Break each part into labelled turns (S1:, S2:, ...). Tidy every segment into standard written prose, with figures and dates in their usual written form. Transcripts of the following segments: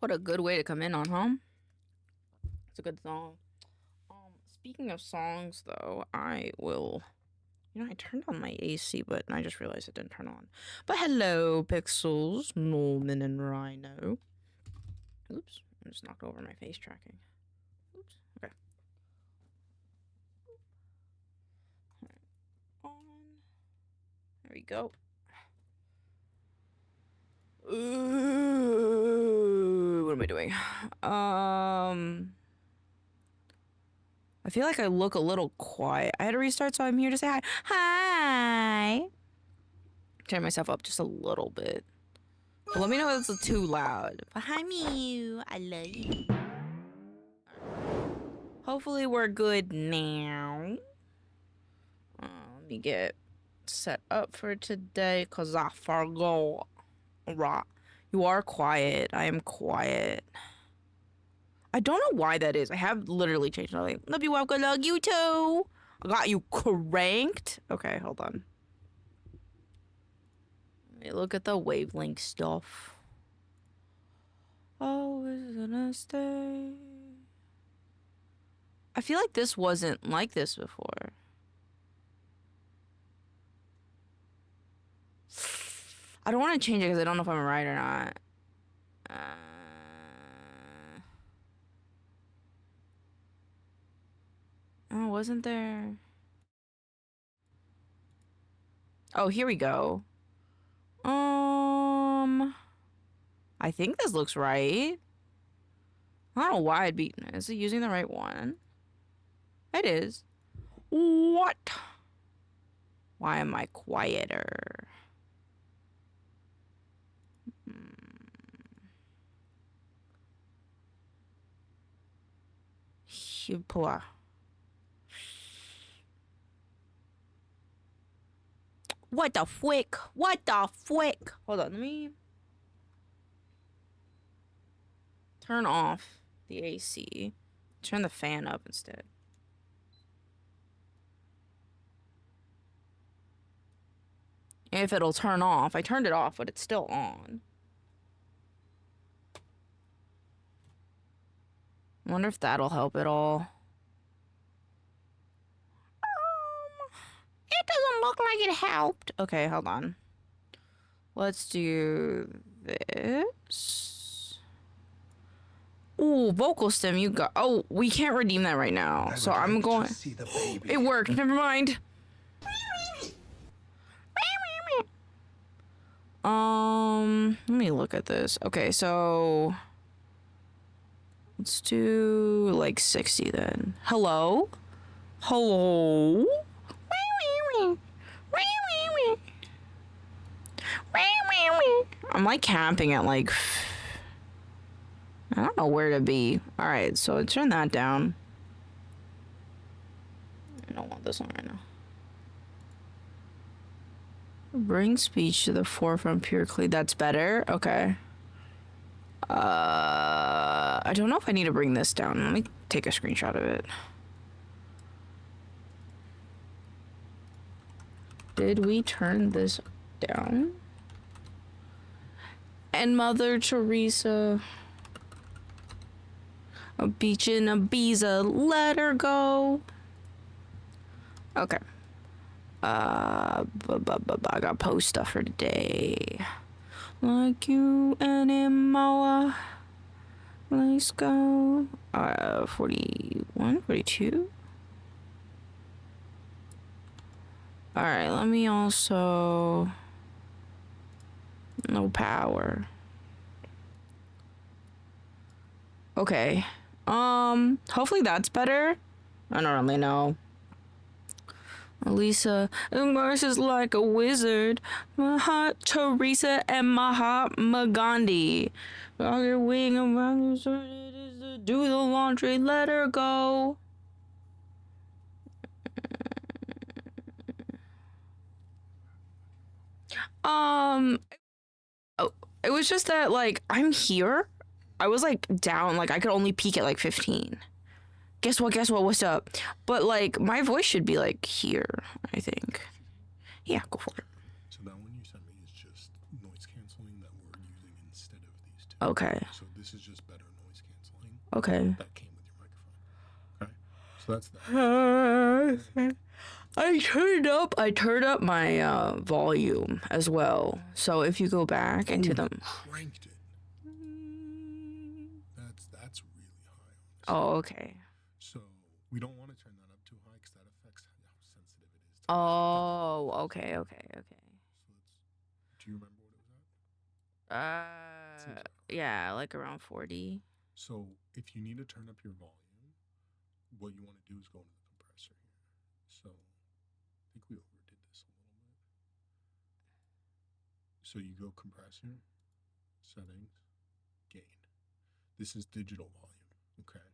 S1: What a good way to come in on, huh? It's a good song. Speaking of songs, though, I will... You know, I turned on my AC, but I just realized it didn't turn on. But hello, Pixels, Norman, and Rhino. Oops, I just knocked over my face tracking. Oops, okay. On. There we go. Ooh, what am I doing? I feel like I look a little quiet. I had to restart, so I'm here to say hi. Hi! Turn myself up just a little bit. But let me know if it's too loud. But hi, Mew. I love you. Hopefully we're good now. Let me get set up for today, because I forgot. Right. You are quiet. I am quiet. I don't know why that is. I have literally changed my name. Love you, welcome, love you too. I got you cranked. Okay, hold on. Let me look at the wavelength stuff. Oh, is it gonna stay? I feel like this wasn't like this before. I don't want to change it because I don't know if I'm right or not. Oh, wasn't there? Oh, here we go. I think this looks right. I don't know why I'd be... Is it using the right one? It is. What? Why am I quieter? Poor. What the frick? What the frick? Hold on, let me turn off the AC. Turn the fan up instead. If it'll turn off. I turned it off, but it's still on. I wonder if that'll help at all. It doesn't look like it helped. Okay, hold on. Let's do this. Ooh, vocal stem, you got... Oh, we can't redeem that right now. So I'm going... It worked, never mind. Let me look at this. Okay, so... Let's do, like, 60 then. Hello? Hello? I'm like camping at like... I don't know where to be. Alright, so turn that down. I don't want this one right now. Bring speech to the forefront purely. That's better. Okay. I don't know if I need to bring this down. Let me take a screenshot of it. Did we turn this down? And Mother Teresa, a beach in Ibiza, let her go. Okay. I got post stuff for today. Like you and Emma. Let's go. 41, 42. Alright, let me also... No power. Okay. Hopefully that's better. I don't really know. Elisa immerses like a wizard. Mahat Teresa and Mahatma Gandhi. Your wing around do the laundry, let her go. It was just that, like, I'm here. I was, like, down. Like, I could only peak at, like, 15. Guess what? What's up? But, like, my voice should be, like, here, I think. Yeah, go for it.
S2: So that one you sent me is just noise canceling that we're using instead of these two.
S1: Okay.
S2: So this is just better noise canceling.
S1: Okay.
S2: That came with your microphone. Okay. So that's that.
S1: I turned up my volume as well. So if you go back into them,
S2: cranked it. That's really high.
S1: Oh, okay.
S2: So we don't want to turn that up too high because that affects how sensitive it is.
S1: Oh, okay.
S2: So do you remember what it was at?
S1: Yeah, like around 40.
S2: So if you need to turn up your volume, what you want to do is go into the compressor here. So I think we overdid this a little bit. So you go compressor, settings, gain. This is digital volume, okay?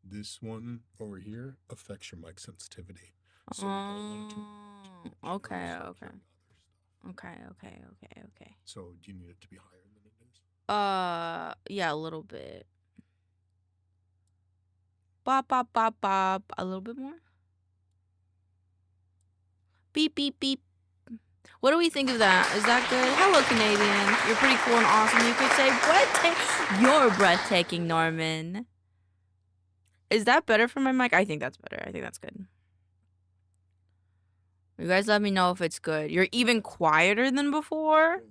S2: This one over here affects your mic sensitivity. So you don't want to
S1: Okay.
S2: So do you need it to be higher than it is?
S1: Yeah, a little bit. Bop, bop, bop, bop. A little bit more. Beep, beep, beep. What do we think of that? Is that good? Hello, Canadian. You're pretty cool and awesome. You could say breathtaking. You're breathtaking, Norman. Is that better for my mic? I think that's better. I think that's good. You guys let me know if it's good. You're even quieter than before?
S2: It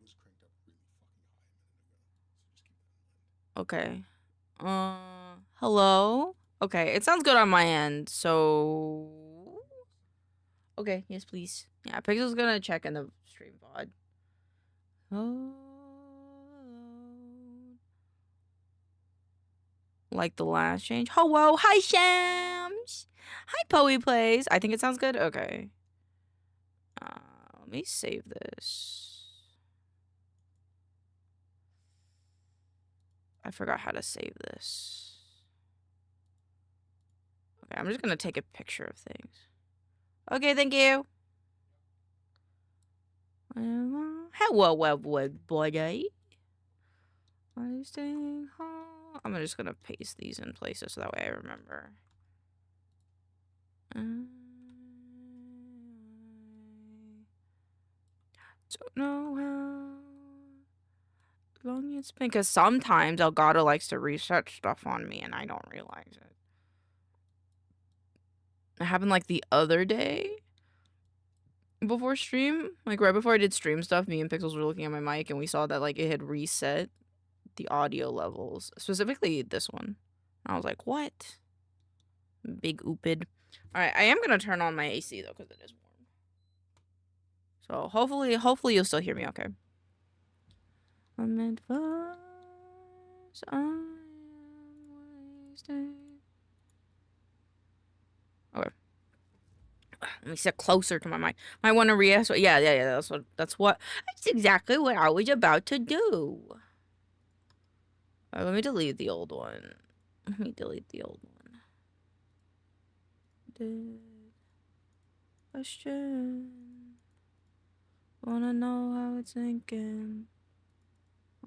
S2: was cranked up really fucking high a minute ago. So just keep that in mind.
S1: Okay. Hello? Okay, it sounds good on my end, so... Okay, yes, please. Yeah, Pixel's gonna check in the stream VOD. Oh... Like the last change. Hello, hi Shams! Hi Poe Plays. I think it sounds good. Okay. Let me save this. I forgot how to save this. Okay, I'm just gonna take a picture of things. Okay, thank you. Hello, buddy. I'm just gonna paste these in places so that way I remember. Don't know how long it's been, because sometimes Elgato likes to reset stuff on me and I don't realize it. It happened like the other day before stream, like right before I did stream stuff. Me and Pixels were looking at my mic and we saw that like it had reset the audio levels, specifically this one. I was like, what? Big oopid. All right, I am gonna turn on my AC though because it is warm. So hopefully you'll still hear me okay. I'm advised I am wasting. Okay. Let me sit closer to my mic. Might want to re-ask. Yeah. That's exactly what I was about to do. Let me delete the old one. Question. Wanna know how it's thinking.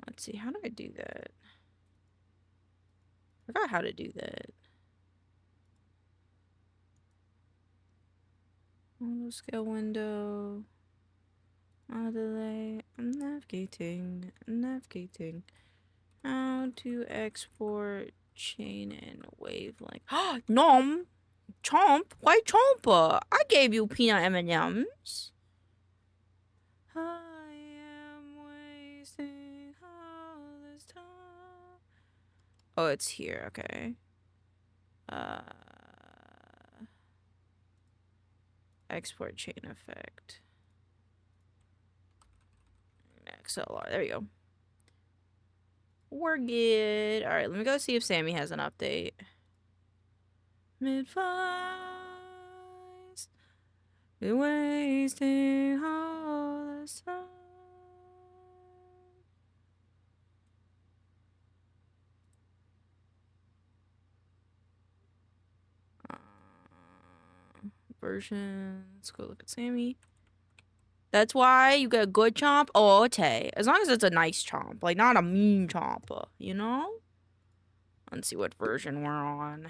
S1: Let's see. How do I do that? I forgot how to do that. Auto scale window. Auto delay. I'm navigating. How to export chain and wavelength. Nom. Chomp? Why chomp? I gave you peanut M&Ms. I am wasting all this time. Oh, it's here. Okay. Export chain effect. XLR. There we go. We're good. All right, let me go see if Sammy has an update. Advice. Been wasting all this time. Version. Let's go look at Sammy. That's why you get a good chomp. Oh, okay. As long as it's a nice chomp, like not a mean chomp, you know? Let's see what version we're on.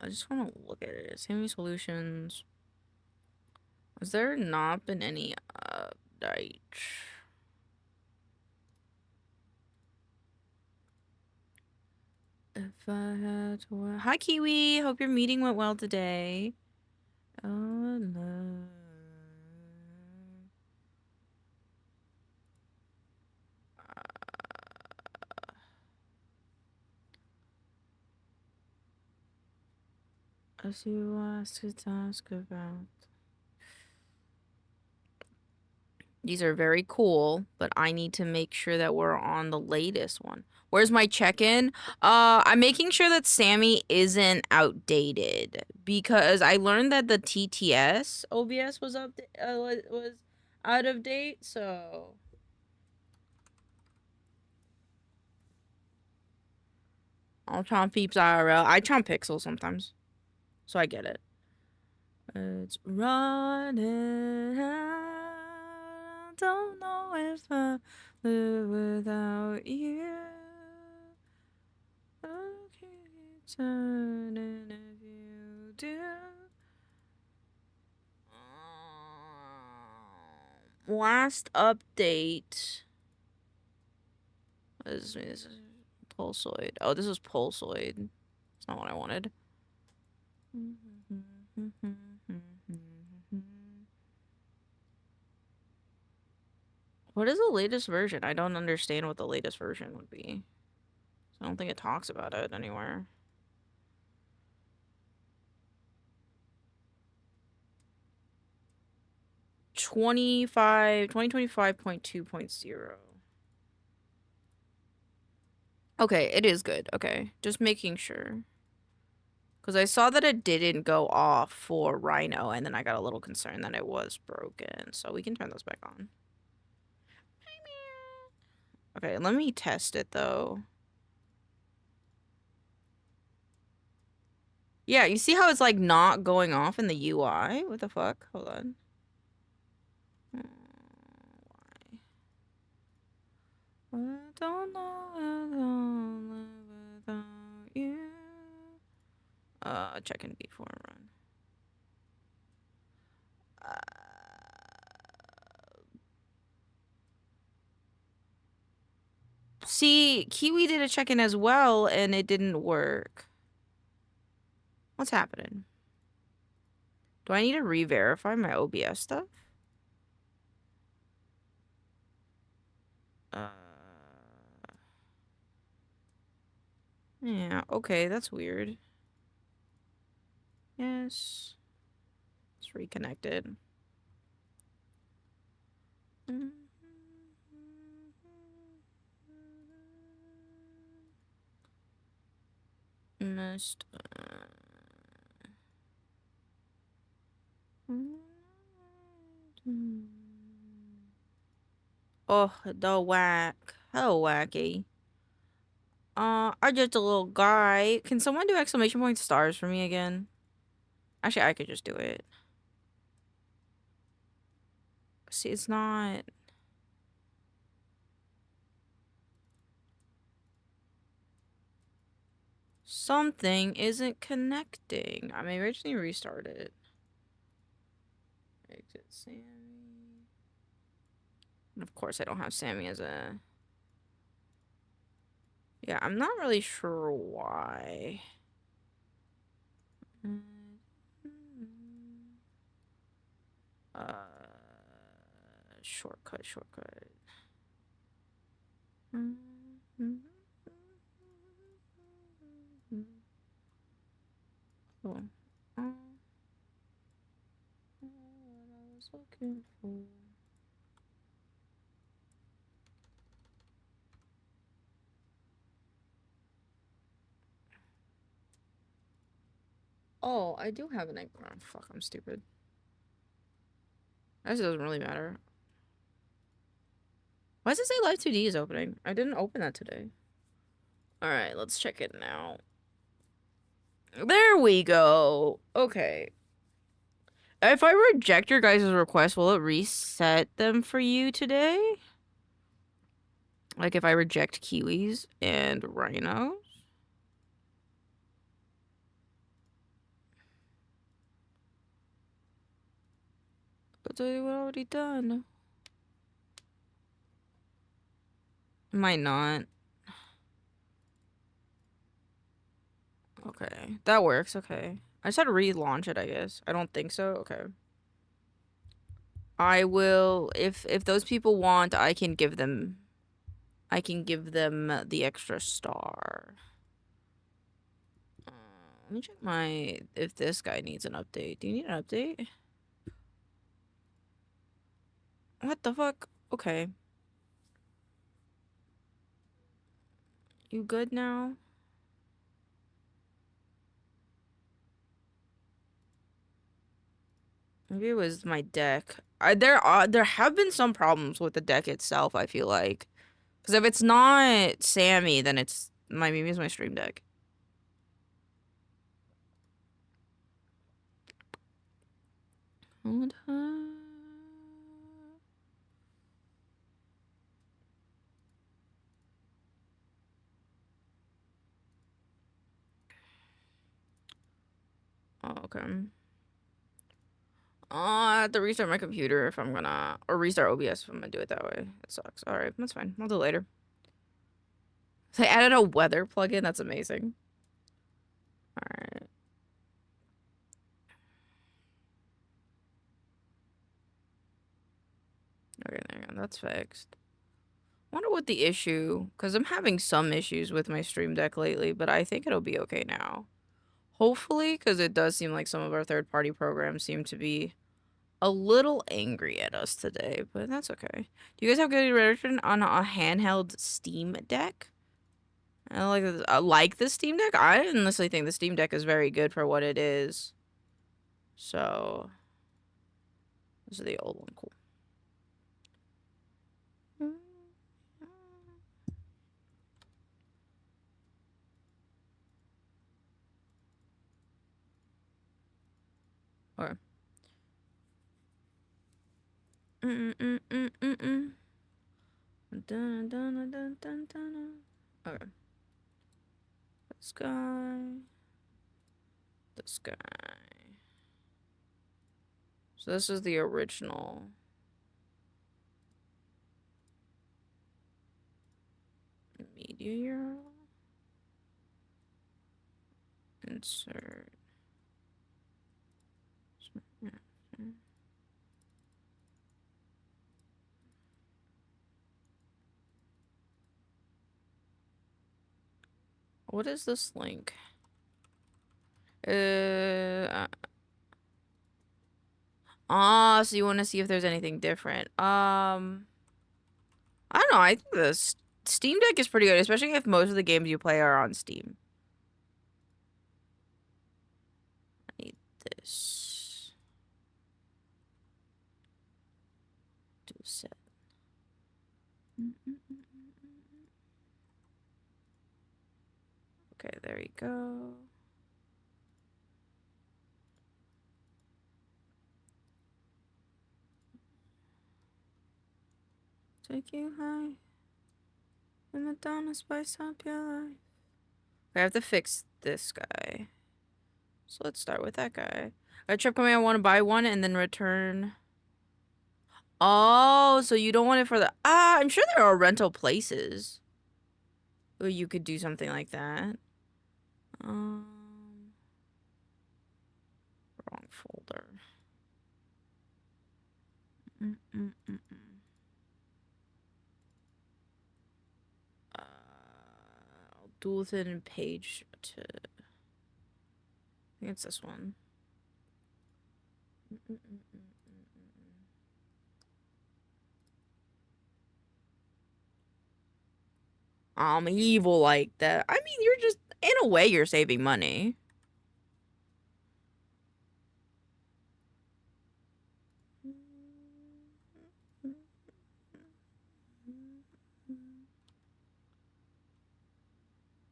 S1: I just want to look at it. Sammy Solutions. Has there not been any update? If I had to... Hi, Kiwi. Hope your meeting went well today. Oh, no. As you ask to ask about. These are very cool, but I need to make sure that we're on the latest one. Where's my check-in? I'm making sure that Sammy isn't outdated because I learned that the TTS OBS was was out of date, so I'll chomp peeps IRL. I chomp pixels sometimes, so I get it. It's running out. Don't know if I live without you. I keep turning if you do. Last update. What is this? Is Pulsoid. Oh, this is Pulsoid. It's not what I wanted. What is the latest version? I don't understand what the latest version would be. I don't think it talks about it anywhere. Twenty 2025.2.0. Okay, it is good. Okay, just making sure. Because I saw that it didn't go off for Rhino, and then I got a little concerned that it was broken. So we can turn those back on. Okay, let me test it, though. Yeah, you see how it's, like, not going off in the UI? What the fuck? Hold on. Why? I don't know if I'll live without you. Check in before run. See, Kiwi did a check-in as well, and it didn't work. What's happening? Do I need to re-verify my OBS stuff? Yeah, okay, that's weird. Yes. It's reconnected. Missed. Oh, the whack. How wacky. I'm just a little guy. Can someone do exclamation point stars for me again? Actually, I could just do it. See, it's not... Something isn't connecting. I mean, I just need to restart it. Exit Sammy. And of course, I don't have Sammy as a... Yeah, I'm not really sure why. Shortcut. Oh. What I was looking for. Oh, I do have an egg. Oh, fuck, I'm stupid. This doesn't really matter. Why does it say Live 2D is opening? I didn't open that today. Alright, let's check it now. There we go. Okay. If I reject your guys' request, will it reset them for you today? Like if I reject Kiwis and Rhinos? thought they were already done. Might not. Okay, that works. Okay, I just had to relaunch it, I guess. I don't think so. Okay. I will, if those people want, I can give them the extra star. Let me check if this guy needs an update. Do you need an update? What the fuck? Okay. You good now? Maybe it was my deck. There have been some problems with the deck itself, I feel like. Because if it's not Sammy, then maybe it's my stream deck. Hold on. Oh, okay. I have to restart my computer if I'm gonna, or restart OBS if I'm gonna do it that way. It sucks. Alright, that's fine. I'll do it later. They added a weather plugin. That's amazing. Alright. Okay, there you go. That's fixed. I wonder what the issue, because I'm having some issues with my stream deck lately, but I think it'll be okay now. Hopefully, because it does seem like some of our third-party programs seem to be a little angry at us today, but that's okay. Do you guys have good version on a handheld Steam Deck? I like the Steam Deck. I honestly think the Steam Deck is very good for what it is. So, this is the old one. Cool. Okay. Okay. This guy. This guy. So this is the original. Media URL. Insert. What is this link? So you want to see if there's anything different. I don't know. I think the Steam Deck is pretty good, especially if most of the games you play are on Steam. I need this. Do set. Okay, there you go. Take you high. And Madonna spice up your life. I have to fix this guy. So let's start with that guy. A trip coming, I want to buy one and then return. Oh, so you don't want it for the... I'm sure there are rental places where you could do something like that. Wrong folder. Dual thin page to... I think it's this one. I'm evil like that. I mean, you're just... In a way, you're saving money.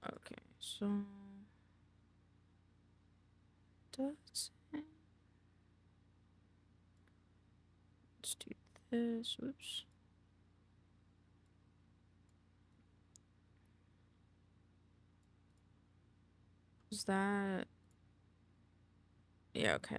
S1: Okay, so... That's it. Let's do this. Oops. Is that... Yeah, okay.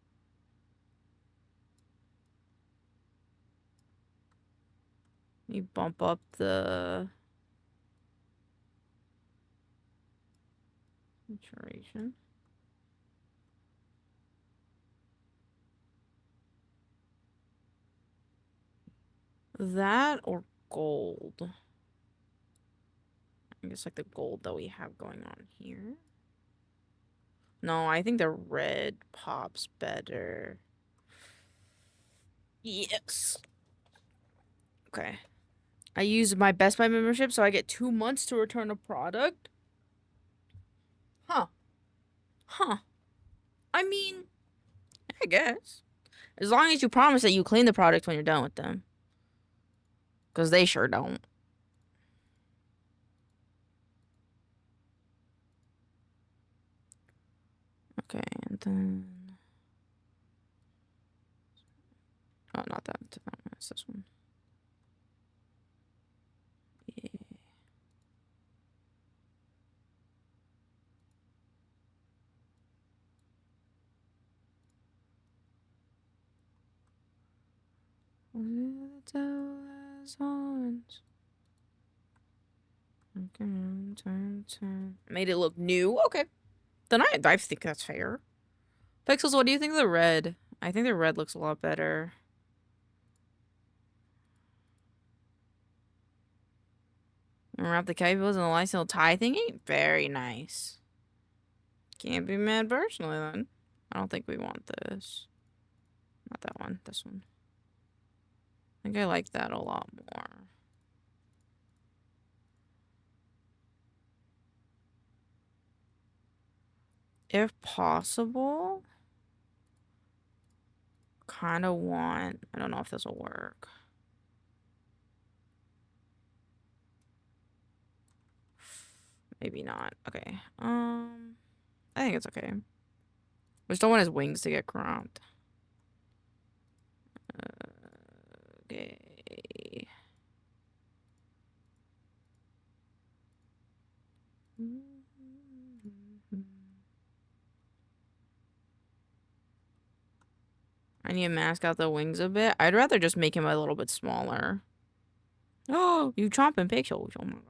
S1: You bump up the saturation. That or gold? I guess like the gold that we have going on here. No, I think the red pops better. Yes. Okay. I use my Best Buy membership, so I get 2 months to return a product. Huh. Huh. I mean, I guess. As long as you promise that you clean the product when you're done with them. Because they sure don't. Okay, and then... Oh, not that. It's this one. Yeah. With the horns. Made it look new. Okay. Then I think that's fair. Pixels, what do you think of the red? I think the red looks a lot better. And wrap the cables in the nice little tie thingy. Very nice. Can't be mad personally then. I don't think we want this. Not that one. This one. I think I like that a lot more. If possible, kind of want... I don't know if this will work. Maybe not. Okay. I think it's okay. We just don't want his wings to get cropped. Okay. I need to mask out the wings a bit. I'd rather just make him a little bit smaller. Oh, you chomping pixels. Oh my god.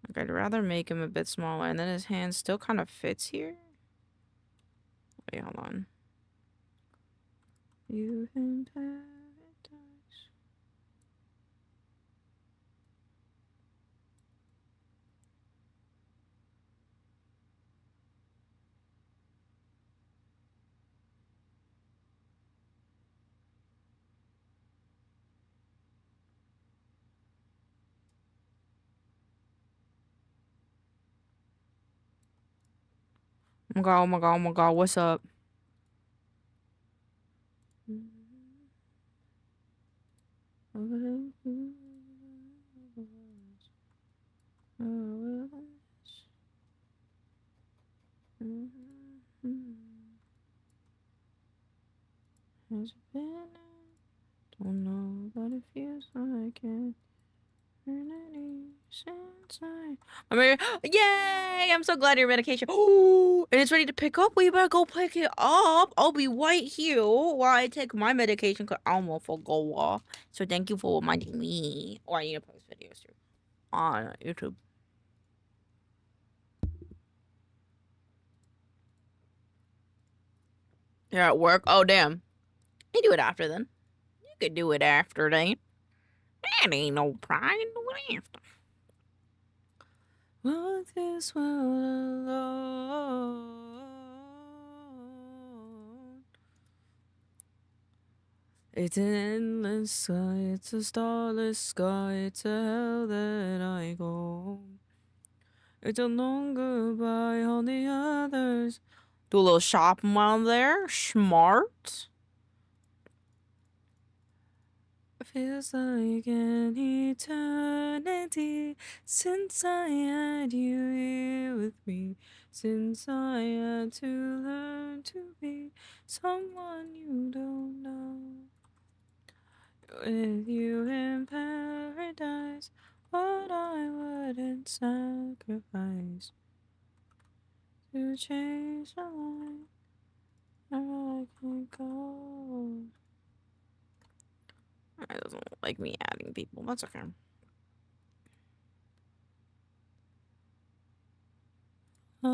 S1: Like, I'd rather make him a bit smaller, and then his hand still kind of fits here. Wait, hold on. You in paradise. Oh my god, oh my god, oh my god, what's up? Has it been? Don't know, but it feels like it. Since I mean, yay! I'm so glad your medication. Oh, and it's ready to pick up. We better go pick it up. I'll be right here while I take my medication because I'm a for go. So thank you for reminding me. Or I need to post videos too on YouTube. You're at work. Oh damn. You do it after then. You could do it after then. That ain't no pride. Do it after. Walk this world alone. It's an endless sky, it's a starless sky, it's a hell that I go. It's a long goodbye on the others. Do a little shopping while there. Smart. Feels like an eternity since I had you here with me. Since I had to learn to be someone you don't know. With you in paradise, what I wouldn't sacrifice. to chase the light. Never let it go. It doesn't like me adding people. That's okay. I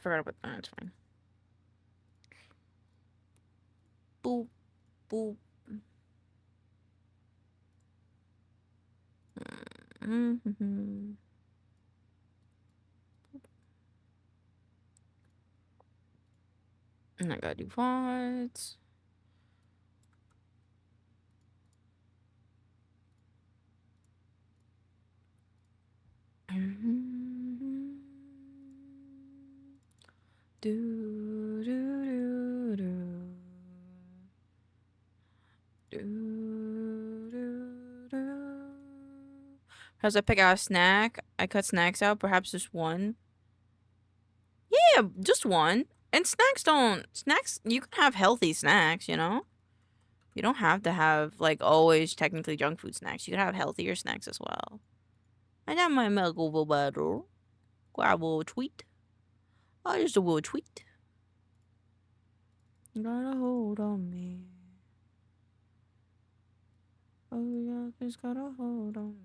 S1: forgot about that. It's fine. Boop, boop. Mm-hmm. And I gotta do VODs. Do, do, do, do. Do, do, do. How's I pick out a snack? I cut snacks out, perhaps just one. Yeah, just one. And snacks, you can have healthy snacks, you know? You don't have to have, like, always technically junk food snacks. You can have healthier snacks as well. I got my milk over butter. Grab a little tweet. Oh, just a little tweet. Got a hold on me. Oh, yeah, it's got a hold on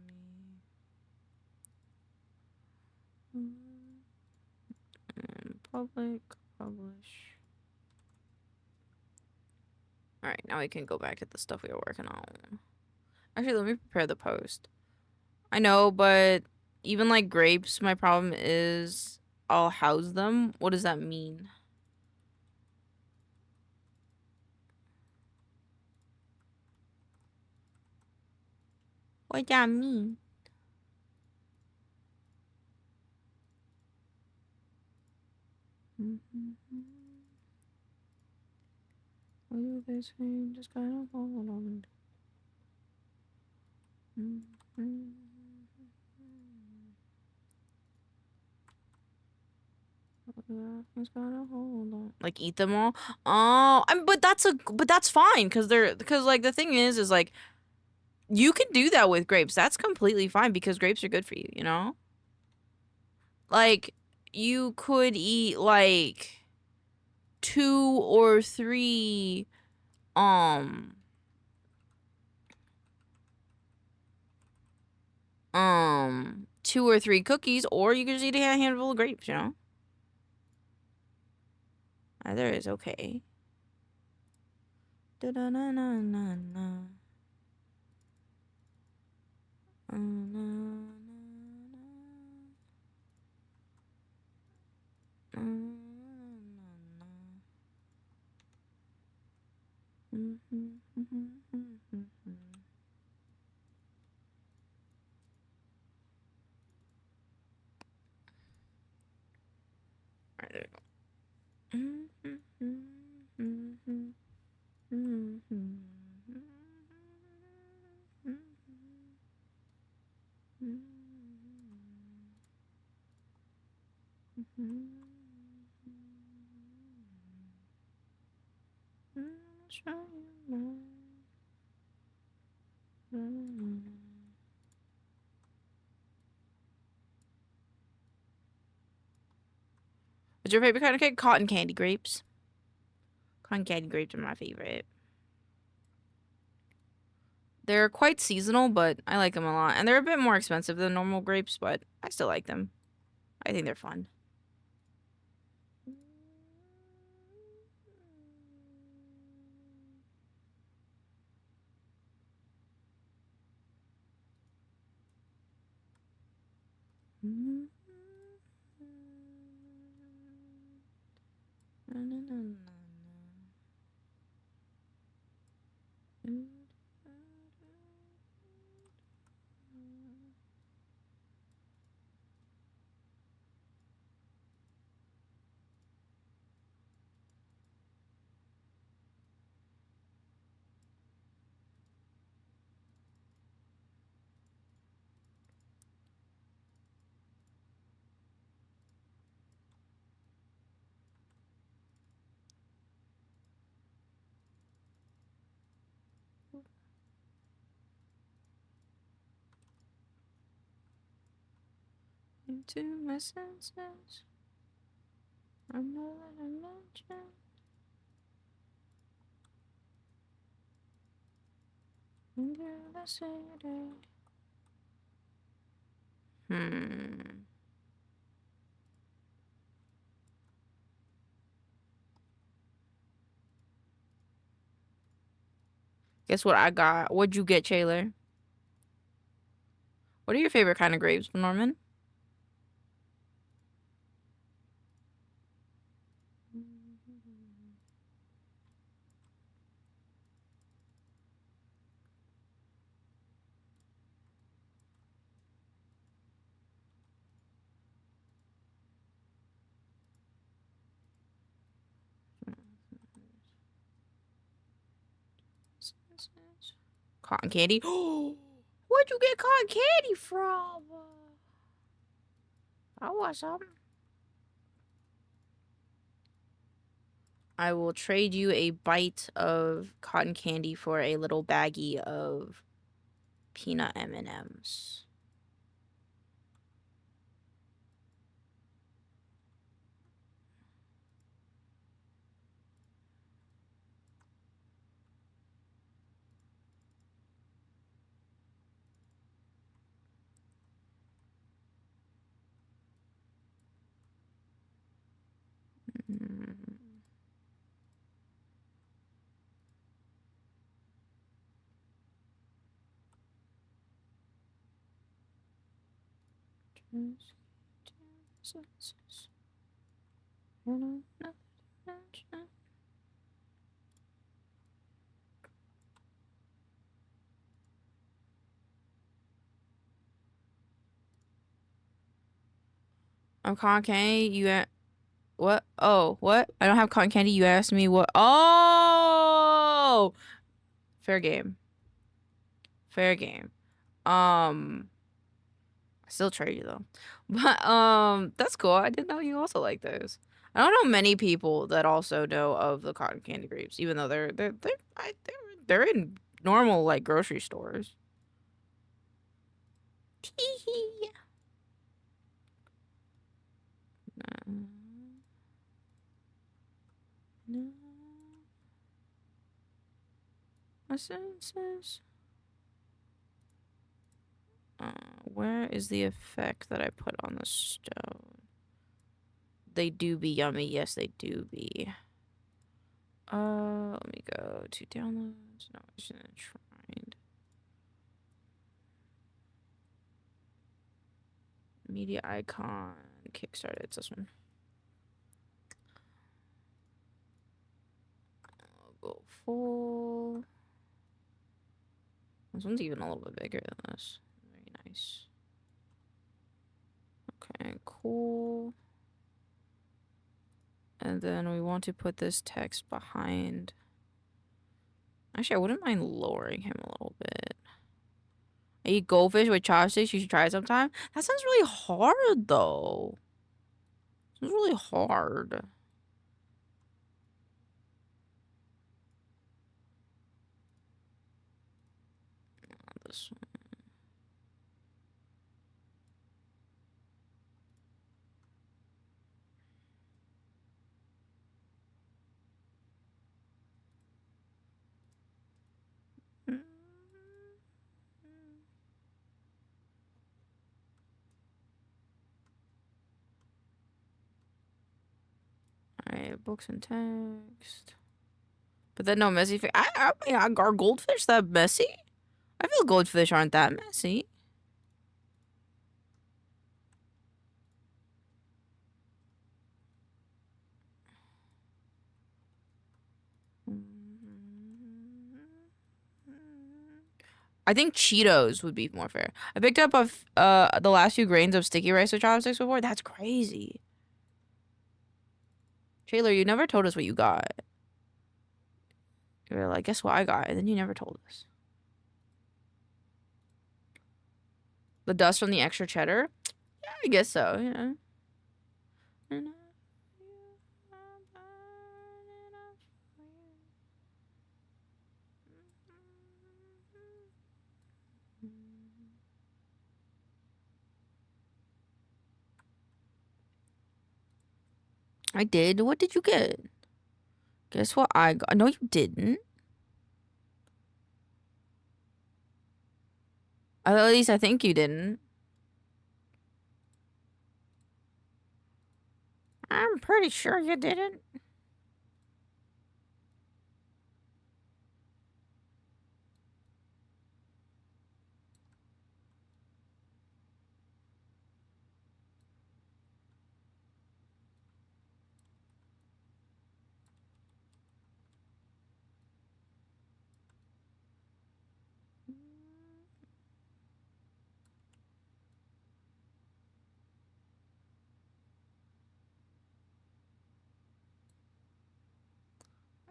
S1: me. Public, publish. Alright, now we can go back to the stuff we were working on. Actually, let me prepare the post. I know, but even like grapes, my problem is I'll house them. What does that mean? What that mean? Oh, this thing just kind of hold on. Just gotta hold on. Like eat them all. Oh, but that's fine because like the thing is like you can do that with grapes. That's completely fine because grapes are good for you, you know? Like you could eat like 2 or 3 um 2 or 3 cookies, or you could just eat a handful of grapes, you know? Either is okay. Da da na na na na. Alright, there What's your favorite kind of cake? Cotton candy grapes. Cotton candy grapes are my favorite. They're quite seasonal, but I like them a lot. And they're a bit more expensive than normal grapes, but I still like them. I think they're fun. into my senses. I'm not a legend. Into the city. Guess what I got? What'd you get, Taylor? What are your favorite kind of grapes, Norman? Cotton candy. Where'd you get cotton candy from? I want some. I will trade you a bite of cotton candy for a little baggie of peanut M&Ms. I'm cotton candy. You what? Oh, what? I don't have cotton candy. You asked me what? Oh, fair game. Fair game. I still trade you though. But that's cool. I didn't know you also like those. I don't know many people that also know of the cotton candy grapes, even though they're in normal like grocery stores. No. My senses. Where is the effect that I put on the stone? They do be yummy. Yes, they do be. Let me go to downloads. No, it's enshrined. Media icon. Kickstarter. It's this one. I'll go full. This one's even a little bit bigger than this. Very nice. Okay, cool. And then we want to put this text behind. Actually, I wouldn't mind lowering him a little bit. I eat goldfish with chopsticks. You should try it sometime. That sounds really hard, though. It's really hard. This one. Alright, books and text. But then no messy face. Are goldfish that messy? I feel goldfish aren't that messy. I think Cheetos would be more fair. I picked up the last few grains of sticky rice with chopsticks before. That's crazy. Taylor, you never told us what you got. You were like, guess what I got? And then you never told us. The dust from the extra cheddar? Yeah, I guess so, yeah. I did. What did you get? Guess what I got? No, you didn't. At least I think you didn't. I'm pretty sure you didn't.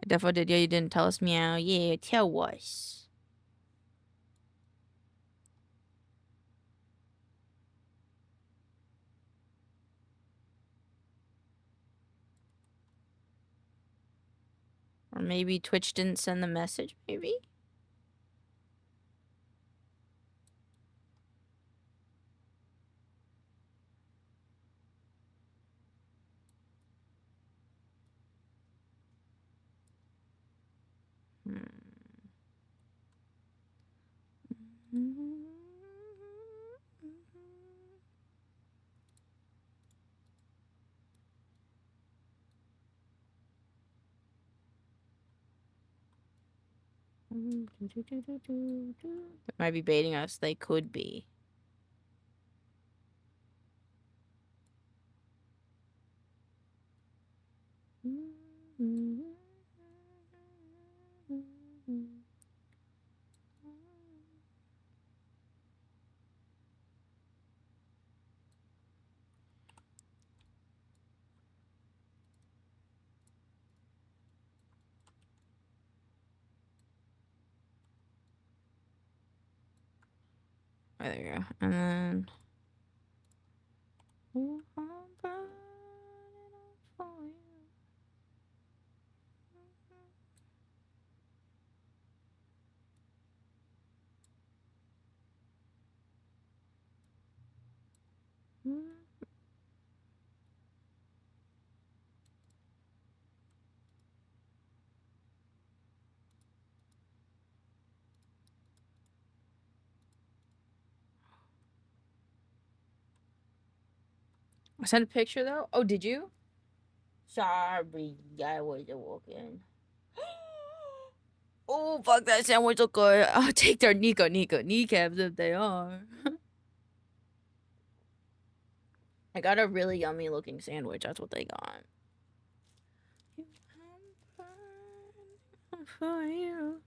S1: I definitely did. Yeah, you didn't tell us. Meow. Yeah, tell us. Or maybe Twitch didn't send the message, maybe? They might be baiting us. They could be. Oh, there you go. And then. I sent a picture though. Oh, did you? Sorry, I wasn't walking. Oh, fuck, that sandwich look good. I'll take their kneecaps if they are. I got a really yummy looking sandwich. That's what they got. For you.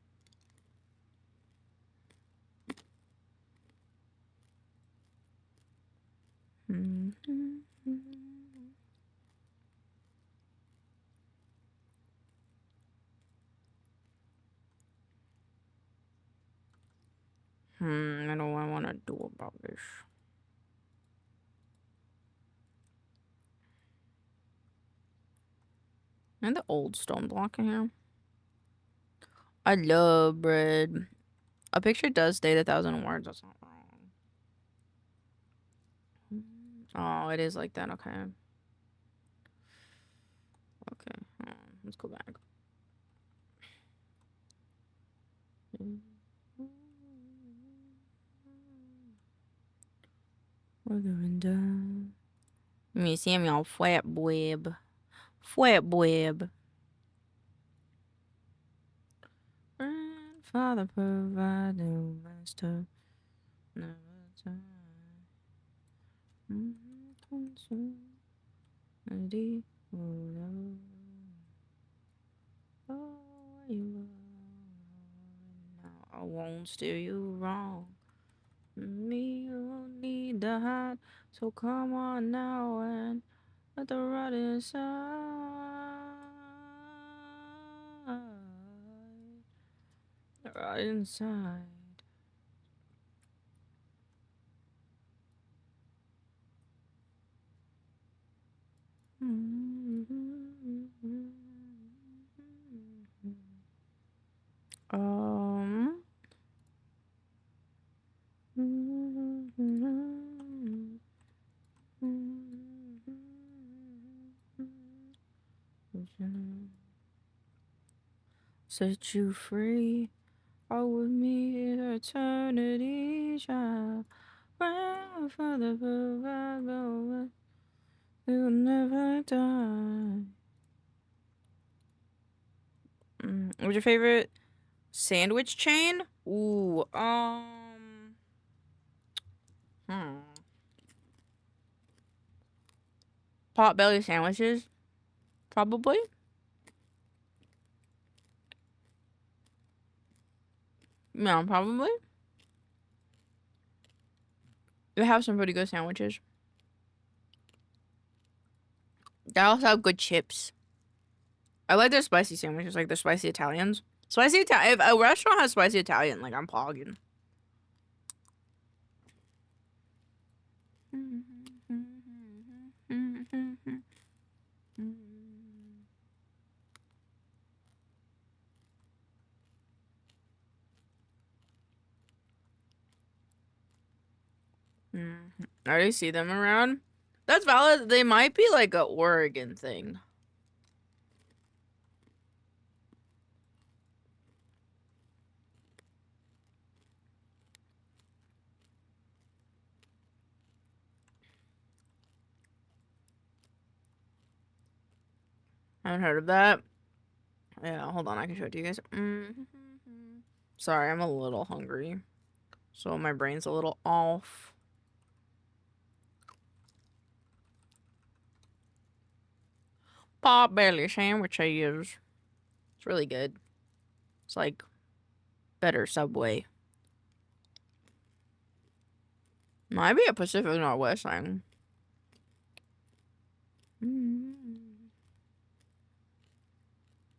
S1: I don't know what I want to do about this. And the old stone block in here. I love bread. A picture does state 1,000 words. That's not wrong. Oh, it is like that. Okay. Okay. Let's go back. Let me see y'all flat web. Flat web. Grandfather provided the best of never time. I won't steer you wrong. Me, you need the hot, so come on now and let the right inside. Right inside. Um. set you free. All with me in eternity, child. Right for the survival, you'll never die. What's your favorite sandwich chain? Ooh, Potbelly sandwiches, probably. Yeah, probably. They have some pretty good sandwiches. They also have good chips. I like their spicy sandwiches, like their spicy Italians. If a restaurant has spicy Italian, like I'm pogging. I already see them around. That's valid. They might be like a Oregon thing. I haven't heard of that. Yeah, hold on. I can show it to you guys. Sorry, I'm a little hungry. So my brain's a little off. Potbelly sandwiches. It's really good. It's like better Subway. Might be a Pacific Northwest thing.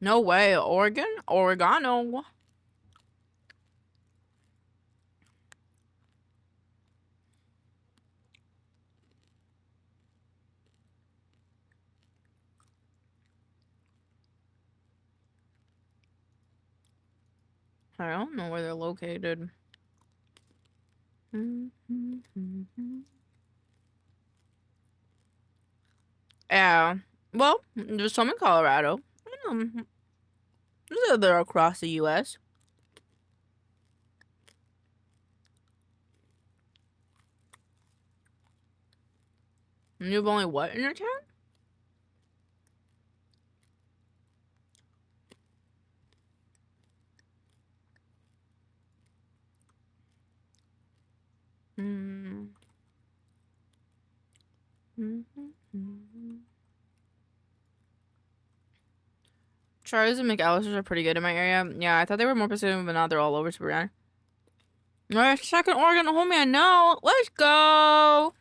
S1: No way. Oregon? Oregano. I don't know where they're located. Yeah. Well, there's some in Colorado. They're across the U.S. And you have only what in your town? Charlie's and McAllister's are pretty good in my area. Yeah, I thought they were more Pacific, but now they're all over Super. Alright, second Oregon, homie, I know. Let's go.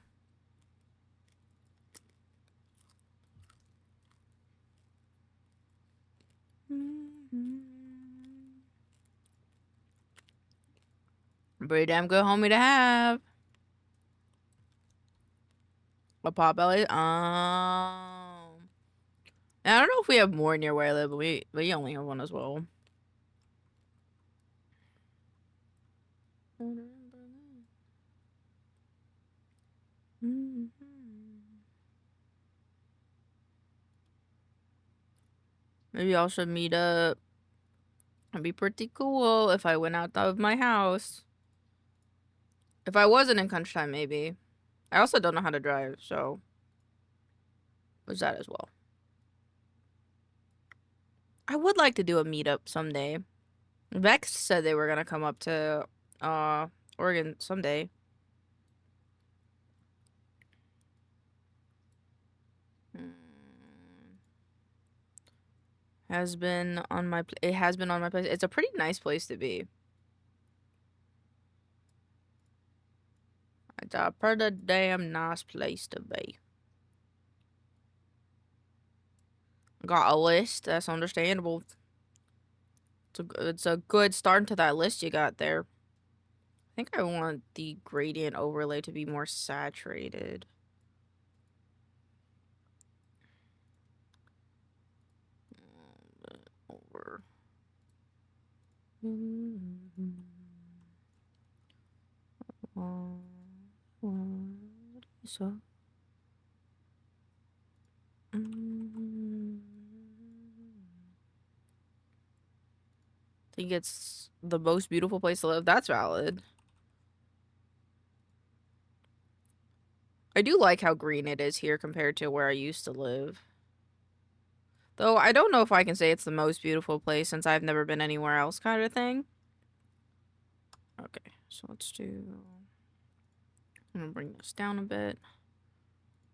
S1: Pretty damn good homie to have. A Potbelly. I don't know if we have more near where I live, but we only have one as well. Maybe y'all should meet up. It'd be pretty cool if I went out of my house. If I wasn't in crunch time, maybe. I also don't know how to drive, so there's that as well. I would like to do a meetup someday. Vex said they were gonna come up to Oregon someday. It has been on my place. It's a pretty nice place to be. It's a pretty damn nice place to be. Got a list. That's understandable. It's a good start to that list you got there. I think I want the gradient overlay to be more saturated. Over. So. think it's the most beautiful place to live. That's valid. I do like how green it is here compared to where I used to live. Though I don't know if I can say it's the most beautiful place since I've never been anywhere else kind of thing. Okay, so let's do... I'm gonna bring this down a bit.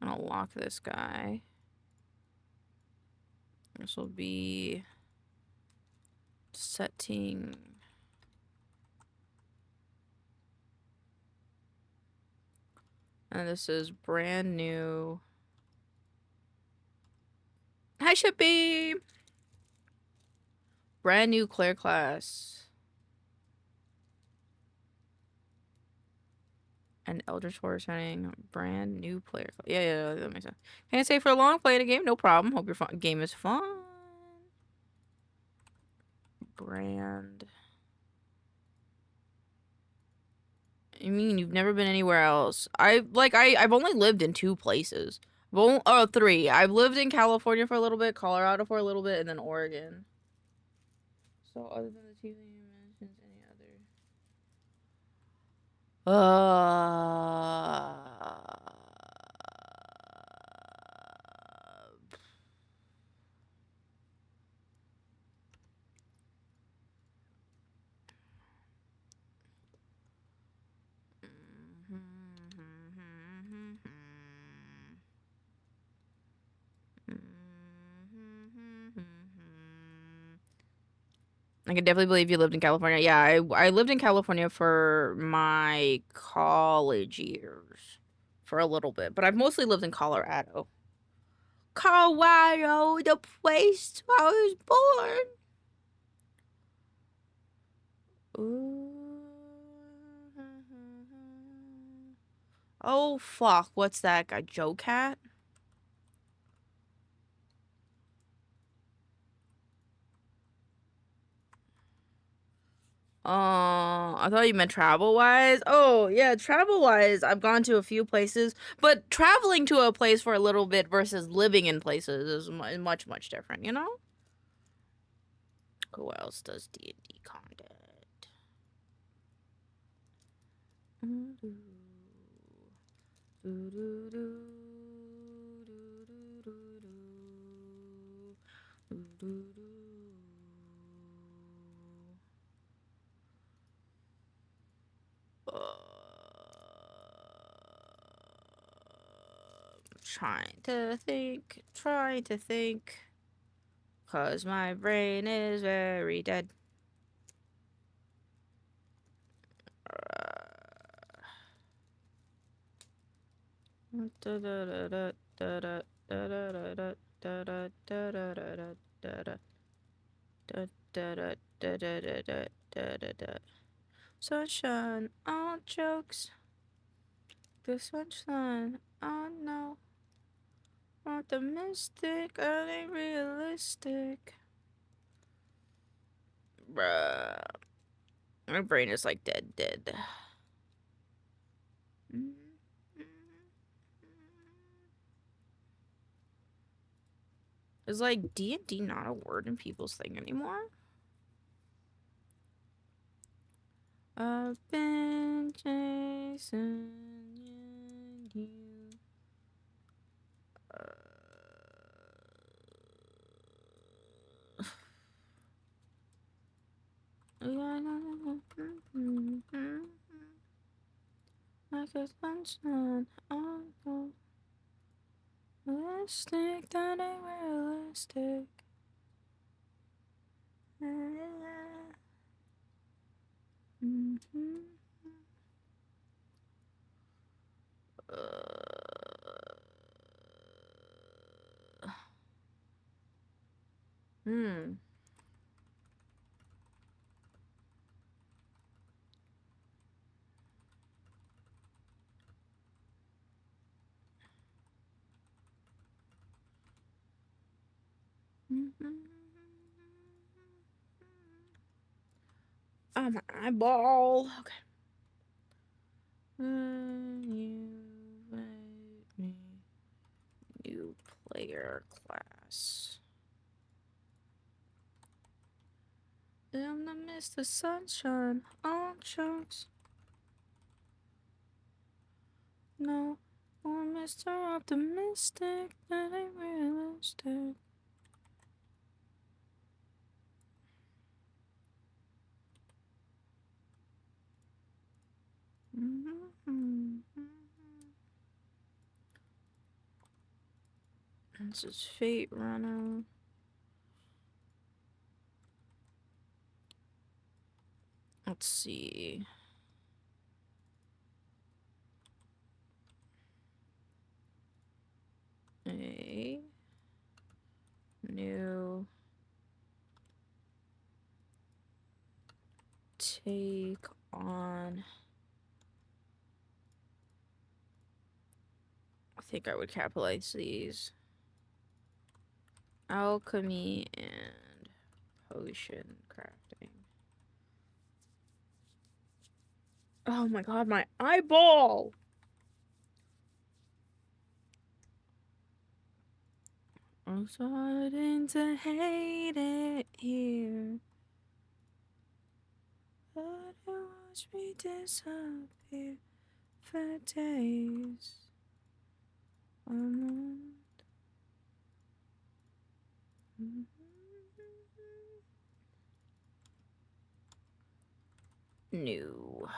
S1: I'm gonna lock this guy. This will be... setting... And this is brand new. Hi, Shippy! Brand new Claire class. And Eldritch Horror setting. Brand new player. Yeah, that makes sense. Can't say for a long playing a game. No problem. Hope your game is fun. Brand. I mean, you've never been anywhere else. I've only lived in 2 places. Oh, 3. I've lived in California for a little bit, Colorado for a little bit, and then Oregon. So other than the 2 that you mentioned, any other? I can definitely believe you lived in California. Yeah, I lived in California for my college years. For a little bit. But I've mostly lived in Colorado. Colorado, the place where I was born. Ooh. Oh, fuck. What's that guy? Joe Cat? I thought you meant travel-wise. Oh, yeah, travel-wise, I've gone to a few places, but traveling to a place for a little bit versus living in places is much, much different, you know? Who else does D&D content? Trying to think, cause my brain is very dead. Sunshine on jokes. The sunshine, oh no. Optimistic, ain't realistic. Bruh. My brain is like dead. Is like D&D not a word in people's thing anymore? I've been chasing you. Like a sunshine, oh no. Realistic, that ain't realistic. Hmm. Oh, my eyeball. Okay. You write me new player class. I'm the Mr. Sunshine on chunks. No, or Mr. Optimistic, that ain't realistic. This is Fate Runner. Let's see. A new take on. I think I would capitalize these. Alchemy and potion crafting. Oh my god, my eyeball! I'm starting to hate it here. But you watch me disappear for days. New.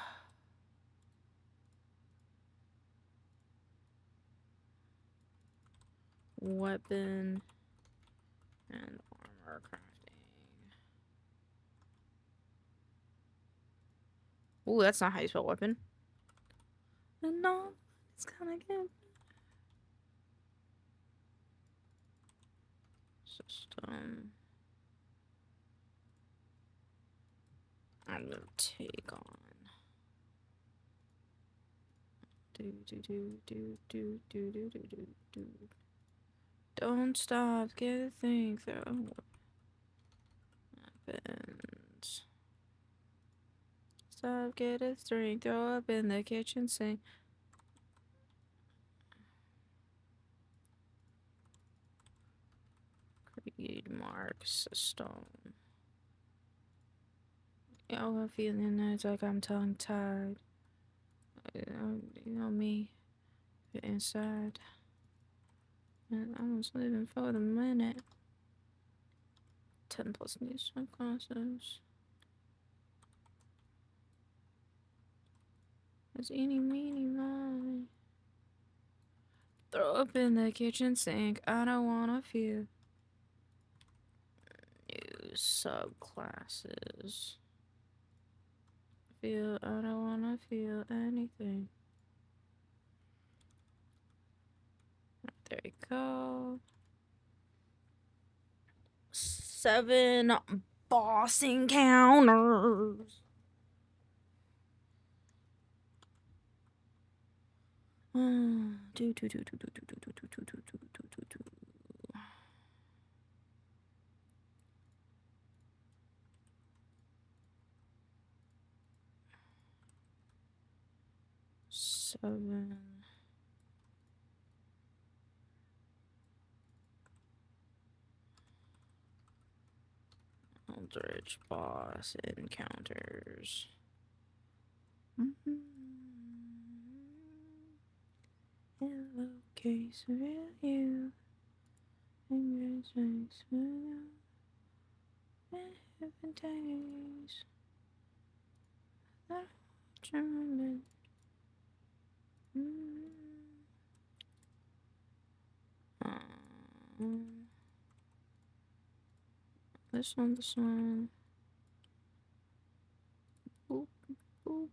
S1: Weapon and armor crafting. Ooh, that's not how you spell weapon. And no, it's kind of good. System. I'm gonna take on. Do. Don't stop, get a thing throw. Happens. Stop, get a string, throw up in the kitchen sink. Creed marks a stone. Y'all are feeling it's like I'm tongue tied. You know me, inside. And I was living for the minute. 10 plus new subclasses. It's eeny, meeny, miny. Throw up in the kitchen sink. I don't wanna feel new subclasses. I don't wanna feel anything. There we go. 7 boss encounters. Do. 7. Eldritch boss encounters. Hello, case of you. And your face will heaven days. That German. This one. Boop, boop.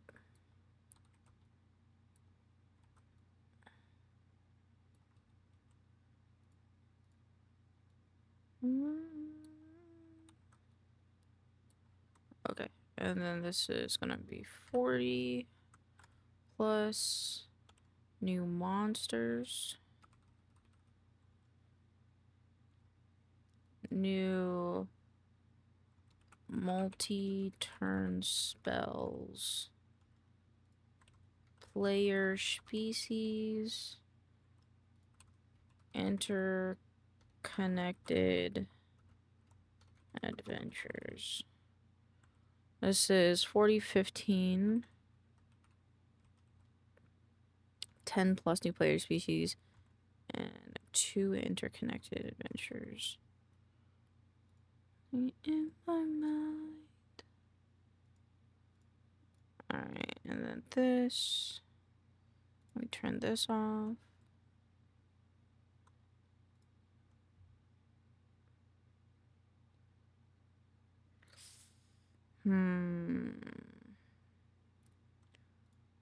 S1: Okay, and then this is gonna be 40 plus new monsters, new multi-turn spells, player species, interconnected adventures. This is 4015. 10 plus new player species. And 2 interconnected adventures. In my mind. Alright, and then this. Let me turn this off.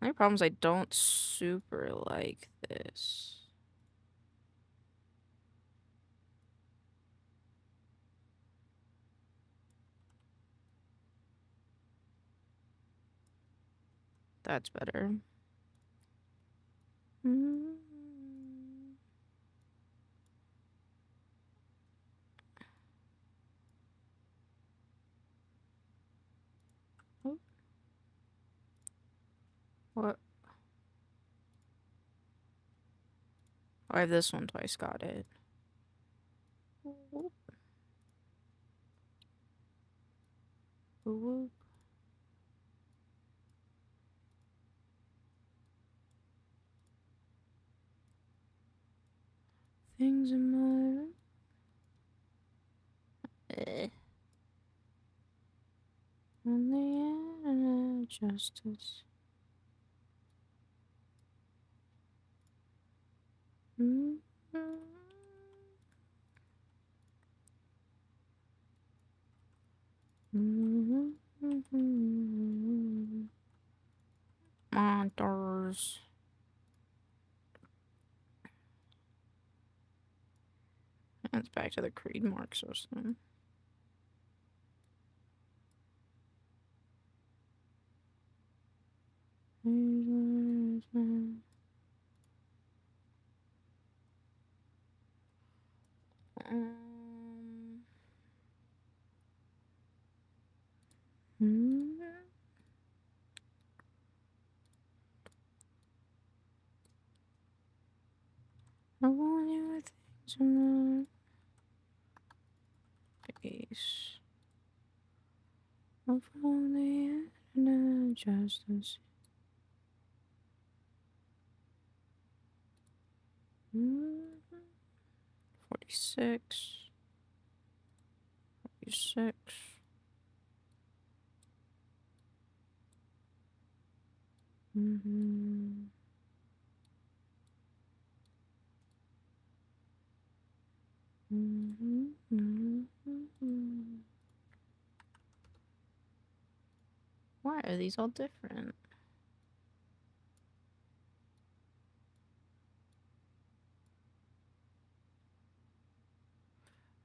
S1: My problem is I don't super like this. That's better. Oh. What? Oh, I have this one twice. Got it. Whoop. Whoop. Things in my... On the internet, justice. Monsters. That's back to the Creed mark system. I want you things in my face. I'm from the internet, justice. 46. 46. Why are these all different?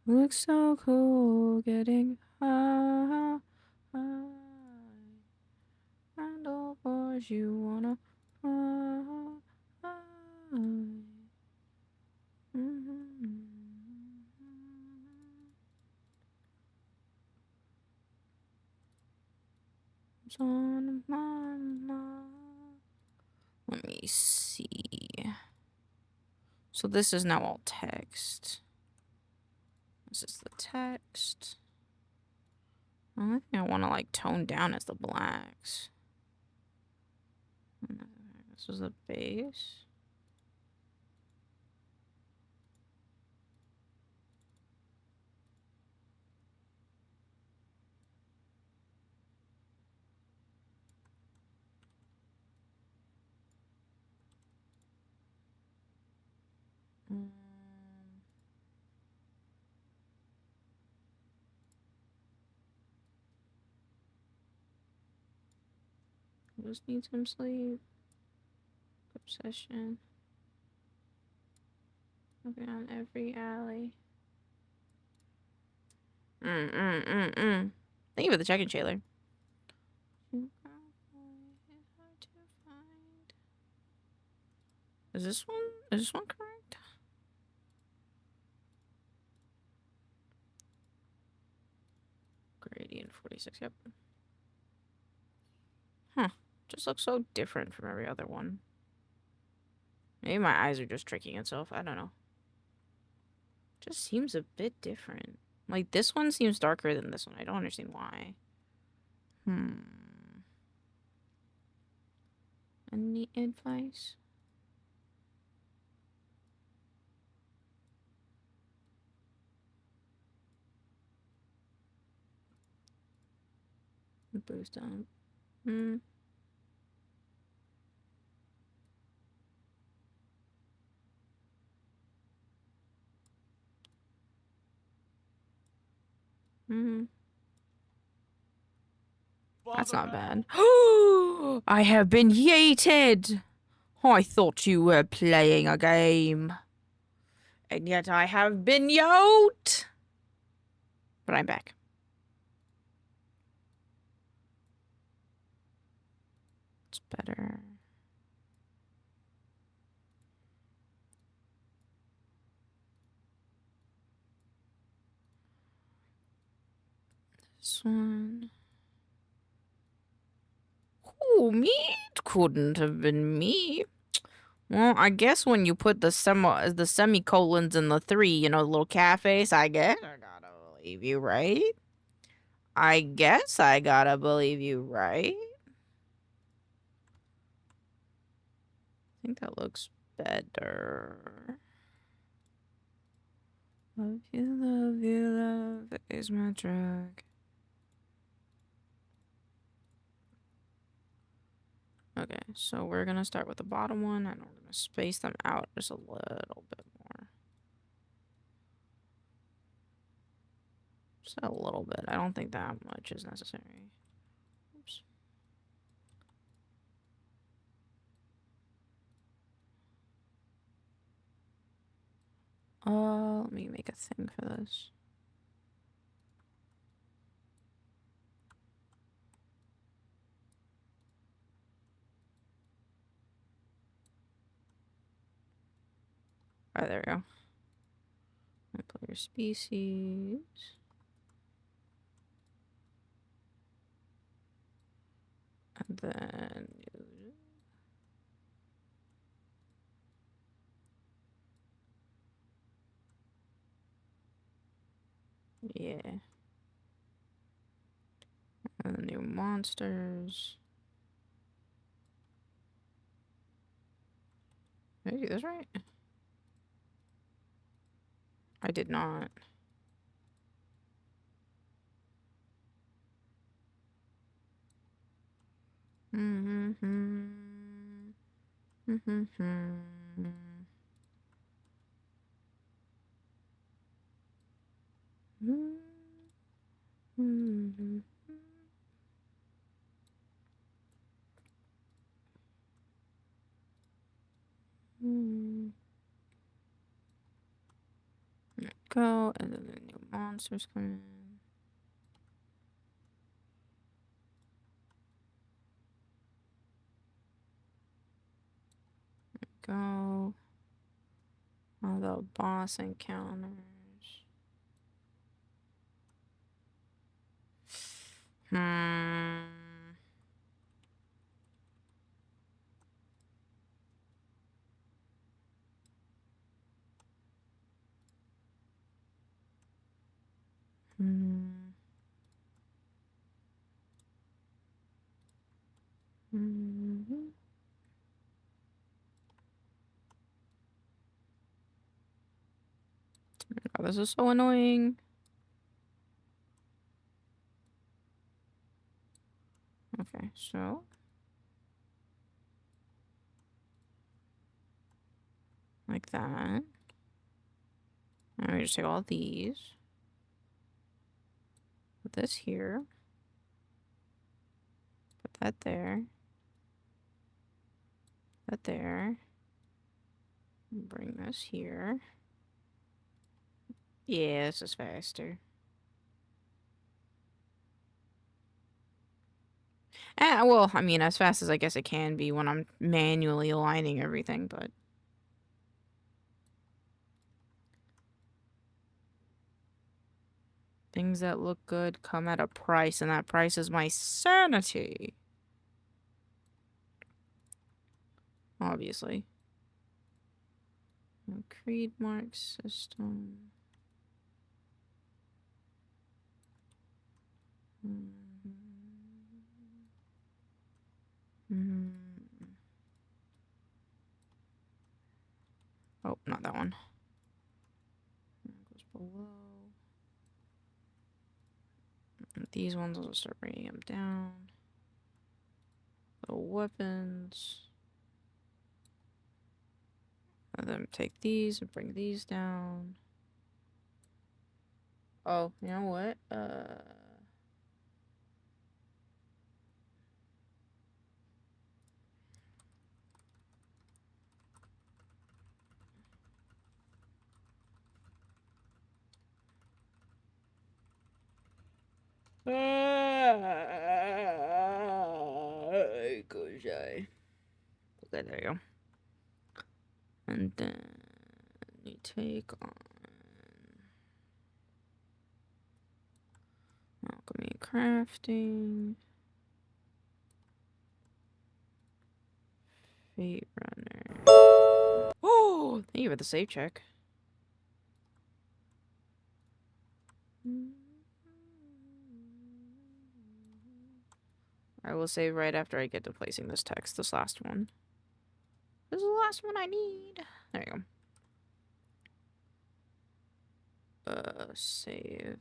S1: Looks so cool getting high. And of course you wanna fly. It's on my mind. Let me see. So this is now all text. This is the text. The only thing I want to like tone down is the blacks. This is the base. Just need some sleep. Obsession. Looking on every alley. Thank you for the check-in, Shaler. Is this one? Is this one correct? Gradient 46. Yep. Huh. Just looks so different from every other one. Maybe my eyes are just tricking itself. I don't know. Just seems a bit different. Like, this one seems darker than this one. I don't understand why. Any advice? Boost up. That's not bad. I have been yeeted! I thought you were playing a game. And yet I have been yoked! But I'm back. It's better. This one. Ooh, me? It couldn't have been me. Well, I guess when you put the semicolons in the 3, you know, the little cat face, I guess I gotta believe you, right? I guess I gotta believe you, right? I think that looks better. Love you, love is my drug. Okay, so we're gonna start with the bottom one, and we're gonna space them out just a little bit more. Just a little bit. I don't think that much is necessary. Oops. Let me make a thing for this. Alright, there we go. Put your species. And then... yeah. And the new monsters. Did I do this right? I did not. Go, and then the new monsters come in. Go. All the boss encounters. Oh, this is so annoying. Okay, so like that. And we just take all these. Put this here. Put that there. That there. Bring this here. Yeah, this is faster. Well, I mean, as fast as I guess it can be when I'm manually aligning everything, but... things that look good come at a price, and that price is my sanity. Obviously. Creed mark system. These ones, I'll start bringing them down. The weapons. And then take these and bring these down. Oh, you know what? Okay, there you go. And then you take on alchemy crafting. Fate runner. Oh, thank you for the save check. I will save right after I get to placing this text, this last one. This is the last one I need. There you go. Save.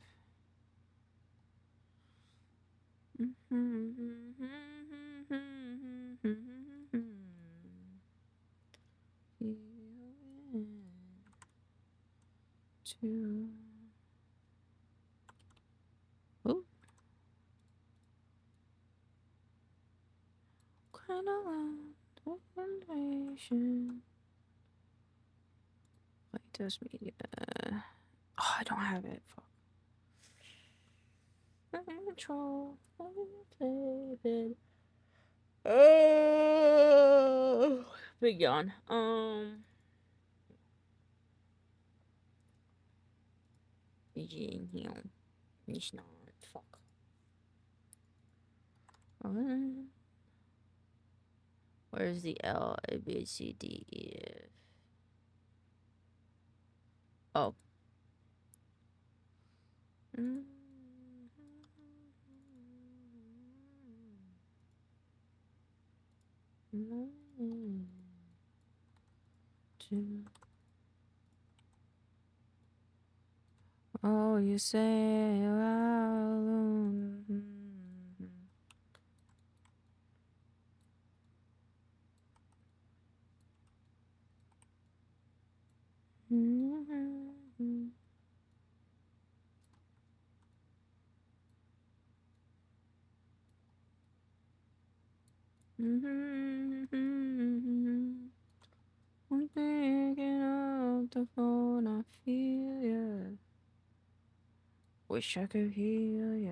S1: Oh. Kind of foundation. Latest media. Oh, I don't have it. Fuck. Control. Play it. Big yawn. It's not. Fuck. Where's the L, A, B, C, D, E, F? Oh. Oh, you say I'm picking up the phone, I feel ya. Wish I could heal ya.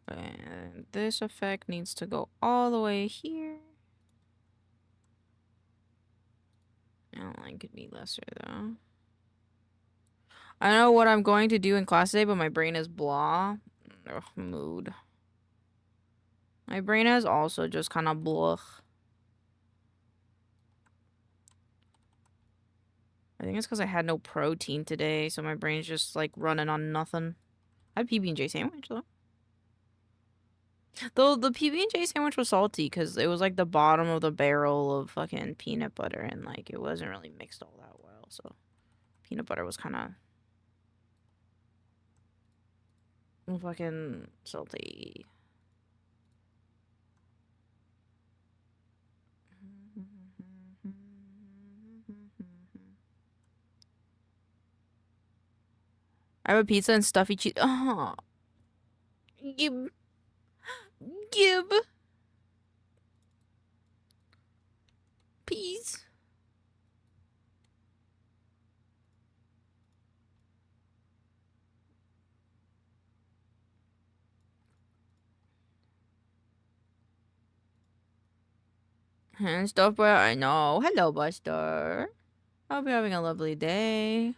S1: And this effect needs to go all the way here. Outline could be lesser though. I know what I'm going to do in class today, but my brain is blah. Ugh, mood. My brain is also just kind of blah. I think it's because I had no protein today, so my brain's just like running on nothing. I had PB&J sandwich though. Though the PB&J sandwich was salty because it was like the bottom of the barrel of fucking peanut butter and like it wasn't really mixed all that well, so peanut butter was kind of fucking salty. I have a pizza and stuffy cheese. Oh, Gib. Peas. And stuff, but I know. Hello, Buster. I hope you're having a lovely day.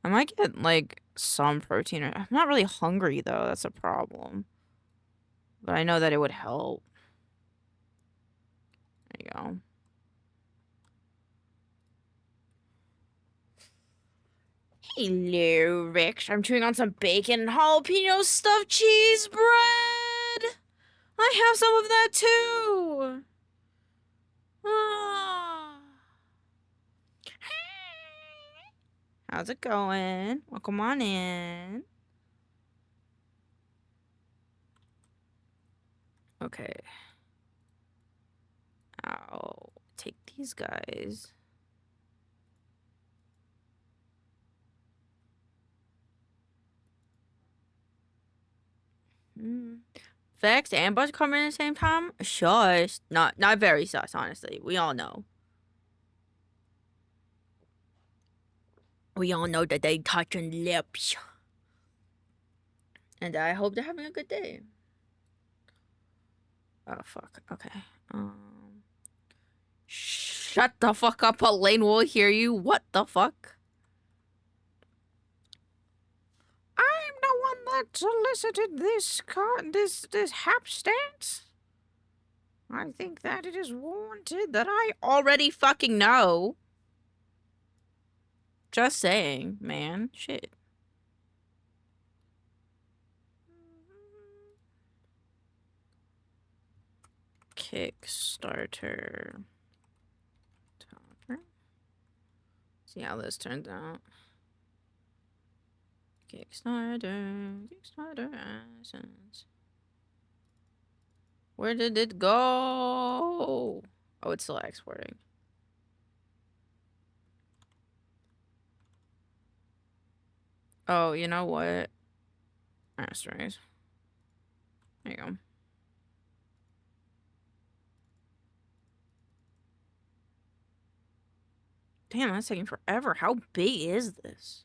S1: I might get, like, some protein. I'm not really hungry, though. That's a problem. But I know that it would help. There you go. Hello, Rich. I'm chewing on some bacon and jalapeno stuffed cheese bread. I have some of that, too. Ah. How's it going? Welcome on in. Okay. I'll take these guys. Vex and Buzz coming at the same time? Shush. Not very sus, honestly. We all know. We all know that they touching lips. And I hope they're having a good day. Oh, fuck. Okay. Shut the fuck up, Elaine will hear you. What the fuck? I'm the one that solicited this hapstance. I think that it is warranted that I already fucking know. Just saying, man. Shit. Kickstarter. See how this turns out. Kickstarter essence. Where did it go? Oh, it's still exporting. Oh, you know what? Asterisk. There you go. Damn, that's taking forever. How big is this?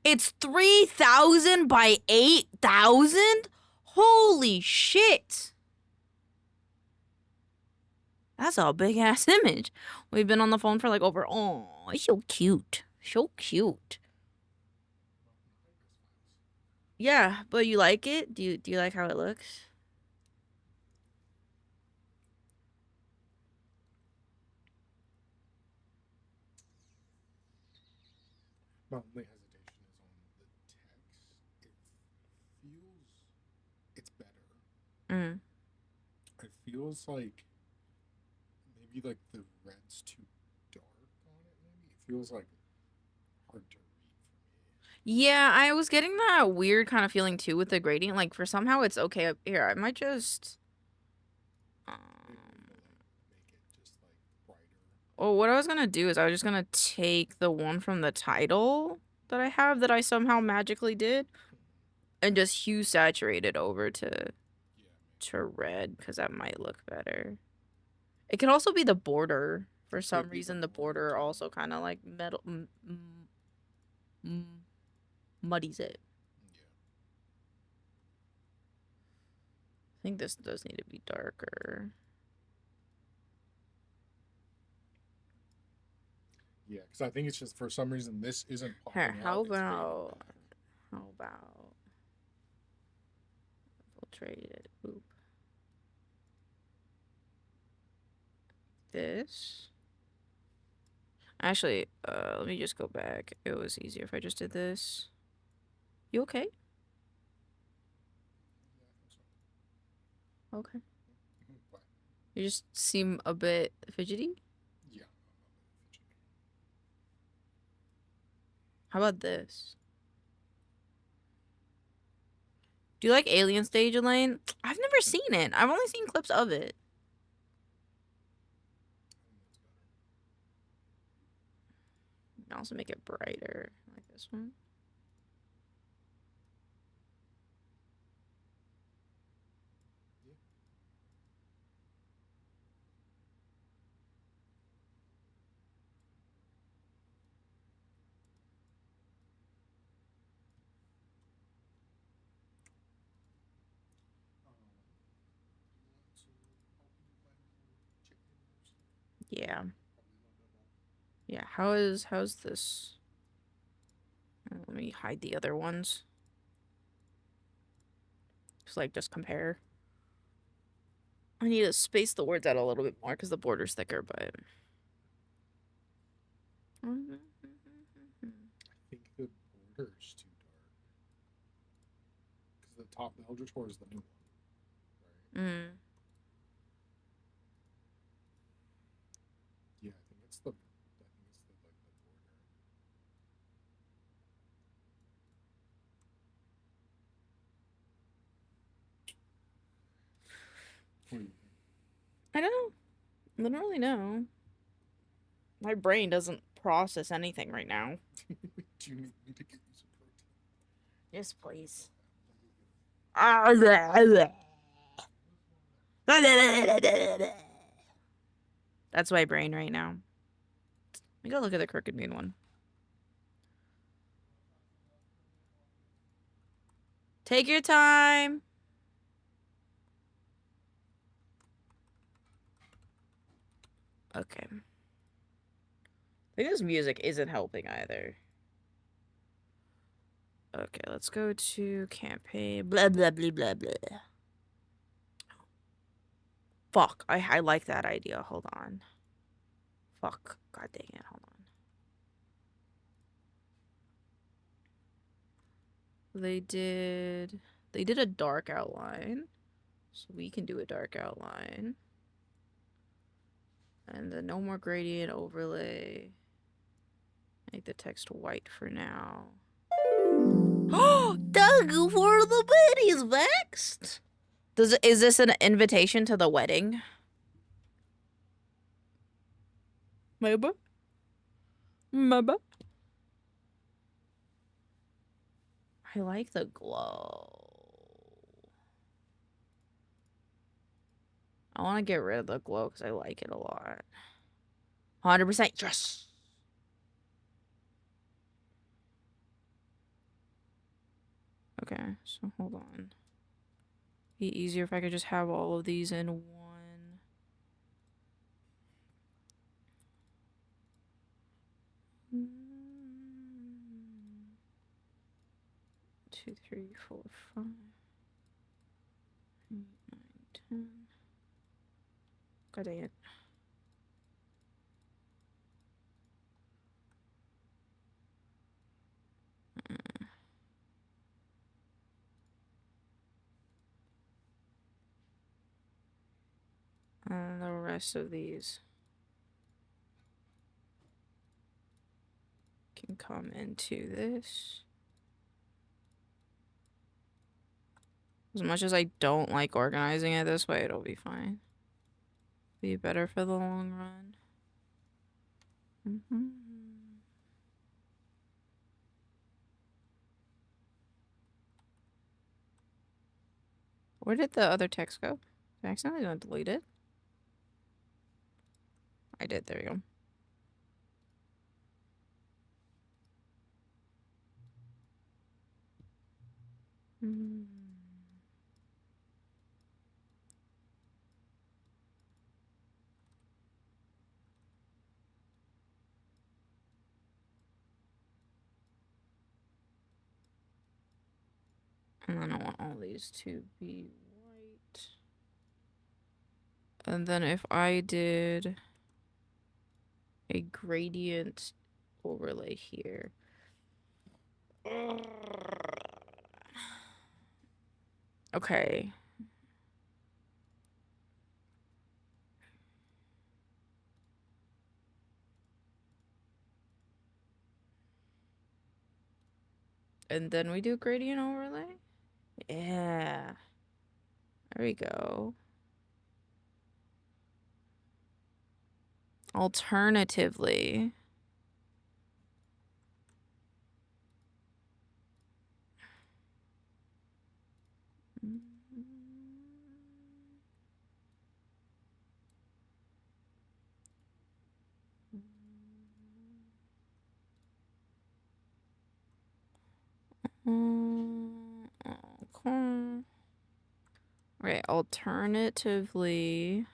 S1: It's 3,000 by 8,000? Holy shit. That's a big ass image. We've been on the phone for like over. Oh, it's so cute. So cute. Yeah, but you like it? Do you like how it looks?
S2: My only hesitation is on the text. It's better. It feels like maybe like the red's too dark on it. Maybe it feels like hard to read for me.
S1: Yeah, I was getting that weird kind of feeling too with the gradient. Like for somehow it's okay up here. I might just.
S2: Make it just like brighter.
S1: Well, what I was gonna do is I was just gonna take the one from the title that I have that I somehow magically did, and just hue saturate it over to red because that might look better. It could also be the border. For some reason, the border also kind of like metal muddies it. I think this does need to be darker.
S2: Yeah, because I think it's just for some reason this isn't popping
S1: Here,
S2: out.
S1: how about infiltrate it? Oop. This. Actually, let me just go back. It was easier if I just did this. You okay? Okay. You just seem a bit fidgety.
S2: Yeah.
S1: How about this? Do you like Alien Stage, Elaine? I've never seen it. I've only seen clips of it. You can also make it brighter, like this one. Yeah. Yeah, how's this? Let me hide the other ones. Just compare. I need to space the words out a little bit more because the border's thicker, but...
S2: I think the border's too dark. Because the top, the Eldritch Horror is the new one.
S1: Mm.
S2: Yeah, I think it's the border. What do you
S1: I don't know. I don't really know. My brain doesn't process anything right now.
S2: think? Do you need me to get you some protein?
S1: Yes, please. That's my brain right now. Let me go look at the Crooked Moon one. Take your time. Okay. I think this music isn't helping either. Okay, let's go to campaign. Blah, blah, blah, blah, blah. Fuck. I like that idea. Hold on. Fuck. God dang it. Hold on. They did a dark outline. So we can do a dark outline. And the no more gradient overlay. Make the text white for now. Oh, Doug for the bitties vexed. Is this an invitation to the wedding? Maybe. Maybe. I like the glow. I want to get rid of the glow because I like it a lot. 100%. Yes. Okay, so hold on. Be easier if I could just have all of these in one. 2, 3, 4, 5, 8, 9, 10. God dang it. And the rest of these can come into this. As much as I don't like organizing it this way, it'll be fine. Be better for the long run. Where did the other text go? Did I accidentally delete it? I did. There we go. And then I want all these to be white. And then if I did a gradient overlay here. Okay. And then we do gradient overlay? Yeah. There we go. Alternatively, okay. Right, alternatively,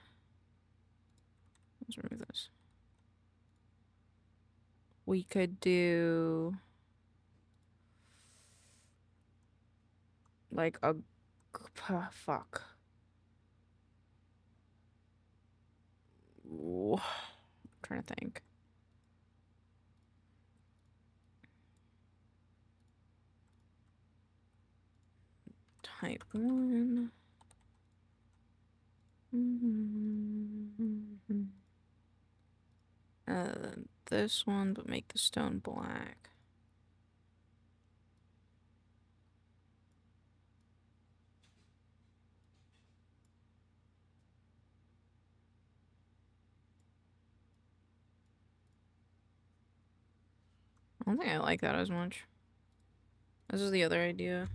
S1: let's remove this. We could do like a fuck. Ooh, I'm trying to think. Type 1. This one, but make the stone black. I don't think I like that as much. This is the other idea.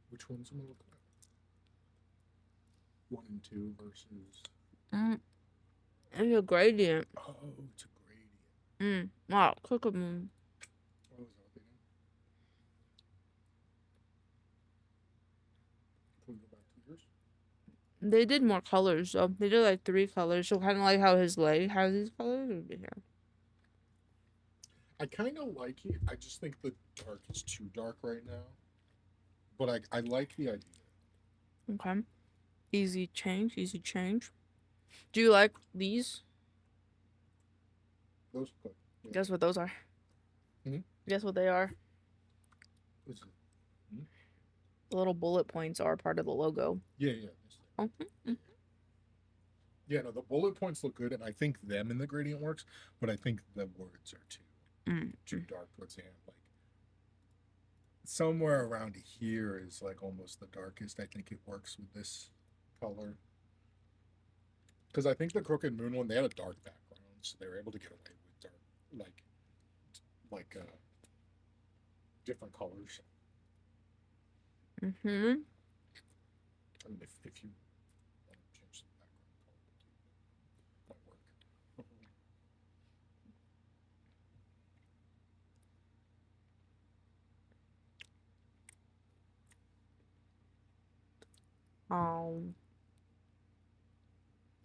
S2: Which one's am I looking at? 1 and 2 versus.
S1: It's a gradient.
S2: Oh, it's a gradient.
S1: Wow, cook 'em.
S2: What was that thing? Can we go back to yours?
S1: They did more colors, so they did like 3 colors. So kind of like how his leg has these colors. Yeah.
S2: I kind of like it. I just think the dark is too dark right now. But I like the idea.
S1: Okay. Easy change, easy change. Do you like these?
S2: Those are good. Yeah.
S1: Guess what those are? Guess what they are?
S2: What's it?
S1: The little bullet points are part of the logo.
S2: Yeah, yeah. Yeah, no, the bullet points look good, and I think them in the gradient works, but I think the words are too dark towards the end. Like somewhere around here is like almost the darkest. I think it works with this color. Because I think the Crooked Moon one, they had a dark background, so they were able to get away with dark, different colors. I mean, if you want to change the background color, might work.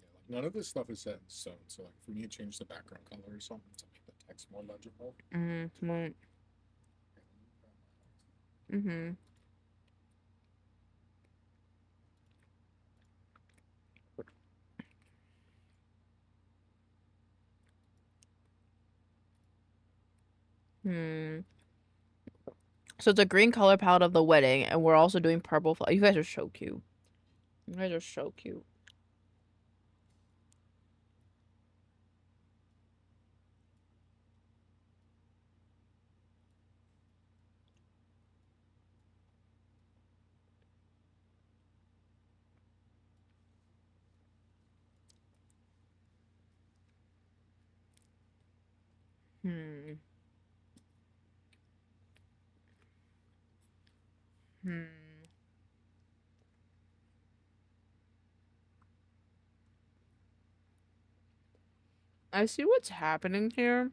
S2: Yeah, like none of this stuff is set in stone, so like if we need to change the background color or something to make the text more legible.
S1: Right. So it's a green color palette of the wedding, and we're also doing purple. You guys are so cute. You guys are so cute. I see what's happening here.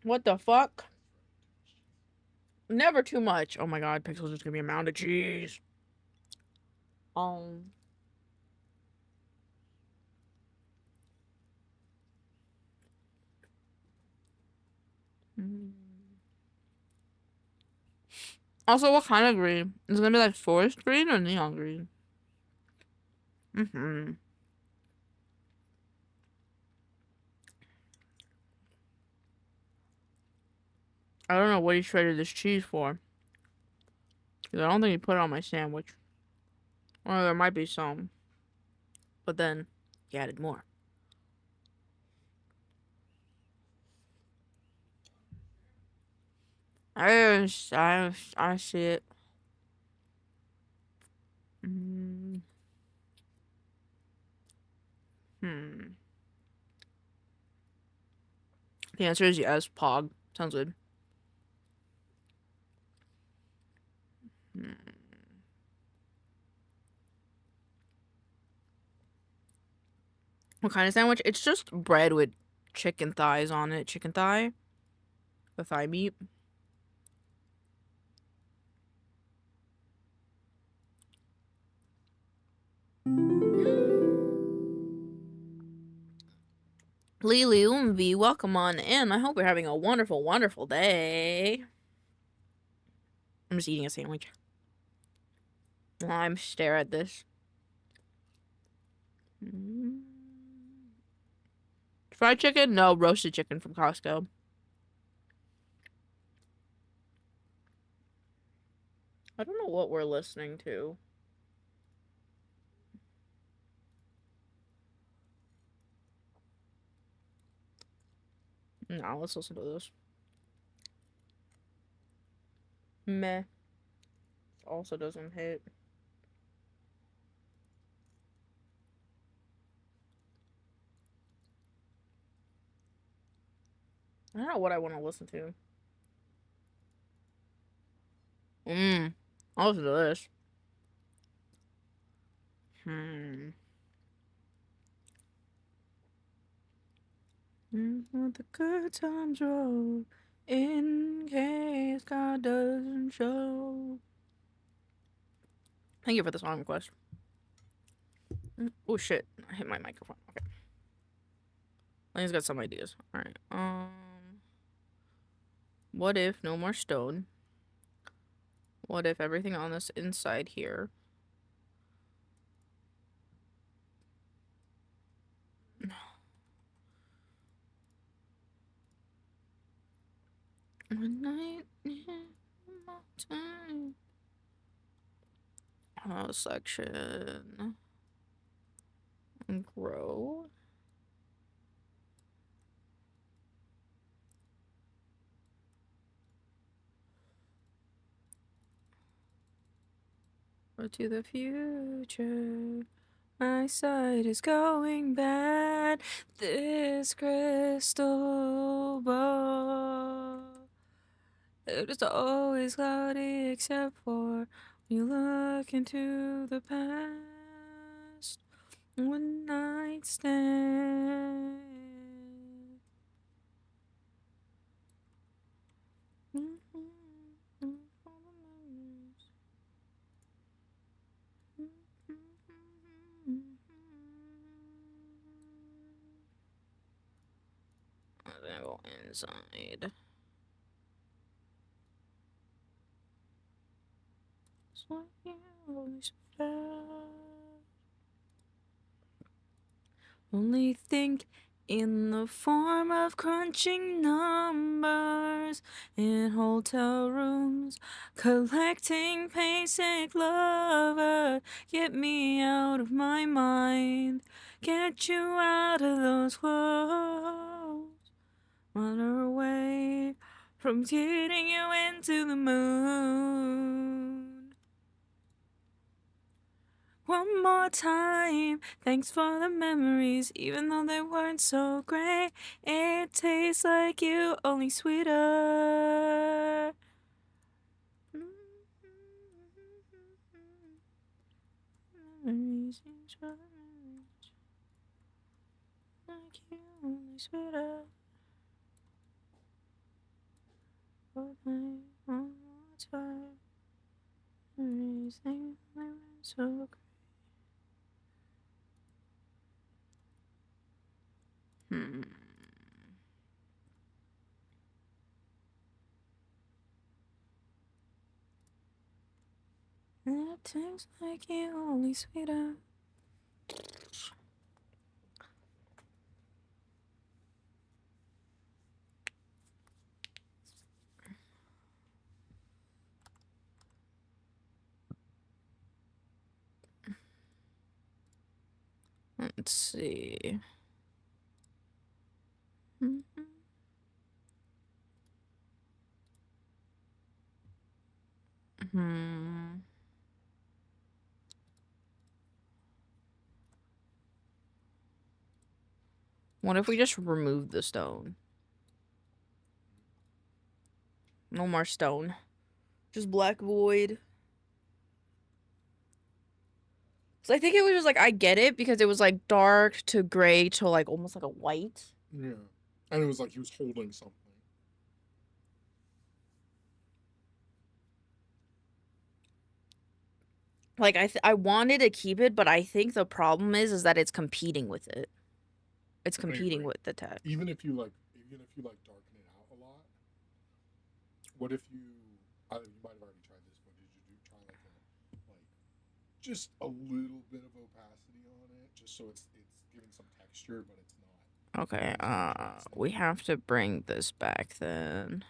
S1: What the fuck? Never too much. Oh my god, Pixel's just gonna be a mound of cheese. Also, what kind of green? Is it gonna be like forest green or neon green? I don't know what he shredded this cheese for. Because I don't think he put it on my sandwich. Or there might be some. But then he added more. I see it. The answer is yes, Pog. Sounds good. What kind of sandwich? It's just bread with chicken thighs on it. Chicken thigh. The thigh meat. Lily Umvi, welcome on in. I hope you're having a wonderful, wonderful day. I'm just eating a sandwich. I'm stare at this. Fried chicken? No, roasted chicken from Costco. I don't know what we're listening to. No, let's listen to this. Meh. Also doesn't hit. I don't know what I want to listen to. I'll listen to this. Let the good times roll, in case God doesn't show. Thank you for the song request. Oh shit, I hit my microphone. Okay. Lane's got some ideas. Alright, what if no more stone? What if everything on this inside here? One night in the mountain. Section. And grow. Go to the future. My sight is going bad. This crystal ball, it is always cloudy except for when you look into the past. One night stand. I'm gonna go inside. Only think in the form of crunching numbers in hotel rooms, collecting basic lover. Get me out of my mind, get you out of those clothes, run away from getting you into the moon. One more time, thanks for the memories, even though they weren't so great. It tastes like you, only sweeter. Memories like you, only sweeter. One more time, memories they weren't so great. It tastes like you, only sweeter. Let's see. What if we just remove the stone? No more stone. Just black void. So I think it was just like, I get it because it was like dark to gray to like almost like a white.
S2: Yeah. And it was like he was holding something.
S1: Like I wanted to keep it, but I think the problem is that it's competing with it. It's competing with the text.
S2: Even if you like darken it out a lot, what if you might have already tried this, but did you try like just a little bit of opacity on it, just so it's giving some texture, but it's not
S1: Okay, we have to bring this back then.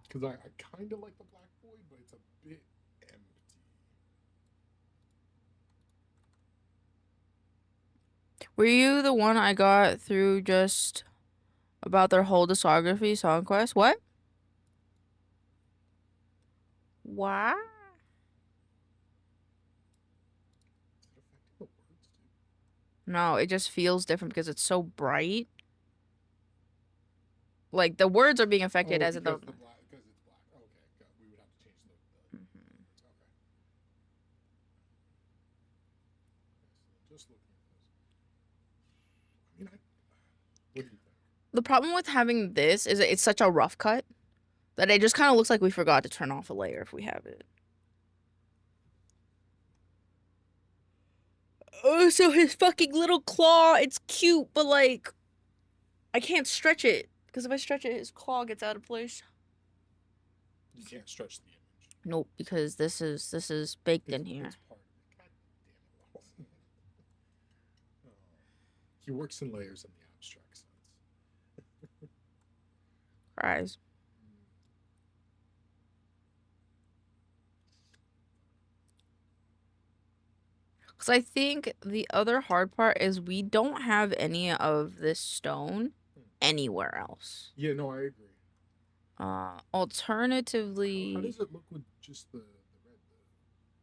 S2: Because I kind of like the Black Void, but it's a bit empty.
S1: Were you the one I got through just about their whole discography, Songquest? What? Why?
S2: Is it affecting the words, dude?
S1: No, it just feels different because it's so bright. Like, the words are being affected as in the...
S2: Because it's black. Okay, we would have to change the words. Okay. So just looking at this. I mean, what do you think?
S1: The problem with having this is it's such a rough cut that it just kind of looks like we forgot to turn off a layer if we have it. Oh, so his fucking little claw, it's cute, but like, I can't stretch it. Because if I stretch it, his claw gets out of place.
S2: You can't stretch the image.
S1: Nope, because this is baked in here.
S2: It's part of it. God damn it. Oh. He works in layers in the abstract sense.
S1: Cries. Because I think the other hard part is we don't have any of this stone anywhere else.
S2: Yeah, no, I agree.
S1: Alternatively...
S2: How does it look with just the red, though?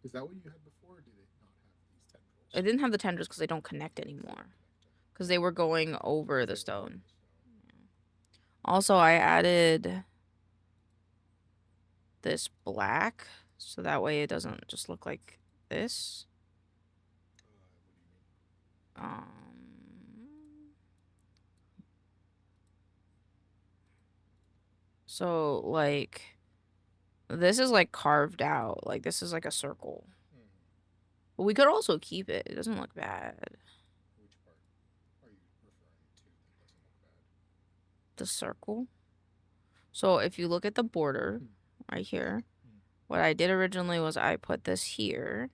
S2: Is that what you had before, or did it not have these tendrils?
S1: I didn't have the tendrils because they don't connect anymore. Because they were going over the stone. Also, I added this black, so that way it doesn't just look like this. So, like, this is, like, carved out. Like, this is, like, a circle. But we could also keep it. It doesn't look bad.
S2: Which part are you referring to that doesn't look bad?
S1: The circle. So, if you look at the border right here, what I did originally was I put this here.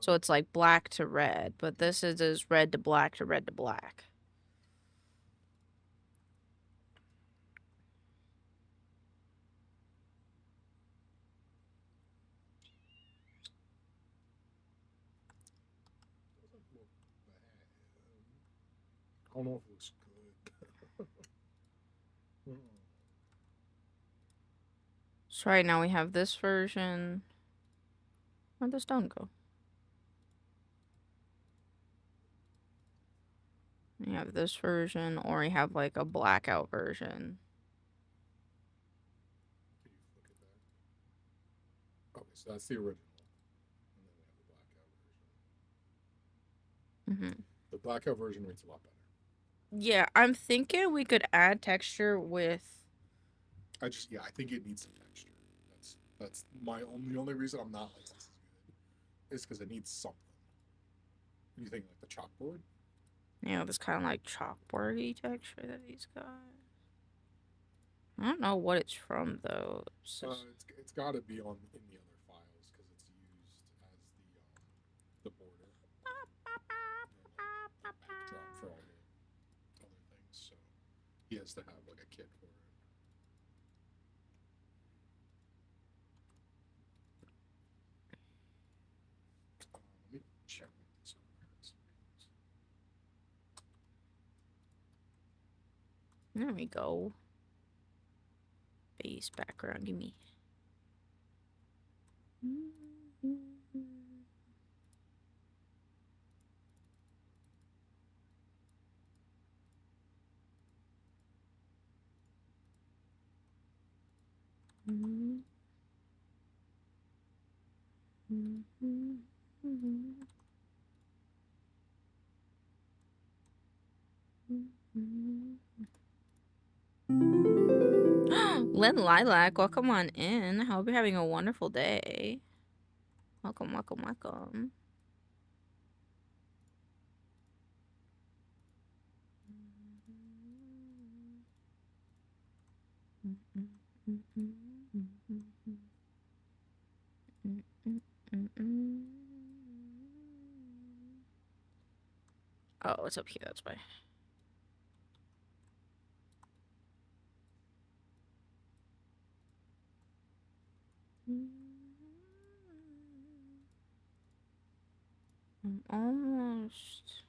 S1: So it's like black to red, but this is red to black to red to black.
S2: Doesn't look bad. I don't know if it looks good.
S1: So right now we have this version. Where'd the stone go? We have this version, or we have like a blackout version.
S2: Can you look at that? Okay, so that's the original. And then we have the blackout version. The blackout version reads a lot better.
S1: Yeah, I'm thinking we could add texture with...
S2: I think it needs some texture. That's the only reason I'm not like this is good is because it needs something. You think like the chalkboard?
S1: Yeah, this kind of like chalkboardy texture that he's got. I don't know what it's from though.
S2: It's got to be in the other files because it's used as the border and like the backdrop for all the other things. So he has to have like a kit for it. Let me check this out.
S1: There we go. Base background, give me. Len Lilac, welcome on in. I hope you're having a wonderful day. Welcome, welcome, welcome. Oh, it's up here, that's why. I'm almost.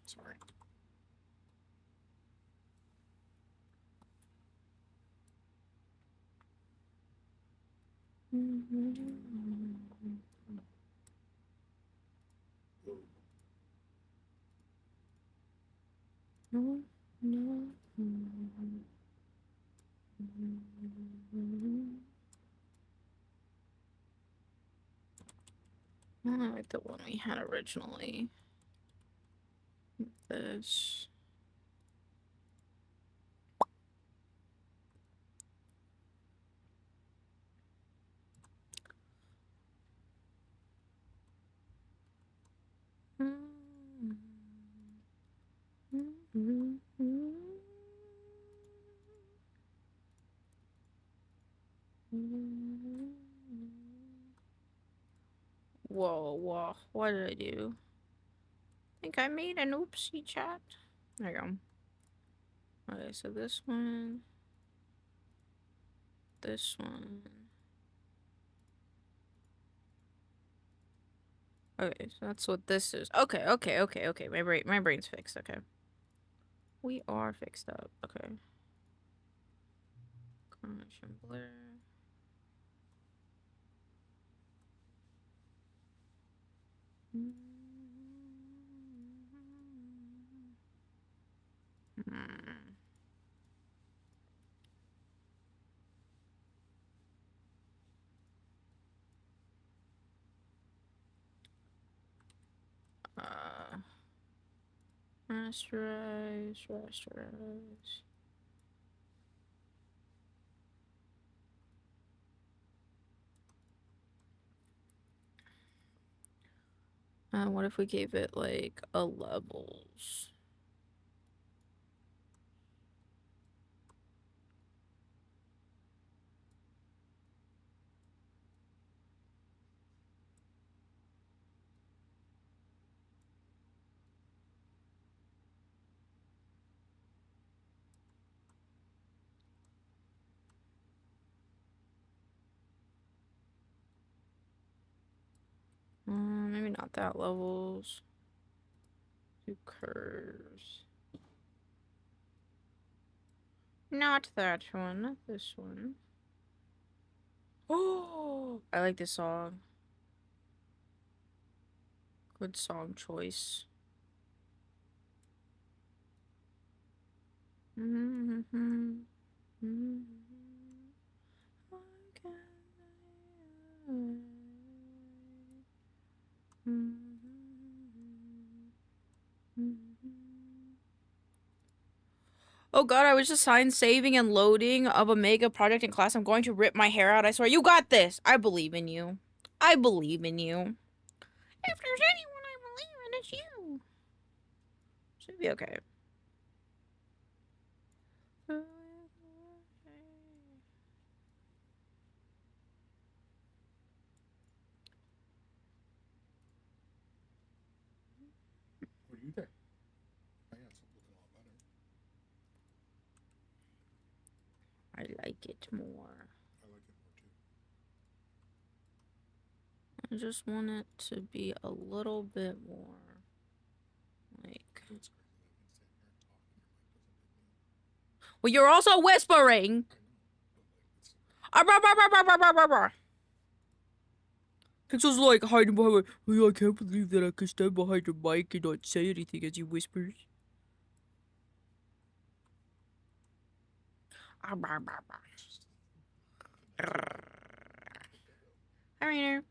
S2: Sorry.
S1: I like the one we had originally. This. Whoa, whoa, what did I do? I think I made an oopsie chat. There you go. Okay, so this one. This one. Okay, so that's what this is. Okay. My brain's fixed, okay. We are fixed up, okay. Crash and blur. Rasterize. What if we gave it like a levels? Maybe not that levels. Do curves. Not that one, not this one. Oh, I like this song. Good song choice. Oh god, I was just saving and loading of a mega project in class. I'm going to rip my hair out. I swear. You got this. I believe in you. I believe in you. If there's anyone I believe in, it's you. Should be okay.
S2: What do you think? My hands look looking a lot better.
S1: I like it more.
S2: I like it more too.
S1: I just want it to be a little bit more like.
S2: It's crazy that I've been sitting here and talking, your mic doesn't hit me.
S1: Well, you're also whispering.
S2: I know, but like it's.
S1: Pixel's like hiding behind. Oh, I can't believe that I can stand behind your mic and not say anything as he whispers. Hi, Rainer.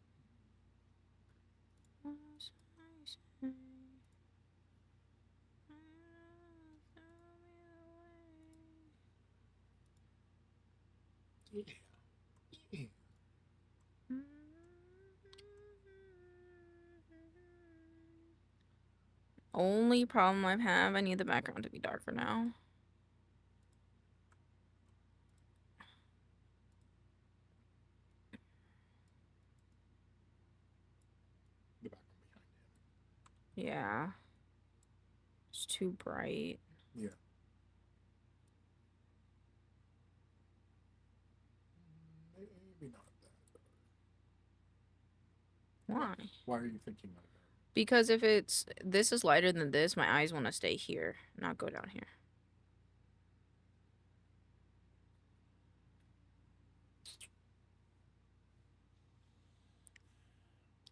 S2: Yeah.
S1: Only problem I have, I need the background to be darker now.
S2: The background behind him.
S1: Yeah. It's too bright.
S2: Yeah. Maybe not that.
S1: Why?
S2: Why are you thinking like that?
S1: Because if this is lighter than this, my eyes want to stay here, not go down here.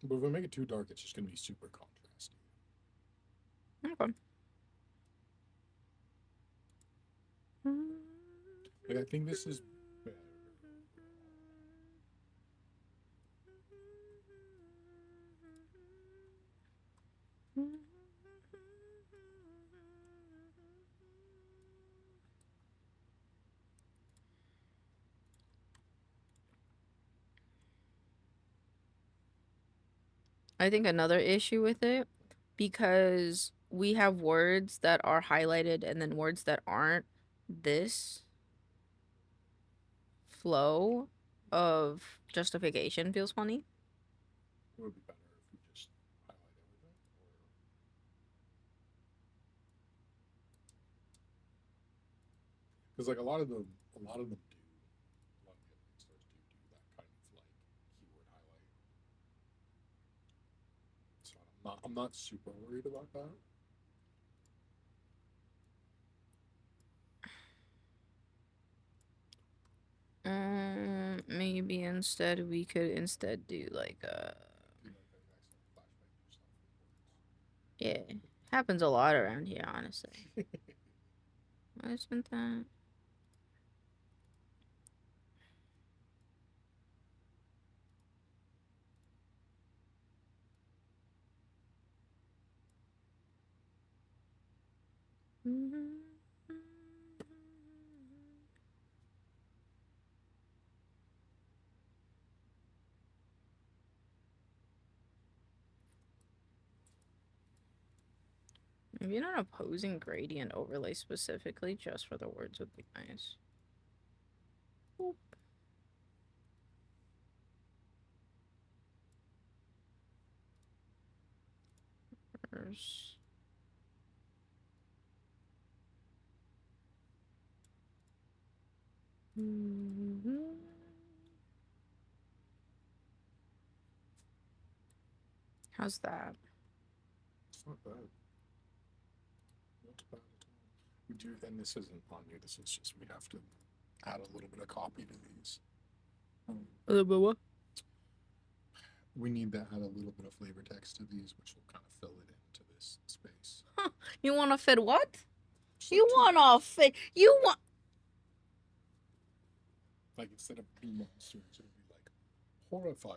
S2: But if we make it too dark, it's just going to be super contrasty.
S1: Okay.
S2: Like, I think this is better.
S1: I think another issue with it, because we have words that are highlighted and then words that aren't, this flow of justification feels funny.
S2: It would be better if we just highlight everything. Because like a lot of them do. A lot of the editing stores do that kind of like keyword highlight. So I'm not super worried about that.
S1: Maybe instead we could do like yeah, happens a lot around here, honestly. Why isn't that? Maybe not opposing gradient overlay specifically, just for the words would be nice. Boop. Verse. How's that?
S2: It's not bad. Not bad at all. We do, and this isn't on you. This is just we have to add a little bit of copy to these.
S1: A little bit what?
S2: We need to add a little bit of flavor text to these, which will kind of fill it into this space.
S1: You want to fit what?
S2: Just
S1: You
S2: like
S1: want to fit? You want?
S2: like instead of bee monsters, it would be like horrifying.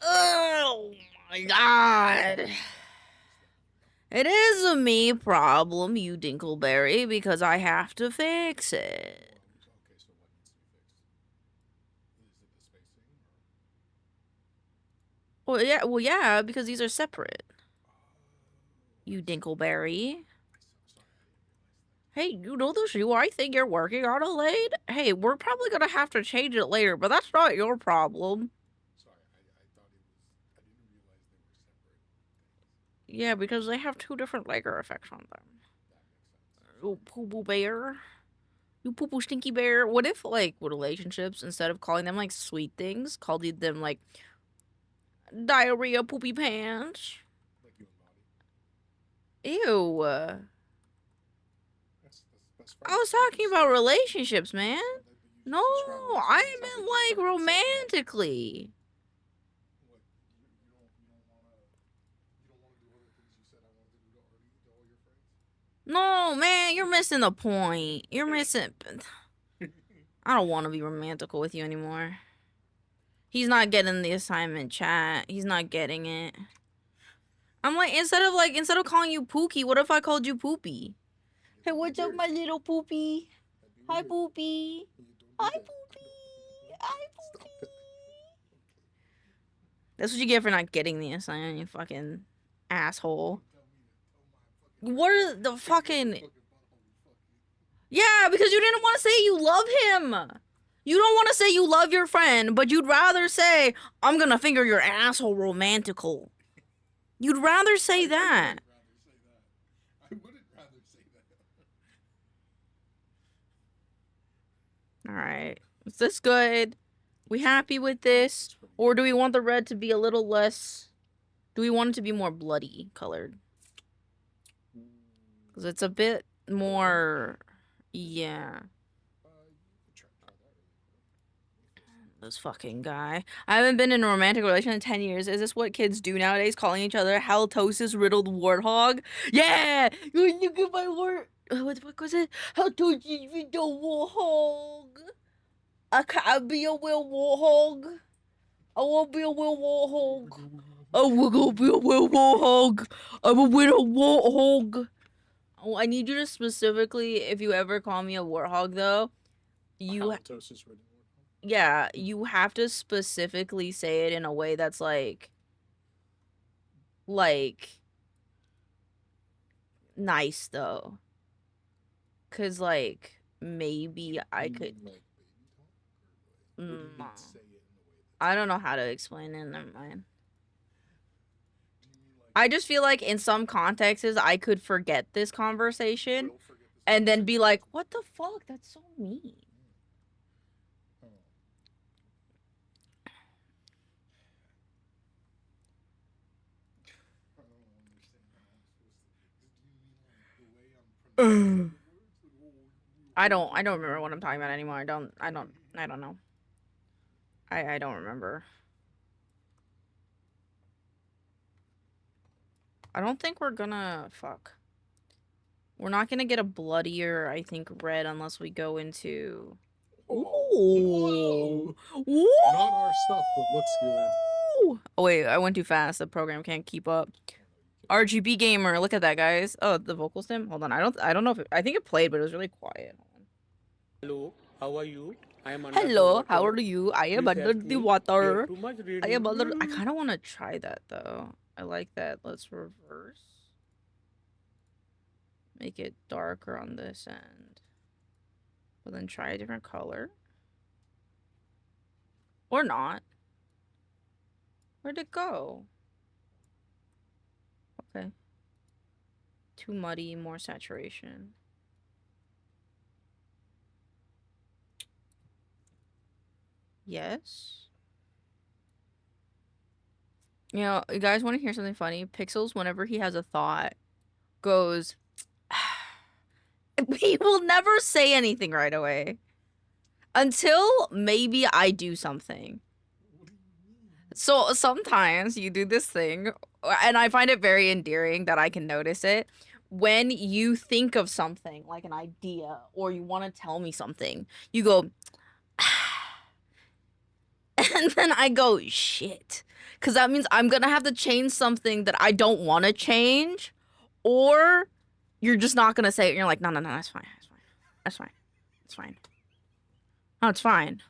S1: Oh my god. It is a me problem, you Dinkleberry, because I have to fix it.
S2: Okay, so what needs to be fixed? Is it the spacing?
S1: Well, yeah, because these are separate. You Dinkleberry. Hey, you know the shoe I think you're working on, Elaine? Hey, we're probably gonna have to change it later, but that's not your problem.
S2: Sorry, I thought it was. I didn't realize they were separate.
S1: Yeah, because they have 2 different Laker effects on them.
S2: That makes sense.
S1: You poo-poo bear. You poo-poo stinky bear. What if, like, with relationships, instead of calling them, like, sweet things, called them, like, diarrhea poopy pants?
S2: Like you and Maudie.
S1: Ew.
S2: That's
S1: I was talking about relationships, man. No, I meant, like, romantically.
S2: What, you don't want to do other things you said I wanted to do to all your friends?
S1: No, man, you're missing the point. You're missing. I don't want to be romantical with you anymore. He's not getting the assignment, chat. He's not getting it. I'm like, instead of calling you Pookie, what if I called you Poopy? Hey, what's up, my little Poopy? Hi, Poopy. Hi, Poopy. That's what you get for not getting the assignment, you fucking asshole. What are the fucking... Yeah, because you didn't want to say you love him. You don't want to say you love your friend, but you'd rather say, I'm gonna finger your asshole romantical. You'd rather say that.
S2: I wouldn't rather say that.
S1: Alright. Is this good? We happy with this? Or do we want the red to be a little less... Do we want it to be more bloody colored? Because it's a bit more... Yeah. This fucking guy. I haven't been in a romantic relation in 10 years. Is this what kids do nowadays? Calling each other halitosis riddled warthog? Yeah! You look at my word. What was it? Halitosis riddled warthog. I can't be a real warthog. I won't be a real warthog. I will go be a real warthog. I will win a warthog. Oh, I need you to specifically, if you ever call me a warthog, though, yeah, you have to specifically say it in a way that's like nice though, cause like maybe I could. I don't know how to explain it. Never mind. I just feel like in some contexts I could forget this conversation and then be like, what the fuck? That's so mean. I don't remember what I'm talking about anymore. I don't know. I don't remember. I don't think we're gonna fuck. We're not gonna get a bloodier, I think, red unless we go into... Ooh. Whoa.
S2: Not our stuff, but looks good.
S1: Oh wait, I went too fast. The program can't keep up. RGB gamer, look at that, guys. Oh, the vocal stem. Hold on, I don't know if I think it played, but it was really quiet.
S3: Hello, how are you? I am
S1: Hello, how are you? I am under the water.
S3: Too much reading.
S1: I am under... I kind of want to try that though. I like that. Let's reverse. Make it darker on this end. But then try a different color. Or not. Where'd it go? Okay. Too muddy, more saturation. Yes. You know, you guys want to hear something funny? Pixels, whenever he has a thought, goes... He will never say anything right away. Until maybe I do something. So sometimes you do this thing, and I find it very endearing that I can notice it. When you think of something, like an idea, or you want to tell me something, you go... And then I go, shit. Because that means I'm going to have to change something that I don't want to change. Or you're just not going to say it. And you're like, no, that's fine. That's fine. It's fine. No, it's fine.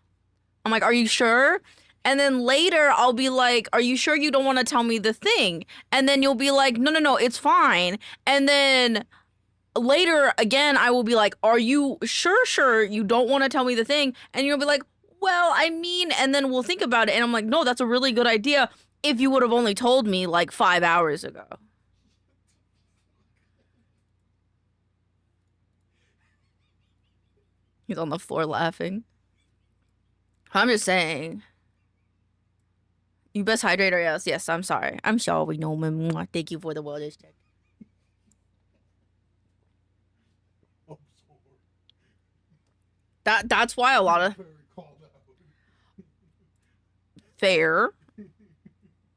S1: I'm like, are you sure? And then later I'll be like, are you sure you don't want to tell me the thing? And then you'll be like, no, it's fine. And then later again, I will be like, are you sure you don't want to tell me the thing? And you'll be like, well, I mean, and then we'll think about it. And I'm like, no, that's a really good idea if you would have only told me like 5 hours ago. He's on the floor laughing. I'm just saying. You best hydrate or else. Yes, I'm sorry. I'm sorry, Norman. Thank you for the wellness check. That's why a lot of... Fair.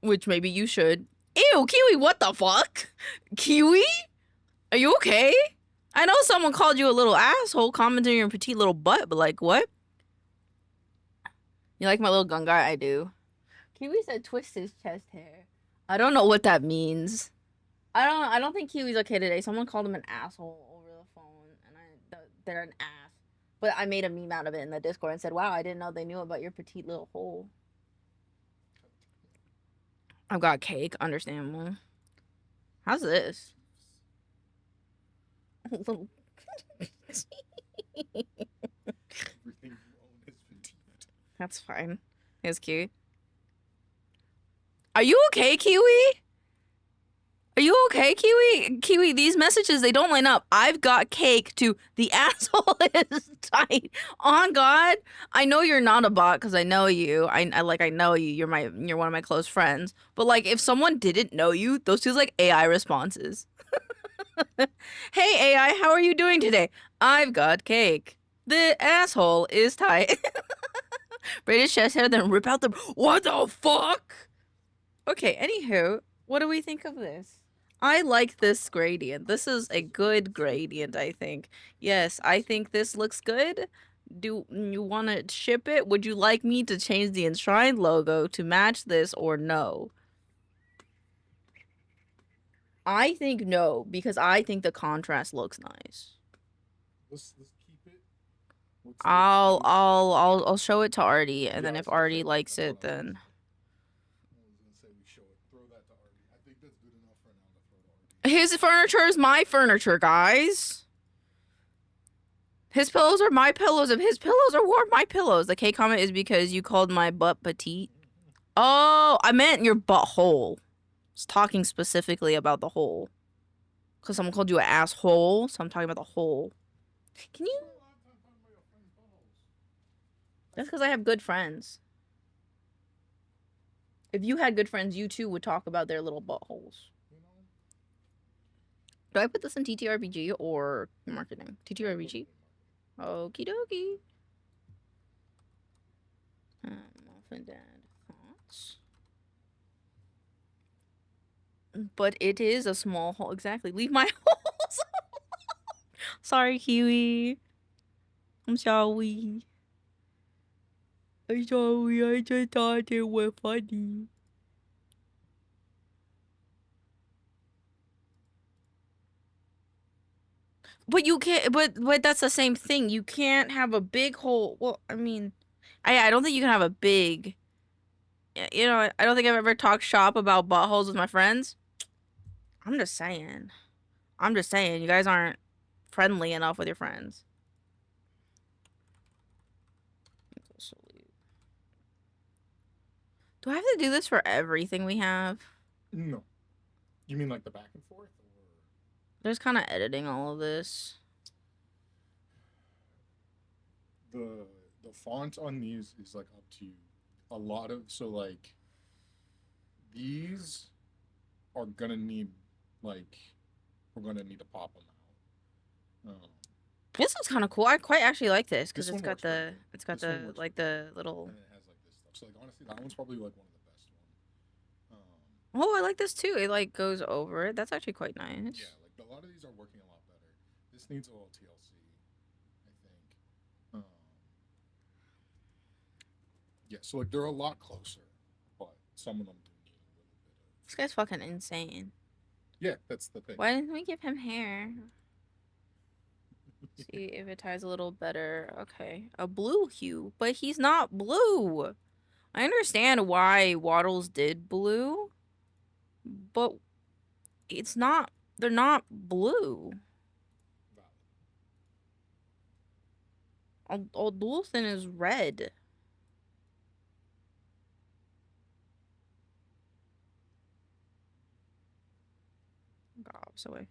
S1: Which maybe you should. Ew, Kiwi, what the fuck? Kiwi? Are you okay? I know someone called you a little asshole commenting on your petite little butt, but like, what? You like my little gun guy? I do. Kiwi said twist his chest hair. I don't know what that means. I don't think Kiwi's okay today. Someone called him an asshole over the phone, and they're an ass. But I made a meme out of it in the Discord and said, wow, I didn't know they knew about your petite little hole. I've got cake, understandable. How's this?
S2: Everything you own is petite.
S1: That's fine. It's cute. Are you okay, Kiwi? Are you okay, Kiwi? Kiwi, these messages, they don't line up. I've got cake to the asshole is tight. On God, I know you're not a bot because I know you. I know you. You're one of my close friends. But like, if someone didn't know you, those feels like AI responses. Hey AI, how are you doing today? I've got cake. The asshole is tight. Braid his chest hair, then rip out the. What the fuck? Okay, anywho, what do we think of this? I like this gradient. This is a good gradient, I think. Yes, I think this looks good. Do you want to ship it? Would you like me to change the enshrined logo to match this or no? I think no, because I think the contrast looks nice.
S2: Let's keep it.
S1: I'll show it to Artie, and then
S2: Yeah, I
S1: if
S2: was gonna
S1: Artie
S2: say,
S1: likes
S2: that's
S1: it,
S2: what I was
S1: then
S2: gonna say. I was gonna say we show it. Throw that to Artie. I think that's good enough for now to throw to Artie.
S1: his furniture is my furniture, guys. His pillows are my pillows. If his pillows are warm, my pillows. The K comment is because you called my butt petite. Oh, I meant your butthole. I was talking specifically about the hole. Because someone called you an asshole, so I'm talking about the hole. Can you? That's because I have good friends. If you had good friends, you too would talk about their little buttholes. Do I put this in TTRPG or marketing? TTRPG? Okie dokie. Muffin Dad thoughts. But it is a small hole. Exactly. Leave my holes. Sorry, Kiwi. I'm sorry. I'm sorry. I just thought it was funny. But you can't. But that's the same thing. You can't have a big hole. Well, I mean, I don't think you can have a big. You know, I don't think I've ever talked shop about buttholes with my friends. I'm just saying. I'm just saying. You guys aren't friendly enough with your friends. Do I have to do this for everything we have?
S2: No. You mean like the back and forth, or
S1: There's kind of editing all of this.
S2: the font on these is like up to you. A lot of like these are gonna need like we're gonna need to pop them out.
S1: This is kind of cool. I quite actually like this because
S2: This
S1: it's
S2: one
S1: got
S2: works pretty
S1: the
S2: good.
S1: it's got
S2: This one
S1: the
S2: works
S1: like
S2: pretty
S1: the little.
S2: And it has like this stuff. So like honestly, that one's probably like one of the best ones.
S1: Oh, I like this too. It like goes over it. That's actually quite nice.
S2: Yeah, like a lot of these are working a lot better. This needs a little TLC, I think. Yeah, so like they're a lot closer, but some of them do need a little bit of.
S1: This guy's fucking insane.
S2: Yeah, that's the thing.
S1: Why didn't we give him hair? See if it ties a little better. Okay, a blue hue, but he's not blue. I understand why Waddles did blue, but it's not. They're not blue. Old Dulcin is red. Go opposite way.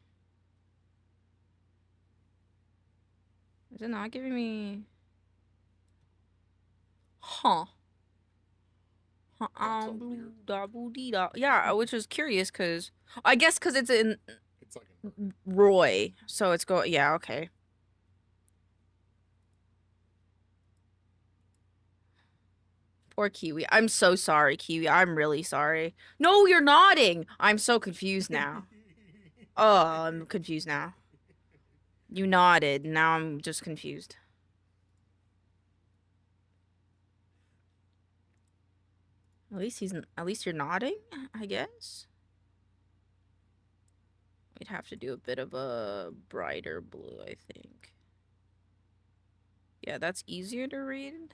S1: Is it not giving me? Huh. Yeah, which is curious because I guess because it's in
S2: It's like
S1: Roy, so it's go. Yeah, okay. Poor Kiwi. I'm so sorry, Kiwi. I'm really sorry. No, you're nodding. I'm so confused now. Oh, I'm confused now. You nodded. Now I'm just confused. At least you're nodding, I guess. We'd have to do a bit of a brighter blue, I think. Yeah, that's easier to read.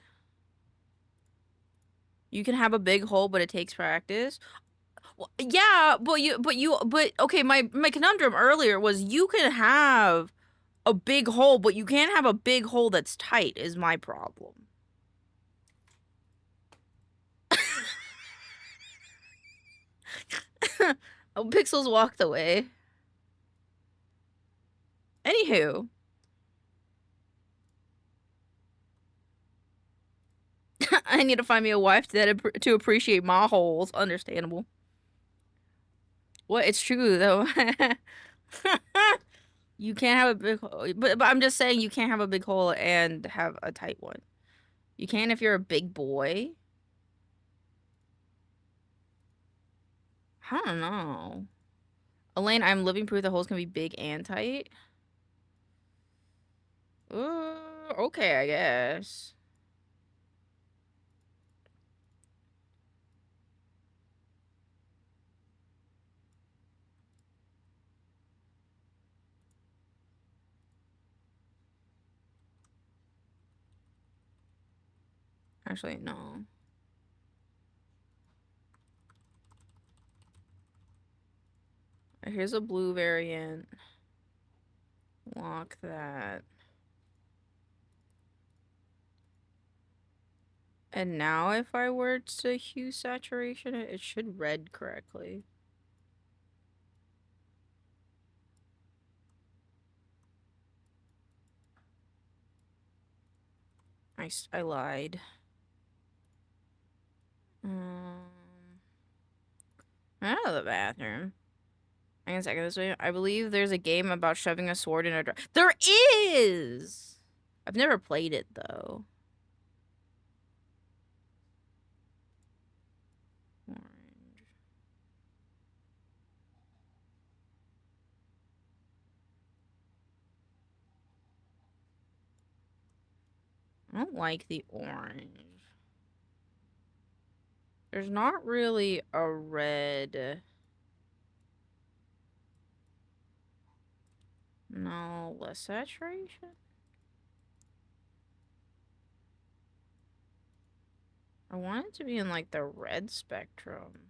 S1: You can have a big hole, but it takes practice. Well, yeah, but okay, my conundrum earlier was you can have a big hole, but you can't have a big hole that's tight is my problem. Oh, Pixels walked away. Anywho. I need to find me a wife to appreciate my holes. Understandable. What? It's true, though. You can't have a big hole. But I'm just saying you can't have a big hole and have a tight one. You can if you're a big boy. I don't know. Elaine, I'm living proof the holes can be big and tight. Okay, I guess. Actually, no. Here's a blue variant. Lock that. And now if I were to hue saturation, it should red correctly. I lied. Out of the bathroom. Hang on a second. This way, I believe there's a game about shoving a sword in a drawer. There is! I've never played it, though. Orange. I don't like the orange. There's not really a red. No, less saturation? I want it to be in, like, the red spectrum.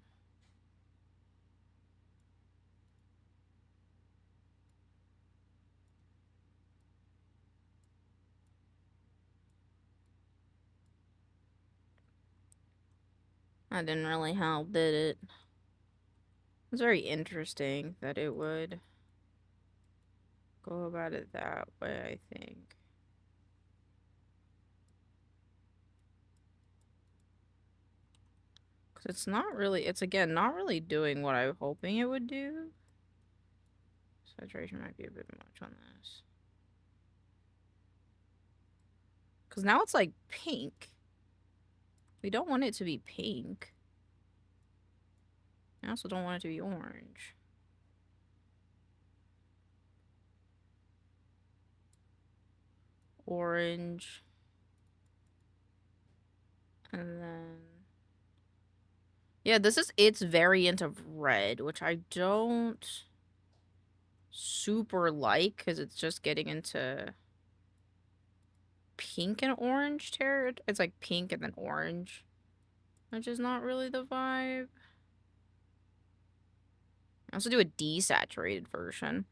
S1: That didn't really help, did it? It's very interesting that it would go about it that way, I think. Because it's not really, it's again, not really doing what I'm hoping it would do. Saturation might be a bit much on this. Because now it's like pink. We don't want it to be pink. I also don't want it to be orange. Orange. And then... yeah, this is its variant of red, which I don't super like because it's just getting into pink and orange territory. It's like pink and then orange, which is not really the vibe. I also do a desaturated version.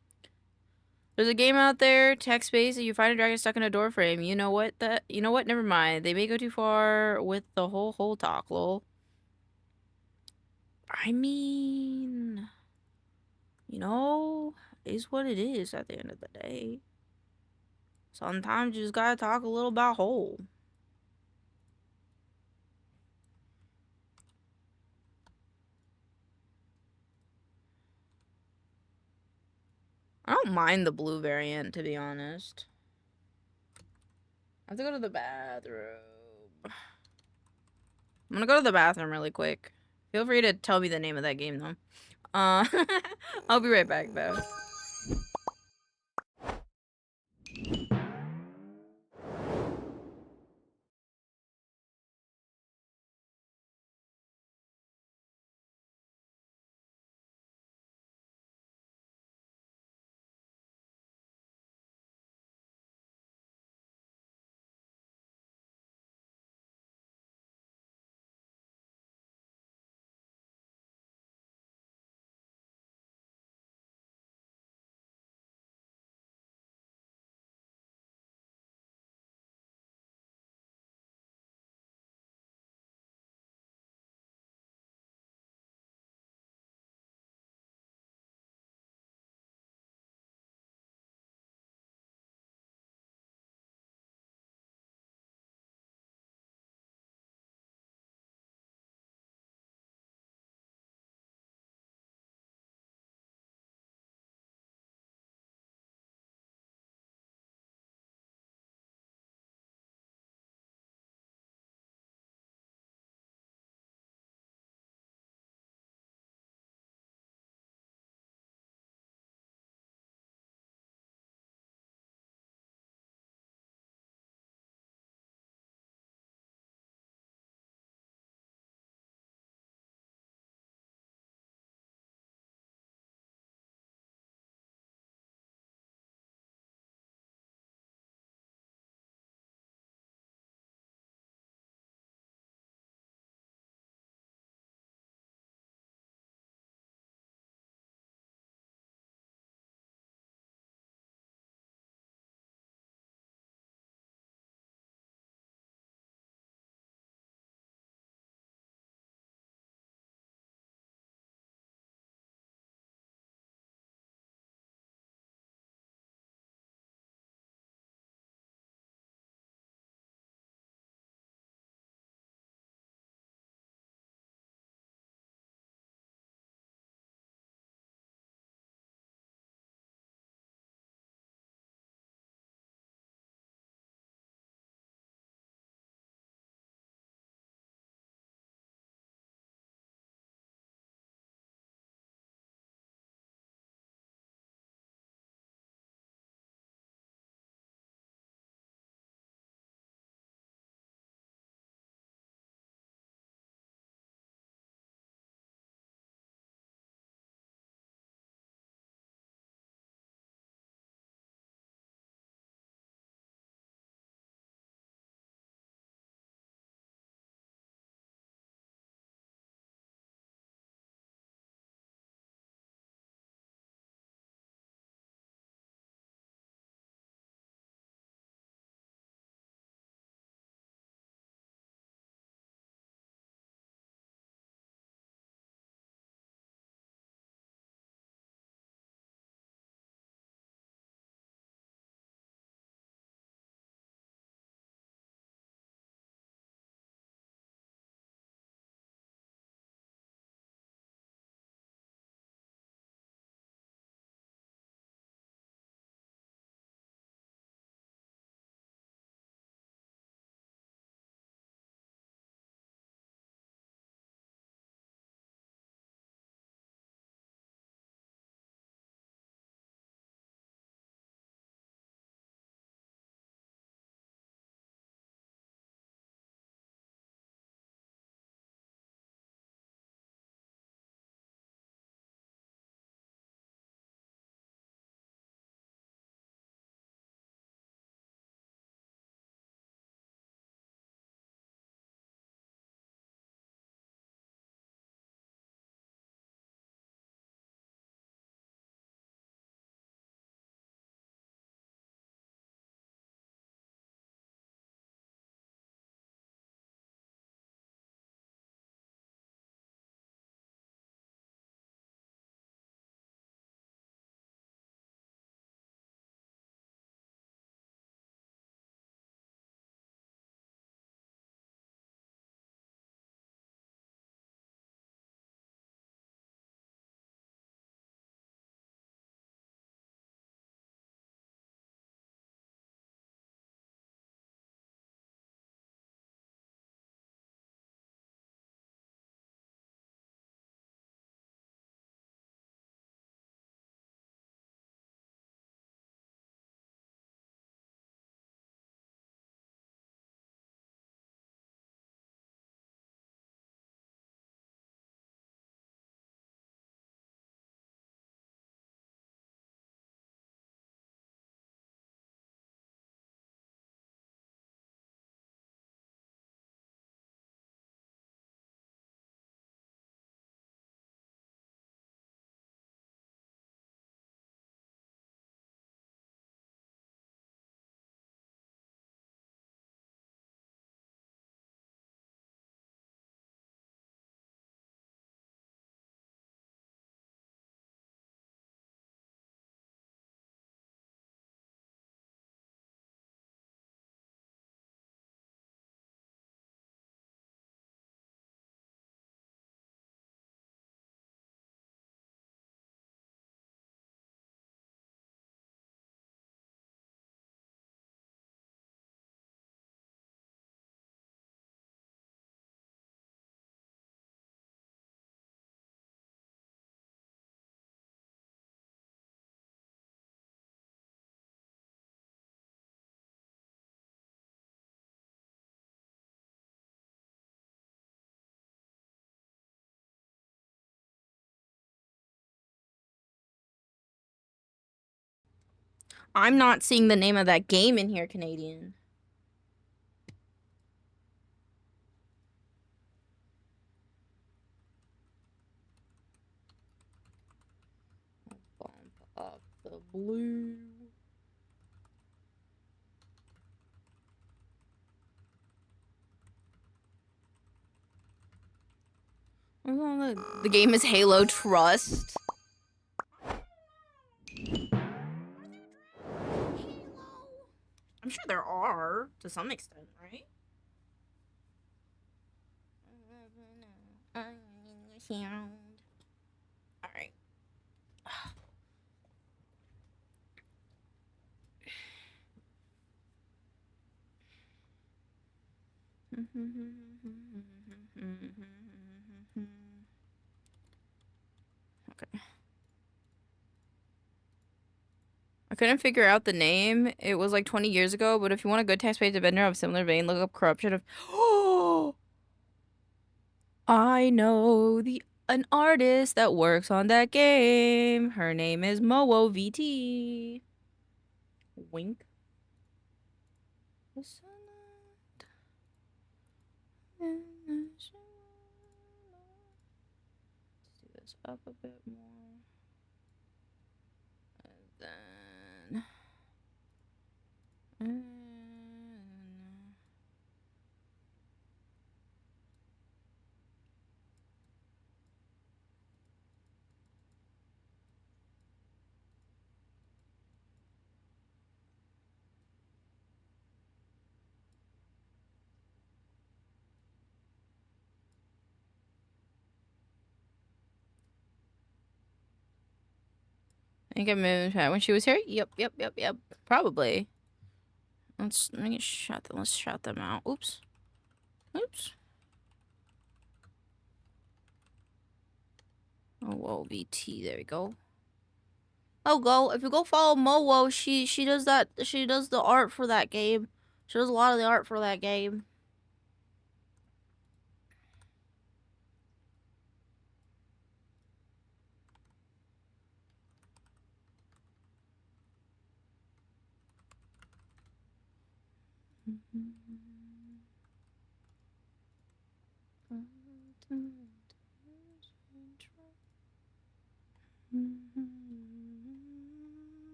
S1: There's a game out there, text-based, and you find a dragon stuck in a door frame. You know what? You know what? Never mind. They may go too far with the whole talk, lol. I mean, you know, is what it is at the end of the day. Sometimes you just gotta talk a little about hole. I don't mind the blue variant, to be honest. I have to go to the bathroom. I'm gonna go to the bathroom really quick. Feel free to tell me the name of that game, though. I'll be right back, though. I'm not seeing the name of that game in here, Canadian. Bump up the blue. The game is Halo Trust. I'm sure there are, to some extent, right? Alright. Okay. I couldn't figure out the name. It was like 20 years ago, but if you want a good text-based vendor of similar vein, look up corruption of. Oh, I know an artist that works on that game. Her name is Mowo VT. Wink. Let's do this up a bit more. And then. I think I moved when she was here. Yep. Probably. Let me shout them. Let's shout them out. Oops. Oh, whoa, VT. There we go. Oh, go. If you go follow Mowo, she does that. She does the art for that game. She does a lot of the art for that game.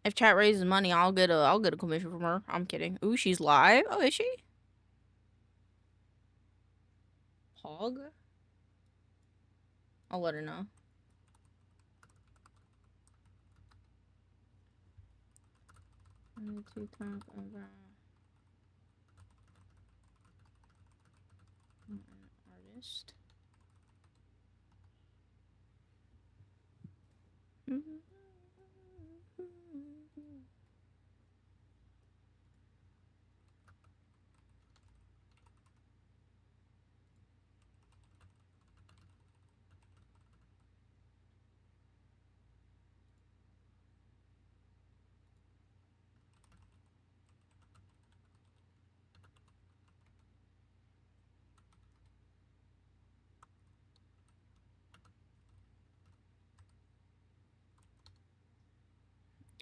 S1: If chat raises money, I'll get a commission from her. I'm kidding. Ooh, she's live. Oh, is she? Hog? I'll let her know. Artist.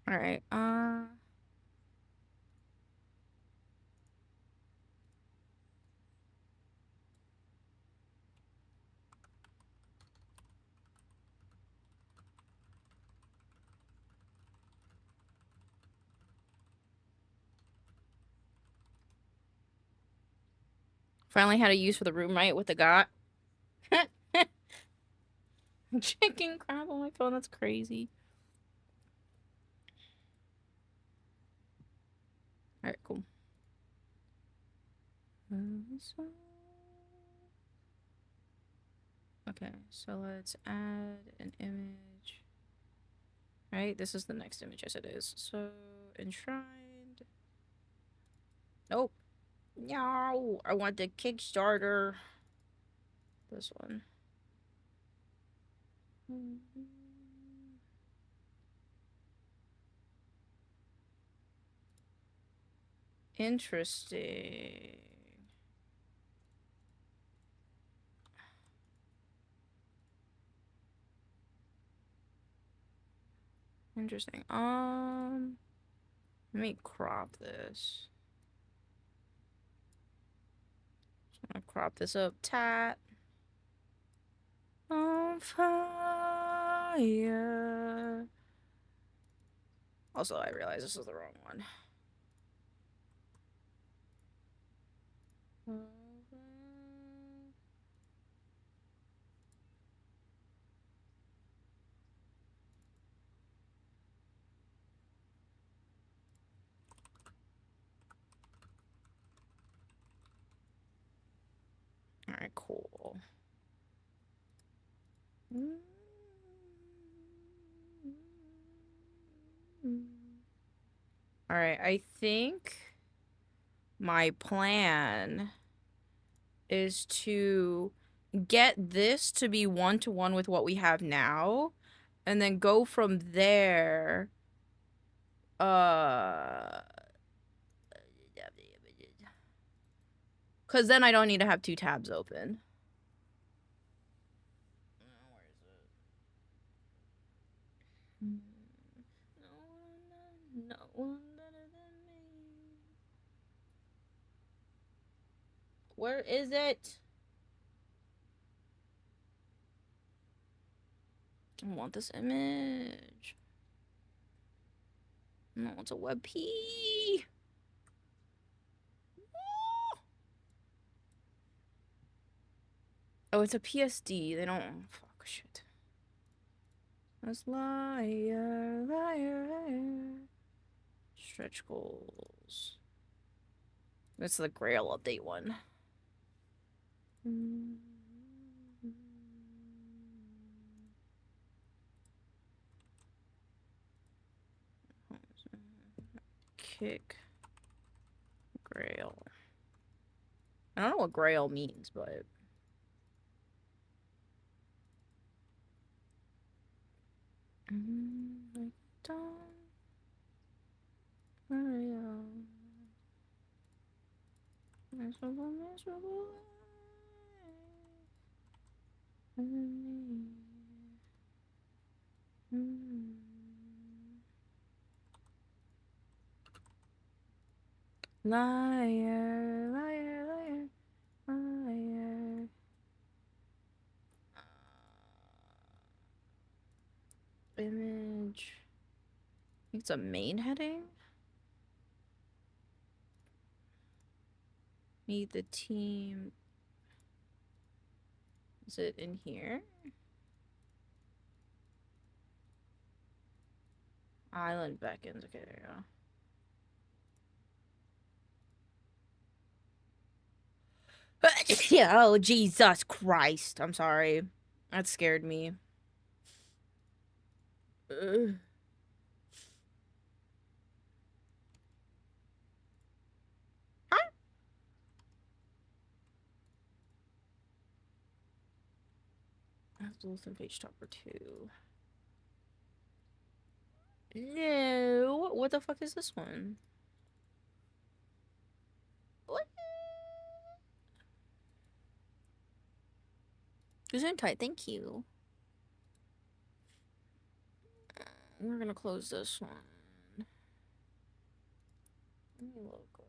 S1: All right. Finally had a use for the room, right? With the got. Chicken crap on my phone. That's crazy. All right, cool. Okay, so let's add an image. Right, this is the next image. Yes, it is. So enshrined. Nope. No, I want the Kickstarter. This one. Interesting. Interesting. Let me crop this. Just gonna crop this up tight. On fire. Also, I realized this is the wrong one. Alright, cool. Alright, I think my plan is to get this to be one-to-one with what we have now, and then go from there. Because then I don't need to have two tabs open. No one better than me. Where is it? I want this image. No, it's a WebP. Oh, it's a PSD. They don't. Fuck, shit. That's liar, liar, liar. Stretch goals. That's the Grail update one. Kick. Grail. I don't know what Grail means, but. Miserable, miserable. Liar, liar, liar, liar. Image. I think it's a main heading. Meet the team. Is it in here? Island beckons. Okay, there you go. Yeah, oh, Jesus Christ. I'm sorry. That scared me. Ugh. Huh? I have to listen to page topper 2. No. What the fuck is this one? What? Gesundheit, thank you. We're gonna close this one. Let me look up.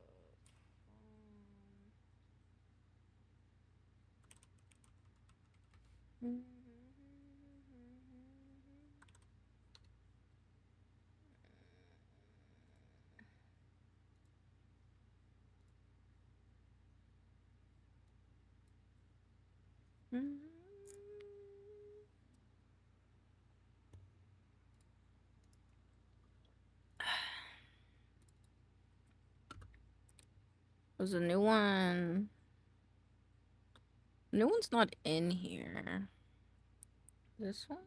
S1: There's a new one. New one's not in here. This one?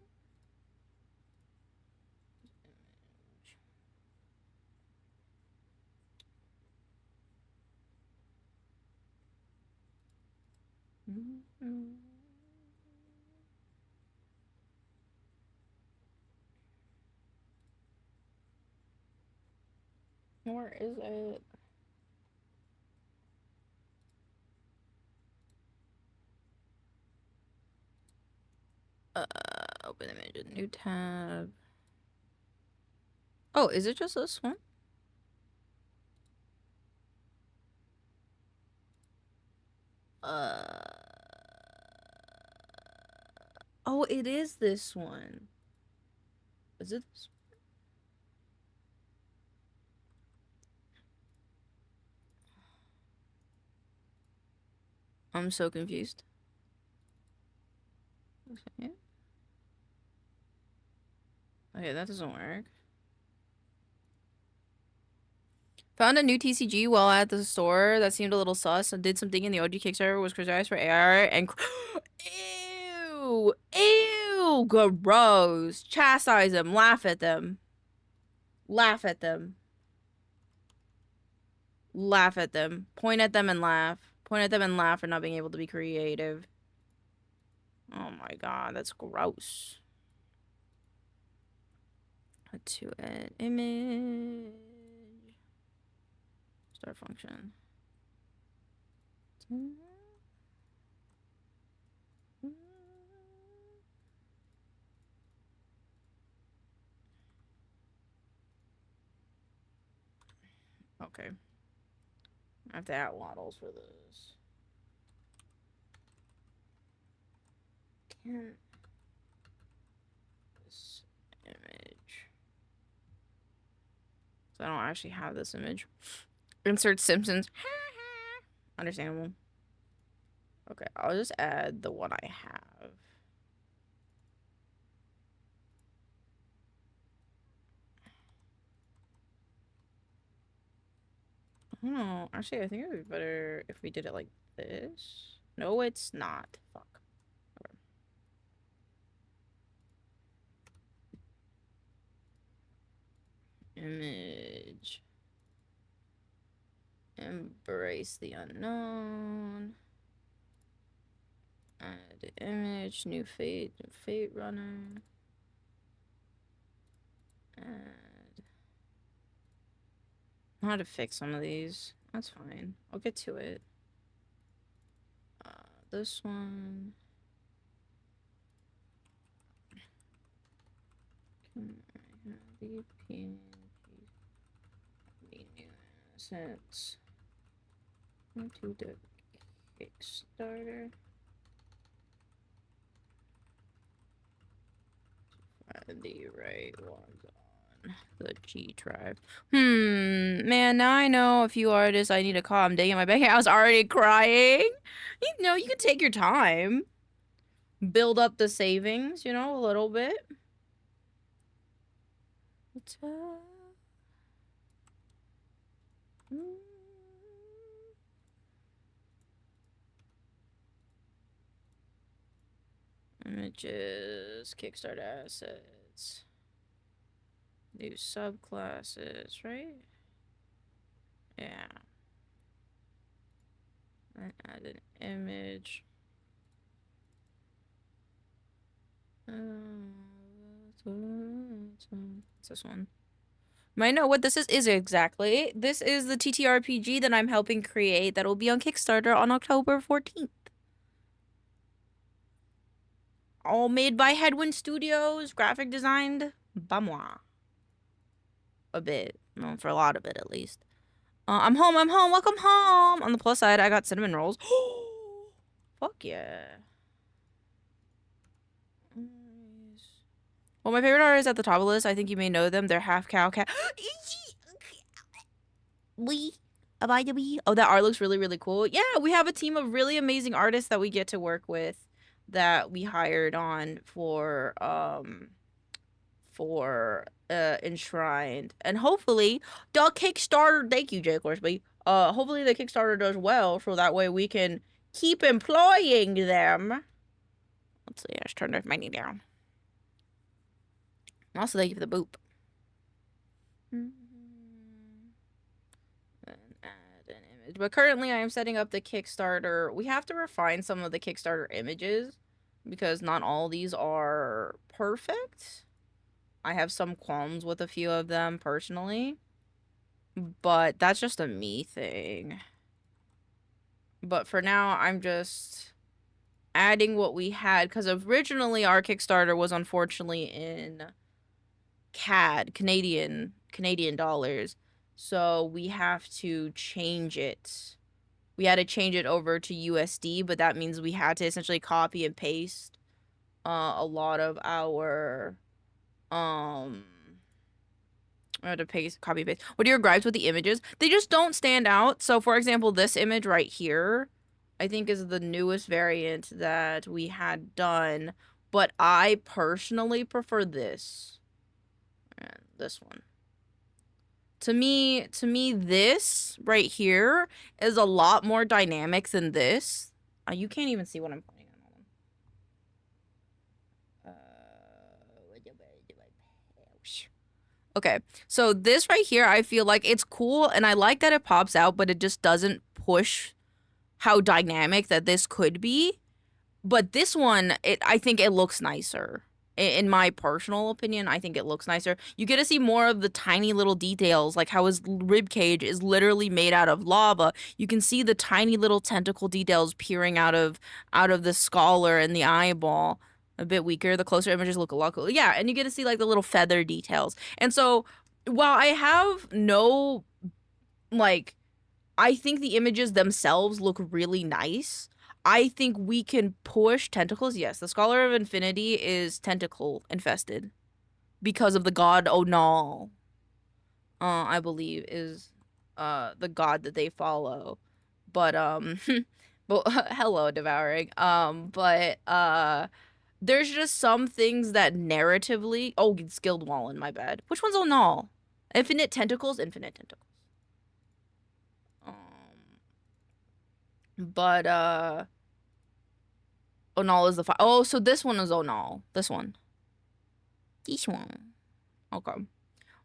S1: Where is it? Open image, new tab. Oh, is it just this one? Oh, it is this one. Is it this one? I'm so confused. Okay. Okay, that doesn't work. Found a new TCG while at the store that seemed a little sus and did something in the OG Kickstarter was criticized for AR and ew, ew, gross. Chastise them, laugh at them. Laugh at them. Laugh at them. Point at them and laugh. Point at them and laugh for not being able to be creative. Oh my god, that's gross. To add image. Start function. Okay. I have to add models for this. Can't this image. So I don't actually have this image. Insert Simpsons. Understandable. Okay, I'll just add the one I have. I don't know. Actually, I think it would be better if we did it like this. No, it's not. Fuck. Okay. Image. Embrace the unknown. Add image. New fate. Fate runner. Add. I know how to fix some of these. That's fine. I'll get to it. This one. Can I have the PNG? The new assets. Into the Kickstarter. Find the right ones on the G drive. Man, now I know a few artists I need to call. I'm digging my bank. I was already crying. You know, you can take your time. Build up the savings, you know, a little bit. Images, Kickstarter assets, new subclasses, right? Yeah. And add an image. What's this one? Might know what this is exactly. This is the TTRPG that I'm helping create that will be on Kickstarter on October 14th. All made by Headwind Studios, graphic designed by moi. A bit. Well, for a lot of it, at least. I'm home, welcome home! On the plus side, I got cinnamon rolls. Fuck yeah. Well, my favorite artists at the top of the list, I think you may know them. They're half cow, cat. Oh, that art looks really, really cool. Yeah, we have a team of really amazing artists that we get to work with that we hired on for enshrined. And hopefully the Kickstarter, thank you, Jay Corsby. Hopefully the Kickstarter does well so that way we can keep employing them. Let's see, I just turned my knee down. Also, thank you for the boop. And add an image. But currently I am setting up the Kickstarter. We have to refine some of the Kickstarter images because not all these are perfect. I have some qualms with a few of them personally, but that's just a me thing. But for now, I'm just adding what we had because originally our Kickstarter was unfortunately in CAD, Canadian dollars. So we have to change it. We had to change it over to USD, but that means we had to essentially copy and paste a lot of our I had to copy paste. What are your gripes with the images? They just don't stand out. So for example, this image right here, I think is the newest variant that we had done, but I personally prefer this. And this one. To me, this right here is a lot more dynamic than this. You can't even see what I'm pointing on. Okay, so this right here, I feel like it's cool, and I like that it pops out, but it just doesn't push how dynamic that this could be. But this one, I think it looks nicer. In my personal opinion, I think it looks nicer. You get to see more of the tiny little details, like how his rib cage is literally made out of lava. You can see the tiny little tentacle details peering out of the scholar and the eyeball. A bit weaker. The closer images look a lot cooler. Yeah, and you get to see like the little feather details. And so, while I have no like, I think the images themselves look really nice. I think we can push tentacles. Yes, the Scholar of Infinity is tentacle infested because of the god Onal. I believe is the god that they follow. But but hello devouring. But there's just some things that narratively. Oh, it's Guildwallen, my bad. Which one's Onal? Infinite tentacles. But Onal is the oh, so this one is Onal. This one. Okay.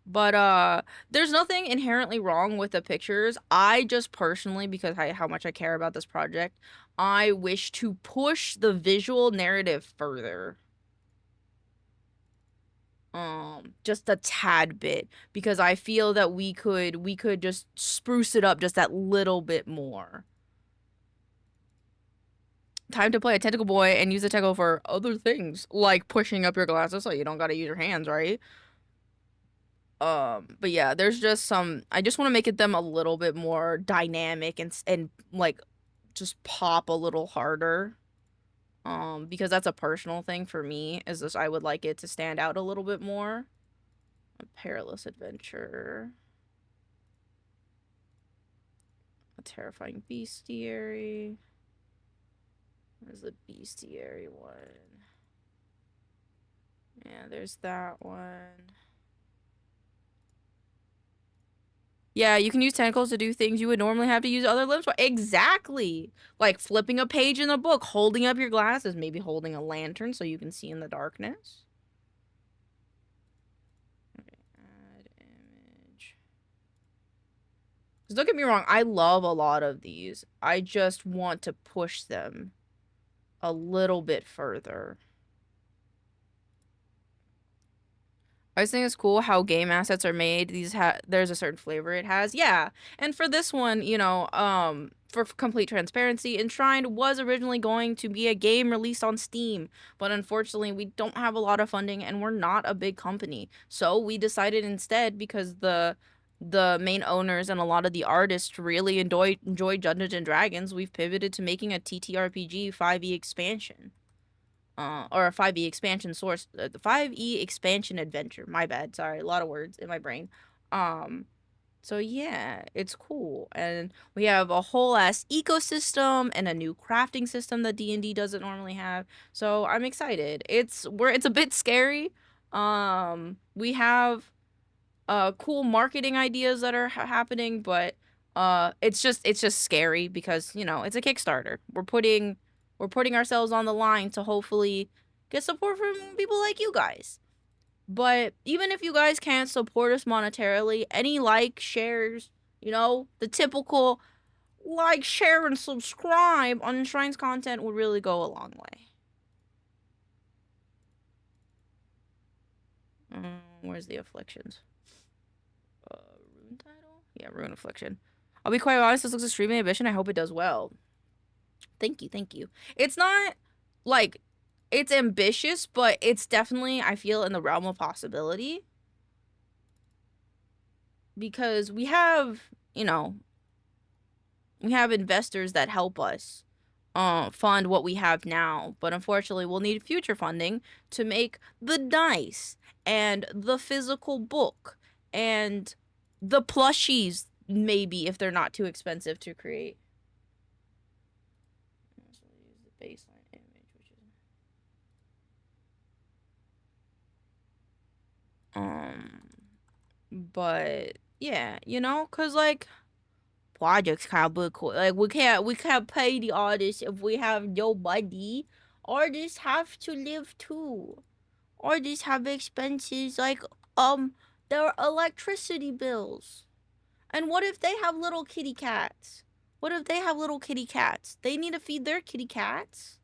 S1: But there's nothing inherently wrong with the pictures. I just personally, because how much I care about this project, I wish to push the visual narrative further. Just a tad bit, because I feel that we could just spruce it up just that little bit more. Time to play a tentacle boy and use the tentacle for other things, like pushing up your glasses so you don't gotta use your hands, right? But yeah, there's just some. I just want to make them a little bit more dynamic and like just pop a little harder. Because that's a personal thing for me. Is this I would like it to stand out a little bit more. A perilous adventure. A terrifying bestiary. There's the bestiary one. Yeah, there's that one. Yeah, you can use tentacles to do things you would normally have to use other limbs for. Exactly. Like flipping a page in a book, holding up your glasses, maybe holding a lantern so you can see in the darkness. Okay, add image. Because don't get me wrong, I love a lot of these. I just want to push them a little bit further. I just think it's cool how game assets are made. There's a certain flavor it has. Yeah. And for this one, you know, for complete transparency, Enshrined was originally going to be a game released on Steam, but unfortunately we don't have a lot of funding and we're not a big company. So we decided instead, because the main owners and a lot of the artists really enjoy Dungeons and Dragons, we've pivoted to making a TTRPG 5e expansion. Or a 5e expansion source, the 5e expansion adventure. My bad, sorry, a lot of words in my brain. So yeah, it's cool, and we have a whole ass ecosystem and a new crafting system that D&D doesn't normally have. So I'm excited. It's a bit scary. We have cool marketing ideas that are happening, but it's just scary because, you know, it's a Kickstarter. We're putting ourselves on the line to hopefully get support from people like you guys. But even if you guys can't support us monetarily, any like, shares, you know, the typical like, share, and subscribe on Enshrine's content would really go a long way. Where's the afflictions? Rune title? Yeah, Rune Affliction. I'll be quite honest, this looks extremely ambitious. I hope it does well. Thank you. It's not, like, it's ambitious, but it's definitely, I feel, in the realm of possibility. because we have, you know, we have investors that help us fund what we have now, but unfortunately we'll need future funding to make the dice and the physical book and the plushies, maybe, if they're not too expensive to create. So use the baseline image, which is but yeah, you know, cause like projects kind of cool. Like we can't pay the artists if we have no money. Artists have to live too. Artists have expenses like their electricity bills. And what if they have little kitty cats? What if they have little kitty cats? They need to feed their kitty cats.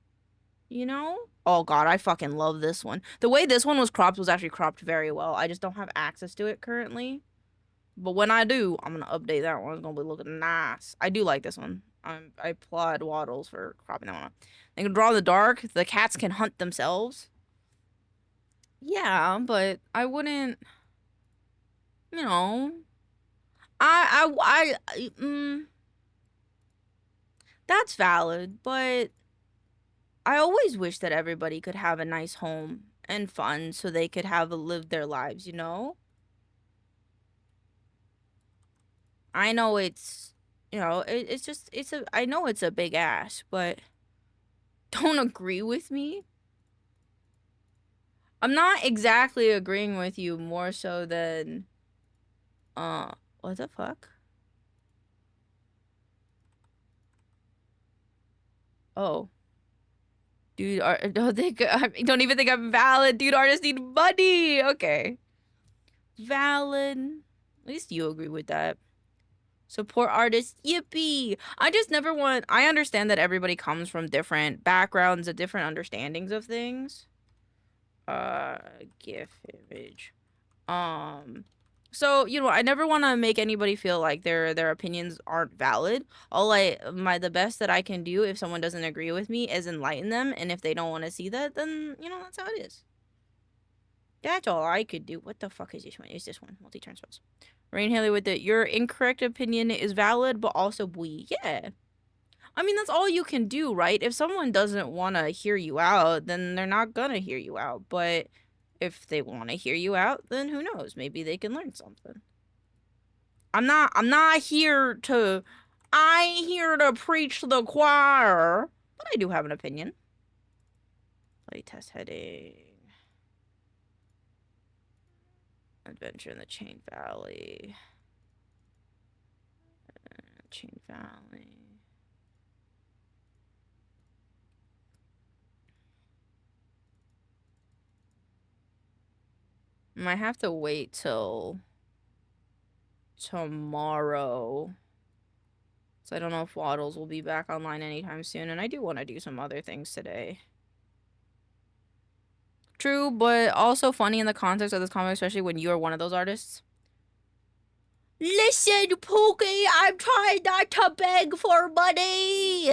S1: You know? Oh god, I fucking love this one. The way this one was cropped was actually cropped very well. I just don't have access to it currently. But when I do, I'm gonna update that one. It's gonna be looking nice. I do like this one. I applaud Waddles for cropping that one up. They can draw in the dark. The cats can hunt themselves. Yeah, but I wouldn't. You know, that's valid. But I always wish that everybody could have a nice home and fun, so they could have lived their lives. You know. I know it's, you know, it's just, I know it's a big ask, but don't agree with me. I'm not exactly agreeing with you, more so than, what the fuck? Oh. Dude, don't even think I'm valid. Dude, artists need money. Okay. Valid. At least you agree with that. Support artists, yippee! I just never want. I understand that everybody comes from different backgrounds and different understandings of things. GIF image. So, you know, I never want to make anybody feel like their opinions aren't valid. The best that I can do if someone doesn't agree with me is enlighten them, and if they don't want to see that, then, you know, that's how it is. That's all I could do. What the fuck is this one? Is this one? Multi-turn spells. Rain Haley with it. Your incorrect opinion is valid, but also we. Yeah. I mean, that's all you can do, right? If someone doesn't want to hear you out, then they're not gonna hear you out. But if they want to hear you out, then who knows? Maybe they can learn something. I'm not here to, I ain't here to preach to the choir, but I do have an opinion. Playtest heading. Adventure in the Chain Valley. Chain Valley. Might have to wait till tomorrow. So I don't know if Waddles will be back online anytime soon, and I do want to do some other things today. True, but also funny in the context of this comic, especially when you are one of those artists. Listen, Pookie, I'm trying not to beg for money.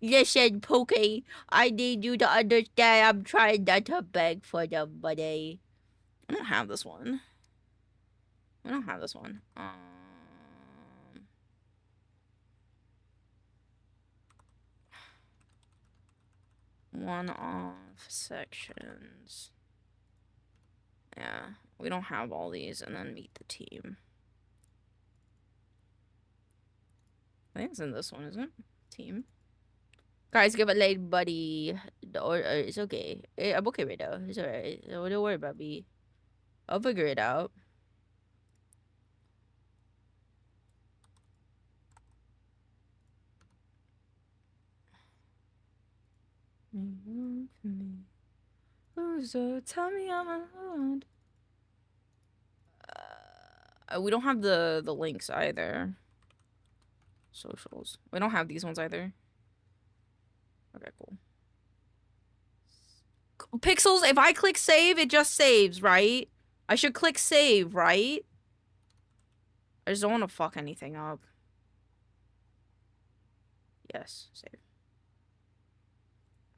S1: Listen, Pookie, I need you to understand I'm trying not to beg for the money. I don't have this one. I don't have this one. One-off sections. Yeah, we don't have all these, and then meet the team. I think it's in this one, isn't it? Team. Guys, give a late buddy. It's okay. I'm okay right now. It's alright. Don't worry about me. I'll figure it out. So tell me I'm alone. We don't have the links either. Socials. We don't have these ones either. Okay, cool. Pixels, if I click save, it just saves, right? I should click save, right? I just don't want to fuck anything up. Yes, save.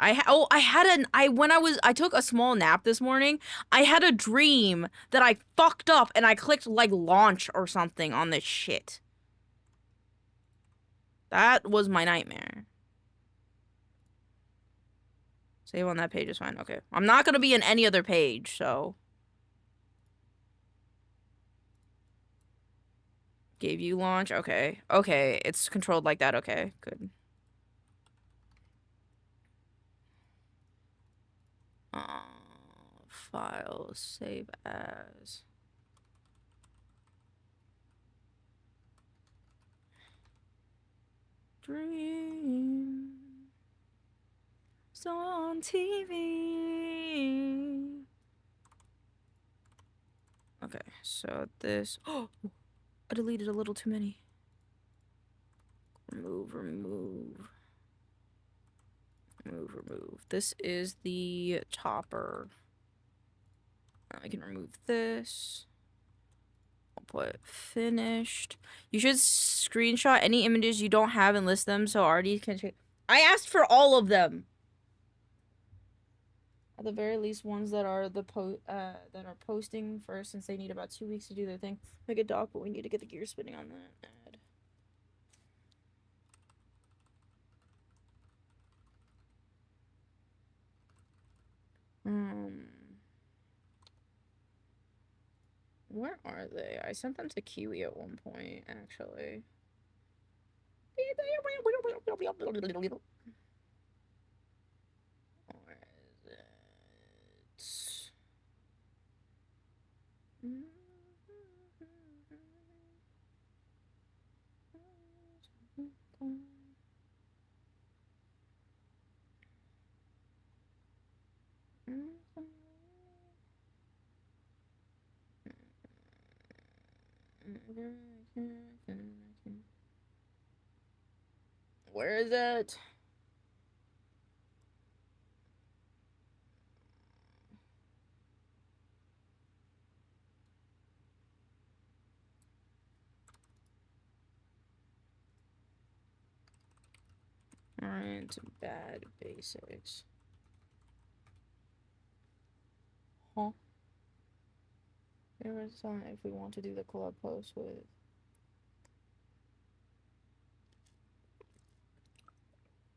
S1: I took a small nap this morning. I had a dream that I fucked up and I clicked like launch or something on this shit. That was my nightmare. Save on that page is fine. Okay. I'm not gonna be in any other page, so. Gave you launch? Okay. Okay. It's controlled like that. Okay. Good. Files. Save as. Dream. It's on TV. Okay, so this. Oh, I deleted a little too many. Remove. This is the topper. I can remove this. I'll put finished. You should screenshot any images you don't have and list them so Artie can check. I asked for all of them. At the very least, ones that are that are posting first, since they need about 2 weeks to do their thing. Make a doc, but we need to get the gear spinning on that ad. Where are they? I sent them to Kiwi at one point, actually. Where is it? Where is it? Alright, bad basics. Huh? Favorite song if we want to do the club post with.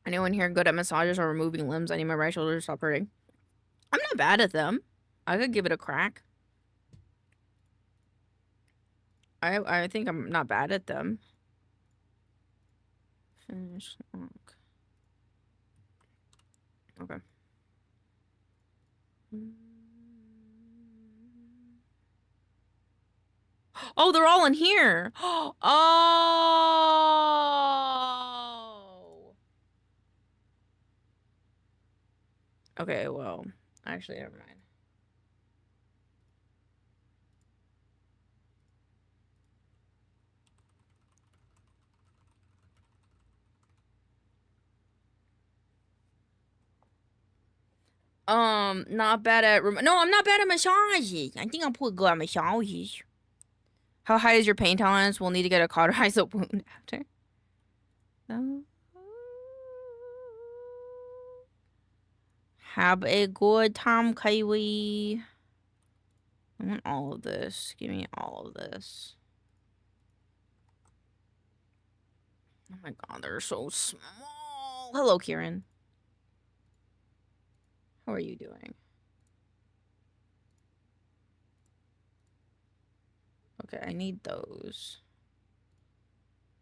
S1: Anyone here good at massages or removing limbs? I need my right shoulder to stop hurting. I'm not bad at them. I could give it a crack. I think I'm not bad at them. Finish lock. Okay. Oh, they're all in here. Oh. Okay, well, actually, never mind. Not bad at no, I'm not bad at massages. I think I'm pretty good at massages. How high is your pain tolerance? We'll need to get a cauterize the wound after. Have a good time, Kiwi. I want all of this. Give me all of this. Oh my god, they're so small. Hello, Kieran. How are you doing? Okay, I need those.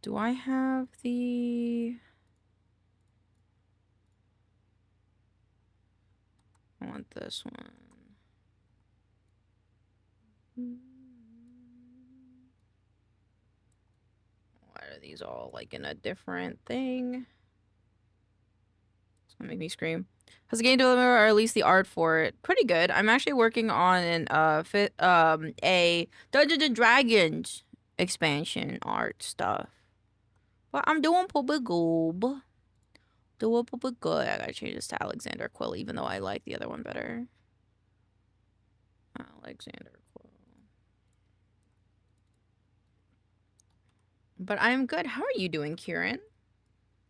S1: Do I have the... I want this one. Why are these all like in a different thing? It's gonna make me scream. Has the game delivered or at least the art for it? Pretty good. I'm actually working on a Dungeons and Dragons expansion art stuff. But I'm doing pretty good. Doing pretty good. I gotta change this to Alexander Quill, even though I like the other one better. Alexander Quill. But I'm good. How are you doing, Kieran?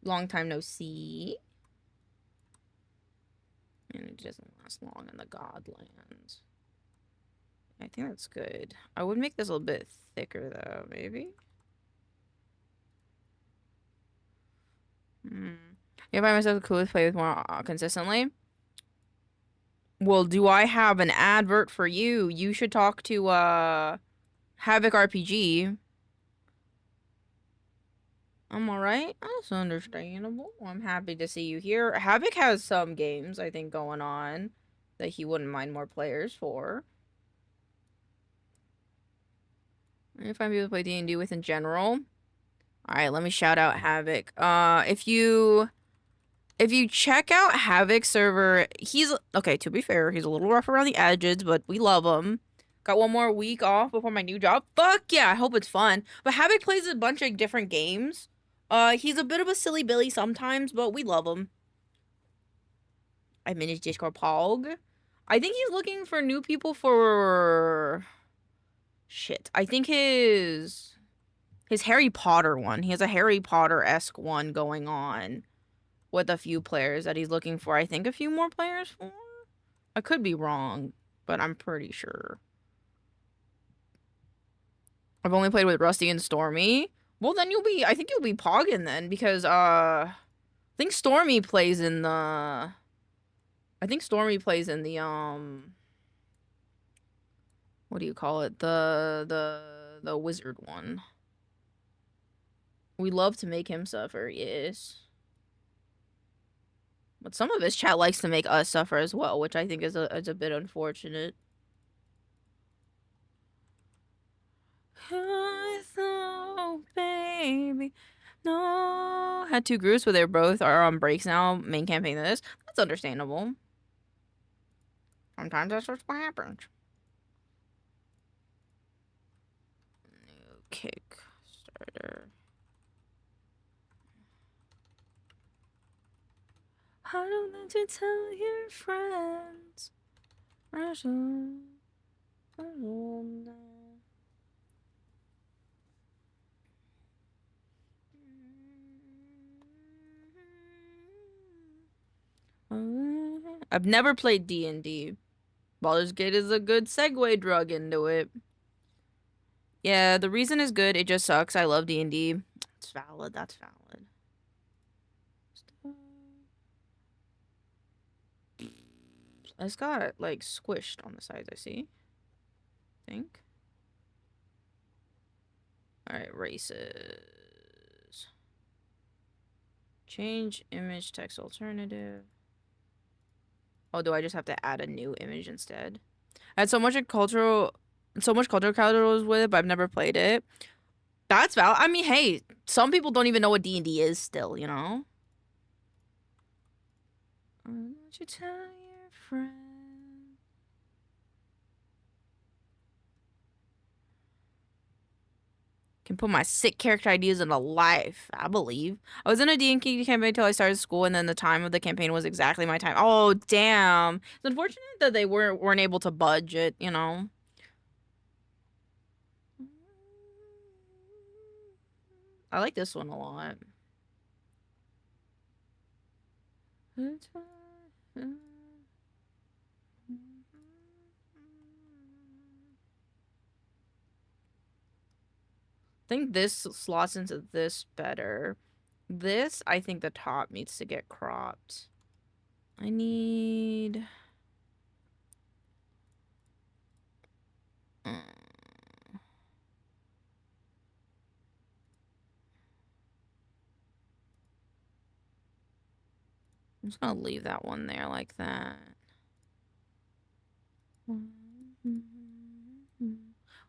S1: Long time no see. He doesn't last long in the Godlands. I think that's good. I would make this a little bit thicker though, maybe. If I myself cool to play with more consistently. Well, do I have an advert for you? You should talk to Havoc RPG. I'm alright. That's understandable. I'm happy to see you here. Havoc has some games, I think, going on that he wouldn't mind more players for. If I'm able to play D&D with in general. Alright, let me shout out Havoc. If you check out Havoc server, he's okay, to be fair, he's a little rough around the edges, but we love him. Got one more week off before my new job. Fuck yeah, I hope it's fun. But Havoc plays a bunch of different games. He's a bit of a silly Billy sometimes, but we love him. I'm in his Discord Pog. I think he's looking for new people for shit. I think his Harry Potter one. He has a Harry Potter-esque one going on with a few players that he's looking for. I think a few more players for. I could be wrong, but I'm pretty sure. I've only played with Rusty and Stormy. Well, then I think you'll be pogging then, because, I think Stormy plays in the, what do you call it? The wizard one. We love to make him suffer, yes. But some of his chat likes to make us suffer as well, which I think is a bit unfortunate. Oh, baby. No. Had 2 groups, but they both are on breaks now. Main campaign this. That's understandable. Sometimes that's what happens. New Kickstarter. I don't need to tell your friends. I've never played D&D. Baldur's Gate is a good segue drug into it. Yeah, the reason is good. It just sucks. I love D&D. It's valid. That's valid. It's got, like, squished on the sides, I see. I think. Alright, races. Change image text alternative. Oh, do I just have to add a new image instead? I had so much cultural categories with it, but I've never played it. That's valid. I mean, hey, some people don't even know what D&D is still, you know? Why don't you tell your friend? Can put my sick character ideas into life, I believe. I was in a D&D campaign until I started school, and then the time of the campaign was exactly my time. Oh, damn. It's unfortunate that they weren't able to budge it, you know? I like this one a lot. I think this slots into this better. This, I think the top needs to get cropped. I need... I'm just gonna leave that one there like that.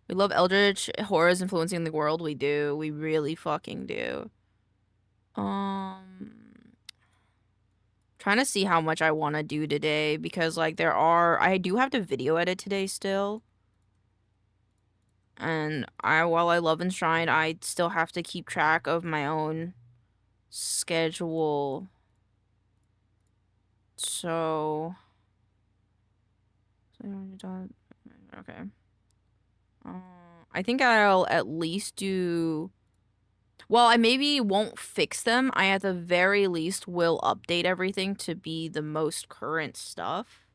S1: We love eldritch horrors influencing the world. We do. We really fucking do. Trying to see how much I want to do today, because, like, I do have to video edit today still. And while I love Enshrined, I still have to keep track of my own schedule. So, okay. I think I'll at least do... Well, I maybe won't fix them. I at the very least will update everything to be the most current stuff.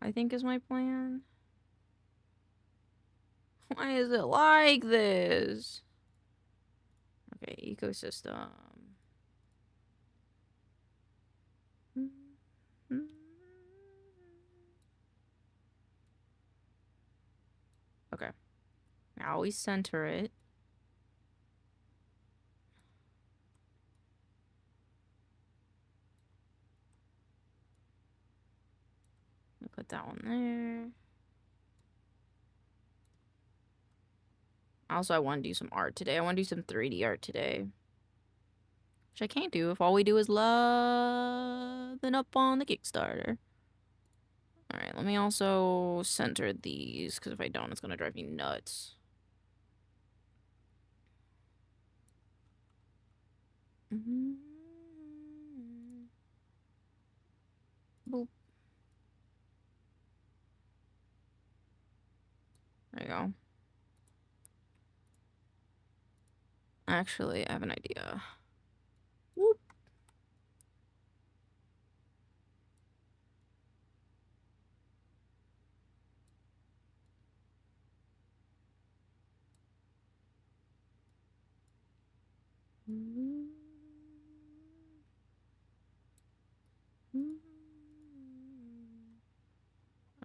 S1: I think is my plan. Why is it like this? Okay, ecosystem. Okay. Now we center it. Put that one there. Also, I want to do some art today. I want to do some 3D art today. Which I can't do if all we do is loving up on the Kickstarter. Alright, let me also center these, because if I don't, it's going to drive me nuts. Boop. There you go. Actually, I have an idea. Whoop.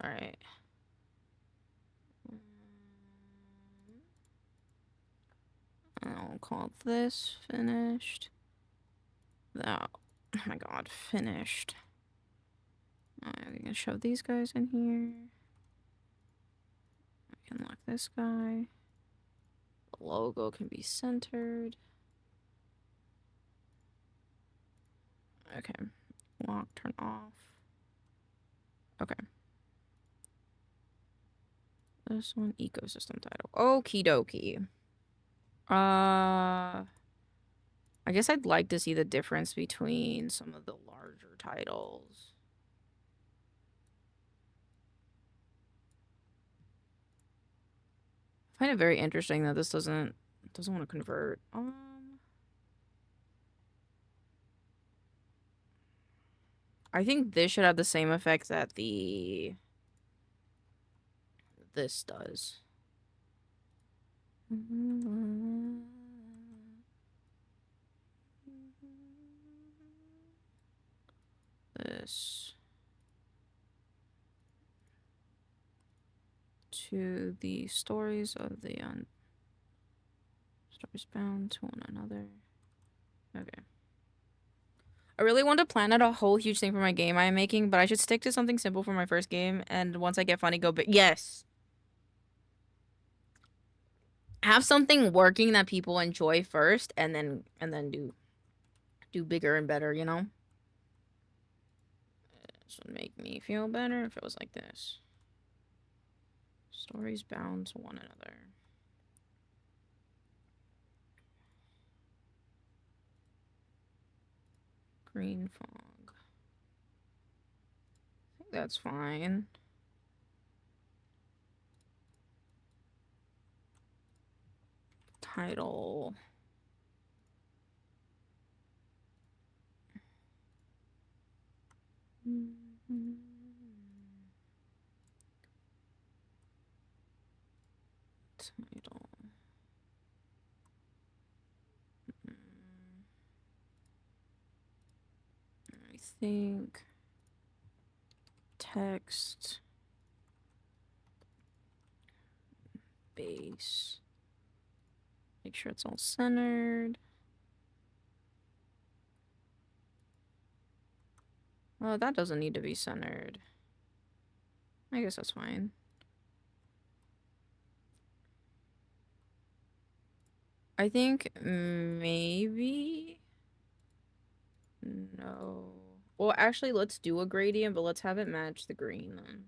S1: Alright. I'll call this finished. That, oh my god, finished. I'm gonna shove these guys in here. I can lock this guy. The logo can be centered. Okay. Lock, turn off. Okay. This one, ecosystem title. Okie dokie. I guess I'd like to see the difference between some of the larger titles. I find it very interesting that this doesn't want to convert. I think this should have the same effect that this does. This to the stories of the stories bound to one another. Okay. I really want to plan out a whole huge thing for my game I am making, but I should stick to something simple for my first game, and once I get funny, go big. Yes! Have something working that people enjoy first, and then do bigger and better, you know? This would make me feel better if it was like this. Stories bound to one another. Green fog. I think that's fine. Title. Title. I think text base. Make sure it's all centered. Oh, that doesn't need to be centered. I guess that's fine. I think maybe... No. Well, actually, let's do a gradient, but let's have it match the green then.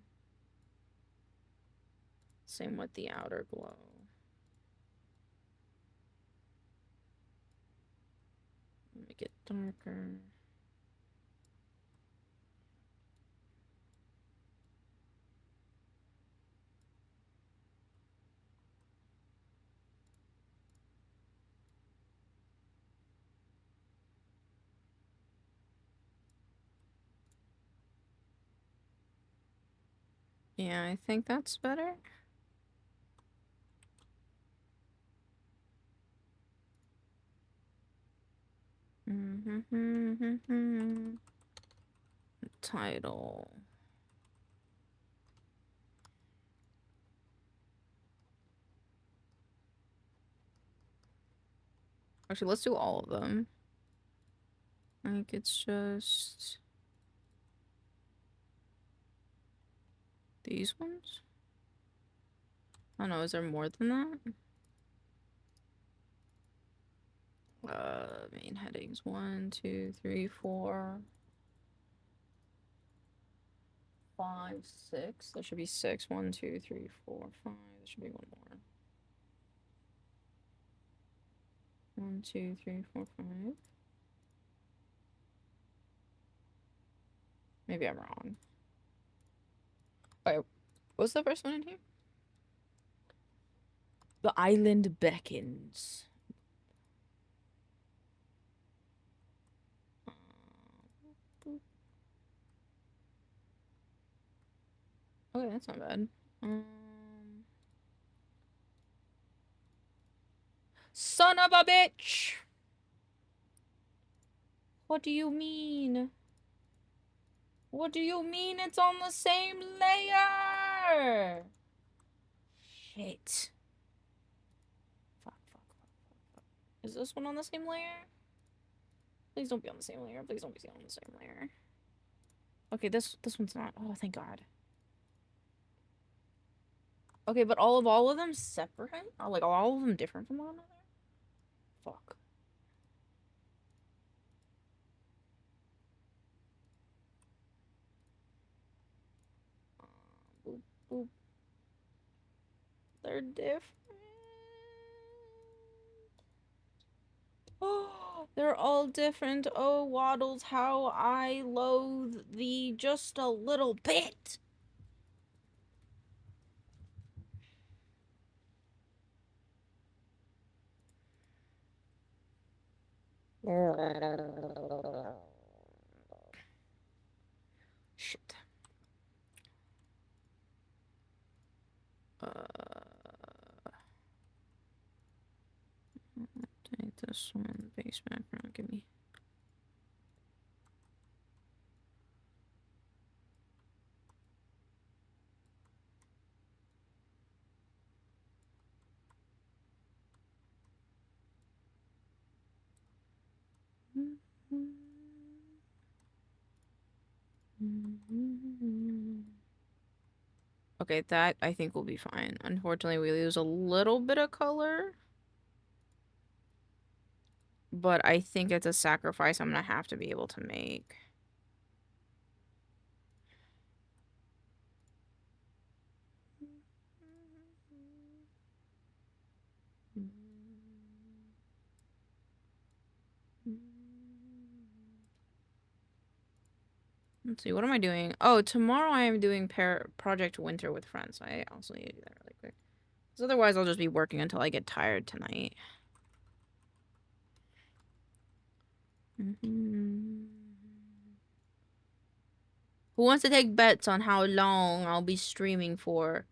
S1: Same with the outer glow. Make it darker. Yeah, I think that's better. Title. Actually, let's do all of them. Like, it's just... these ones? I don't know, is there more than that? Main headings. 1, 2, 3, 4, 5, 6. There should be 6. 1, 2, 3, 4, 5. There should be one more. 1, 2, 3, 4, 5. Maybe I'm wrong. Okay, what's the first one in here? The island beckons. Okay, that's not bad. Son of a bitch! What do you mean? What do you mean it's on the same layer? Shit. Fuck. Is this one on the same layer? Please don't be on the same layer. Please don't be on the same layer. Okay, this one's not. Oh, thank God. Okay, but all of them separate? Are like all of them different from one another? Fuck. Boop, boop. They're different. Oh, they're all different. Oh, Waddles, how I loathe thee just a little bit. Shit. Take this one, base background, give me. Okay, that I think will be fine. Unfortunately, we lose a little bit of color. But I think it's a sacrifice I'm gonna have to be able to make. Let's see, what am I doing? Oh, tomorrow I am doing Project Winter with friends. I also need to do that really quick. Because otherwise I'll just be working until I get tired tonight. Who wants to take bets on how long I'll be streaming for?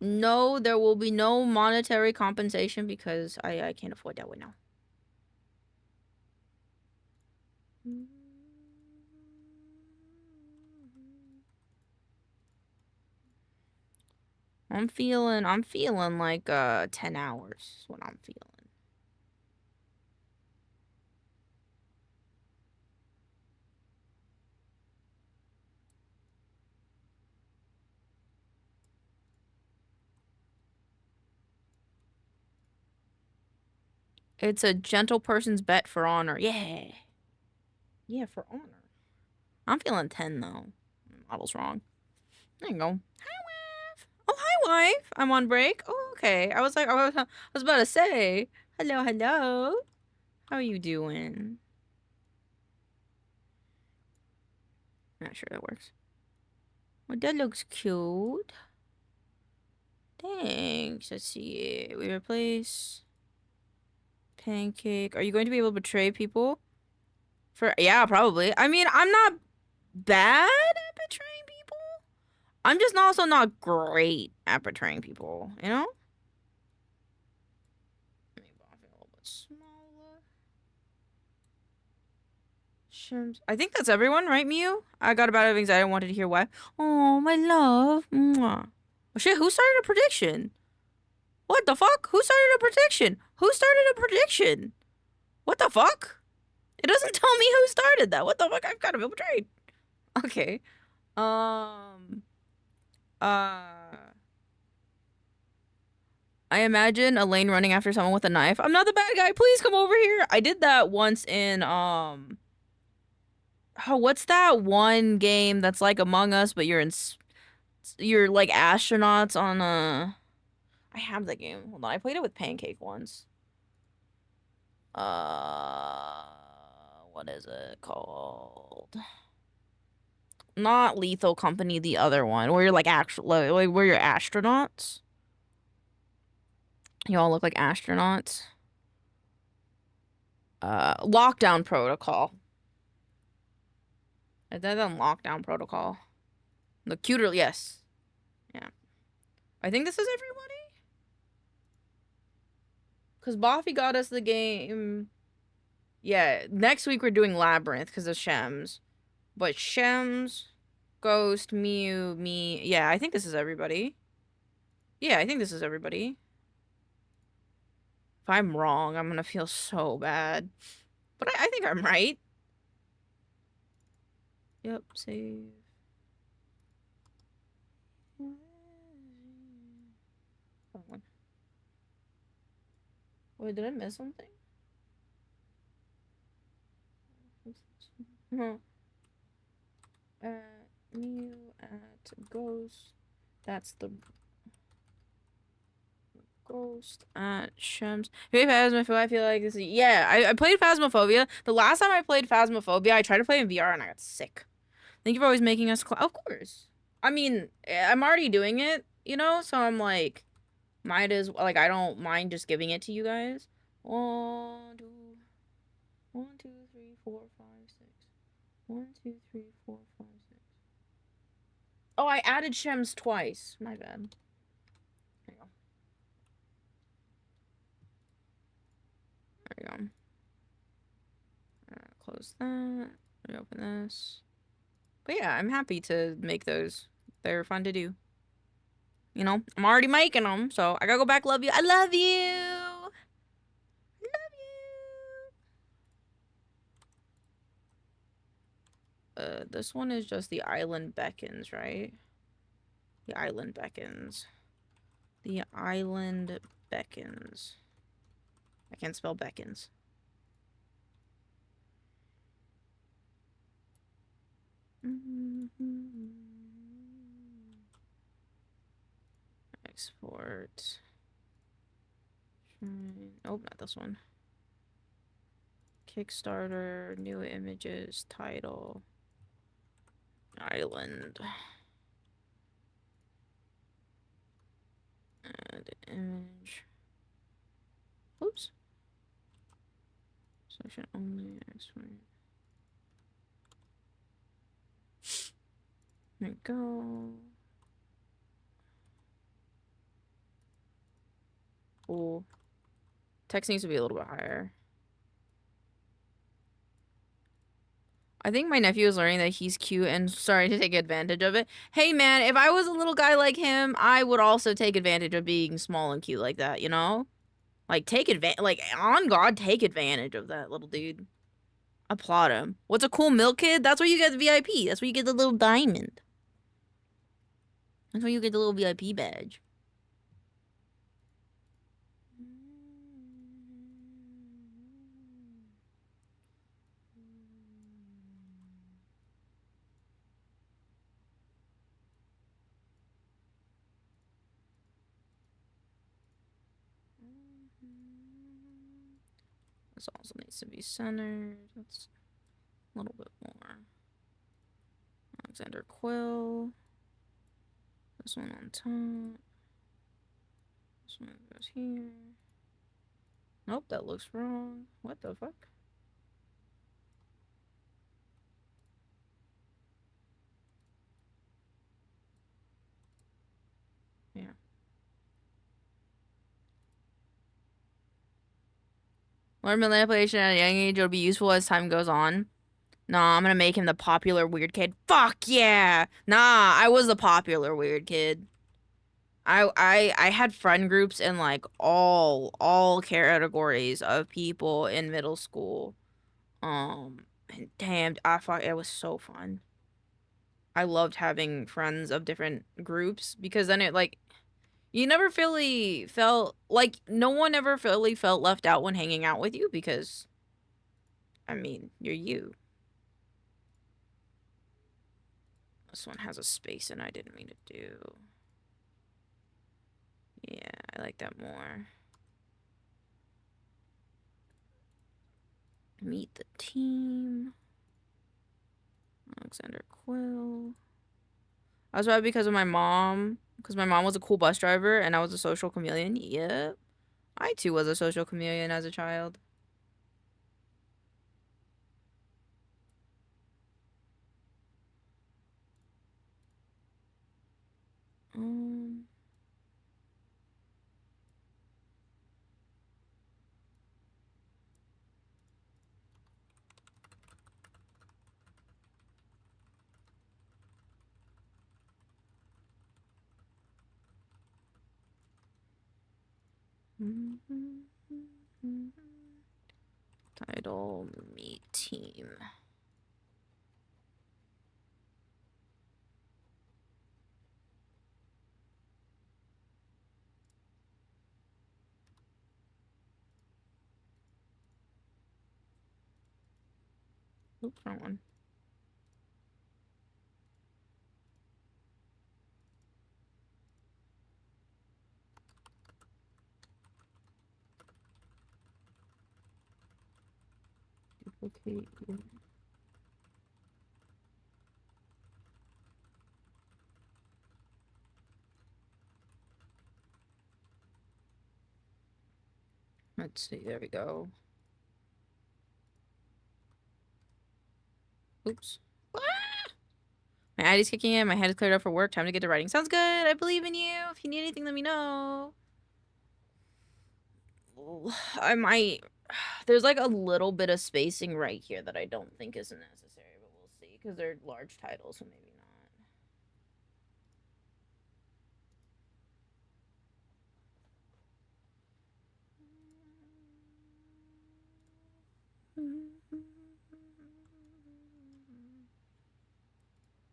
S1: No, there will be no monetary compensation because I can't afford that right now. I'm feeling like 10 hours is what I'm feeling. It's a gentle person's bet for honor. Yeah. Yeah, for honor. I'm feeling 10 though. Model's wrong. There you go. Hi, wife. Oh, hi, wife. I'm on break. Oh, okay. I was about to say, hello. How are you doing? Not sure that works. Well, that looks cute. Thanks. Let's see. We replace pancake. Are you going to be able to betray people? Yeah, probably. I mean, I'm not bad at betraying people. I'm just also not great at portraying people, you know? Let me buff it a little bit smaller. Shims. I think that's everyone, right, Mew? I got a bit of anxiety. I wanted to hear why. Oh, my love. Mwah. Oh, shit, who started a prediction? What the fuck? Who started a prediction? Who started a prediction? What the fuck? It doesn't tell me who started that. What the fuck? I've got to feel betrayed. Okay. I imagine Elaine running after someone with a knife. I'm not the bad guy. Please come over here. I did that once in, oh, what's that one game that's like Among Us, but you're like astronauts on a... I have the game. Hold on. I played it with Pancake once. What is it called? Not Lethal Company, the other one, where you're like like where you're astronauts. You all look like astronauts. Lockdown Protocol. Is that on Lockdown Protocol? The cuter, yes. Yeah. I think this is everybody. Because Boffy got us the game. Yeah, next week we're doing Labyrinth because of Shems. But Shems, Ghost, Mew, me. Yeah, I think this is everybody. Yeah, I think this is everybody. If I'm wrong, I'm gonna feel so bad. But I think I'm right. Yep, save. Wait, did I miss something? Mew at Ghost. That's the Ghost at Shems. Hey, Phasmophobia, I feel like this is... Yeah, I played Phasmophobia. The last time I played Phasmophobia, I tried to play in VR and I got sick. Thank you for always making us... Of course. I mean, I'm already doing it, you know? So I'm like, might as... Like, I don't mind just giving it to you guys. 1, 2, 3, 4, 5, 6. 1, 2, 3, 4, 5, 6. Oh, I added Shems twice. My bad. There you go. There you go. Close that. Reopen this. But yeah, I'm happy to make those. They're fun to do. You know, I'm already making them, so I gotta go back. Love you. I love you. Love you. This one is just the Island Beckons, right? The Island Beckons. The Island Beckons. I can't spell Beckons. Export. Nope, not this one. Kickstarter, new images, title, island. Add image. Oops. Section only, export. There we go. Ooh. Text needs to be a little bit higher. I think my nephew is learning that he's cute and starting to take advantage of it. Hey, man, if I was a little guy like him, I would also take advantage of being small and cute like that, you know? Like, take advantage. Like, on God, take advantage of that little dude. Applaud him. What's a cool milk kid? That's where you get the VIP. That's where you get the little diamond. That's where you get the little VIP badge. This also needs to be centered. That's a little bit more. Alexander Quill. This one on top. This one goes here. Nope, that looks wrong. What the fuck? Learn manipulation at a young age. It'll be useful as time goes on. Nah, I'm gonna make him the popular weird kid. Fuck yeah! Nah, I was the popular weird kid. I had friend groups in like all categories of people in middle school. And damn, I thought it was so fun. I loved having friends of different groups because then it like you never really felt like no one ever really felt left out when hanging out with you because I mean, you're you. This one has a space and I didn't mean to do. Yeah, I like that more. Meet the team. Alexander Quill. I was right because of my mom. Because my mom was a cool bus driver and I was a social chameleon. Yep. I too was a social chameleon as a child. Um. Title, meet team. Oops, wrong one. Duplicate. Let's see, there we go. Oops. Ah! My ID's kicking in, my head is cleared up for work, time to get to writing. Sounds good, I believe in you. If you need anything, let me know. I might... There's like a little bit of spacing right here that I don't think is necessary, but we'll see. Because they're large titles, so maybe not.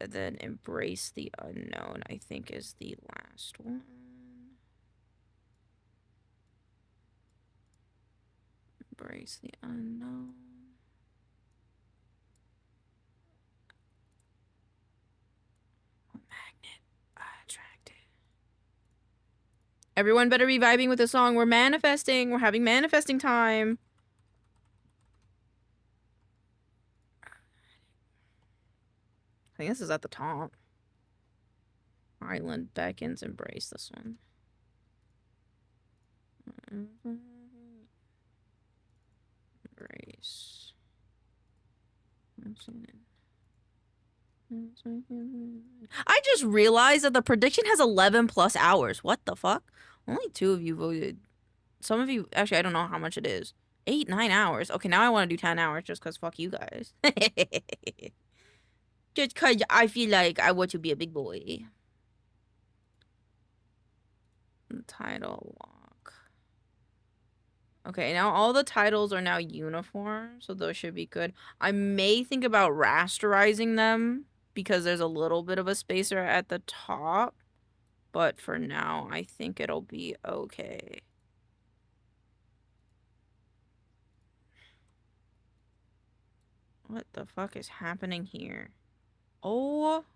S1: And then Embrace the Unknown, I think, is the last one. Embrace the Unknown. Magnet attracted. Everyone better be vibing with the song. We're manifesting. We're having manifesting time. I think this is at the top. Island Beckons Embrace this one. Embrace. I just realized that the prediction has 11 plus hours. What the fuck? Only 2 of you voted. Some of you, actually, I don't know how much it is. 8, 9 hours. Okay, now I want to do 10 hours just because fuck you guys. Just because I feel like I want to be a big boy. Title lock. Okay, now all the titles are now uniform, so those should be good. I may think about rasterizing them because there's a little bit of a spacer at the top. But for now, I think it'll be okay. What the fuck is happening here? Oh.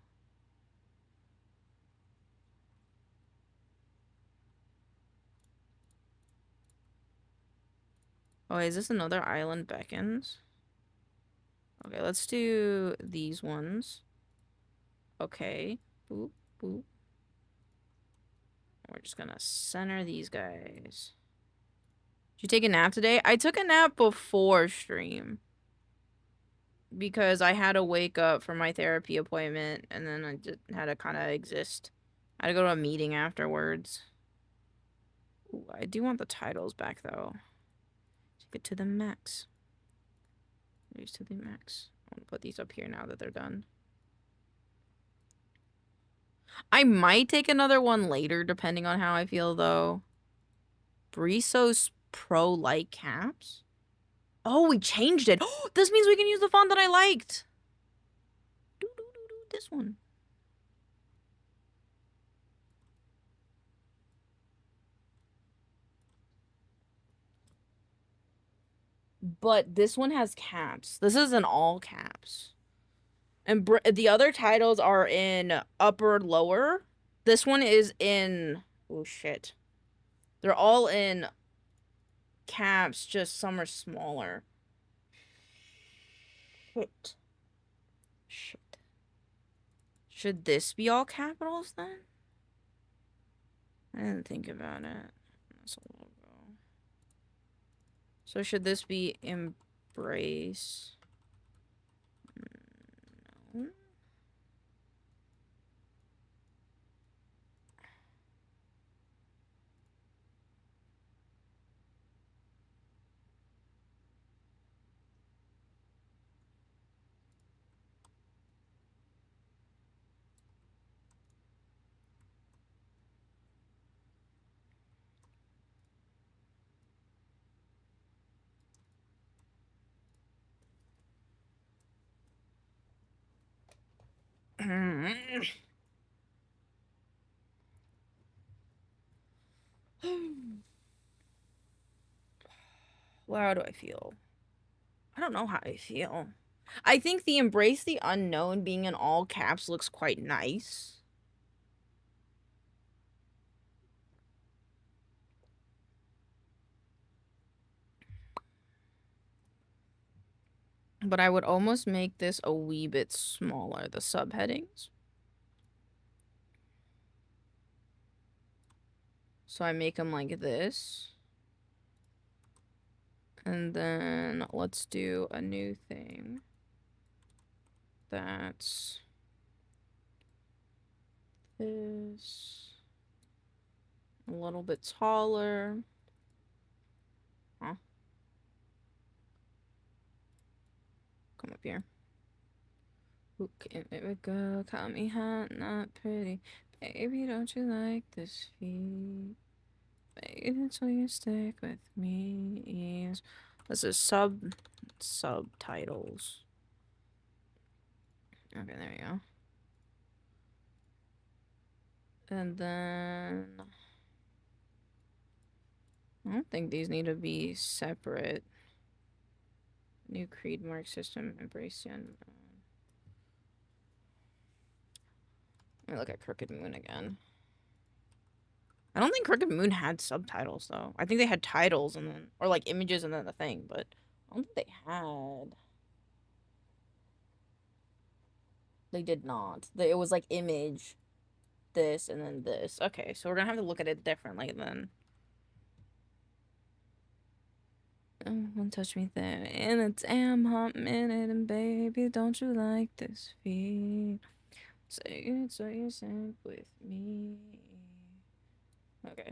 S1: Oh, is this another Island Beckons? Okay, let's do these ones. Okay. Boop, boop. We're just gonna center these guys. Did you take a nap today? I took a nap before stream. Because I had to wake up for my therapy appointment, and then I just had to kind of exist. I had to go to a meeting afterwards. Ooh, I do want the titles back, though. Get to the max. Raise to the max. I'm gonna put these up here now that they're done. I might take another one later, depending on how I feel, though. Brisos Pro Light Caps? Oh, we changed it. Oh, this means we can use the font that I liked. This one. But this one has caps. This is in all caps. And the other titles are in upper, lower. This one is in... Oh, shit. They're all in caps, just some are smaller. Shit. Should this be all capitals, then? I didn't think about it. That's a logo. So should this be embrace? No. Well, how do I feel? I don't know how I feel. I think the embrace the unknown being in all caps looks quite nice. But I would almost make this a wee bit smaller, the subheadings. So I make them like this. And then let's do a new thing. That's this. A little bit taller. Huh? Come up here. Who can it go? Call me hot, not pretty. Baby, don't you like this feet? Wait until you stick with me. This is subtitles. Okay, there we go. And then I don't think these need to be separate. New creed mark system embrace the unknown. Let me look at Crooked Moon again. I don't think Crooked Moon had subtitles though. I think they had titles and then or like images and then the thing, but I don't think they had. They did not. It was like image, this, and then this. Okay, so we're gonna have to look at it differently then. Don't touch me there in a damn hot minute, and baby, don't you like this feet? Say it so you sing with me. Okay.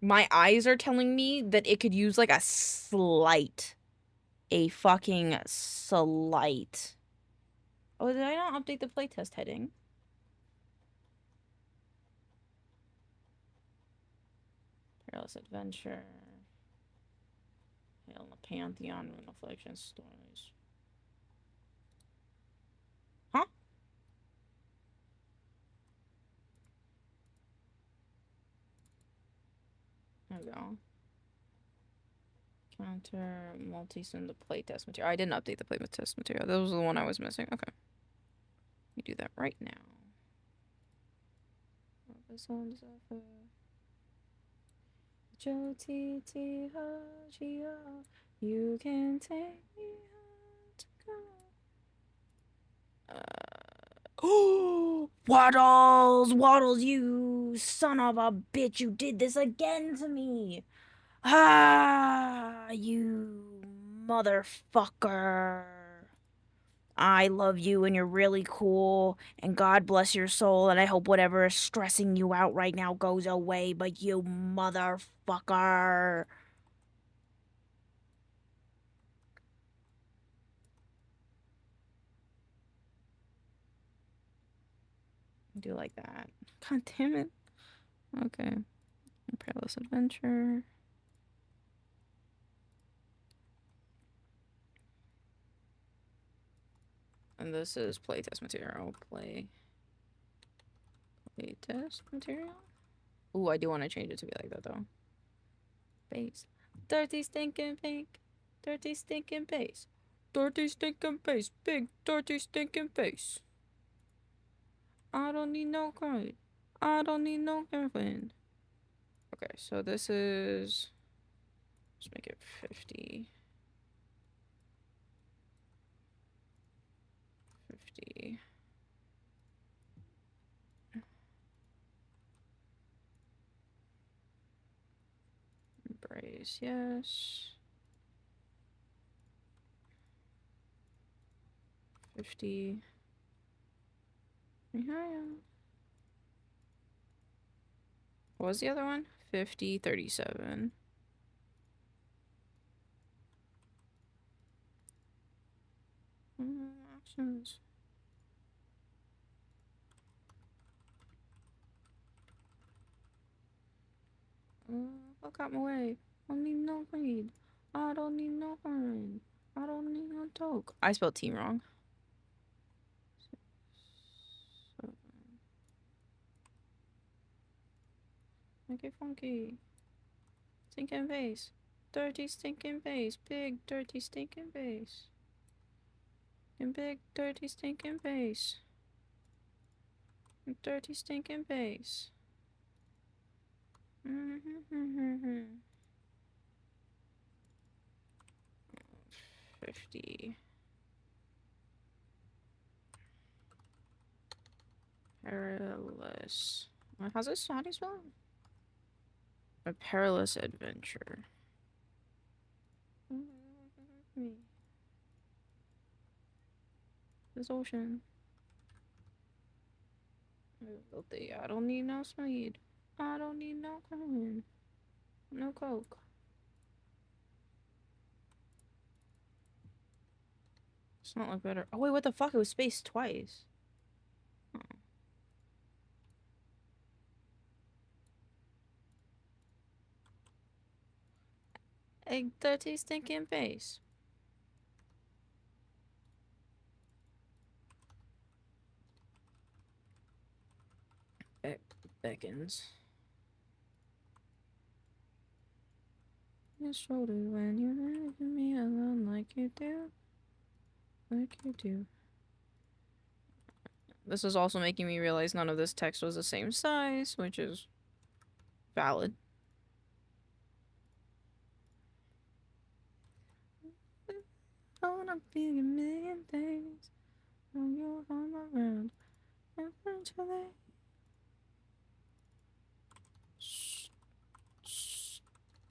S1: My eyes are telling me that it could use like a slight. A fucking slight. Oh, did I not update the playtest heading? Perilous Adventure. Hail in the Pantheon and Affliction Stories. Huh? There we go. Counter multi-sim the playtest material. I didn't update the playtest material. That was the one I was missing. Okay. You do that right now. You can take me out to go. Oh, Waddles, you son of a bitch! You did this again to me. Ah, you motherfucker. I love you and you're really cool and God bless your soul and I hope whatever is stressing you out right now goes away, but you motherfucker. do like that. God damn it. Okay. Perilous Adventure. And this is playtest material. Playtest material? Ooh, I do want to change it to be like that though. Base. Dirty stinking pink. Dirty stinking face. Dirty stinking face. Big dirty stinking face. I don't need no girlfriend. I don't need no girlfriend. Okay, so this is... Let's make it 50. 50. Embrace, yes. 50. Yeah. What was the other one? 50, 37. Options. Fuck out my way. I don't need no greed. I don't need no fun. I don't need no toke. I spelled T wrong. 7. Make it funky. Stinking face. Dirty stinking face. Big dirty stinking face. And big dirty stinking face. Dirty stinking face. 50. Perilous. How's this? How do you spell it? A perilous adventure. This ocean. I don't need no speed. I don't need no coin. No coke. It's not look better. Oh wait, what the fuck? It was spaced twice. Oh. A dirty stinking face. Beckons. Your shoulder when you leave me alone like you do. Like you do. This is also making me realize none of this text was the same size, which is valid. I wanna be a million things. When you come around, eventually.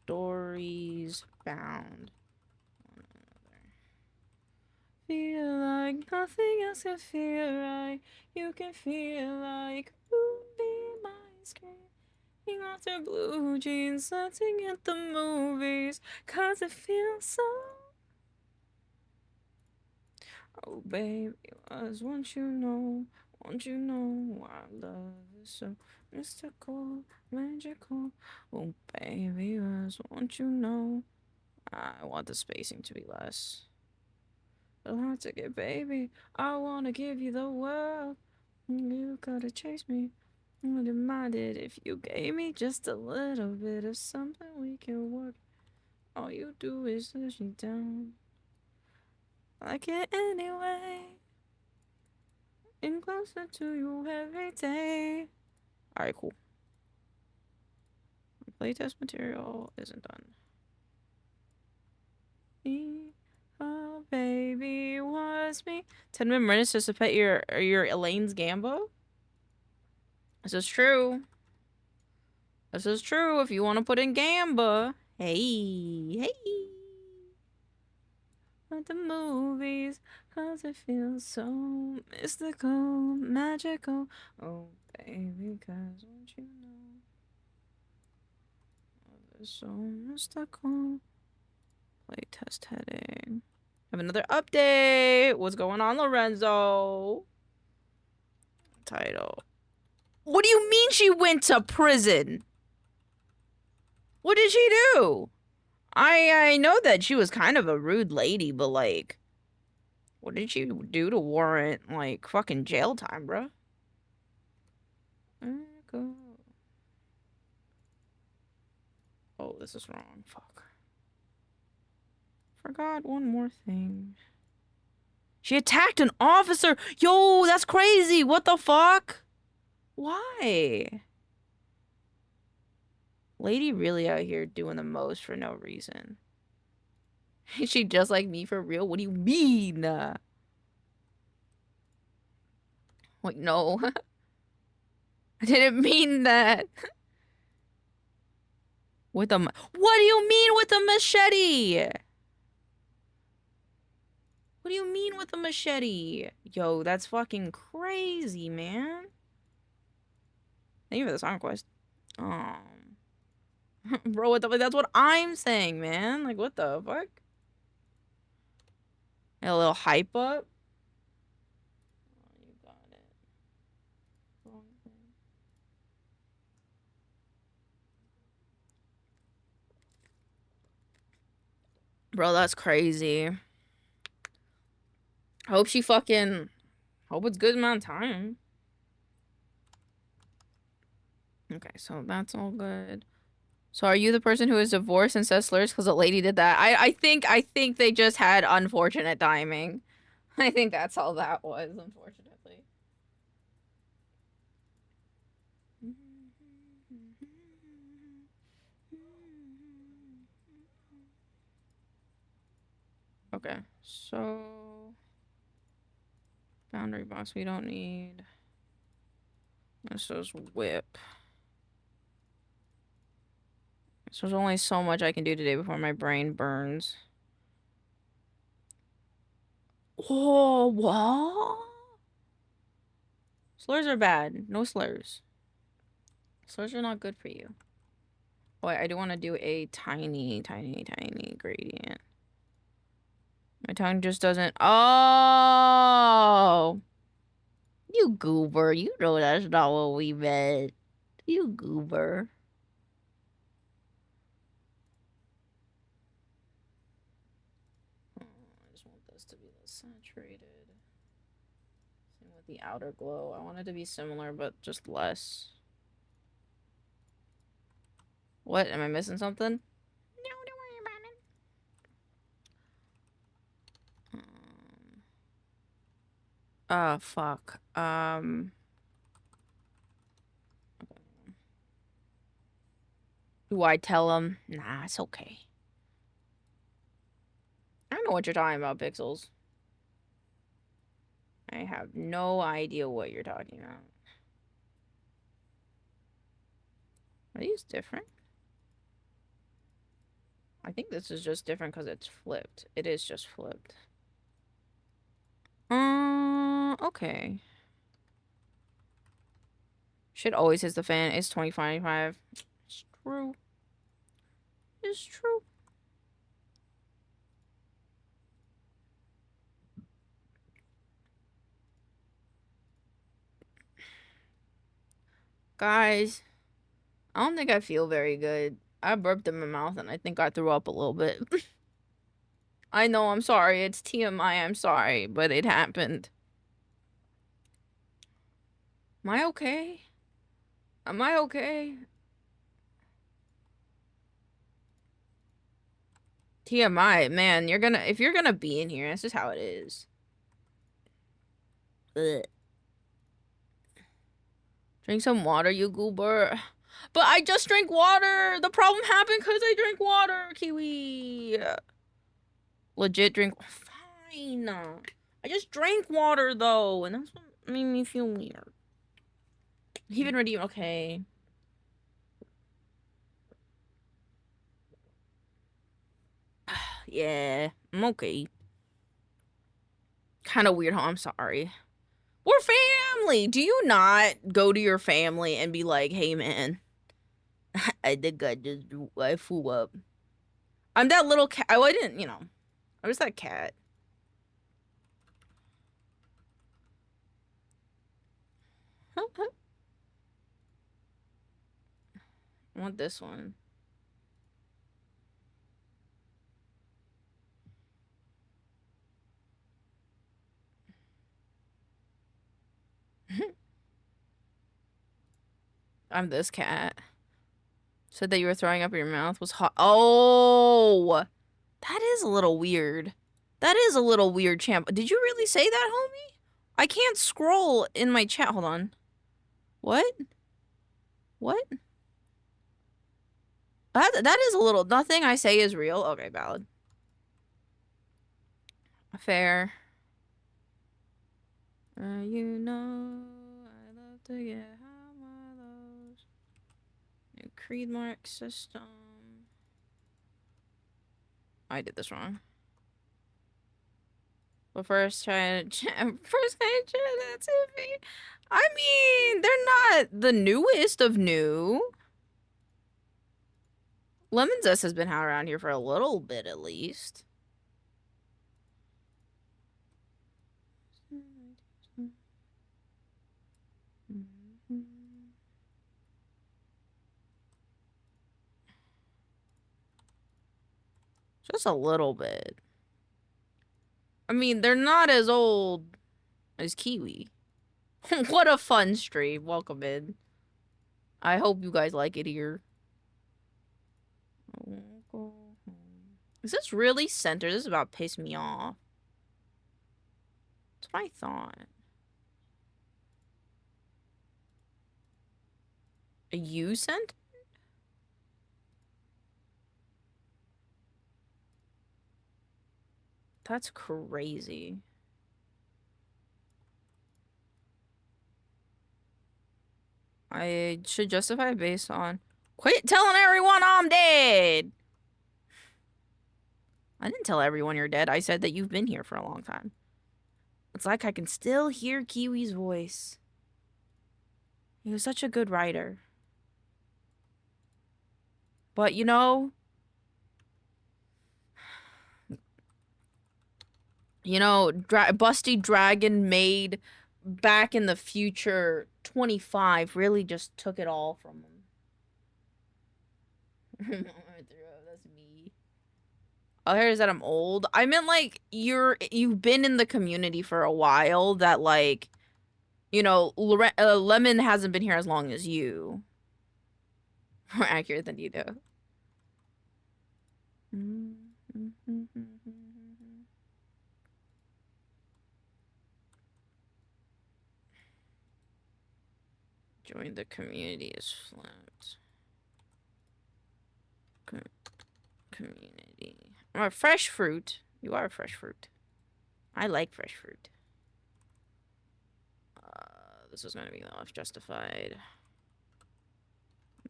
S1: Stories bound. Feel like nothing else can feel right. You can feel like be my screen. Off their blue jeans, dancing at the movies, 'cause it feels so. Oh baby, won't you know our love is so mystical, magical. Oh baby, won't you know. I want the spacing to be less. I'll have to get, baby. I wanna give you the world. You gotta chase me. I wouldn't mind it if you gave me just a little bit of something we can work. All you do is push me down. I like it anyway. And closer to you every day. Alright, cool. Playtest material isn't done. Oh, baby, was me. 10 minutes just to pet your Elaine's Gambo? This is true. This is true if you want to put in Gamba. Hey, hey. At the movies, 'cause it feels so mystical, magical. Oh, baby, 'cause won't you know? Oh, it's so mystical. Playtest heading. Have another update. What's going on, Lorenzo? Title. What do you mean she went to prison? What did she do? I know that she was kind of a rude lady, but like, what did she do to warrant like fucking jail time, bruh? Oh, this is wrong. Fuck. Forgot one more thing. She attacked an officer. Yo, that's crazy. What the fuck? Why? Lady really out here doing the most for no reason. Is she just like me for real? What do you mean? Wait, no. I didn't mean that. With a... What do you mean with a machete? What do you mean with a machete? Yo, that's fucking crazy, man. Thank you for the song quest. Bro, what the fuck? That's what I'm saying, man. Like, what the fuck? A little hype up. Oh, you got it. Wrong thing. Bro, that's crazy. Hope she fucking... Hope it's good amount of time. Okay, so that's all good. So are you the person who is divorced and says slurs because a lady did that? I think they just had unfortunate timing. I think that's all that was, unfortunately. Okay, so boundary box we don't need. This is whip. So there's only so much I can do today before my brain burns. Oh, what? Slurs are bad. No slurs. Slurs are not good for you. Oh, wait, I do want to do a tiny gradient. My tongue just doesn't... Oh! You goober. You know that's not what we meant. You goober. Oh, I just want this to be less saturated. Same with the outer glow. I want it to be similar, but just less. What? Am I missing something? No, don't worry about it. Fuck. Do I tell him? Nah, it's okay. I don't know what you're talking about, Pixels. I have no idea what you're talking about. Are these different? I think this is just different because it's flipped. It is just flipped. Okay. Shit always hits the fan. It's 2025. It's true. It's true. Guys, I don't think I feel very good. I burped in my mouth and I think I threw up a little bit. I know, I'm sorry. It's TMI, I'm sorry, but it happened. Am I okay? Am I okay? TMI, man, if you're gonna be in here, that's just how it is. Ugh. Drink some water, you goober. But I just drank water. The problem happened because I drank water, Kiwi. Legit drink. Fine. I just drank water though, and that's what made me feel weird. Even ready. Okay. Yeah, I'm okay. Kind of weird, huh? I'm sorry. We're family. Do you not go to your family and be like, hey, man, I think I flew up. I'm that little cat. I didn't, I was that cat. I want this one. I'm this cat. Said that you were throwing up your mouth was hot. Oh, that is a little weird. That is a little weird, champ. Did you really say that, homie? I can't scroll in my chat. Hold on. What? What? That is a little. Nothing I say is real. Okay, valid. Fair. You know, I love to get how my lows. New creed mark system. I did this wrong. But first try to first I try that Tiffy. I mean, they're not the newest of new. Lemon Zest has been around here for a little bit at least. Just a little bit. I mean, they're not as old as Kiwi. What a fun stream. Welcome in. I hope you guys like it here. Is this really centered? This is about to piss me off. That's what I thought. A U centered? That's crazy. I should justify based on... Quit telling everyone I'm dead! I didn't tell everyone you're dead. I said that you've been here for a long time. It's like I can still hear Kiwi's voice. He was such a good writer. But, you know... Busty Dragon made Back in the Future 25 really just took it all from him. That's me. Oh, here's that I'm old. I meant like you've been in the community for a while. That like, Lemon hasn't been here as long as you. More accurate than you do. Join the community is flipped. Community. Fresh fruit. You are fresh fruit. I like fresh fruit. This is going to be the most justified.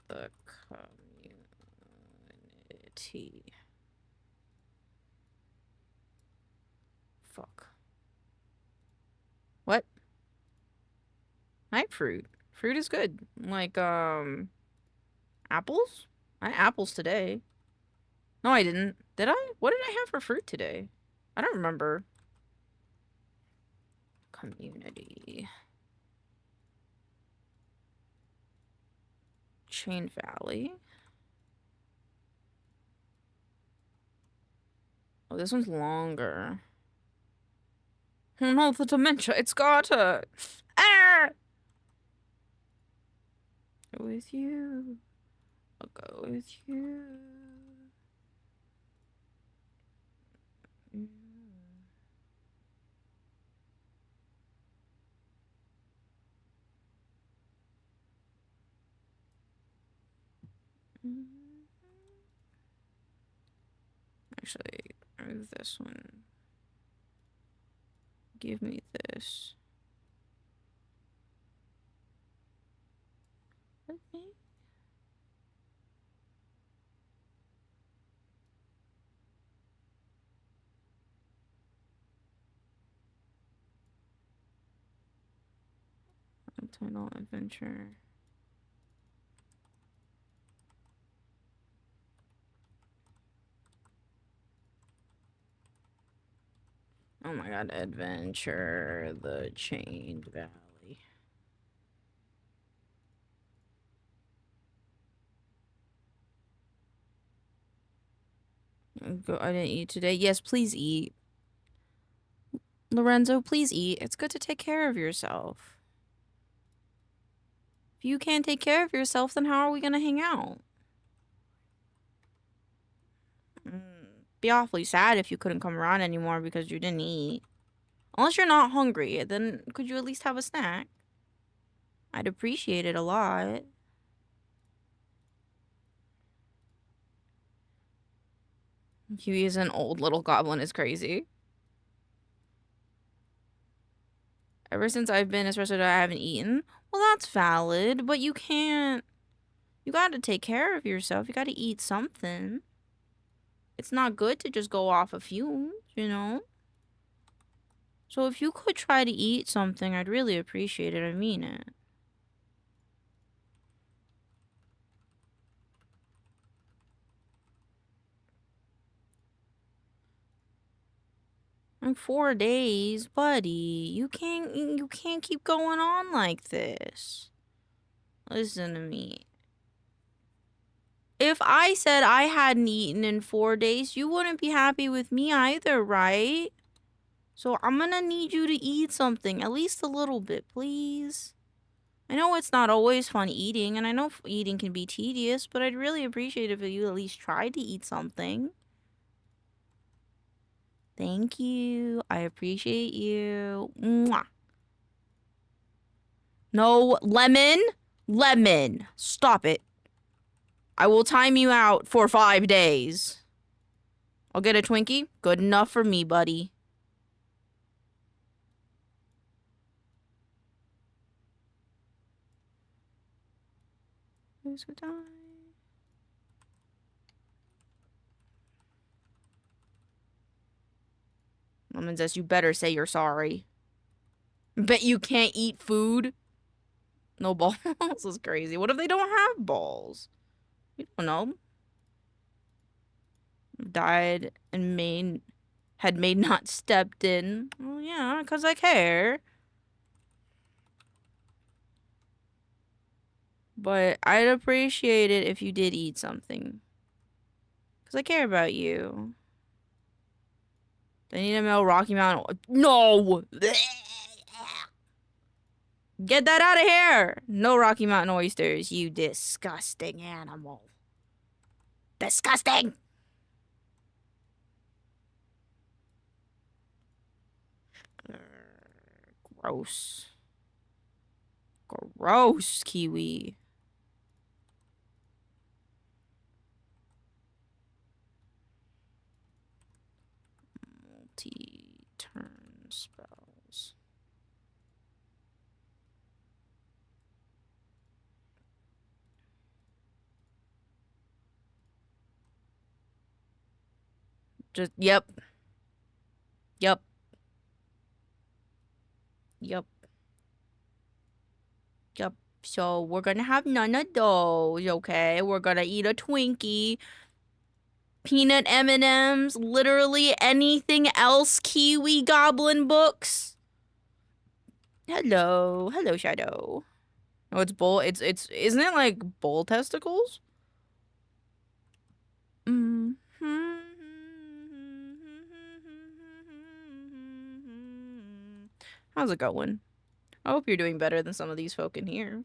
S1: The community. Fuck. What? I like fruit. Fruit is good. Like, apples? I had apples today. No, I didn't. Did I? What did I have for fruit today? I don't remember. Community. Chain Valley. Oh, this one's longer. Oh no, the dementia. It's got her. Ah! Go with you. I'll go with you. Actually, move this one. Give me this. Okay. Tunnel adventure. Oh my god, adventure, the Chained Valley. I didn't eat today. Yes, please eat. Lorenzo, please eat. It's good to take care of yourself. If you can't take care of yourself, then how are we gonna hang out? Be awfully sad if you couldn't come around anymore because you didn't eat. Unless you're not hungry, then could you at least have a snack? I'd appreciate it a lot. Huey is an old little goblin is crazy. Ever since I've been espresso, I haven't eaten. Well, that's valid, but you can't. You gotta take care of yourself. You gotta eat something. It's not good to just go off of fumes, you know? So if you could try to eat something, I'd really appreciate it. I mean it. In 4 days, buddy. You can't keep going on like this. Listen to me. If I said I hadn't eaten in 4 days, you wouldn't be happy with me either, right? So I'm gonna need you to eat something, at least a little bit, please. I know it's not always fun eating, and I know eating can be tedious, but I'd really appreciate if you at least tried to eat something. Thank you. I appreciate you. Mwah. No, lemon. Lemon. Stop it. I will time you out for 5 days. I'll get a Twinkie. Good enough for me, buddy. Who's gonna die? Lemon says, you better say you're sorry. Bet you can't eat food. No balls is crazy. What if they don't have balls? We don't know. Died and had not stepped in. Well, yeah, because I care. But I'd appreciate it if you did eat something. Because I care about you. They need to mail Rocky Mountain. No! Get that out of here! No Rocky Mountain oysters, you disgusting animal. Disgusting! Gross. Gross, Kiwi. Multi-turn spells. Just, yep. Yep. Yep. Yep. So we're gonna have none of those, okay? We're gonna eat a Twinkie. Peanut M&Ms, literally anything else, Kiwi Goblin books. Hello. Hello, Shadow. Oh, it's bull. Isn't it like bull testicles? How's it going? I hope you're doing better than some of these folk in here.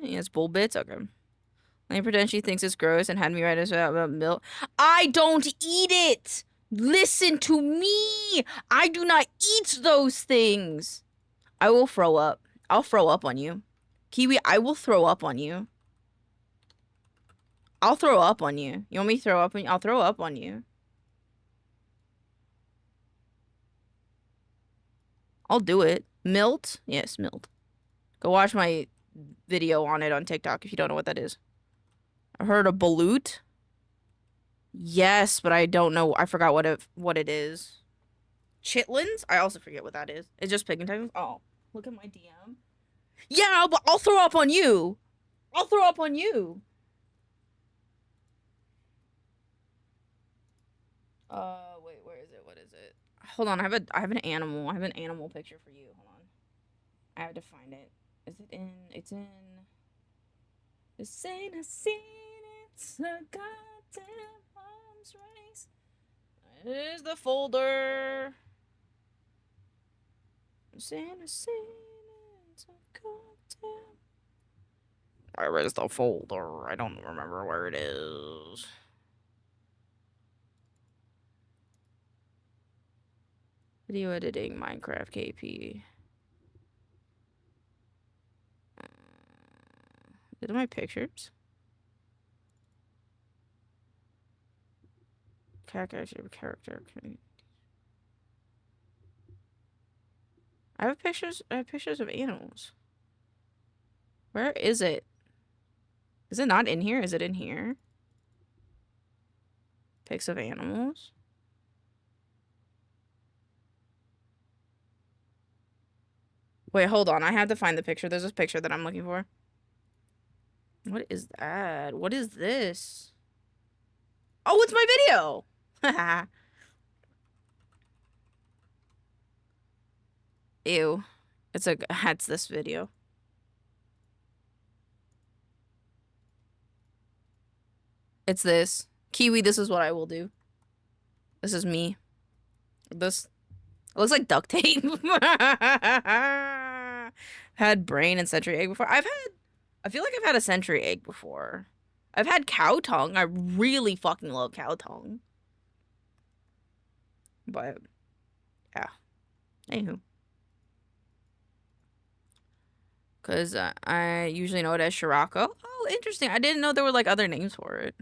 S1: Yeah, it's bull bits. Okay. Let me pretend she thinks it's gross and had me write about milk. I don't eat it! Listen to me! I do not eat those things! I will throw up. I'll throw up on you. Kiwi, I will throw up on you. I'll throw up on you. You want me to throw up on you? I'll throw up on you. I'll do it. Milt? Yes, milt. Go watch my video on it on TikTok if you don't know what that is. I heard a balut. Yes, but I don't know. I forgot what it is. Chitlins? I also forget what that is. It's just picking time. Oh, look at my DM. Yeah, but I'll throw up on you. I'll throw up on you. Wait, where is it? What is it? Hold on, I have an animal. I have an animal picture for you. Hold on. I have to find it. Is it in? It's in. This ain't a scene, it's a goddamn arms race. Here's the folder. This ain't a scene, it's a goddamn. Where is the folder? I don't remember where it is. Video editing, Minecraft KP. Is it my pictures? Character. I have pictures of animals. Where is it? Is it not in here? Is it in here? Pics of animals. Wait, hold on. I had to find the picture. There's this picture that I'm looking for. What is that? What is this? Oh, it's my video! Ew. It's this video. It's this. Kiwi, this is what I will do. This is me. This it looks like duct tape. Had brain and century egg before. I feel like I've had a century egg before. I've had cow tongue. I really fucking love cow tongue. But yeah. Anywho. Because I usually know it as Shirako. Oh, interesting. I didn't know there were like other names for it.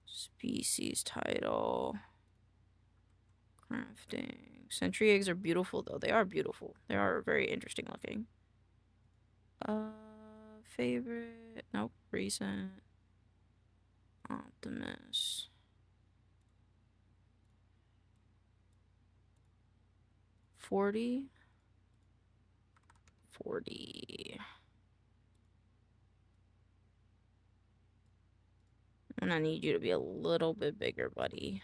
S1: Species title. Crafting. Century eggs are beautiful though. They are beautiful. They are very interesting looking. Favorite. Nope. Recent. Optimus. 40. And I need you to be a little bit bigger, buddy.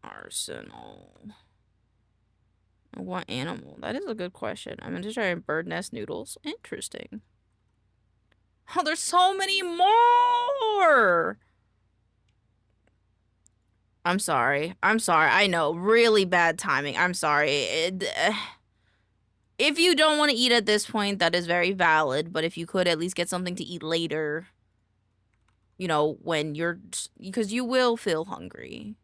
S1: Arsenal. What animal? That is a good question. I'm going to try bird nest noodles. Interesting. Oh, there's so many more! I'm sorry. I know. Really bad timing. I'm sorry. If you don't want to eat at this point, that is very valid. But if you could at least get something to eat later, you know, when you're... Because you will feel hungry.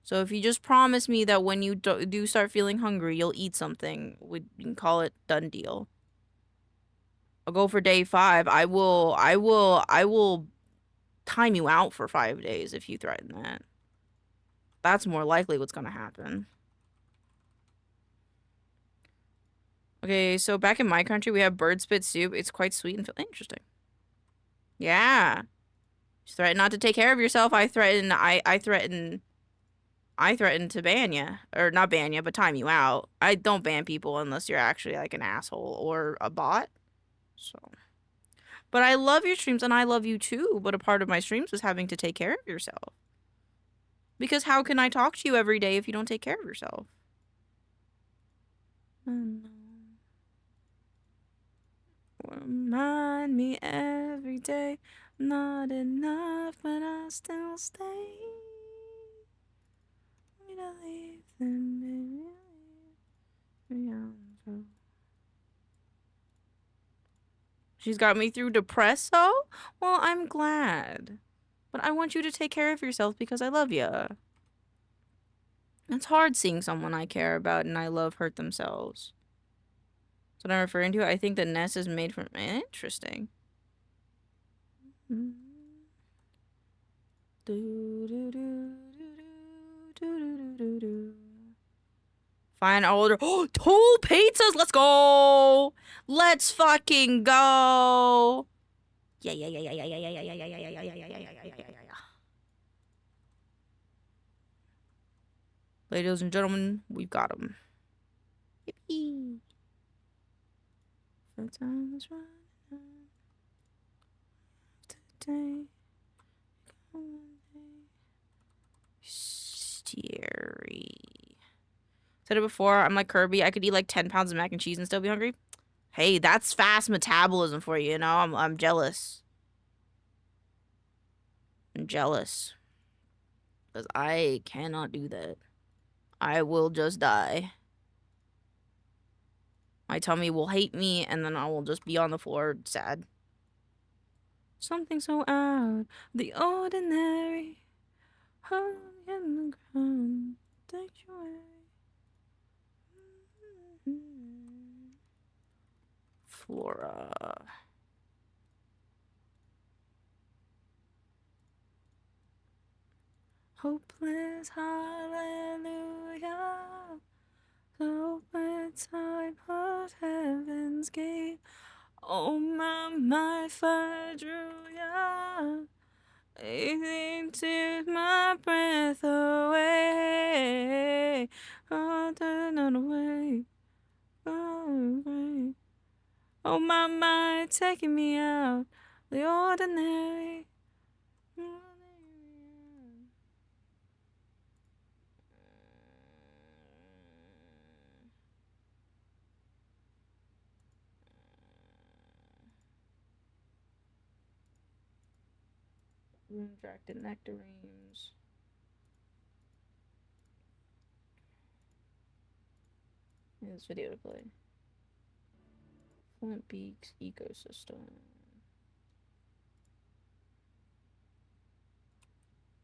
S1: So if you just promise me that when you do start feeling hungry, you'll eat something, we can call it done deal. I'll go for day 5. I will time you out for 5 days if you threaten that. That's more likely what's gonna happen. Okay, so back in my country, we have bird spit soup. It's quite sweet and interesting. Yeah. You threaten not to take care of yourself. I threaten to ban you. Or not ban you, but time you out. I don't ban people unless you're actually like an asshole or a bot. So. But I love your streams and I love you too. But a part of my streams is having to take care of yourself. Because how can I talk to you every day if you don't take care of yourself? Remind me every day. Not enough, but I'll still stay. We don't leave them. She's got me through depresso? Well, I'm glad. But I want you to take care of yourself because I love you. It's hard seeing someone I care about and I love hurt themselves. That's what I'm referring to. I think the nest is made from... Interesting. Fine, I'll order. Oh, 2 pizzas! Let's go! Let's fucking go! Yeah. Ladies and gentlemen, we've got them. Yippee! The time is running today. Scary. Said it before, I'm like Kirby. I could eat like 10 pounds of mac and cheese and still be hungry. Hey, that's fast metabolism for you, you know? I'm jealous. I'm jealous. Because I cannot do that. I will just die. My tummy will hate me, and then I will just be on the floor sad. Something so out the ordinary. Hung in the ground. Sanctuary. Flora. Hopeless hallelujah. The open time of heaven's gate. Oh my Fadruya. It took my breath away. Oh, turn it away. Oh, away. Oh my, taking me out. The ordinary. Room-attracted nectarines. This video to play. Flint Beaks ecosystem.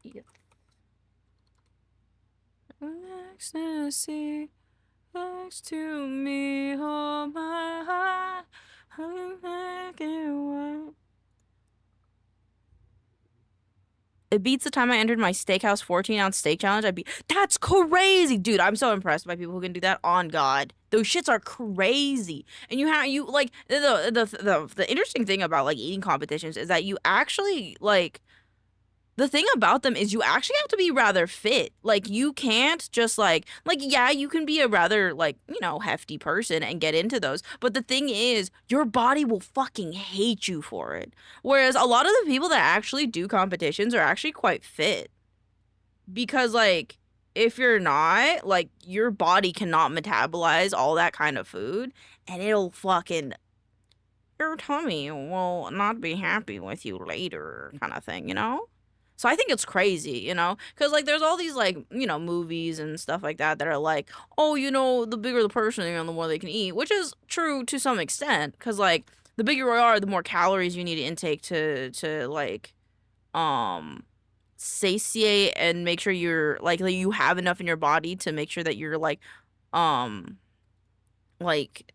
S1: Yeah. Ecstasy next to me, hold my heart. I'm making one. It beats the time I entered my steakhouse 14-ounce steak challenge. That's crazy, dude. I'm so impressed by people who can do that. On God, those shits are crazy. And you like the interesting thing about like eating competitions is that you actually like. The thing about them is you actually have to be rather fit. Like, you can't just, yeah, you can be a rather, like, you know, hefty person and get into those. But the thing is, your body will fucking hate you for it. Whereas a lot of the people that actually do competitions are actually quite fit. Because, like, if you're not, like, your body cannot metabolize all that kind of food. And it'll fucking... Your tummy will not be happy with you later, kind of thing, you know? So I think it's crazy, you know, because like there's all these like, you know, movies and stuff like that that are like, oh, you know, the bigger the person, you know, the more they can eat, which is true to some extent, because like the bigger you are, the more calories you need to intake to like satiate and make sure you're like you have enough in your body to make sure that you're um like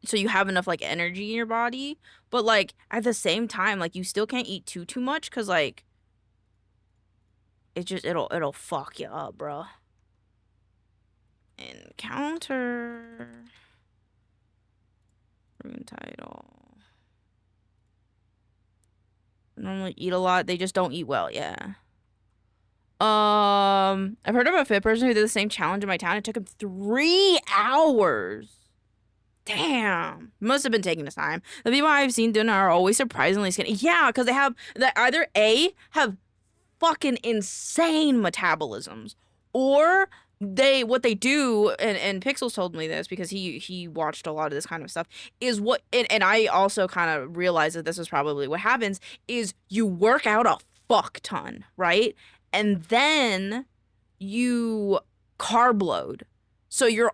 S1: so you have enough like energy in your body, but like at the same time like you still can't eat too much because like it'll fuck you up, bro. Encounter. Room title. Normally eat a lot. They just don't eat well. Yeah. I've heard of a fit person who did the same challenge in my town. It took him 3 hours. Damn. Must have been taking his time. The people I've seen doing it are always surprisingly skinny. Yeah, because they have that either have fucking insane metabolisms, or what they do, and Pixels told me this because he watched a lot of this kind of stuff, is and I also kind of realized that this is probably what happens, is you work out a fuck ton, right? And then you carb load. So you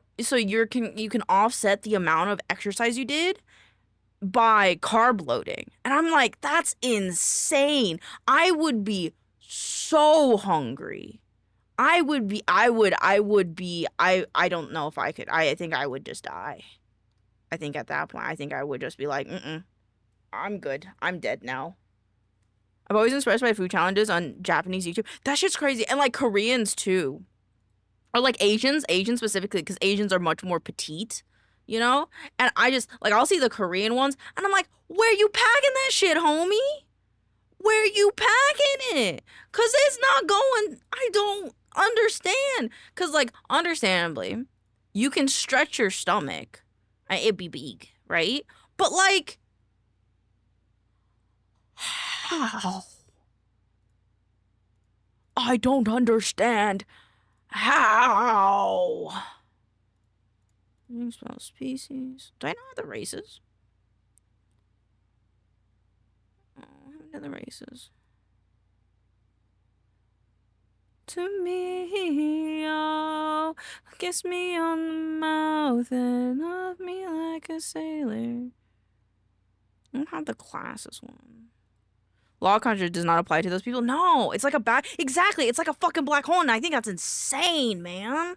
S1: can offset the amount of exercise you did by carb loading. And I'm like, that's insane. I would be so hungry. I don't know if I could. I think I would just die. I think at that point, I think I would just be like, I'm good. I'm dead now. I've always been impressed by food challenges on Japanese YouTube. That shit's crazy. And like Koreans too. Or like Asians specifically, because Asians are much more petite, you know? And I just, like, I'll see the Korean ones, and I'm like, where you packing that shit, homie? Where you packing it? Because it's not going, I don't understand. Because, like, understandably, you can stretch your stomach, and it be big, right? But, like, how? I don't understand how. Spell species. Do I not have the races? Oh, I haven't done the races. To me, oh, kiss me on the mouth and love me like a sailor. I don't have the classes one. Law conjure does not apply to those people. No, it's like a exactly. It's like a fucking black hole, and I think that's insane, man.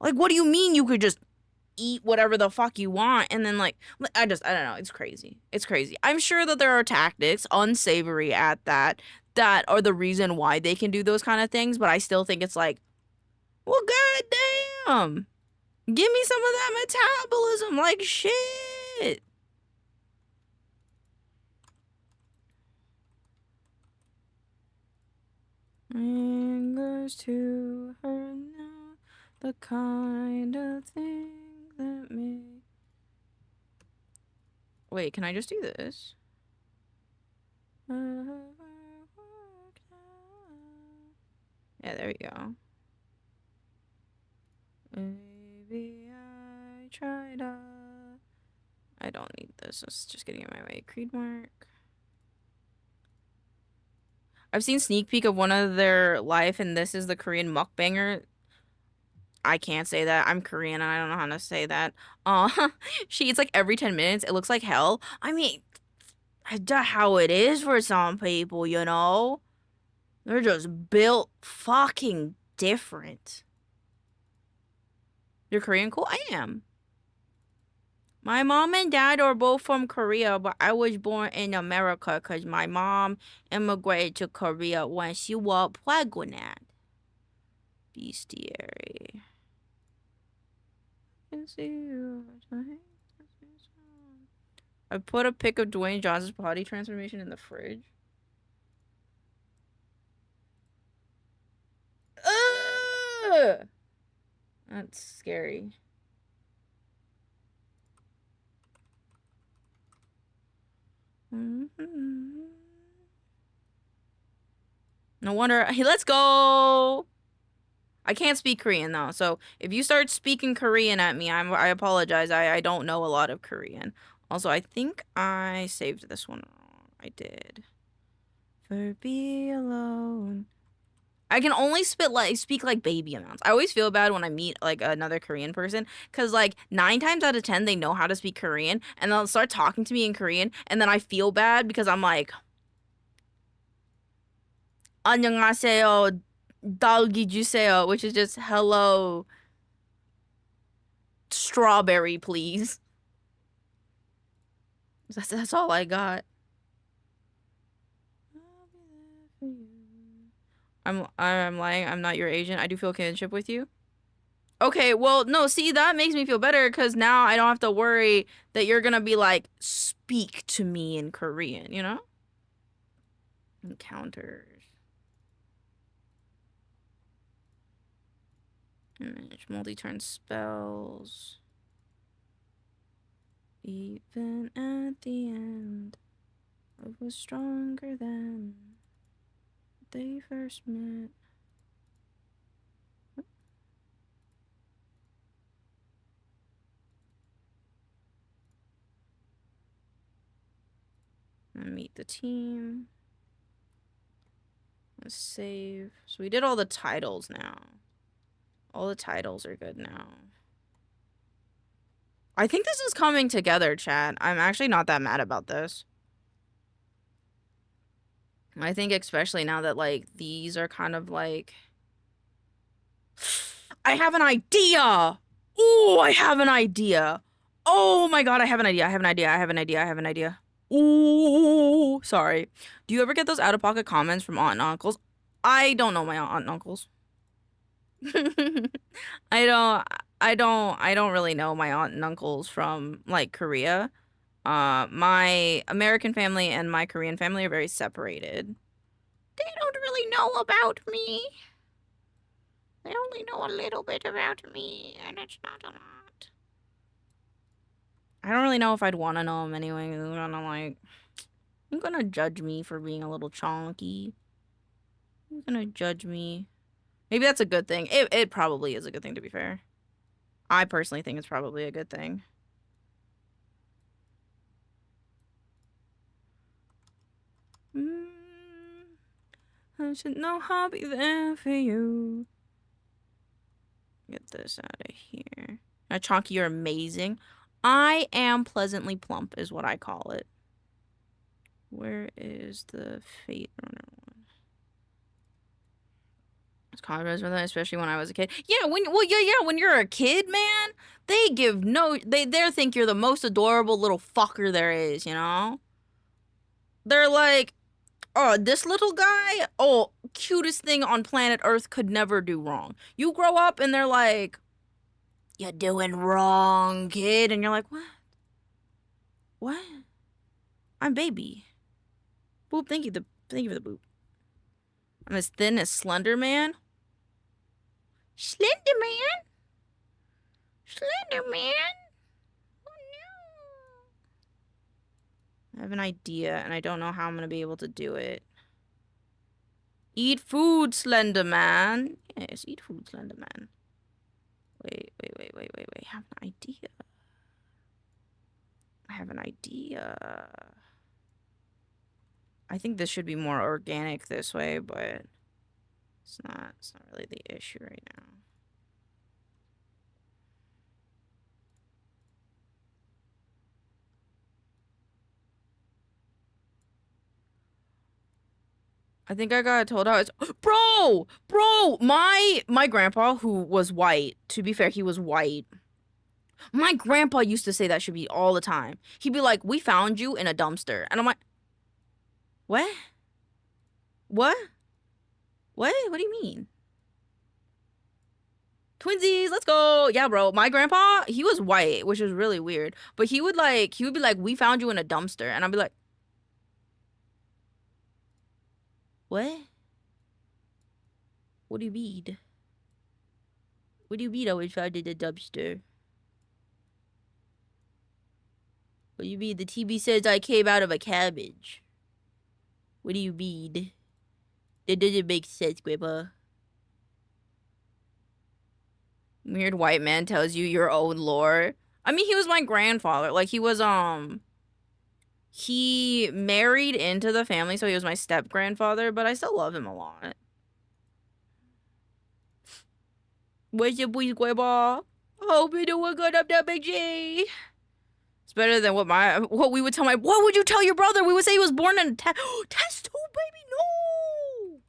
S1: Like, what do you mean you could just eat whatever the fuck you want and then like I don't know. It's crazy. It's crazy. I'm sure that there are tactics unsavory at that are the reason why they can do those kind of things, but I still think it's like, well, goddamn, give me some of that metabolism, like shit. Lingers to her now, the kind of thing that may. Wait, can I just do this? Yeah, there we go. Maybe I tried. I don't need this. It's just getting in my way. Creed mark. I've seen sneak peek of one of their life, and this is the Korean mukbanger. I can't say that. I'm Korean, and I don't know how to say that. She eats like every 10 minutes. It looks like hell. I mean, that's how it is for some people, you know? They're just built fucking different. You're Korean? Cool. I am. My mom and dad are both from Korea, but I was born in America because my mom immigrated to Korea when she was pregnant. Bestiary. I put a pic of Dwayne Johnson's body transformation in the fridge. Ugh! That's scary. No wonder. Hey, let's go. I can't speak Korean though, so if you start speaking Korean at me, I apologize. I don't know a lot of Korean. Also, I think I saved this one wrong. I did. For be alone. I can only speak like baby amounts. I always feel bad when I meet like another Korean person because like 9 times out of 10 they know how to speak Korean and they'll start talking to me in Korean and then I feel bad because I'm like, 안녕하세요, 딸기 주세요, which is just hello, strawberry, please. That's all I got. I'm lying. I'm not your agent. I do feel kinship with you. Okay, well, no, see, that makes me feel better because now I don't have to worry that you're gonna be like, speak to me in Korean, you know? Encounters. Image, multi-turn spells. Even at the end, I was stronger than they first met. Meet the team. Let's save. So we did all the titles now. All the titles are good now. I think this is coming together, chat. I'm actually not that mad about this. I think especially now that, like, these are kind of like... I have an idea! Oh, I have an idea! Oh my god, I have an idea. I have an idea. I have an idea. I have an idea. Ooh, sorry. Do you ever get those out-of-pocket comments from aunt and uncles? I don't know my aunt and uncles. I don't really know my aunt and uncles from like Korea. My American family and my Korean family are very separated. They don't really know about me. They only know a little bit about me, and it's not a lot. I don't really know if I'd want to know them anyway. You're gonna judge me for being a little chonky. You're gonna judge me. Maybe that's a good thing. It probably is a good thing, to be fair. I personally think it's probably a good thing. I should know I'll be there for you. Get this out of here. Now, Chonky, you're amazing. I am pleasantly plump is what I call it. Where is the Fate Runner one? It's apologize for that, especially when I was a kid. Yeah, when you're a kid, man, they think you're the most adorable little fucker there is, you know? They're like, oh, this little guy, oh, cutest thing on planet Earth, could never do wrong. You grow up and they're like, you're doing wrong, kid. And you're like, what? What? I'm baby. Boop, thank you for the boop. I'm as thin as Slender Man. Slender Man? Slender Man? Oh no. I have an idea and I don't know how I'm gonna be able to do it. Eat food, Slender Man. Yes, eat food, Slender Man. Wait. I have an idea. I think this should be more organic this way, but it's not really the issue right now. I think I got told how it's bro, my grandpa, who was white, to be fair, he was white. My grandpa used to say that should be all the time. He'd be like, "We found you in a dumpster." And I'm like, "What? What? What? What do you mean?" Twinsies, let's go. Yeah, bro. My grandpa, he was white, which was really weird. But he would be like, "We found you in a dumpster." And I'd be like, "What? What do you mean? What do you mean I was found in a dumpster? What do you mean? The TV says I came out of a cabbage. What do you mean? That doesn't make sense, Grandpa." Weird white man tells you your own lore. I mean, he was my grandfather. Like, he married into the family, so he was my step-grandfather, but I still love him a lot. What's your boys, Grandpa? Hope you're doing good up there, Big G. It's better than what we would tell what would you tell your brother? We would say he was born in a test tube, baby, no!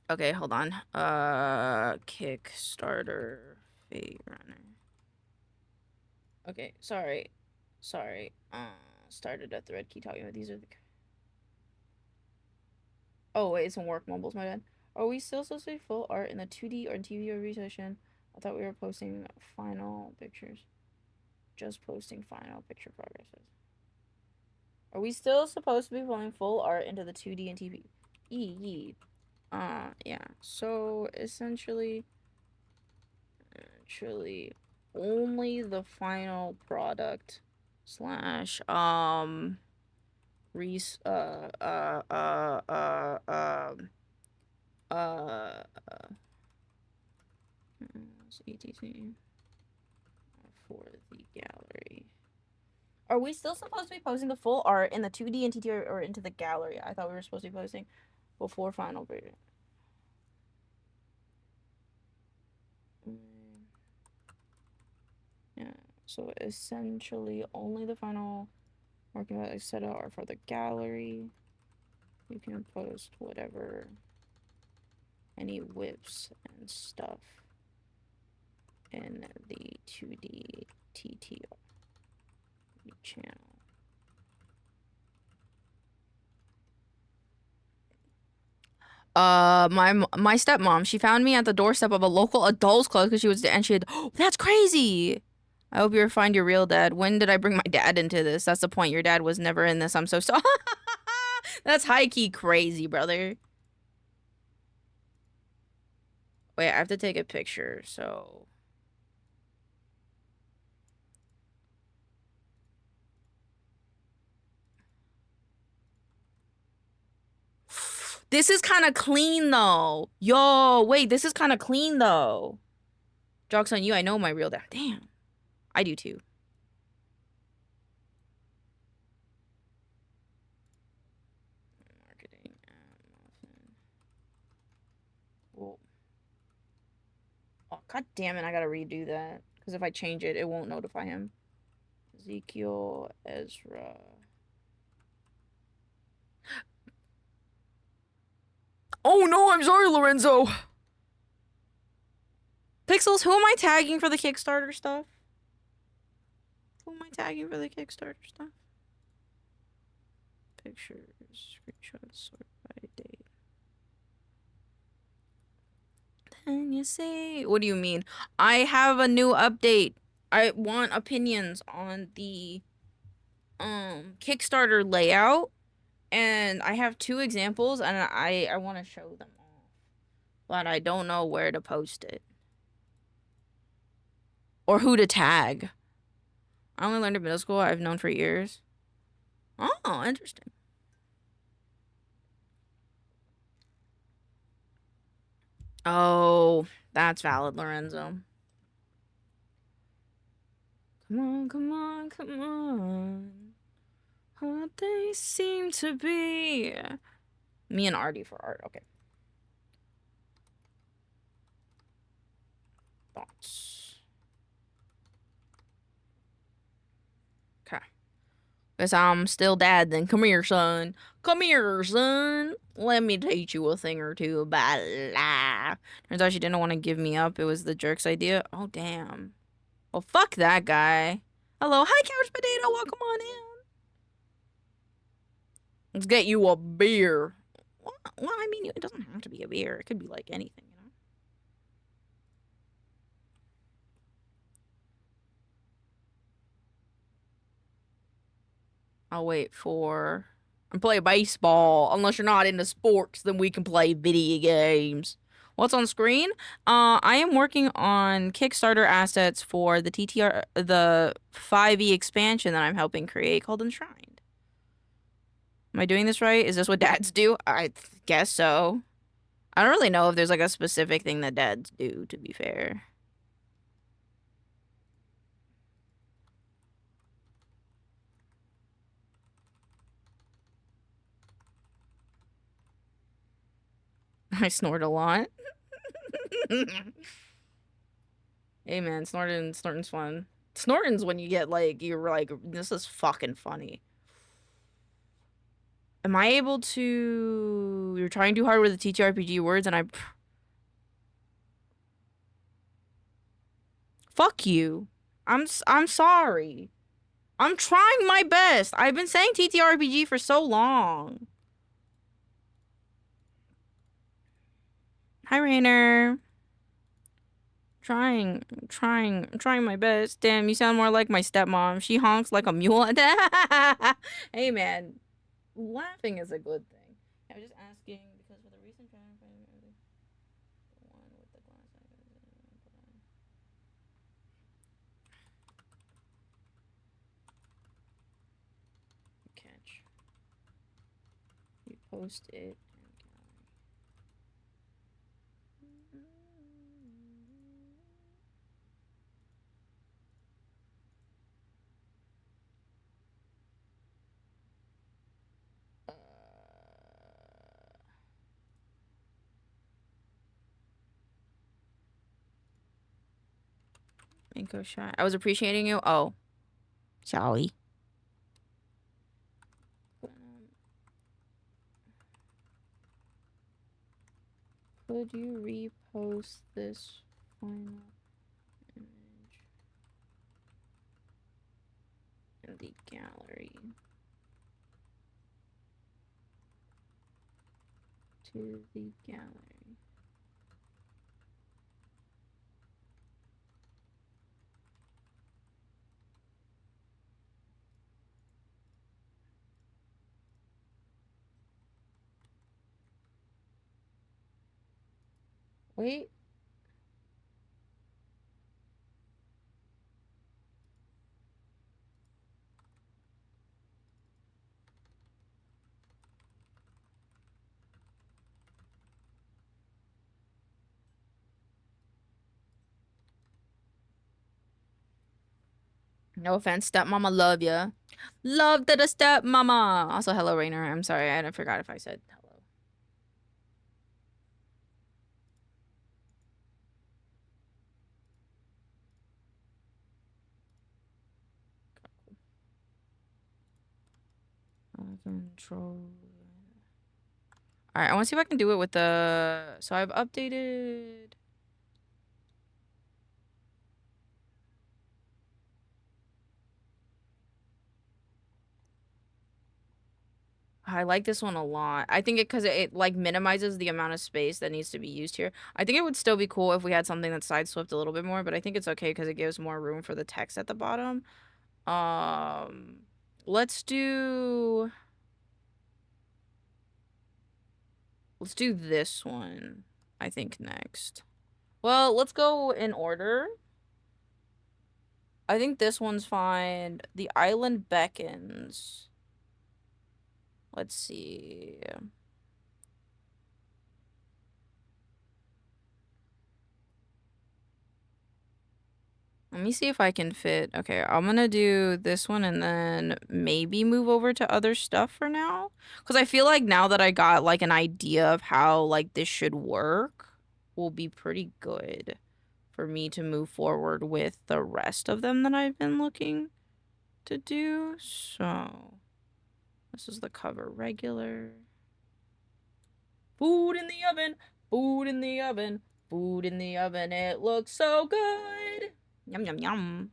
S1: Okay, hold on. Kickstarter Fate Runner. Okay, sorry. Started a thread. Keep talking about these are the. Oh wait, it's some work mumbles. My bad. Are we still supposed to be full art in the 2D or TV or session? I thought we were posting final pictures. Just posting final picture progresses. Are we still supposed to be pulling full art into the 2D and TV? Yeah. So essentially, only the final product slash res ETC for the gallery. Are we still supposed to be posting the full art in the 2D and TT or into the gallery? I thought we were supposed to be posting before final version. Yeah, so essentially only the final working that I set out are for the gallery. You can post whatever, any whips and stuff in the 2D TT channel. My stepmom, she found me at the doorstep of a local adults club because she had, oh, that's crazy. I hope you find your real dad. When did I bring my dad into this? That's the point. Your dad was never in this. I'm so sorry. That's high-key crazy, brother. Wait, I have to take a picture, so. This is kind of clean though. Yo, wait, this is kind of clean though. Joke's on you. I know my real dad. Damn, I do too. Marketing. Whoa. Oh, god damn it! I gotta redo that because if I change it, it won't notify him. Ezekiel Ezra. Oh no, I'm sorry, Lorenzo. Pixels, who am I tagging for the Kickstarter stuff? Who am I tagging for the Kickstarter stuff? Pictures, screenshots, sort by date. Then you say, what do you mean? I have a new update. I want opinions on the Kickstarter layout, and I have 2 examples, and I want to show them all, but I don't know where to post it or who to tag. I only learned in middle school. I've known for years. Oh, interesting. Oh, that's valid, Lorenzo. Come on, come on, come on. What they seem to be. Me and Artie for art. Okay. Thoughts. Okay. Guess I'm still dad then. Come here, son. Come here, son. Let me teach you a thing or two about life. Turns out she didn't want to give me up. It was the jerk's idea. Oh, damn. Well, fuck that guy. Hello. Hi, Couch Potato. Welcome on in. Let's get you a beer. Well, I mean, it doesn't have to be a beer. It could be like anything, you know? I'll wait for... and play baseball. Unless you're not into sports, then we can play video games. What's on screen? I am working on Kickstarter assets for the the 5e expansion that I'm helping create called Enshrined. Am I doing this right? Is this what dads do? I guess so. I don't really know if there's like a specific thing that dads do, to be fair. I snort a lot. Hey man, snorting's fun. Snorting's when you get like, you're like, this is fucking funny. Am I able to... You're trying too hard with the TTRPG words and I... Fuck you. I'm sorry. I'm trying my best. I've been saying TTRPG for so long. Hi, Rainer. Trying my best. Damn, you sound more like my stepmom. She honks like a mule. Hey, man. Laughing is a good thing. I was just asking because for the recent the one with the glass catch. You post it. Go shy. I was appreciating you. Oh, sorry. Could you repost this final image in the gallery to the gallery? Wait. No offense, stepmama, love ya. Love to the stepmama. Also, hello, Rainer. I'm sorry, I forgot if I said hello. Control. All right, I want to see if I can do it with the. So I've updated. I like this one a lot. I think because it like minimizes the amount of space that needs to be used here. I think it would still be cool if we had something that side swept a little bit more, but I think it's okay because it gives more room for the text at the bottom. Let's do this one, I think, next. Well, let's go in order. I think this one's fine. The island beckons. Let's see. Let me see if I can fit. Okay, I'm gonna do this one and then maybe move over to other stuff for now. Because I feel like now that I got like an idea of how like this should work, will be pretty good for me to move forward with the rest of them that I've been looking to do. So this is the cover regular. Food in the oven, food in the oven, food in the oven. It looks so good. Yum, yum, yum.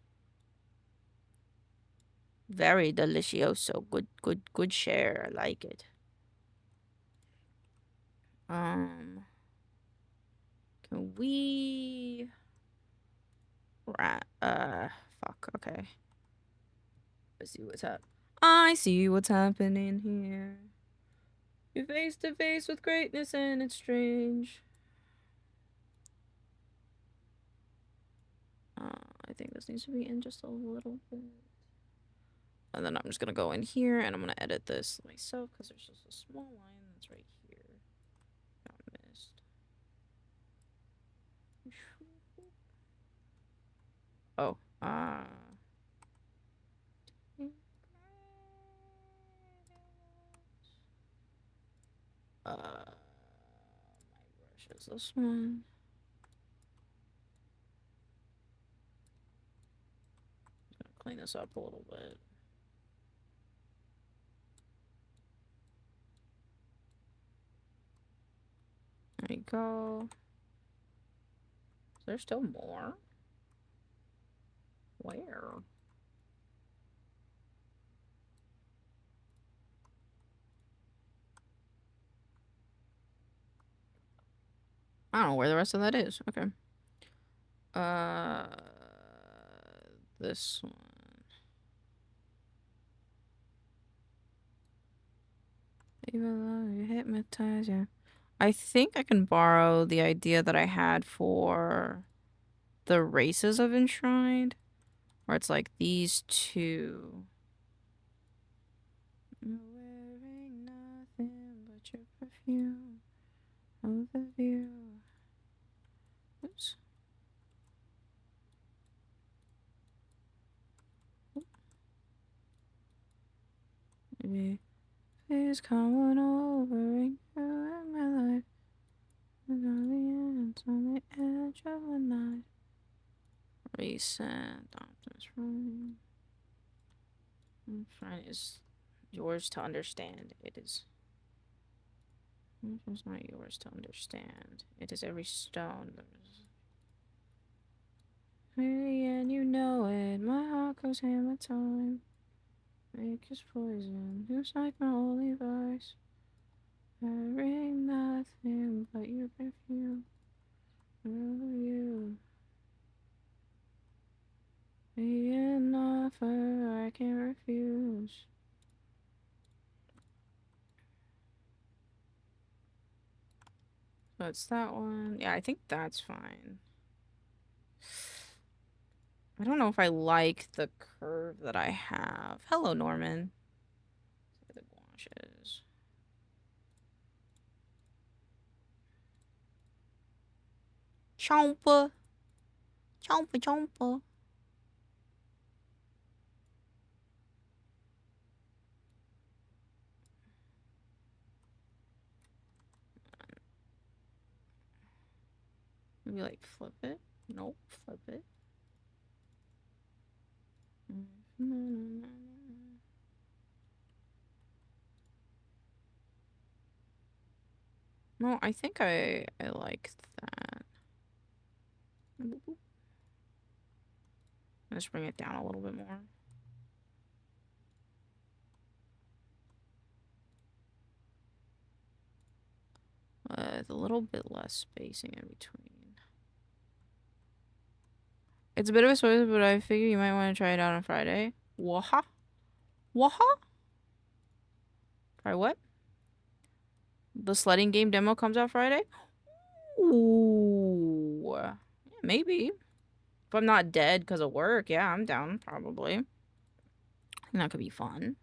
S1: Very delicioso. Good share. I like it. Can we... fuck, okay. Let's see what's up. I see what's happening here. You're face to face with greatness and it's strange. I think this needs to be in just a little bit. And then I'm just gonna go in here and I'm gonna edit this myself because there's just a small line that's right here. Got missed. Oh, my brush is this one. Clean this up a little bit. There you go. Is there still more? Where? I don't know where the rest of that is. Okay. This one. Even though you hypnotize you. I think I can borrow the idea that I had for the races of enshrined, where it's like these two. You're wearing nothing but your perfume of the view. Oops. Maybe please come on over and you in my life. And on the end, on the edge of the night. Reset. Optimus Prime. Fine is yours to understand. It is. It's not yours to understand. It is every stone. And you know it. My heart goes hammer time. Make is poison. Who's like my only vice? Wearing nothing but your perfume. Of you. Be an offer I can't refuse. So it's that one. Yeah, I think that's fine. I don't know if I like the curve that I have. Hello, Norman. The gouaches. Chompa. Chompa, chompa. Maybe like flip it. Nope, flip it. No, I think I liked that. Let's bring it down a little bit more. With a little bit less spacing in between. It's a bit of a spoiler, but I figure you might want to try it out on Friday. Waha? Waha? Try what? The sledding game demo comes out Friday? Ooh. Yeah, maybe. If I'm not dead because of work, yeah, I'm down, probably. I think that could be fun.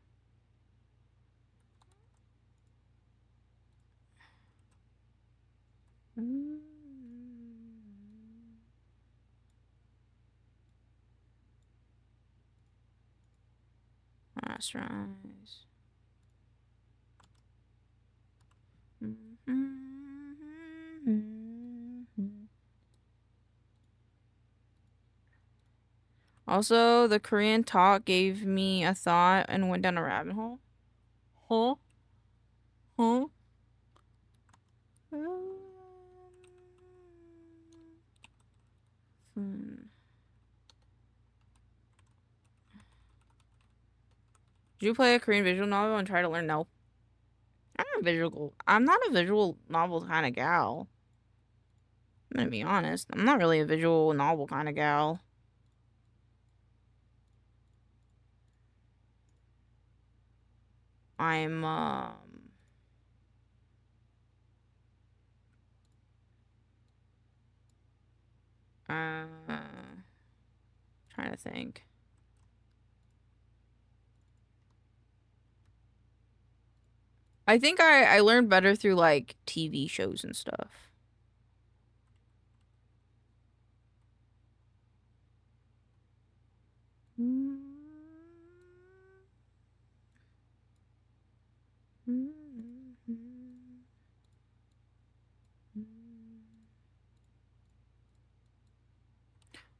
S1: Rasterize. Also, the Korean talk gave me a thought and went down a rabbit hole. Huh? Huh? Did you play a Korean visual novel and try to learn? No. I'm not a visual novel kind of gal. I'm gonna be honest. I'm not really a visual novel kind of gal. I'm trying to think. I think I learned better through like TV shows and stuff.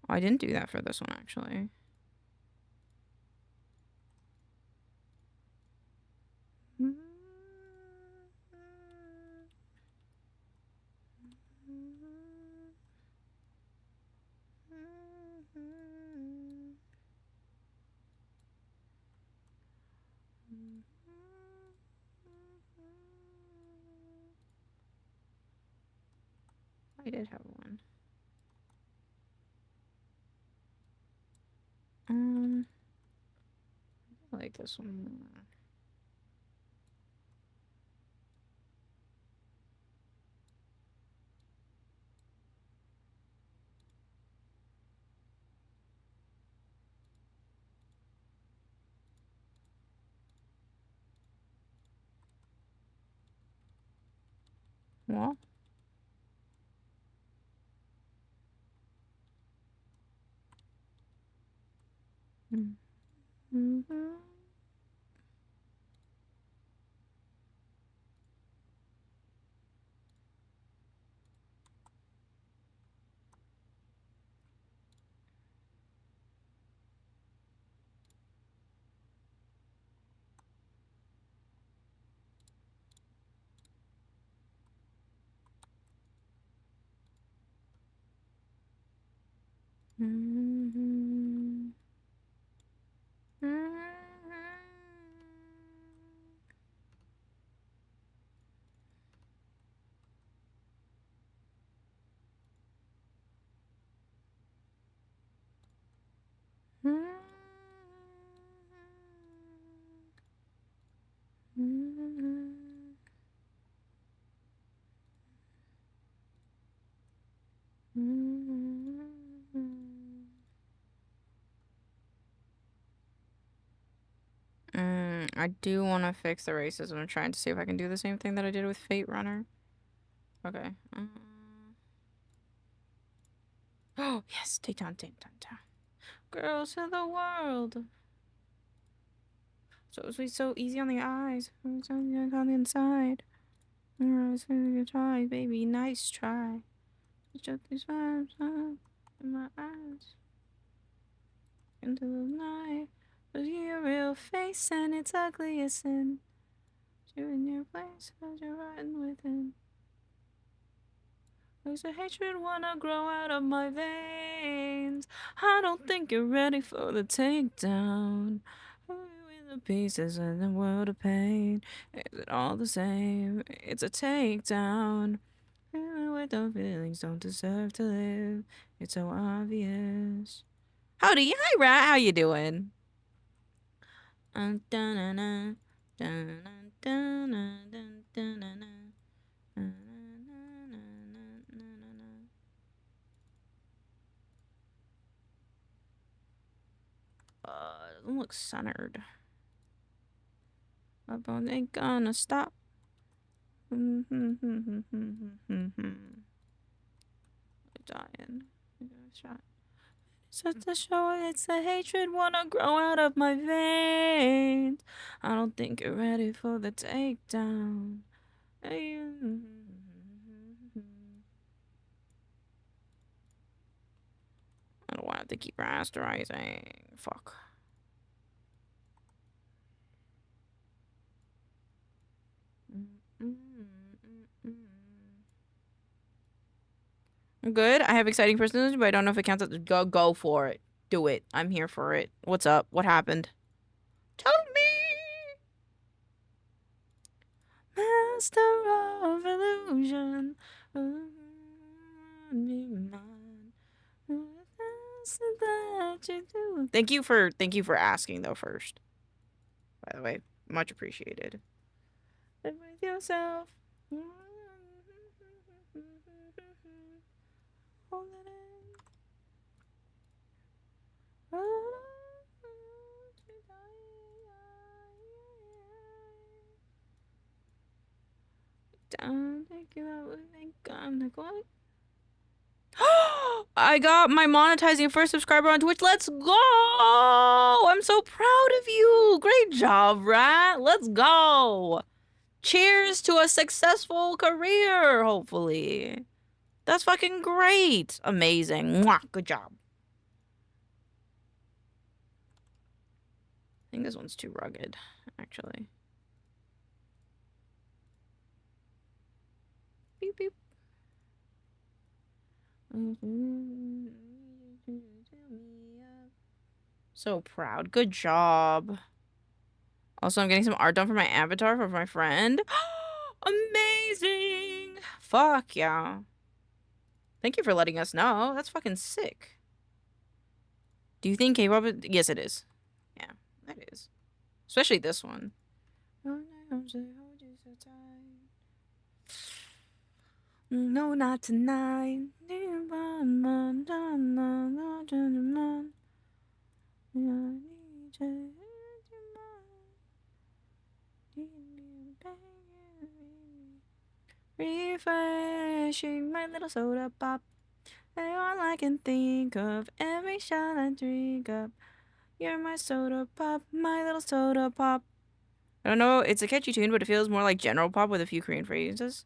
S1: Oh, I didn't do that for this one actually. I did have one. I like this one more. Well. I do want to fix the racism. I'm trying to see if I can do the same thing that I did with Fate Runner. Okay. Oh, yes. Take down. Girls of the world. So sweet, so easy on the eyes. So on the inside. Try, baby. Nice try. Shut these vibes up in my eyes into the night. Cause your real face and it's ugly as sin. You in your place, cause you're rotten within. There's a hatred wanna grow out of my veins. I don't think you're ready for the takedown. With the pieces in the world of pain. Is it all the same? It's a takedown. With the feelings don't deserve to live. It's so obvious. Howdy, hi Rat, how you doing? Doesn't look centered. But ain't gonna stop. Dying. Shot. Such a show, it's the hatred wanna grow out of my veins. I don't think you're ready for the takedown. I don't want to keep rasterizing. Fuck. I'm good. I have exciting personality, but I don't know if it counts as go for it. Do it. I'm here for it. What's up? What happened? Tell me. Master of illusion. Thank you for asking though first. By the way, much appreciated. Live with yourself. Hold it in. Don't think you out, think I'm like what? I got my monetizing first subscriber on Twitch. Let's go! I'm so proud of you. Great job, Rat. Let's go. Cheers to a successful career, hopefully. That's fucking great. Amazing. Mwah. Good job. I think this one's too rugged, actually. Beep, beep. So proud. Good job. Also, I'm getting some art done for my avatar for my friend. Amazing! Fuck yeah. Thank you for letting us know. That's fucking sick. Do you think K-pop is... Yes, it is. Yeah, it is. Especially this one. No, not tonight. Refreshing my little soda pop. All I can think of every shot I drink up. You're my soda pop, my little soda pop. I don't know, it's a catchy tune, but it feels more like general pop with a few Korean phrases.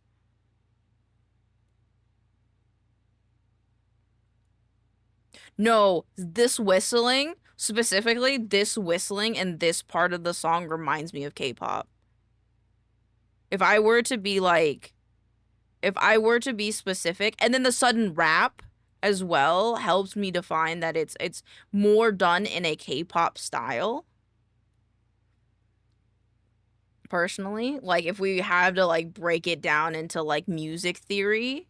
S1: No, this whistling, specifically this whistling and this part of the song reminds me of K-pop. If I were to be specific, and then the sudden rap as well helps me define that it's more done in a K-pop style. Personally, like if we have to like break it down into like music theory,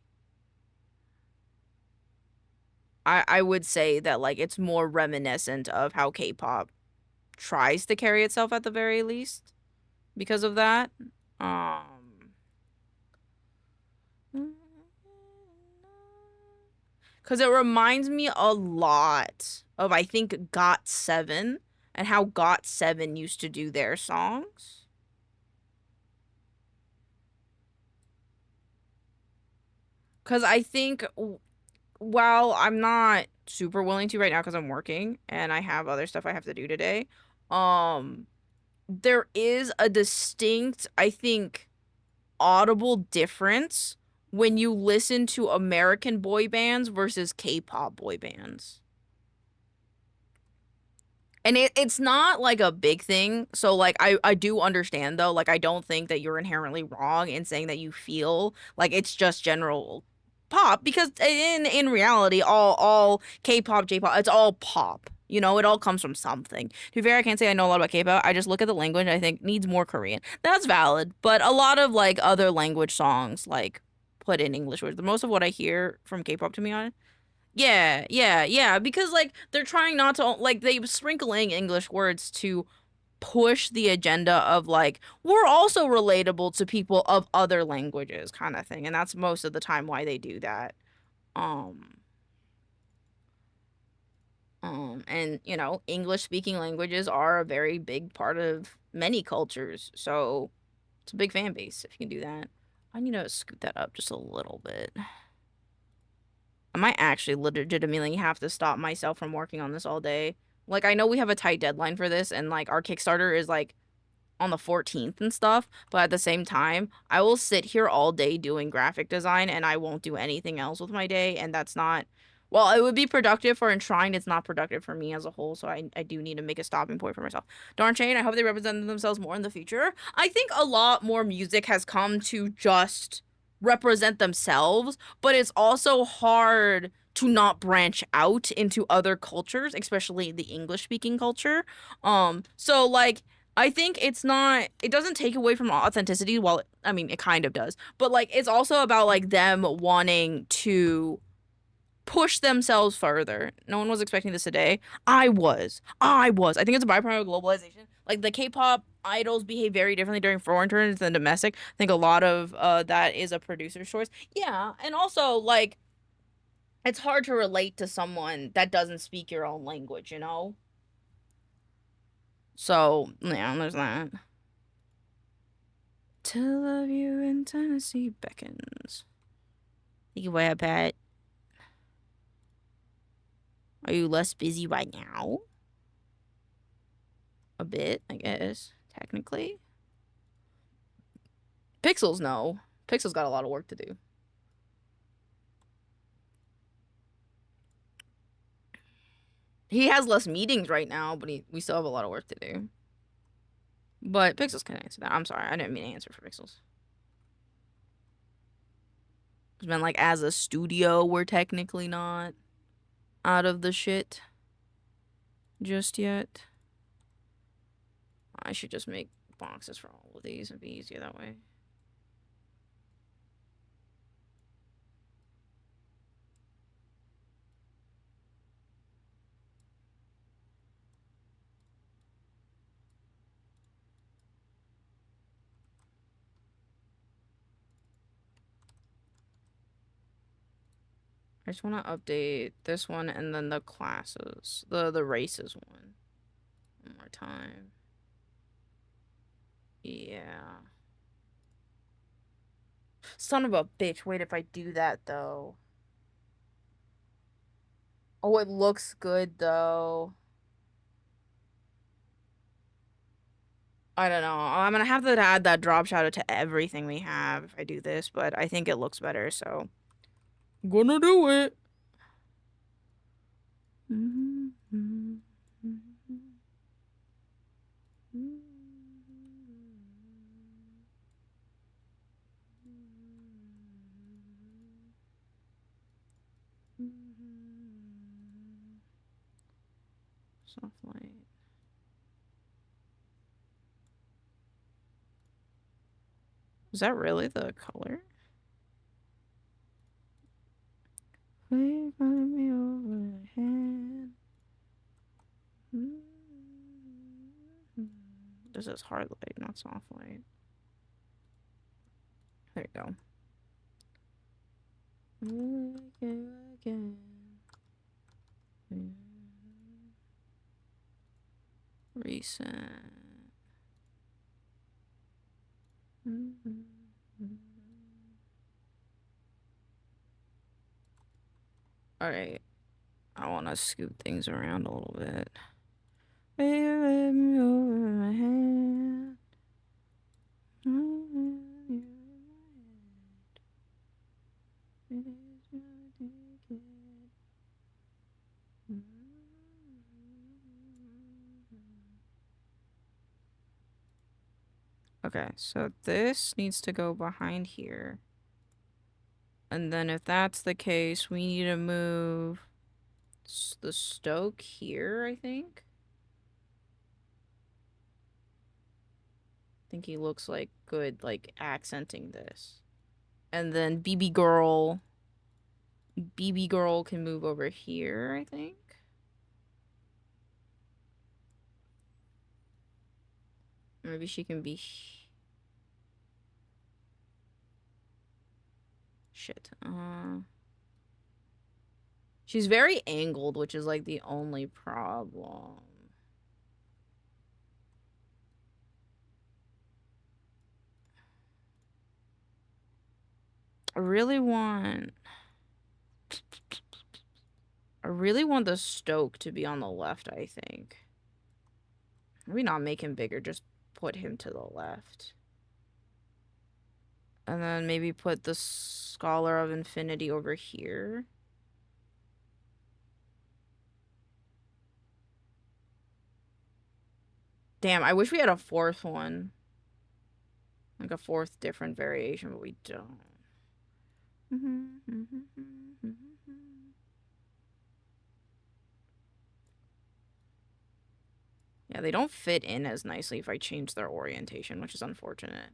S1: I would say that like it's more reminiscent of how K-pop tries to carry itself at the very least because of that. Because it reminds me a lot of, I think, GOT7 and how GOT7 used to do their songs. Because I think, while I'm not super willing to right now because I'm working and I have other stuff I have to do today, there is a distinct, I think, audible difference when you listen to American boy bands versus K-pop boy bands. And it's not like a big thing. So like I do understand though. Like I don't think that you're inherently wrong in saying that you feel like it's just general pop, because in reality all K-pop, J-pop, it's all pop. You know, it all comes from something. To be fair, I can't say I know a lot about K-pop. I just look at the language, I think needs more Korean. That's valid. But a lot of like other language songs like put in English words. Most of what I hear from K-pop, to be honest, yeah, because like they're trying not to, like, they sprinkling English words to push the agenda of like we're also relatable to people of other languages kind of thing, and that's most of the time why they do that. Um and you know, English speaking languages are a very big part of many cultures, so it's a big fan base if you can do that. I need to scoot that up just a little bit. I might actually legitimately have to stop myself from working on this all day. Like, I know we have a tight deadline for this, and like our Kickstarter is like on the 14th and stuff, but at the same time, I will sit here all day doing graphic design and I won't do anything else with my day, and that's not, well, it would be productive for Enshrined, it's not productive for me as a whole, so I do need to make a stopping point for myself. Darn Chain, I hope they represent themselves more in the future. I think a lot more music has come to just represent themselves, but it's also hard to not branch out into other cultures, especially the English speaking culture. So like I think it's not, it doesn't take away from authenticity. Well, I mean, it kind of does, but like it's also about like them wanting to push themselves further. No one was expecting this today. I was. I think it's a byproduct of globalization. Like the K-pop idols behave very differently during foreign tours than domestic. I think a lot of that is a producer's choice. Yeah, and also like it's hard to relate to someone that doesn't speak your own language, you know? So, yeah, there's that. To love you in Tennessee beckons. Think you have Pat. Are you less busy right now? A bit, I guess, technically. Pixels, no. Pixels got a lot of work to do. He has less meetings right now, but we still have a lot of work to do. But Pixels can answer that. I'm sorry, I didn't mean to answer for Pixels. It's been like, as a studio, we're technically not out of the shit just yet. I should just make boxes for all of these and be easier that way. I just want to update this one and then the classes, the races one more time. Yeah. Son of a bitch. Wait, if I do that though. Oh, it looks good though. I don't know. I'm gonna have to add that drop shadow to everything we have if I do this, but I think it looks better, so I'm gonna do it. Soft light. Is that really the color? Me over the head. This is hard light, not soft light. There you go. Recent. Alright. I want to scoot things around a little bit. Baby, me over my head. Okay, so this needs to go behind here. And then if that's the case, we need to move the stoke here, I think. I think he looks like good, like, accenting this. And then BB girl can move over here, I think. Maybe she can be... Shit. She's very angled, which is, like, the only problem. I really want the stoke to be on the left, I think. Maybe not make him bigger, just put him to the left. And then maybe put the Scholar of Infinity over here. Damn, I wish we had a fourth one. Like a fourth different variation, but we don't. Yeah, they don't fit in as nicely if I change their orientation, which is unfortunate.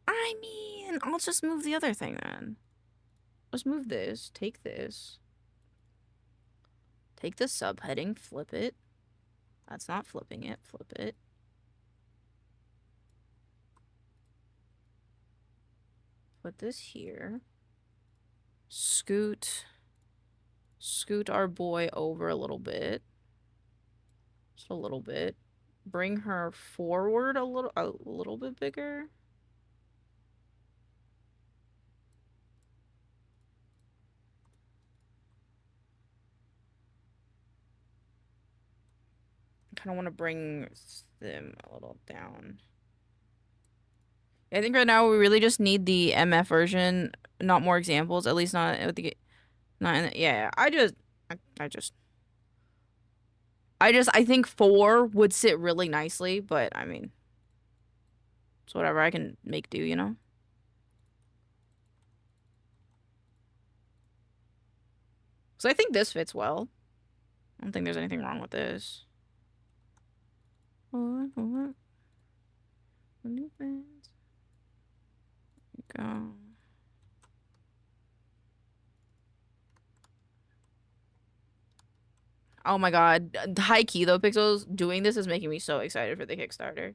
S1: I mean, I'll just move the other thing then. Let's move this, take this. Take the subheading, flip it. That's not flipping it, flip it. Put this here. Scoot our boy over a little bit. Just a little bit. Bring her forward a little bit bigger. I kind of want to bring them a little down. I think right now we really just need the MF version, not more examples. At least not with the, not in the, yeah. I think 4 would sit really nicely, but I mean, it's whatever I can make do, you know. So I think this fits well. I don't think there's anything wrong with this. New fans. Go. Oh my god. High key though, Pixels, doing this is making me so excited for the Kickstarter.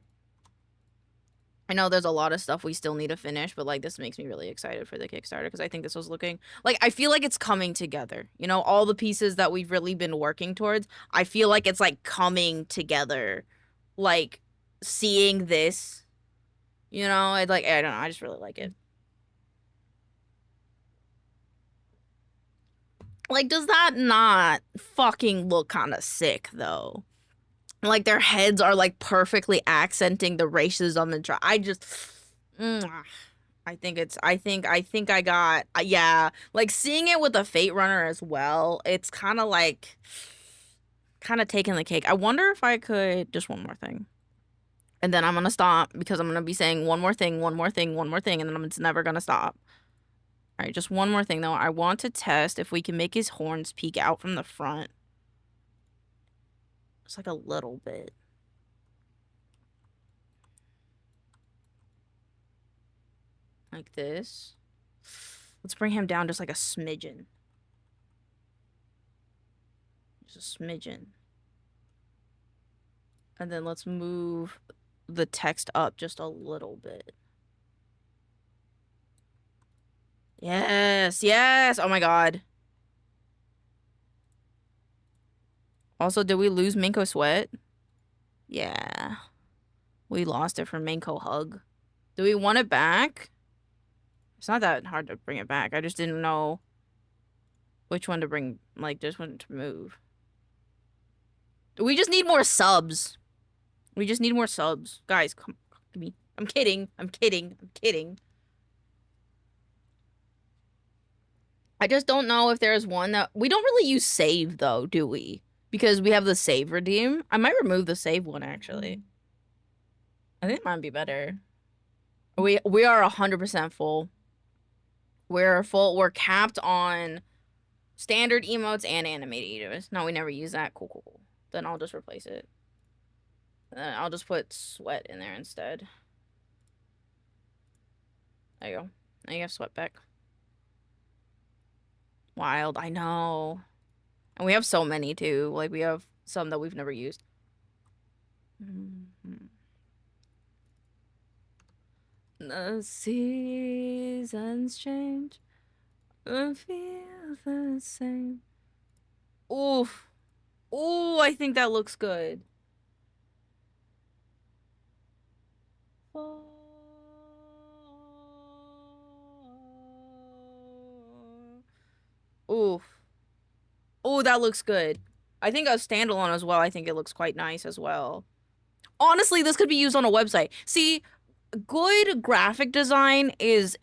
S1: I know there's a lot of stuff we still need to finish, but like this makes me really excited for the Kickstarter because I think this was looking like, I feel like it's coming together. You know, all the pieces that we've really been working towards, I feel like it's like coming together. Like seeing this, you know, I don't know, I just really like it. Like, does that not fucking look kind of sick though? Like their heads are like perfectly accenting the racism and I just I think I got yeah, like seeing it with the Fate Runner as well, it's kind of like taking the cake. I wonder if I could just one more thing. And then I'm going to stop because I'm going to be saying one more thing, and then it's never going to stop. All right, just one more thing though. I want to test if we can make his horns peek out from the front. It's like a little bit. Like this. Let's bring him down just like a smidgen. Just a smidgen. And then let's move the text up just a little bit. Yes, yes. Oh my god. Also, did we lose maincoow Sweat? Yeah. We lost it from maincoow Hug. Do we want it back? It's not that hard to bring it back. I just didn't know which one to bring, like, just one to move. We just need more subs. We just need more subs. Guys, come to me. I'm kidding. I just don't know if there's one that... We don't really use save, though, do we? Because we have the save redeem. I might remove the save one, actually. I think it might be better. We are 100% full. We're full. We're capped on standard emotes and animated emotes. No, we never use that. Cool. Then I'll just replace it. I'll just put sweat in there instead. There you go. Now you have sweat back. Wild, I know. And we have so many too. Like, we have some that we've never used. The seasons change. I feel the same. Oof. Ooh, I think that looks good. Oof. Oh, that looks good. I think a standalone as well. I think it looks quite nice as well. Honestly, this could be used on a website. See, good graphic design is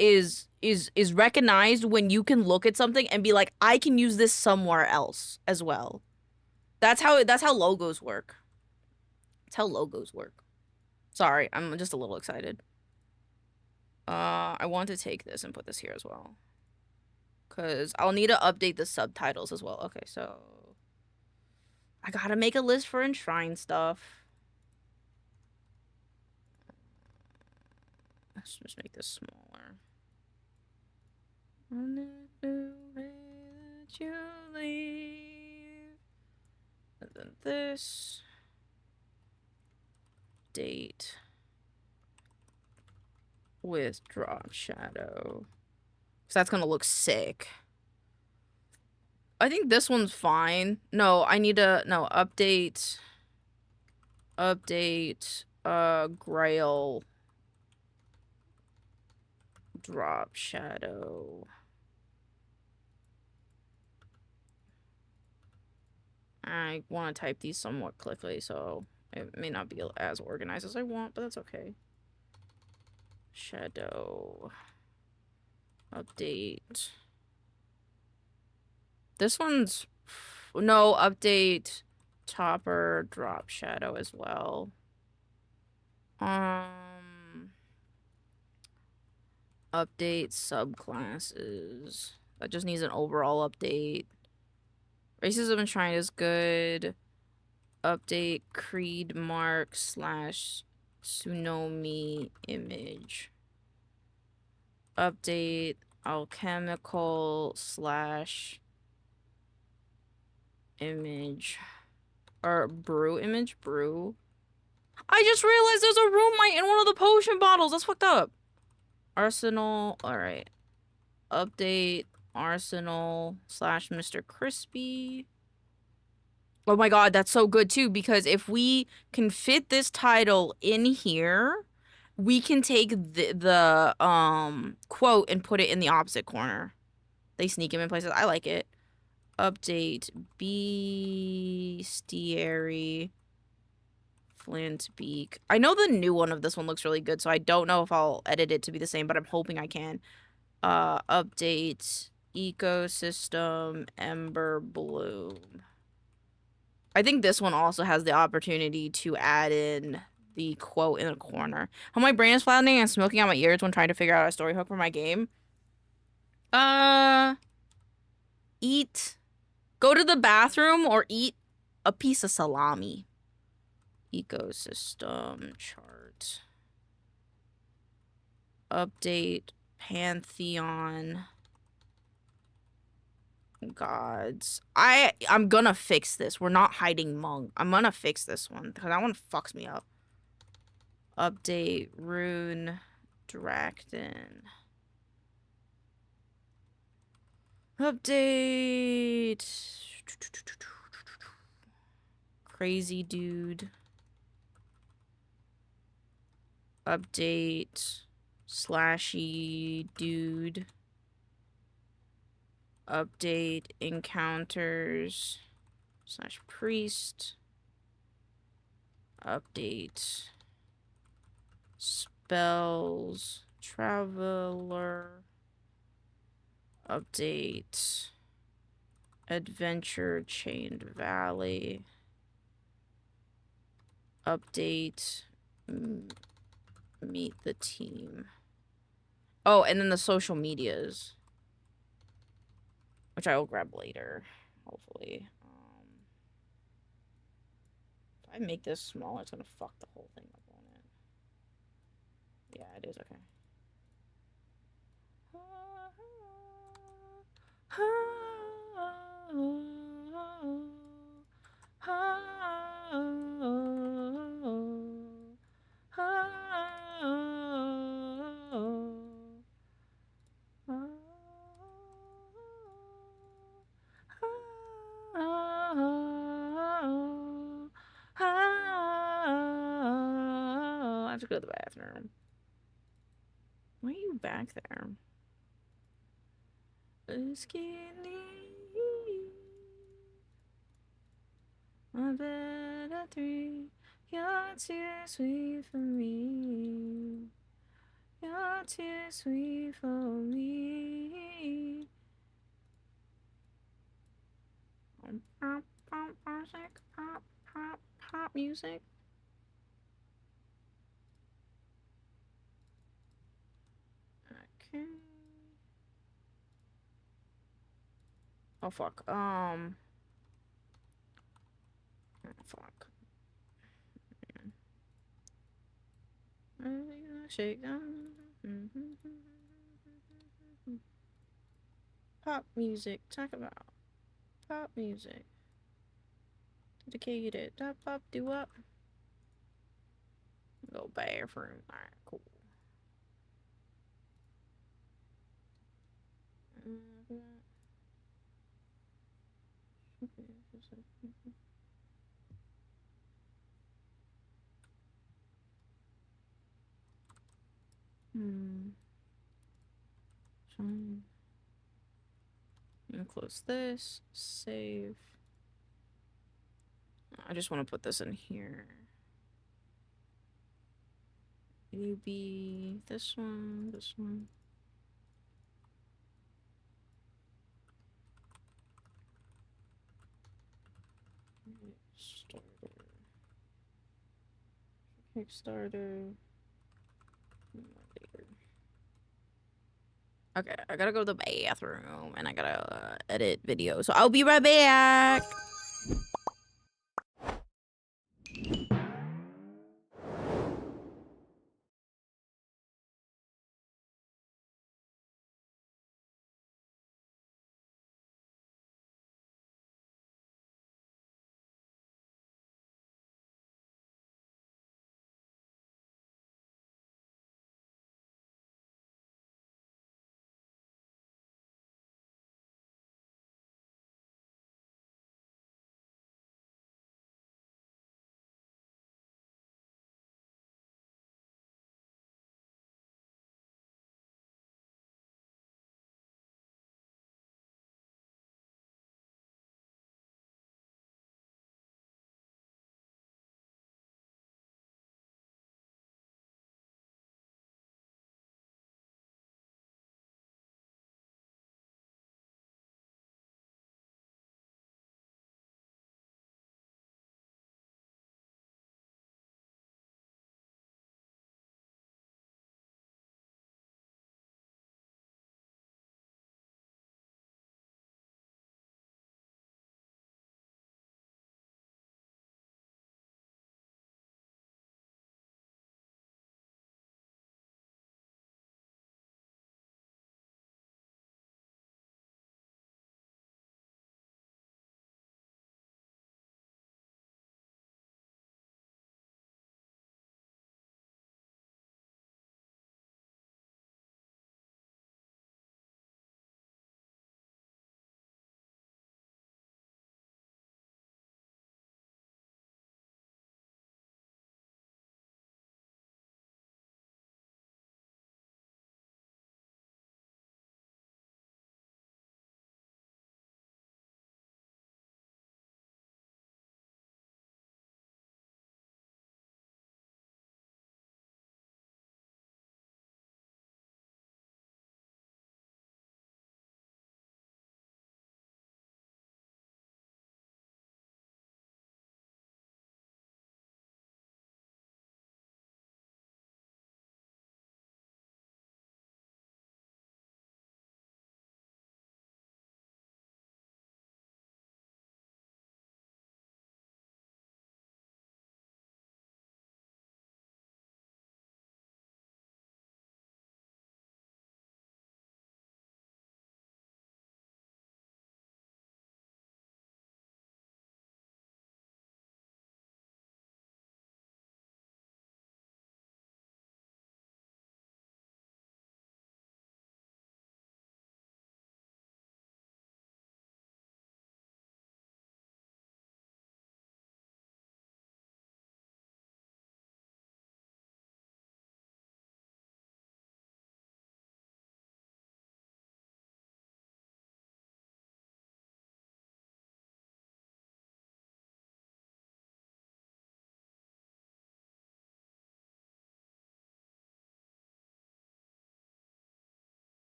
S1: recognized when you can look at something and be like, I can use this somewhere else as well. That's how logos work. That's how logos work. Sorry, I'm just a little excited. I want to take this and put this here as well. Cause I'll need to update the subtitles as well. Okay, so I gotta make a list for enshrined stuff. Let's just make this smaller. On the way that you leave. And then this. Date. With drop shadow. Because that's gonna look sick. I think this one's fine. No, I need to... No, update... Grail... Drop shadow. I want to type these somewhat quickly, so it may not be as organized as I want, but that's okay. Shadow. Update. This one's... No, update topper drop shadow as well. Update subclasses. That just needs an overall update. Racism enshrined is good. Update creed mark / tsunomi image. Update alchemical / image. Or brew image? Brew. I just realized there's a room light in one of the potion bottles. That's fucked up. Arsenal. Alright. Update Arsenal / Mr. Crispy. Oh my god, that's so good too, because if we can fit this title in here, we can take the quote and put it in the opposite corner. They sneak him in places. I like it. Update bestiary flint beak. I know the new one of this one looks really good, so I don't know if I'll edit it to be the same, but I'm hoping I can. Update ecosystem ember bloom. I think this one also has the opportunity to add in the quote in the corner. How my brain is flattening and smoking out my ears when trying to figure out a story hook for my game. Eat. Go to the bathroom or eat a piece of salami. Ecosystem chart. Update Pantheon gods. I'm gonna fix this. We're not hiding Monk. I'm gonna fix this one because that one fucks me up. Update Rune Drakton. Update Crazy Dude. Update Slashy Dude. Update Encounters / Priest. Update Spells Traveler. Update Adventure Chained Valley. Update meet the team. Oh, and then the social medias, which I will grab later, hopefully. If I make this small, it's gonna fuck the whole thing up on it. Yeah, it is okay. I have to go to the bathroom. Why are you back there? Skinny. My bed at 3. You're too sweet for me. You're too sweet for me. Pop, pop, music. Pop, pop, pop music. Okay. Oh fuck. Oh, fuck. Shake pop music. Talk about pop music. Dedicated. Pop, pop, do up. Go bathroom. Alright, cool. Fine. And close this. Save. I just want to put this in here. Maybe this one, this one. Kickstarter. Okay, I gotta go to the bathroom and I gotta edit video. So I'll be right back.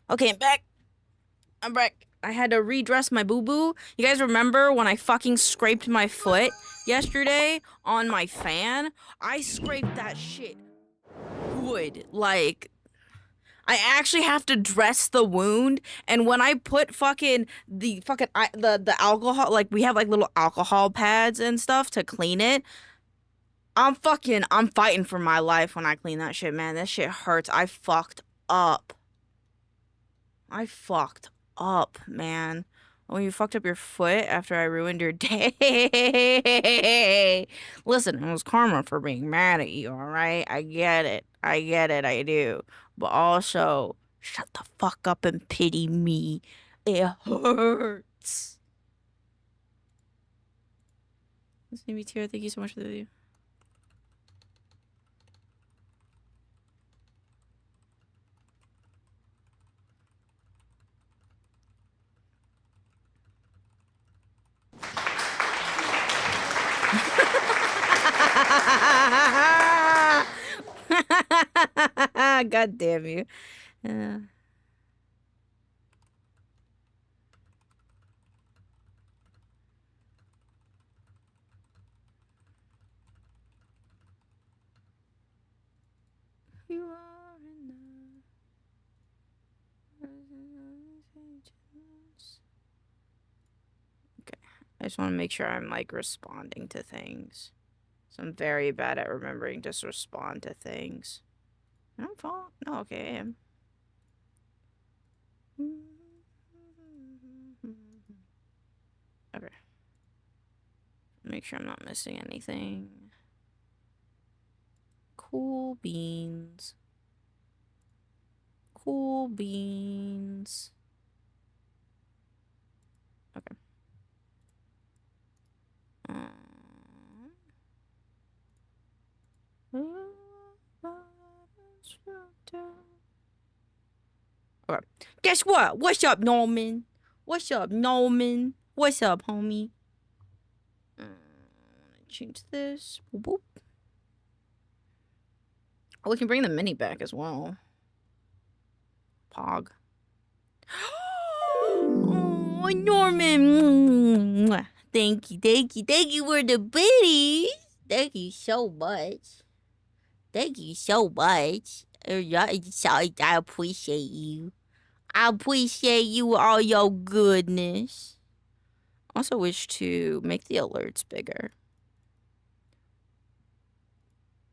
S1: Okay, I'm back. I'm back. I had to redress my boo-boo. You guys remember when I fucking scraped my foot yesterday on my fan? I scraped that shit good. Like, I actually have to dress the wound, and when I put the alcohol, like we have like little alcohol pads and stuff to clean it. I'm fighting for my life when I clean that shit, man. That shit hurts. Up. I fucked up, man. When you fucked up your foot after I ruined your day. Listen, it was karma for being mad at you, alright? I get it. I do. But also, shut the fuck up and pity me. It hurts. This made me tear. Thank you so much for the video. God damn you. You are enough. Okay, I just want to make sure I'm like responding to things. So I'm very bad at remembering to respond to things. I'm fine. No, okay, I am. Okay. Make sure I'm not missing anything. Cool beans. Cool beans. Okay. Okay. Guess what? What's up, Norman? What's up, Norman? What's up, homie? Change this. Boop, boop. Oh, we can bring the mini back as well. Pog. Oh, Norman. Thank you for the biddies. Thank you so much. I appreciate you. I appreciate you with all your goodness. Also wish to make the alerts bigger.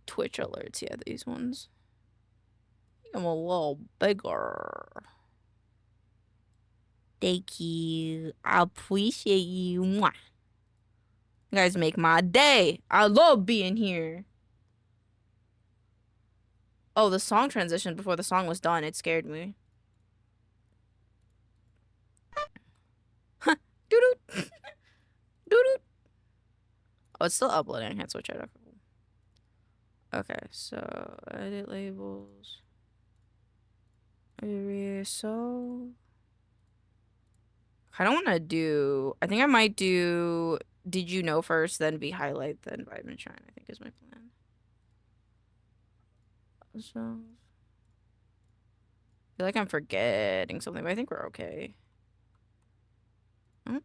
S1: Twitch alerts, yeah, these ones. Make them a little bigger. Thank you. I appreciate you. Mwah. You guys make my day. I love being here. Oh, the song transitioned before the song was done. It scared me. Doo-doo. Doo-doo. Oh, it's still uploading. I can't switch it up. Okay, so edit labels. So I don't want to do. I think I might do. Did you know first, then be highlight, then vibe and shine. I think is my plan. So I feel like I'm forgetting something, but I think we're okay. Oh.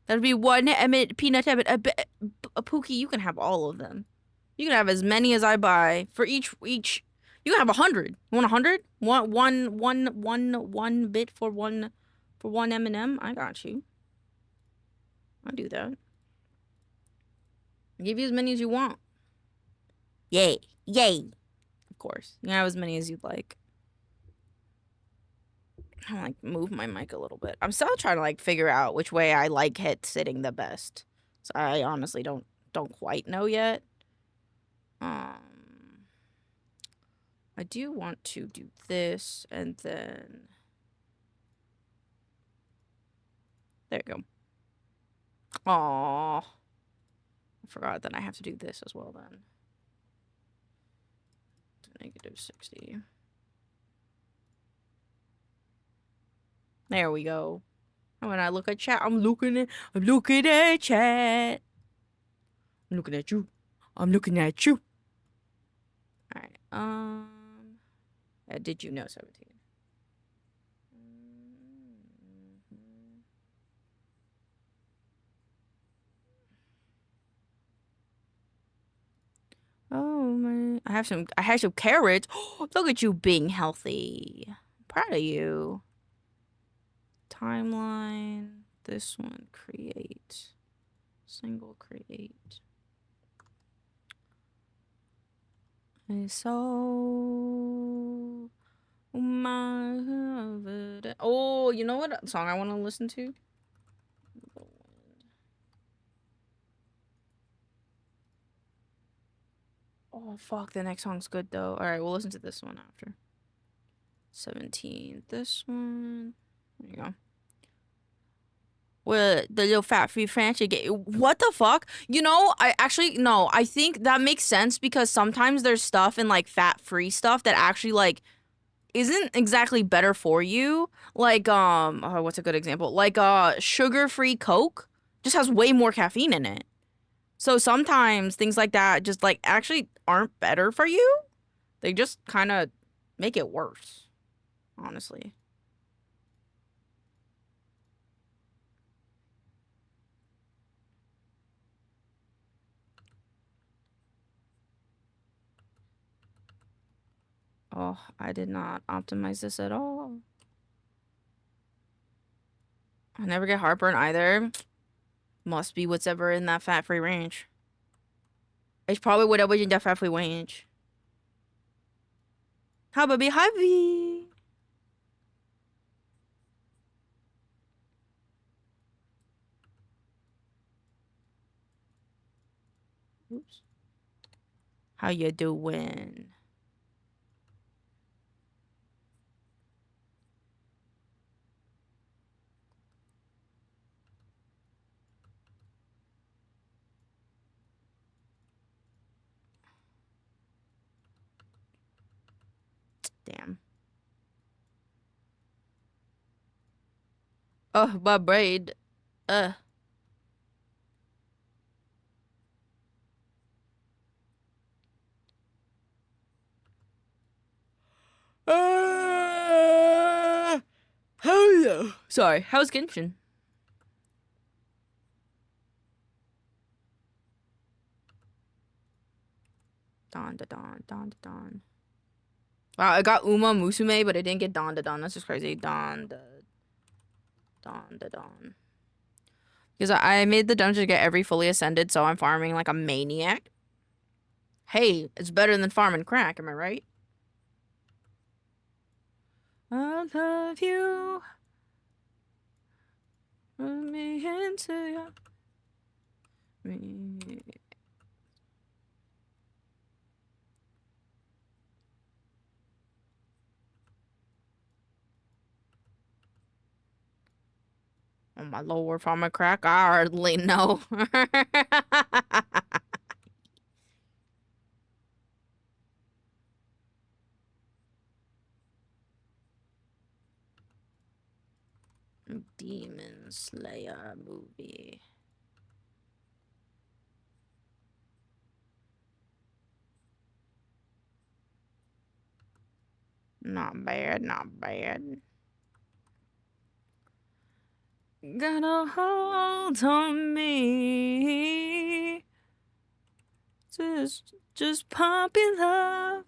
S1: That'd be one Emmett, Peanut Emmett, a Pookie. You can have all of them. You can have as many as I buy for each. You can have 100. You want 100? One bit for one M&M. I got you. I'll do that. I'll give you as many as you want. Yay. Of course. You can have as many as you'd like. I like move my mic a little bit. I'm still trying to like figure out which way I like it sitting the best. So I honestly don't quite know yet. I do want to do this and then there you go. Aww. I forgot that I have to do this as well then. -60. There we go. And when I look at chat, I'm looking at chat. I'm looking at you. I'm looking at you. All right. Did you know 17? Oh man, I had some carrots. Look at you being healthy. Proud of you. Timeline. This one, create. Single create. And so oh, you know what song I want to listen to? Oh fuck, the next song's good though. All right, we'll listen to this one after. 17. This one. There you go. With the little fat free French again. What the fuck? You know, I actually no, I think that makes sense because sometimes there's stuff in like fat free stuff that actually like isn't exactly better for you. Like what's a good example? Like sugar free Coke just has way more caffeine in it. So sometimes things like that just like actually aren't better for you. They just kind of make it worse, honestly. Oh, I did not optimize this at all. I never get heartburn either. Must be whatever in that fat-free range. It's probably whatever in that fat-free range. How about be heavy? Oops. How you doing? Damn. Oh, my braid. Uh. Hello. Sorry, how's Genshin? Don da don, don da don. Wow, I got Uma Musume, but I didn't get Don da don. That's just crazy. Don da don. Because I made the dungeon to get every fully ascended, so I'm farming like a maniac. Hey, it's better than farming crack, am I right? I love you. Put me into your... Oh my lord, farming crack? I hardly know. Demon Slayer movie. Not bad, not bad. Got a hold on me. Just puppy love.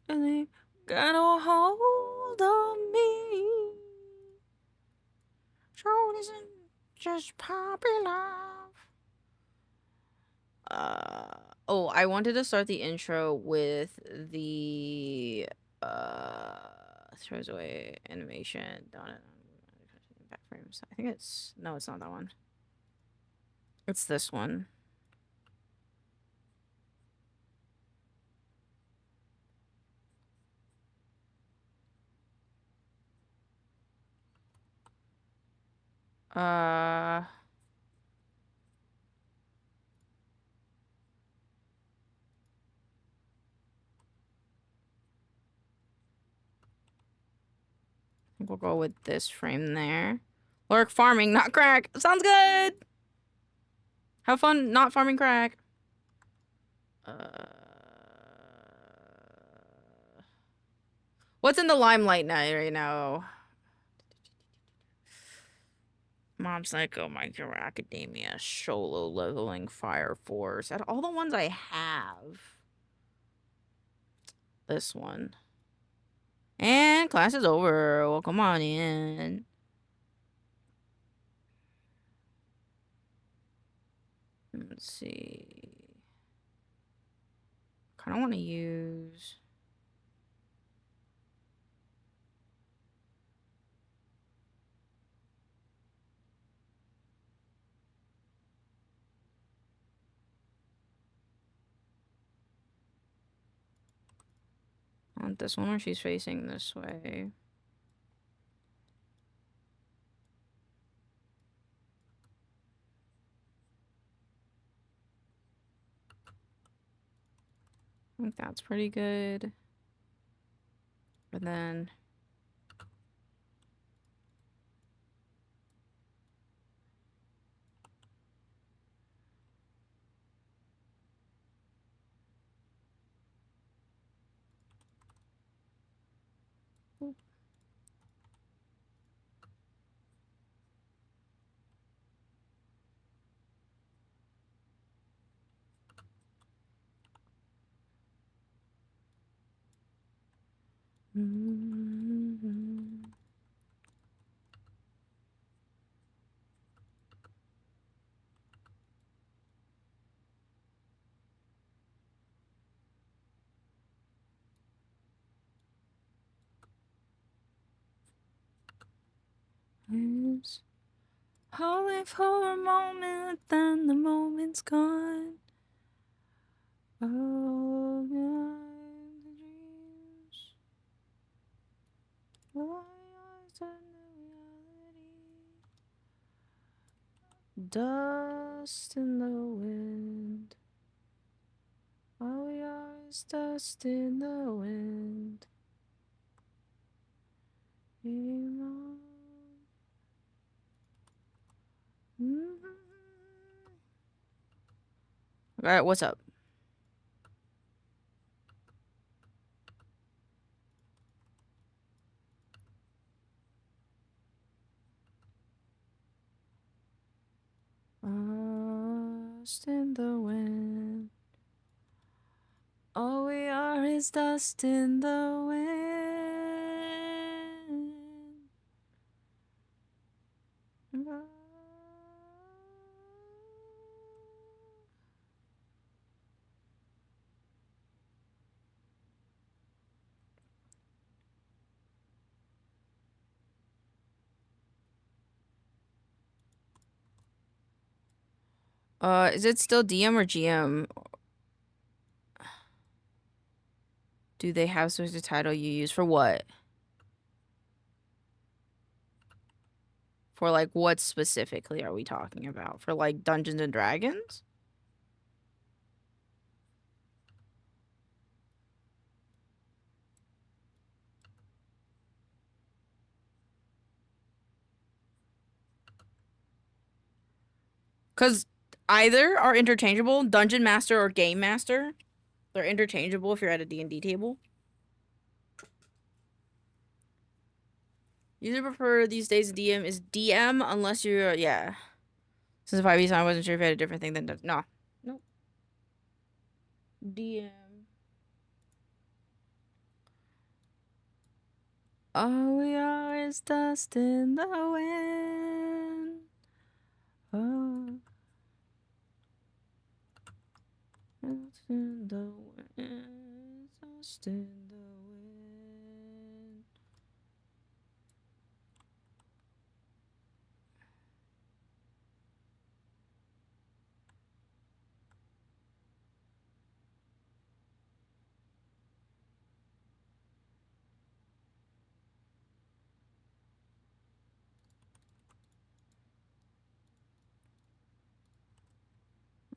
S1: And they got a hold on me. So it isn't just puppy love. Oh, I wanted to start the intro with the throws away animation. Back frames. I think it's no, it's not that one. It's this one. We'll go with this frame there. Lurk farming, not crack. Sounds good. Have fun not farming crack. What's in the limelight now right now? Mob Psycho, My Hero Academia, Solo Leveling, Fire Force. Out of all the ones I have, this one. And class is over. Well, come on in. Let's see. Kind of want to use... I want this one where she's facing this way. I think that's pretty good. And then... Oops. I'll live for a moment, then the moment's gone. Oh, God, the dreams. Will I turn to reality? Dust in the wind. All we are is dust in the wind. Alright, what's up? Dust in the wind. All we are is dust in the wind. Is it still DM or GM? Do they have such a title you use for what? For like what specifically are we talking about? For like Dungeons and Dragons? Because either are interchangeable, Dungeon Master or Game Master. They're interchangeable if you're at a D&D table. Usually prefer these days DM is DM unless you're, yeah. Since 5e, I wasn't sure if you had a different thing than, no. Nope. DM. All we are is dust in the wind. Oh. Dust in the wind. Dust in the wind.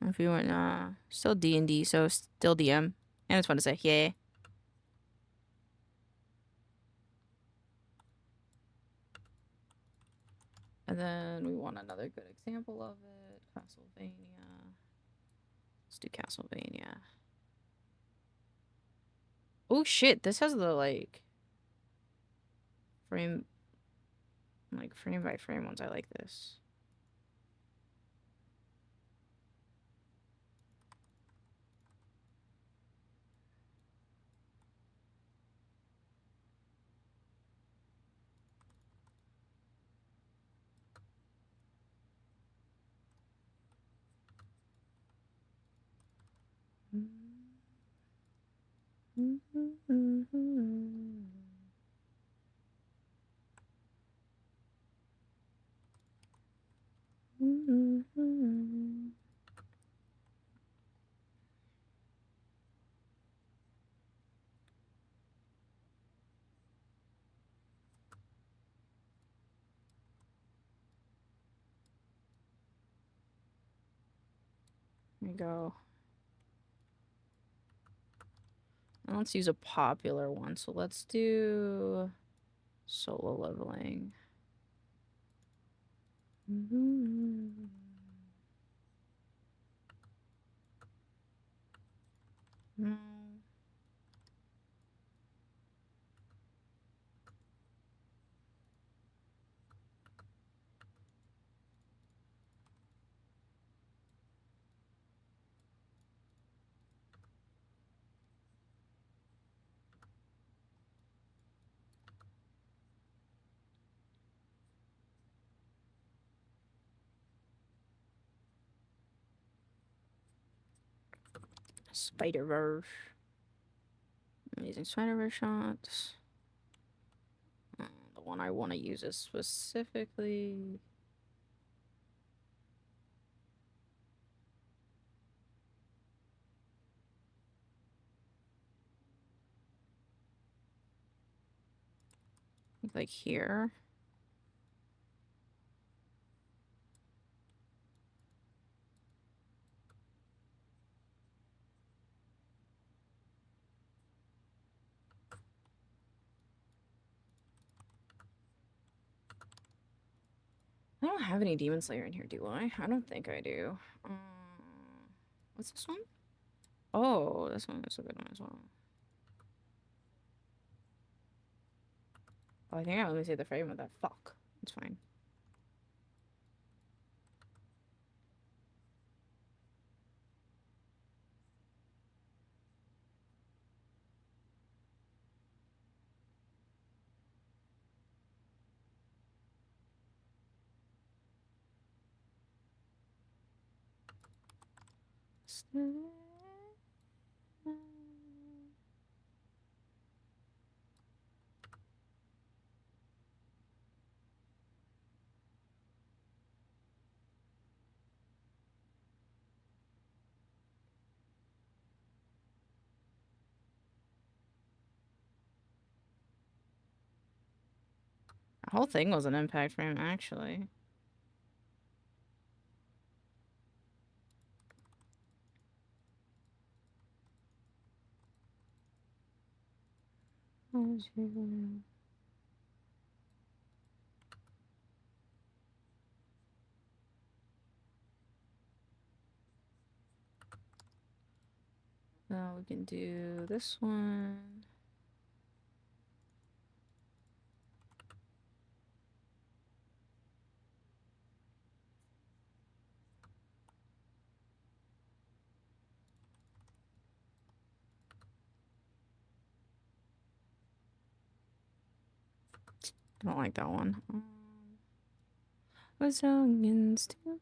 S1: If you weren't, still D&D, so still DM. And it's fun to say, yeah. And then we want another good example of it. Castlevania. Let's do Castlevania. Oh shit, this has the like frame by frame ones. I like this. There we go. Now let's use a popular one. So let's do solo leveling. No. Spider-Verse. I'm using Spider-Verse shots. The one I want to use is specifically... like here. I don't have any Demon Slayer in here, do I? I don't think I do. What's this one? Oh, this one is a good one as well. Oh, I think I only see the frame of that. Fuck. It's fine. The whole thing was an impact frame, actually. Now we can do this one. I don't like that one. What's wrong in stupid?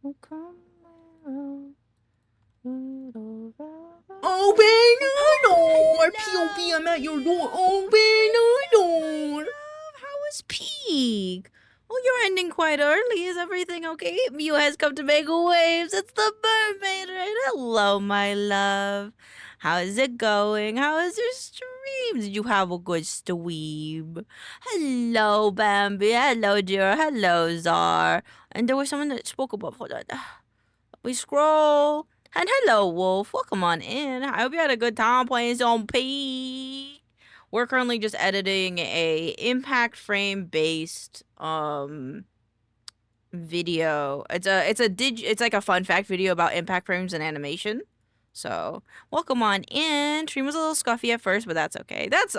S1: Open the door, POV, I'm at your door. Open the door. How was peak? Oh, you're ending quite early. Is everything okay? Mew has come to make waves. It's the mermaid, right? Hello, my love. How is it going? How is your stream? Did you have a good stream? Hello, Bambi. Hello, dear. Hello, Czar. And there was someone that spoke about. Hold on. We scroll. And hello, Wolf. Welcome on in. I hope you had a good time playing some Peak. We're currently just editing a impact frame based video. It's like a fun fact video about impact frames and animation. So welcome on in. Stream was a little scuffy at first, but that's okay. That's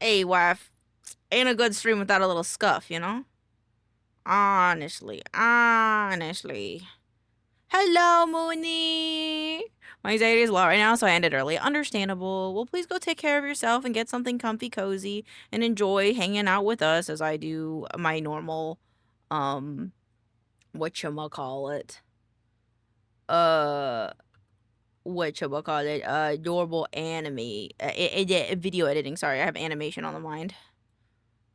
S1: a wife. Ain't a good stream without a little scuff, you know? Honestly. Hello, Mooney. My anxiety is low right now, so I ended early. Understandable. Well, please go take care of yourself and get something comfy, cozy, and enjoy hanging out with us as I do my normal, whatchamacallit, adorable anime, video editing. Sorry, I have animation on the mind.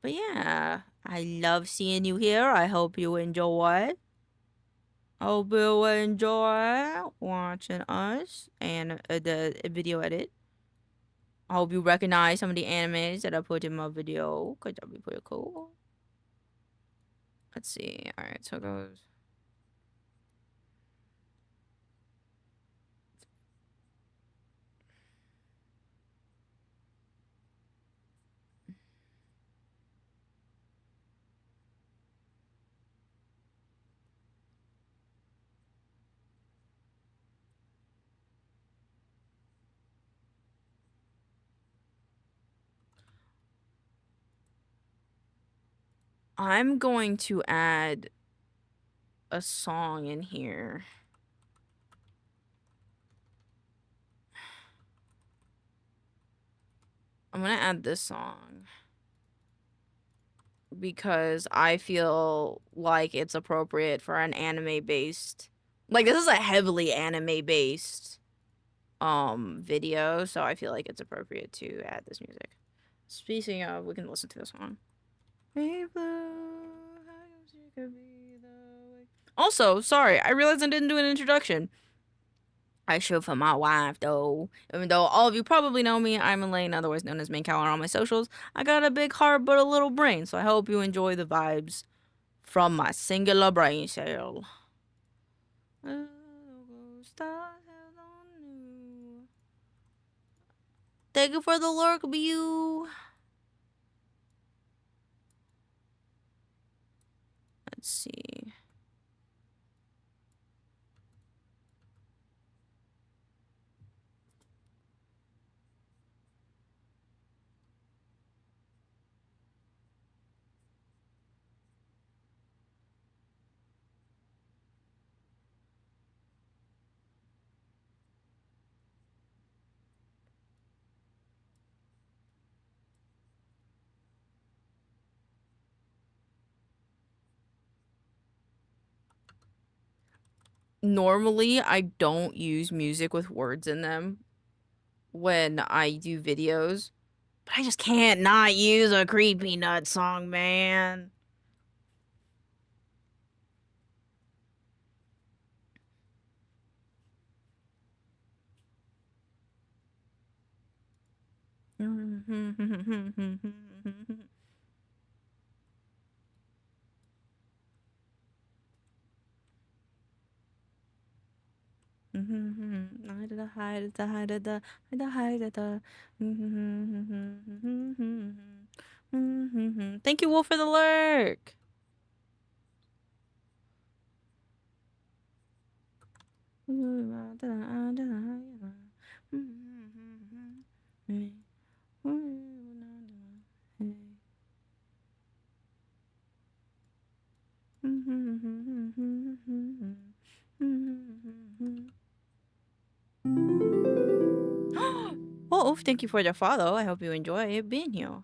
S1: But yeah, I love seeing you here. I hope you enjoy. Hope you enjoy watching us and the video edit. I hope you recognize some of the animes that I put in my video, because that'd be pretty cool. Let's see. Alright, so it goes. I'm going to add a song in here. I'm gonna add this song because I feel like it's appropriate for an anime based, like, this is a heavily anime based video, so I feel like it's appropriate to add this music. Speaking of, we can listen to the song. Also, sorry, I realized I didn't do an introduction. I should for my wife, though. Even though all of you probably know me, I'm Elaine, otherwise known as maincoow on all my socials. I got a big heart but a little brain, so I hope you enjoy the vibes from my singular brain cell. Thank you for the lurk, view. Let's see. Normally, I don't use music with words in them when I do videos, but I just can't not use a Creepy Nut song, man. Thank you, Wolf, for the lurk. Wolf, thank you for the follow. I hope you enjoy being here.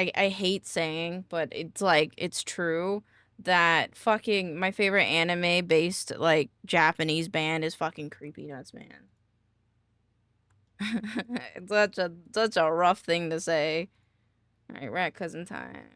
S1: I hate saying, but it's like it's true that fucking my favorite anime based like Japanese band is fucking Creepy Nuts, man. It's such a rough thing to say. All right, rat cousin time.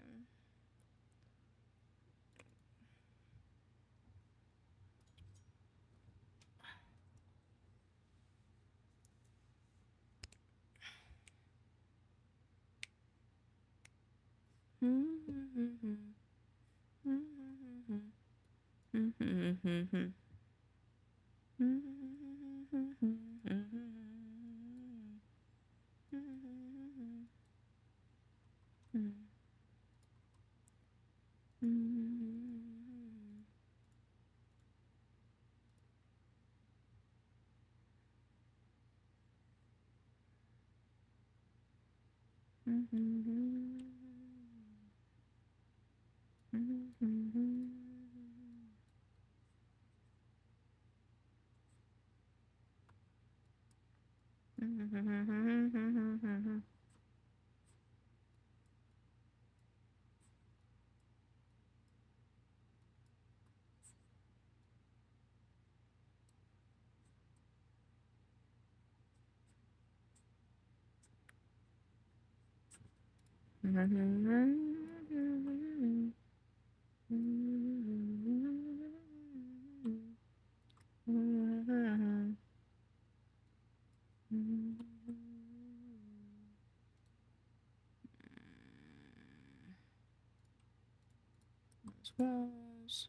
S1: Walls.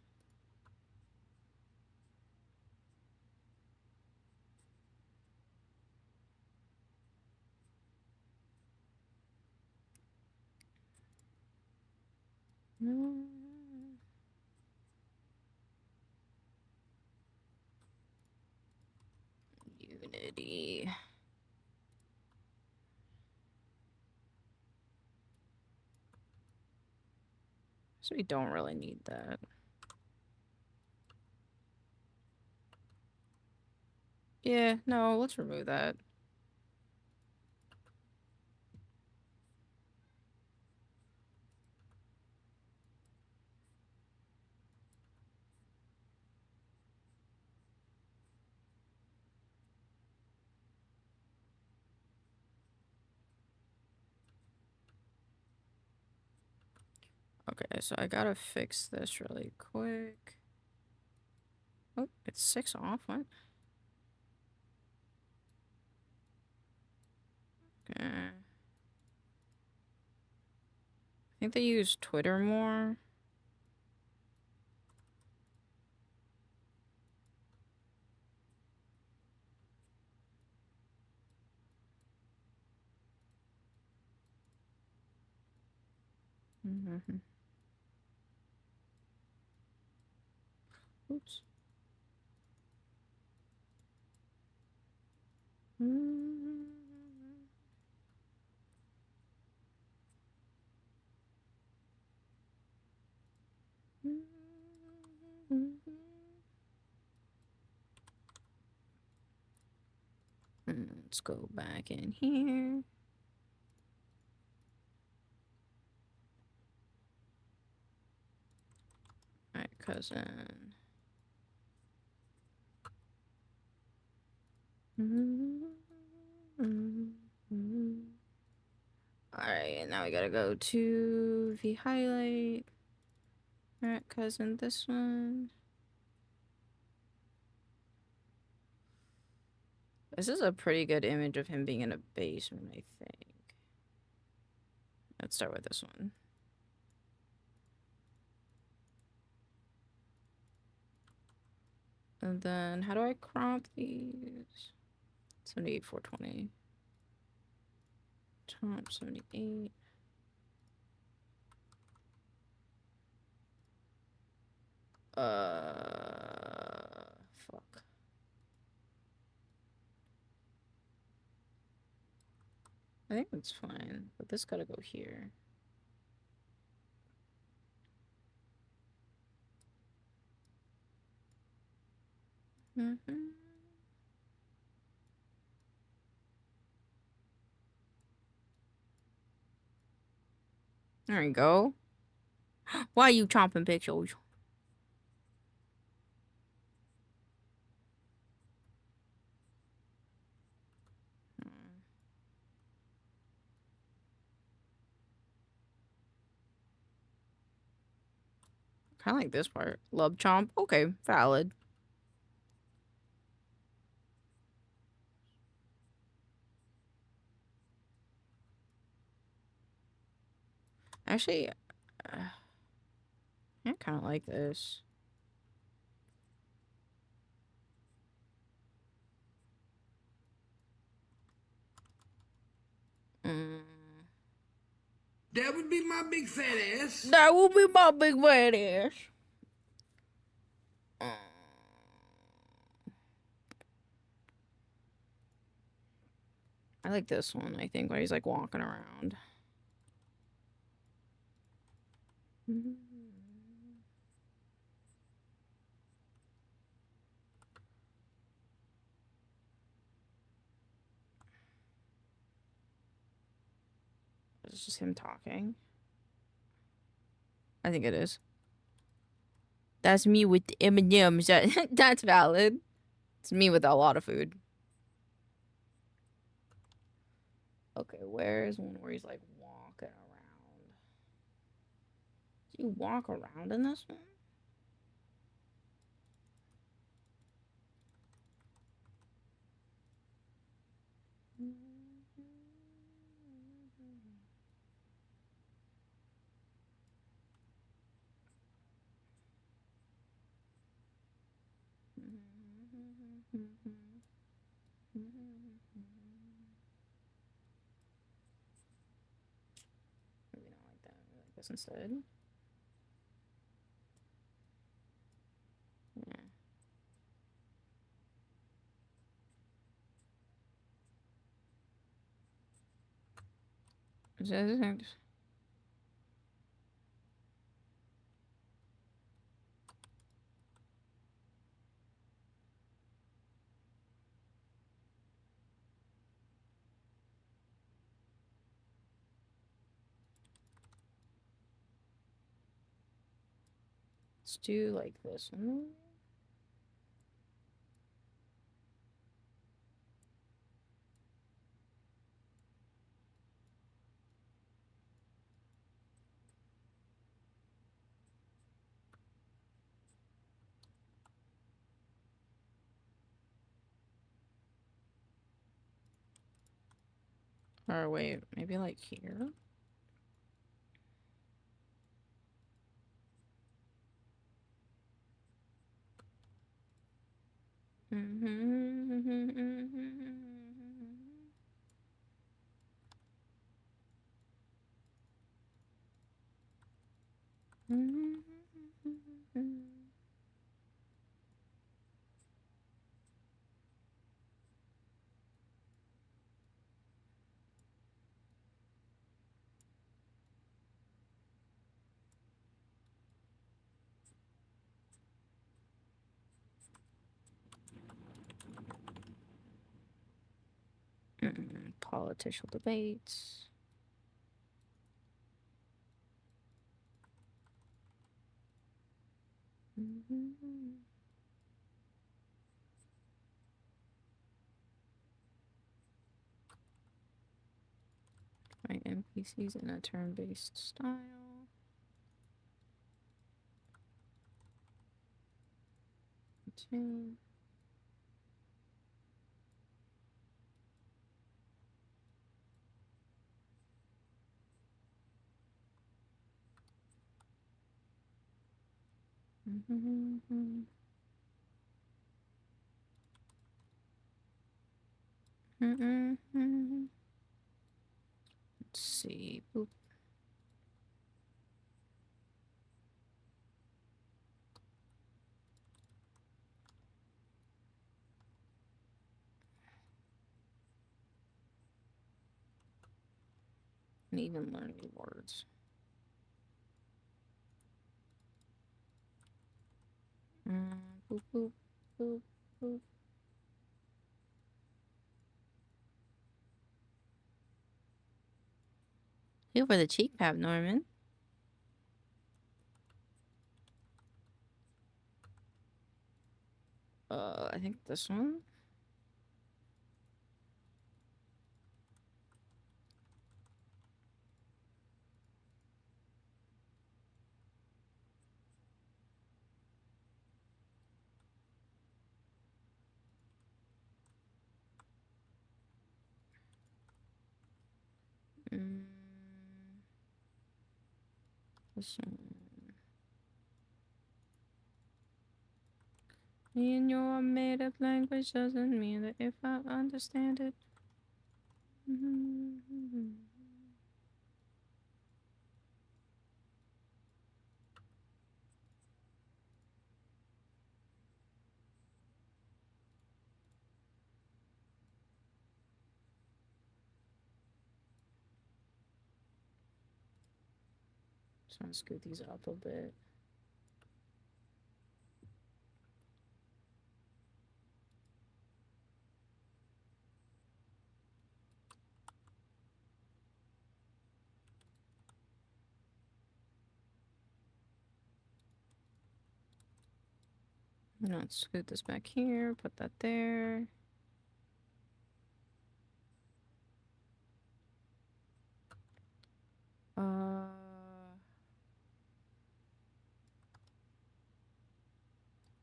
S1: Unity. So we don't really need that. Yeah, no, let's remove that. Okay, so I gotta fix this really quick. Oh, it's 6 off. What? Okay. I think they use Twitter more. Oops. Let's go back in here. Alright, cousin. Alright, now we gotta go to the highlight. Alright, cousin, this one. This is a pretty good image of him being in a basement, I think. Let's start with this one. And then, how do I crop these? 78, 420. Top 78. Fuck. I think that's fine, but this gotta go here. There you go. Why are you chomping pictures? Kind of like this part. Love chomp. Okay, valid. Actually, I kind of like this.
S4: That would be my big fat ass.
S1: That would be my big fat ass. I like this one, I think, where he's like walking around. It's just him talking. I think it is. That's me with the M&Ms. That's valid. It's me with a lot of food. Okay, where's one where he's like walking around? Do you walk around in this one? Maybe not like that. Maybe like this instead. Yeah. Let's do like this one. Or wait, maybe like here? Political debates. My NPCs in a turn-based style. Two. Let's see. Boop. And even learn new words. Boop, boop, boop, boop. Feel for the cheek pap, Norman. I think this one. Mm, this one. In your made-up language doesn't mean that if I understand it. Just want to scoot these up a bit. Let's scoot this back here, put that there.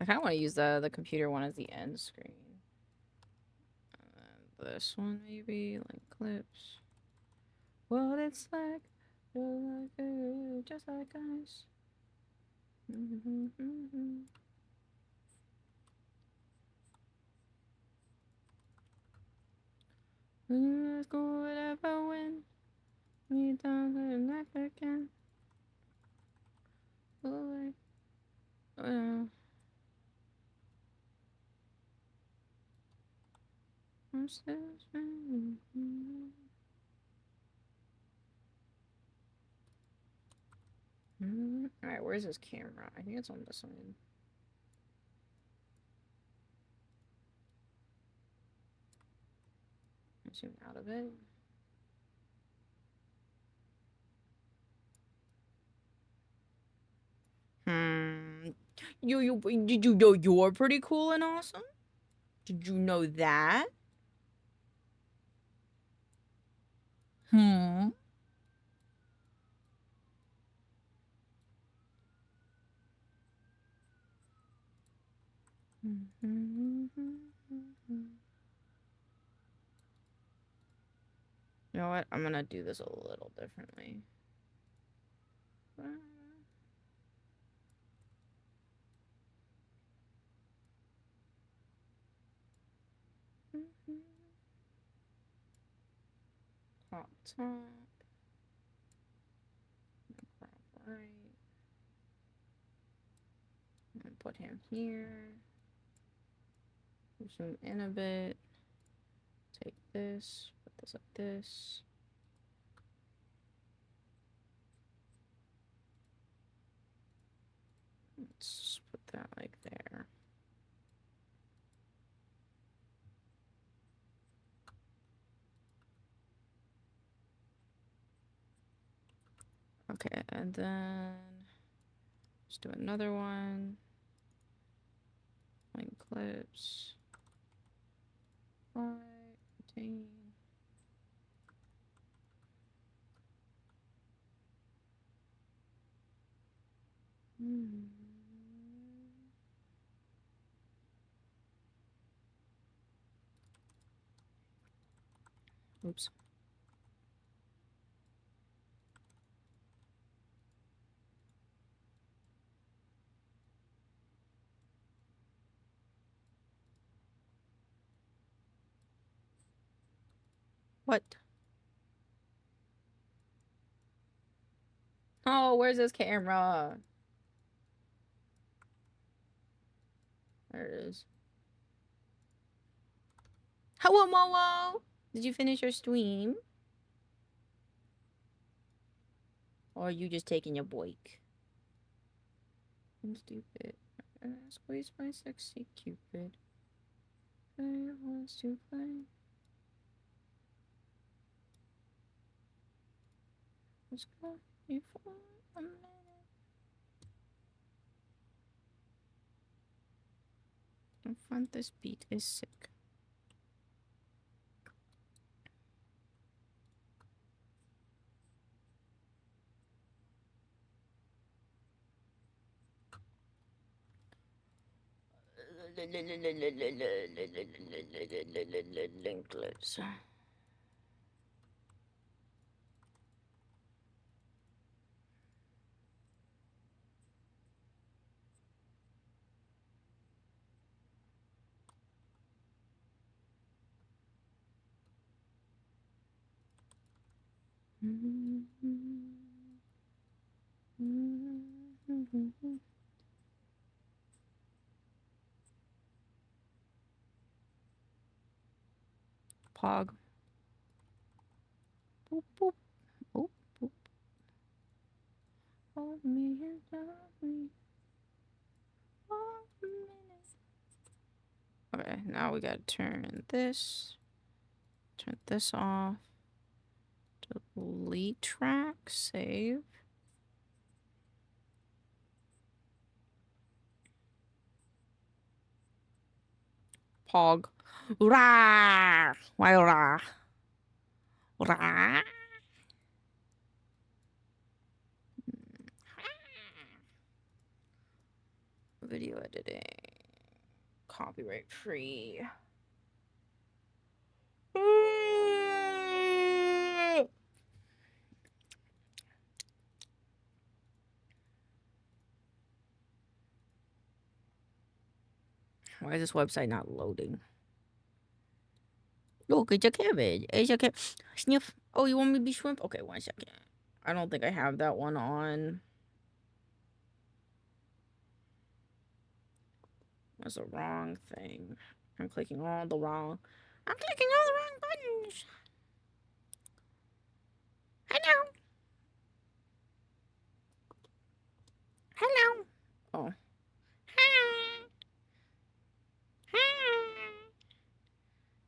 S1: I kind of want to use the computer one as the end screen. And then this one maybe, like clips. What it's like, just like ice. Let's go whatever win. We don't go back again. Oh, I'm still trying. Alright, where's this camera? I think it's on this one. Zoom out of it. Did you know you're pretty cool and awesome? Did you know that? You know what? I'm gonna do this a little differently. Top. Right. And put him here. Zoom in a bit. Take this. Put this like this. Let's put that like there. Okay, and then let's do another one. Link clips. Contain. Oops. What? Oh, where's this camera? There it is. Hello, Momo! Did you finish your stream? Or are you just taking a break? I'm stupid. Squeeze my sexy cupid. I wants to play. Let's go for a minute. I find this beat is sick. Linkless. Pog. Boop, boop. Boop, boop. Hold me and love me. Okay, now we gotta turn this off. Delete track, save. Pog. Rah! Why rah? Rah! Video editing. Copyright free. Why is this website not loading? Look, it's a cabbage. It's a sniff. Oh, you want me to be shrimp? Okay, 1 second. I don't think I have that one on. That's the wrong thing. I'm clicking all the wrong buttons. Hello. Hello. Oh. Hi. Hi.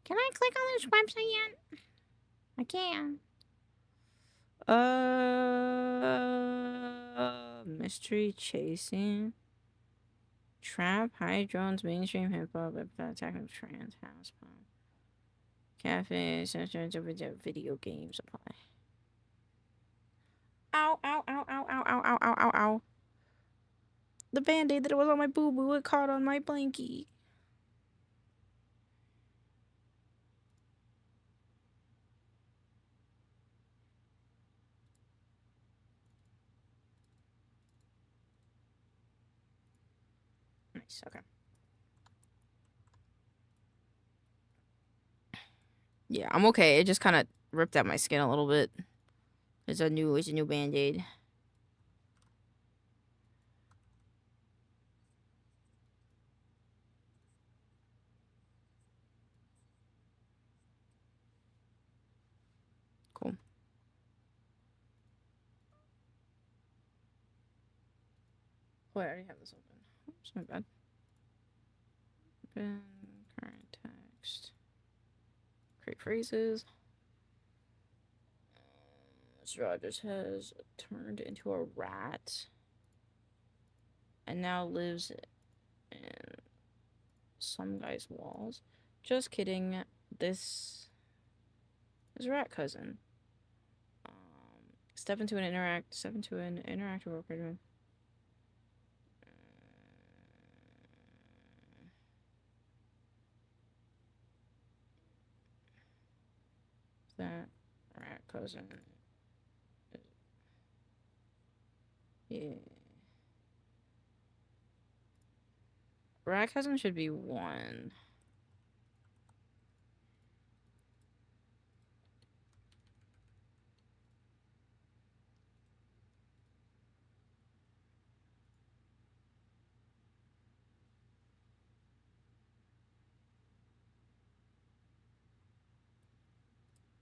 S1: Can I click on this website yet? I can. Mystery chasing. Trap, high drones, mainstream hip hop, attack of trans house pop. Cafe, video game supply. Ow, ow, ow, ow, ow, ow, ow, ow, ow, ow. The band-aid that was on my boo-boo, it caught on my blankie. Nice, okay. Yeah, I'm okay. It just kind of ripped out my skin a little bit. It's a new band-aid. Cool. Oh, I already have this open. Oops, my bad. Open current text. Create phrases. Mr. Rogers has turned into a rat and now lives in some guy's walls. Just kidding. This is rat cousin. Step into an interactive worker. That rat cousin. Yeah. Rat cousin should be 1.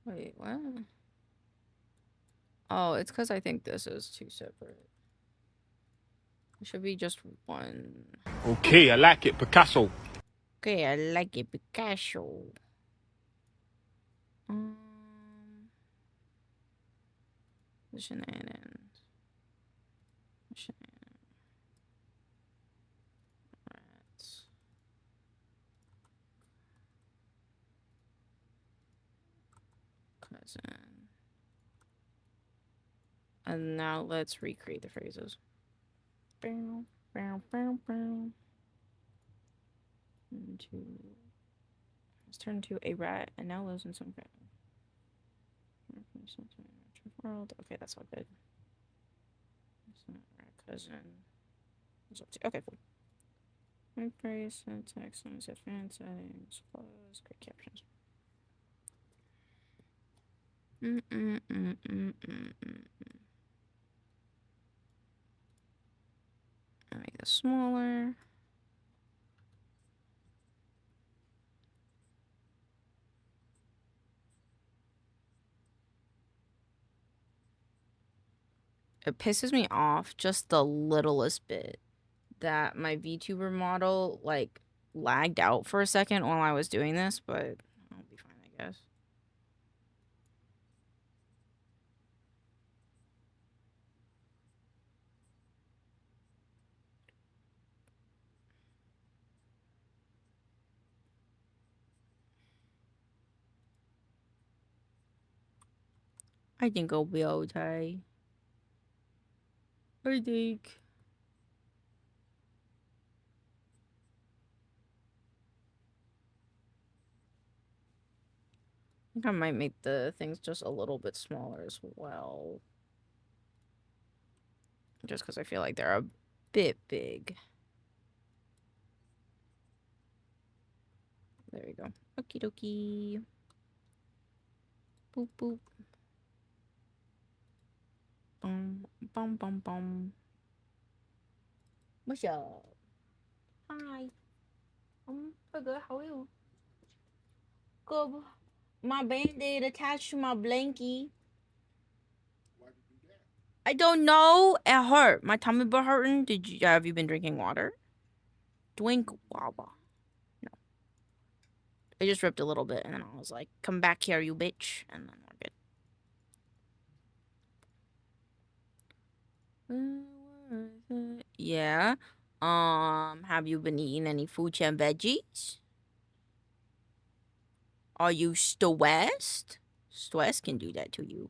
S1: Wait, what? Oh, it's because I think this is 2 separate. It should be just 1.
S5: Okay, I like it, Picasso.
S1: Okay, I like it, Picasso. The shenanigans. Rats. cousin. And now let's recreate the phrases. Bow, bow, bow, bow. Let's turn into a rat and now lives in some world. Okay, that's all good. Rat cousin. Okay, cool. Phrase, syntax, advanced settings, close, great captions. I'll make this smaller. It pisses me off just the littlest bit that my VTuber model like lagged out for a second while I was doing this, but I'll be fine, I guess. I think I'll be okay. I think. I think I might make the things just a little bit smaller as well. Just because I feel like they're a bit big. There we go. Okie dokie. Boop boop. Bum bum bum bum. What's up? Hi. I'm good. How are you? Good. My band-aid attached to my blankie.
S2: Why'd you do that?
S1: I don't know. It hurt. My tummy been hurting. Have you been drinking water? Drink water. No. It just ripped a little bit, and then I was like, "Come back here, you bitch," and then we're good. Yeah. Have you been eating any fruits and veggies? Are you stressed? Stress can do that to you.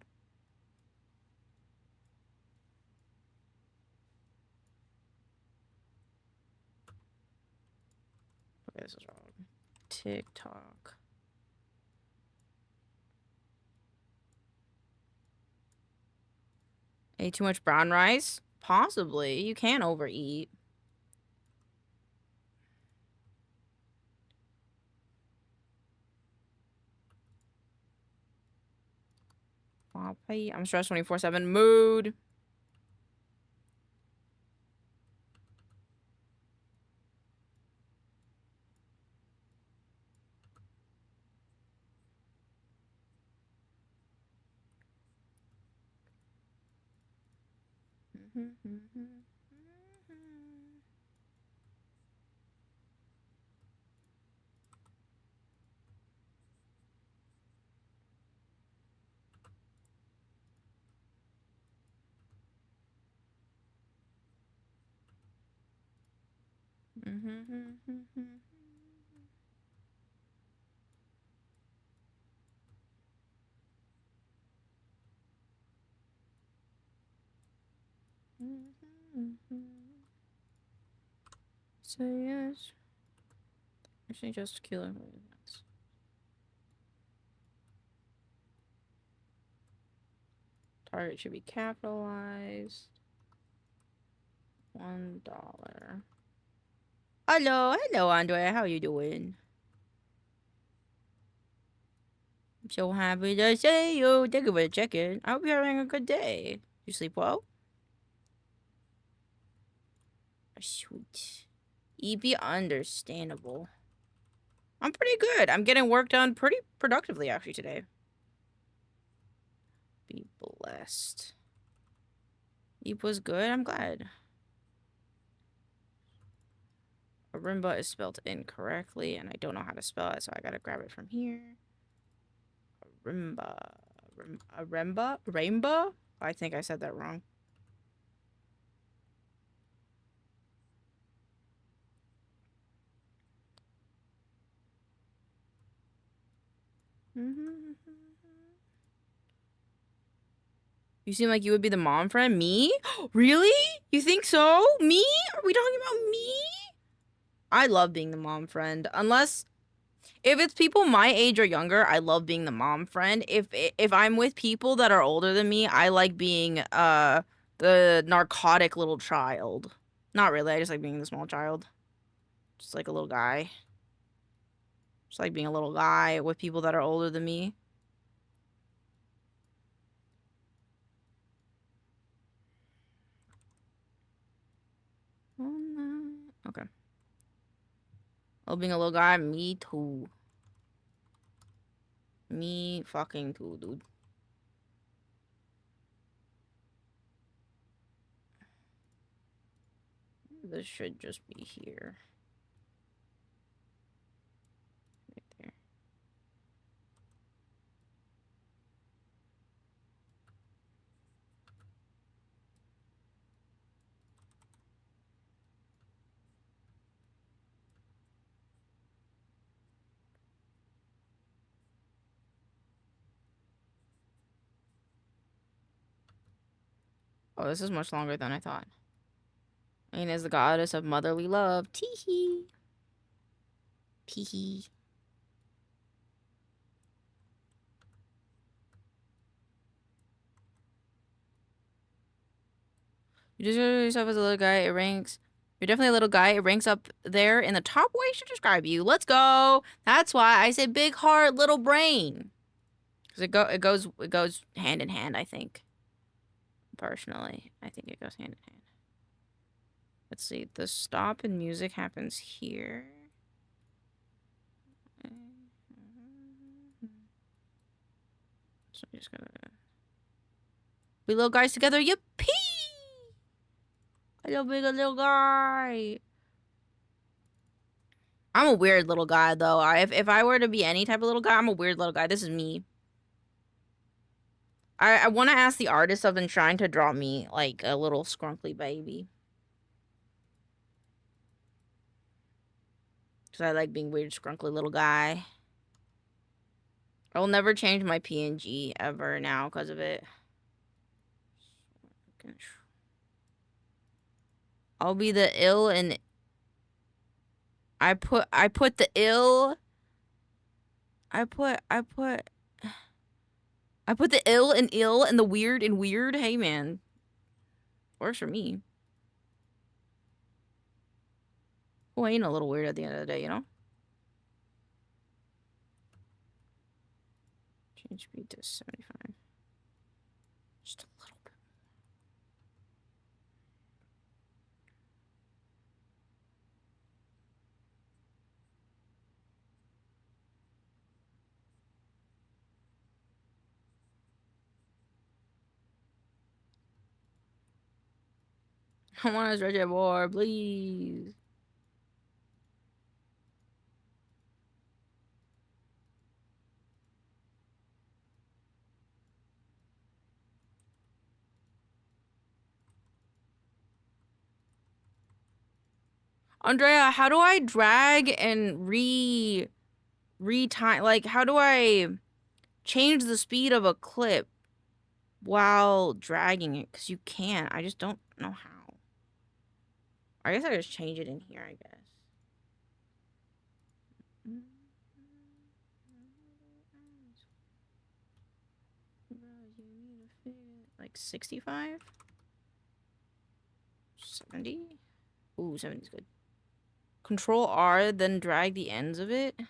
S1: Okay, this is wrong. TikTok. Ate too much brown rice? Possibly. You can overeat. I'm stressed 24/7. Mood. Say yes. Actually, just kill it. Target should be capitalized. $1. Hello, Andrea. How you doing? I'm so happy to see you. Thank you for checking. I hope you're having a good day. You sleep well? Sweet. EP understandable. I'm pretty good. I'm getting work done pretty productively actually today. Be blessed. EP was good. I'm glad. Arimba is spelled incorrectly, and I don't know how to spell it, so I gotta grab it from here. Arimba. Arimba? Rainbow? I think I said that wrong. You seem like you would be the mom friend. Me? Really? You think so? Me? Are we talking about me? I love being the mom friend. Unless if it's people my age or younger, I love being the mom friend. If I'm with people that are older than me, I like being the narcotic little child. Not really. I just like being the small child. Just like a little guy. Just like being a little guy with people that are older than me. Okay. Oh, being a little guy, me too. Me fucking too, dude. This should just be here. Right there. Oh, this is much longer than I thought. Ain is the goddess of motherly love. Teehee. Teehee. You describe yourself as a little guy. It ranks. You're definitely a little guy. It ranks up there in the top way to describe you. Let's go. That's why I say big heart, little brain. Because it goes hand in hand, I think. Personally, I think it goes hand in hand. Let's see. The stop in music happens here. So I'm just gonna. We little guys together. Yippee! I love being a little guy. I'm a weird little guy, though. If I were to be any type of little guy, I'm a weird little guy. This is me. I want to ask the artist of Enshrined to draw me like a little scrunkly baby. Because I like being weird, scrunkly little guy. I will never change my PNG ever now because of it. I'll be the ill and I put the ill. I put the ill and the weird and weird. Hey man. Works for me. Well, ain't a little weird at the end of the day, you know? Change speed to 75. Just a little bit. I want to stretch it more, please. Andrea, how do I drag and retime? Like, how do I change the speed of a clip while dragging it? Because you can't. I just don't know how. I guess I just change it in here, I guess. Like 65? 70? Ooh, 70 is good. Control R, then drag the ends of it.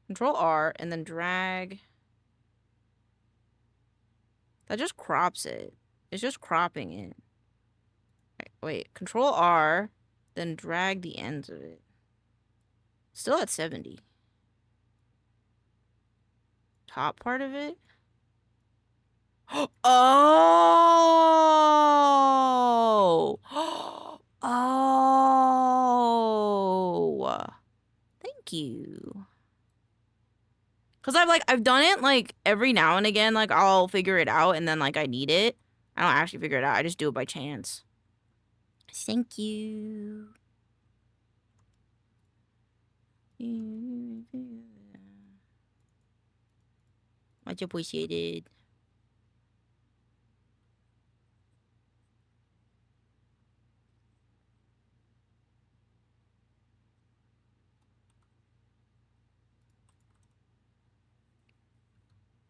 S1: Control R, and then drag. That just crops it. It's just cropping it. Wait, Control R, then drag the ends of it. Still at 70. Top part of it. Oh! Oh! Thank you. Cause I've done it like every now and again. Like I'll figure it out, and then like I need it. I don't actually figure it out. I just do it by chance. Thank you. Much appreciated.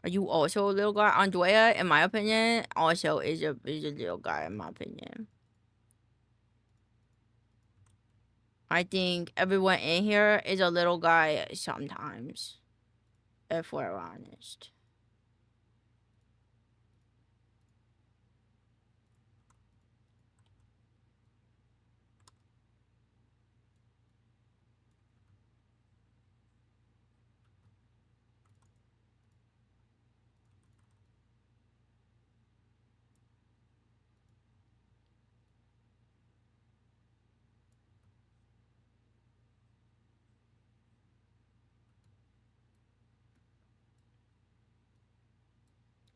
S1: Are you also a little guy? Andrea, in my opinion, also is a little guy, in my opinion. I think everyone in here is a little guy sometimes, if we're honest.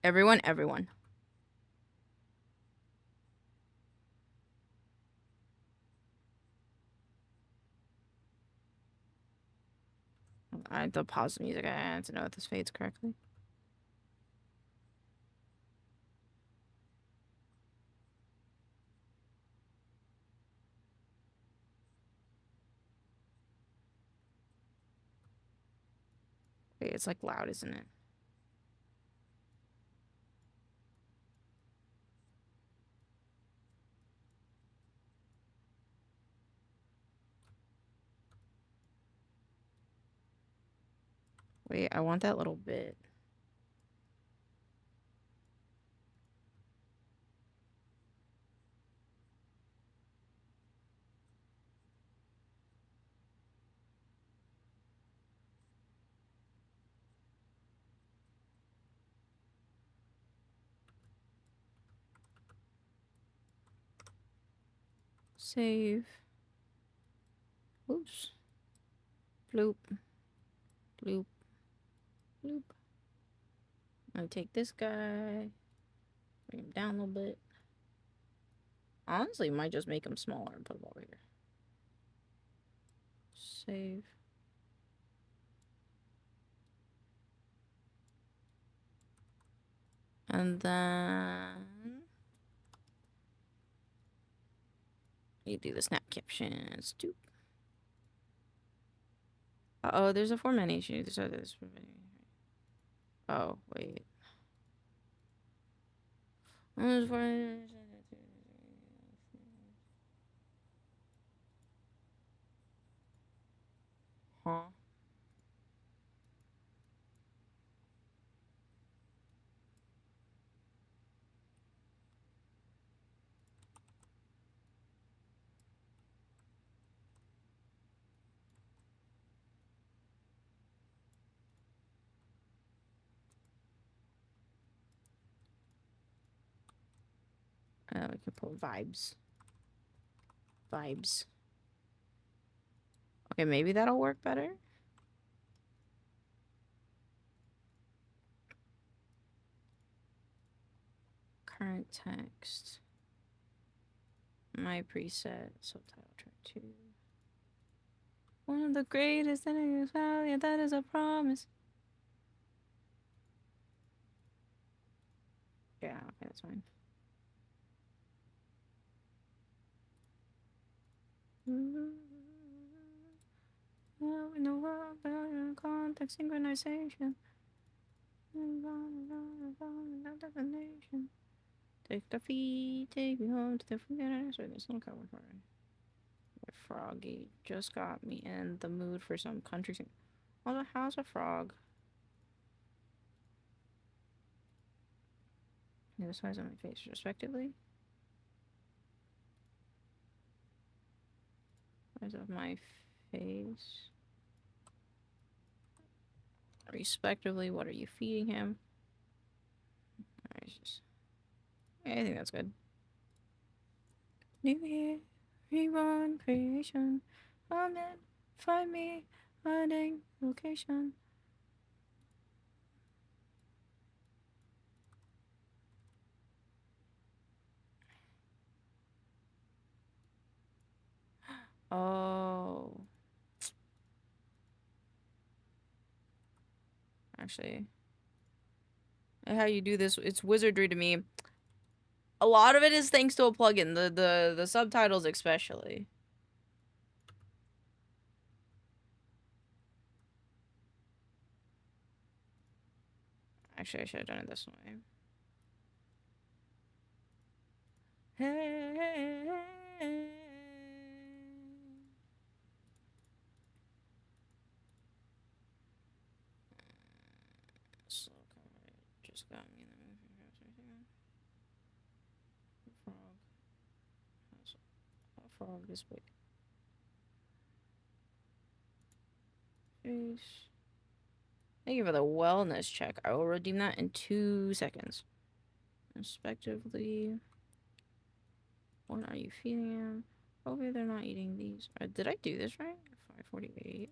S1: Everyone. I have to pause the music. I have to know if this fades correctly. Wait, it's like loud, isn't it? Wait, I want that little bit. Save. Oops. Bloop. Bloop. Bloop. I'm gonna take this guy. Bring him down a little bit. Honestly, might just make him smaller and put him over here. Save. And then you do the snap captions. Doop. Uh-oh, there's a format issue. Oh, wait. Huh? We can put vibes. Vibes. Okay, maybe that'll work better. Current text. My preset. Subtitle track 2. One of the greatest enemies valley, and that is a promise. Yeah, okay, that's fine. Now we know about context synchronization. Take the feet, take me home to the forget. Sorry, this one can't work already. Froggy just got me in the mood for some country sing. Oh, how's a frog? The size of my face, respectively. Size of my face. Respectively, what are you feeding him? Alright, just... I think that's good. New year, reborn creation. Amen. Find me, finding location. Oh. Actually, how you do this, it's wizardry to me. A lot of it is thanks to a plugin, the subtitles especially. Actually, I should have done it this way. Hey. So just got me in the movie. Frog. A frog this big. Face. Thank you for the wellness check. I will redeem that in 2 seconds. Respectively. What are you feeding him? Hopefully they're not eating these. Did I do this right? 548.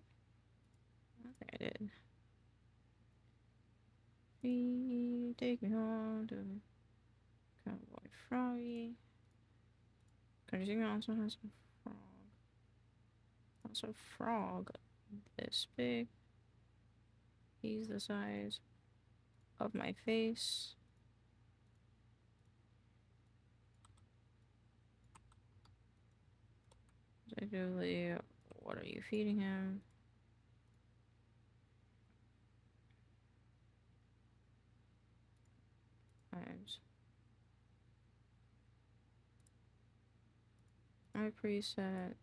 S1: I think I did. Take me home to Cowboy Froggy. Country Signal also has a frog. Also frog this big. He's the size of my face. Effectively, what are you feeding him? Times my preset.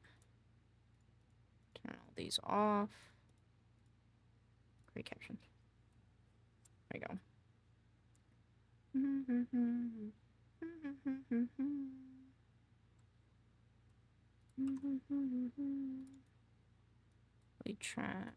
S1: Turn all these off. Great caption. There you go. Lead track.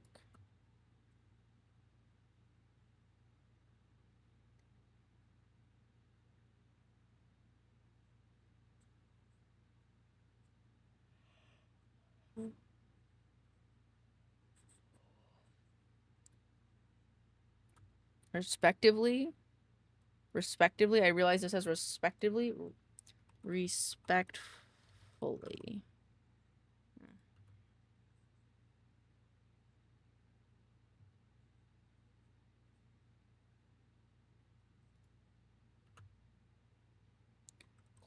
S1: Respectively, I realize this says respectively, respectfully.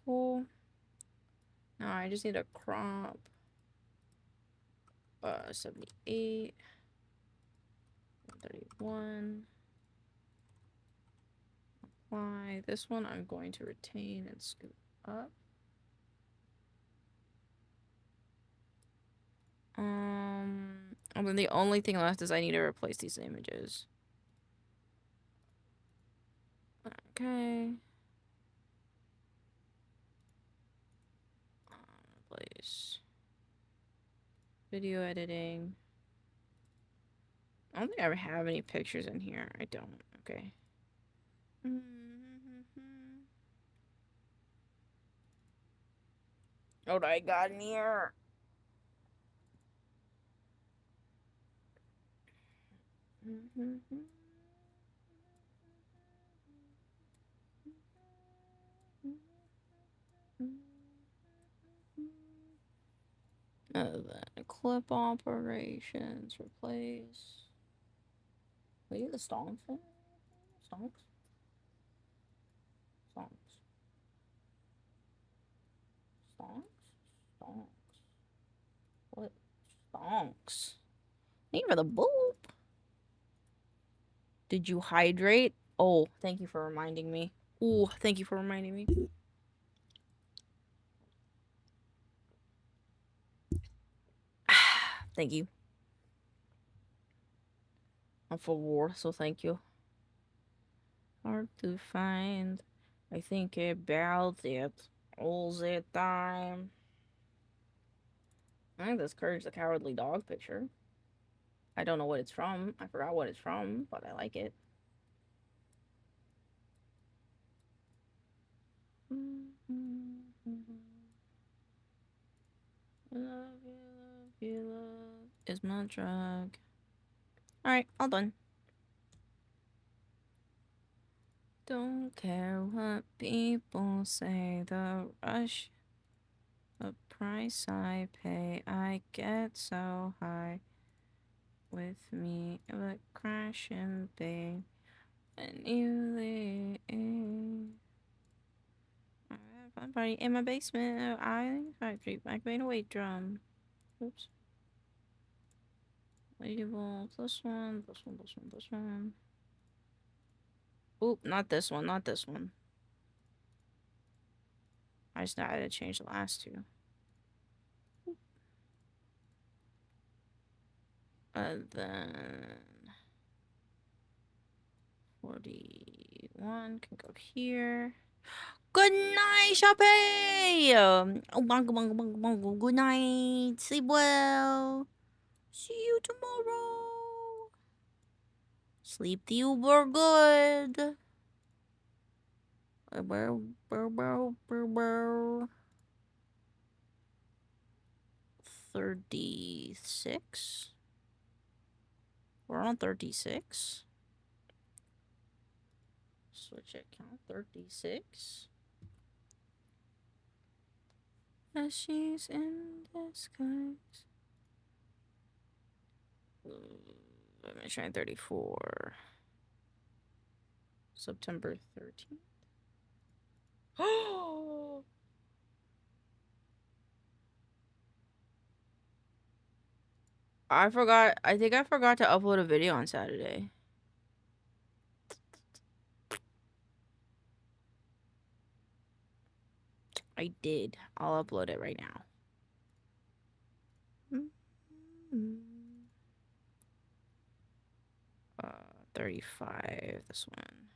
S1: Cool. Now I just need a crop. 78, 131. Apply. This one I'm going to retain and scoop up. And then the only thing left is I need to replace these images. Okay. Replace. Video editing. I don't think I ever have any pictures in here. I don't. Okay. What I got in here? Then clip operations, replace. We get the stonks in? Stonks? Stonks. Stonks? Stonks. What? Stonks. Thank you for the boop. Did you hydrate? Oh, thank you for reminding me. Ooh, thank you for reminding me. Thank you. I'm for war, so thank you. Hard to find. I think about it all the time. I think this Courage the Cowardly Dog picture. I don't know what it's from. I forgot what it's from, but I like it. Love you, love is my drug. Alright, all done. Don't care what people say, the rush, the price I pay, I get so high. With me, it would crash and bang, and you leave. I'm party in my basement. I factory activate a weight drum. Oops. Ladyball, plus one, plus one, plus one, plus one. Oop, not this one, not this one. I just had to change the last two. And then 41 can go here. Good night, Shoppy! Oh, good night. Sleep well. See you tomorrow. Sleep the uber good. 36. We're on 36. Switch account 36. As she's in disguise. I'm trying 34. September 13th. Oh! I think I forgot to upload a video on Saturday. I did. I'll upload it right now. 35, this one.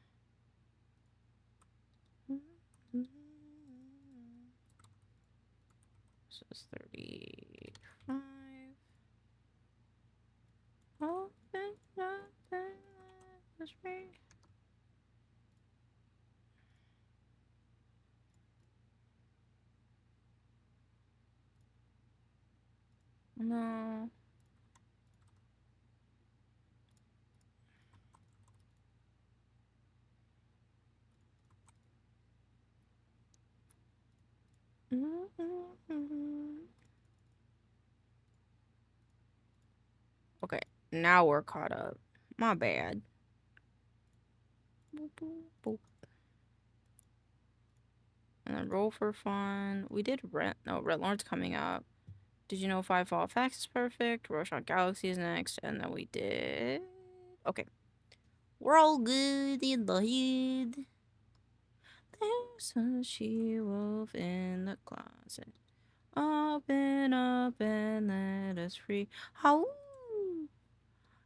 S1: This is 35. Oh, that's right. No. Okay, now we're caught up. My bad. Boop, boop, boop. And then roll for fun. We did Red Lord's coming up. Did you know 5 Fall Facts is perfect? Roshan Galaxy is next. And then we did... Okay. We're all good in the head. There's a she-wolf in the closet. Open up and let us free. How?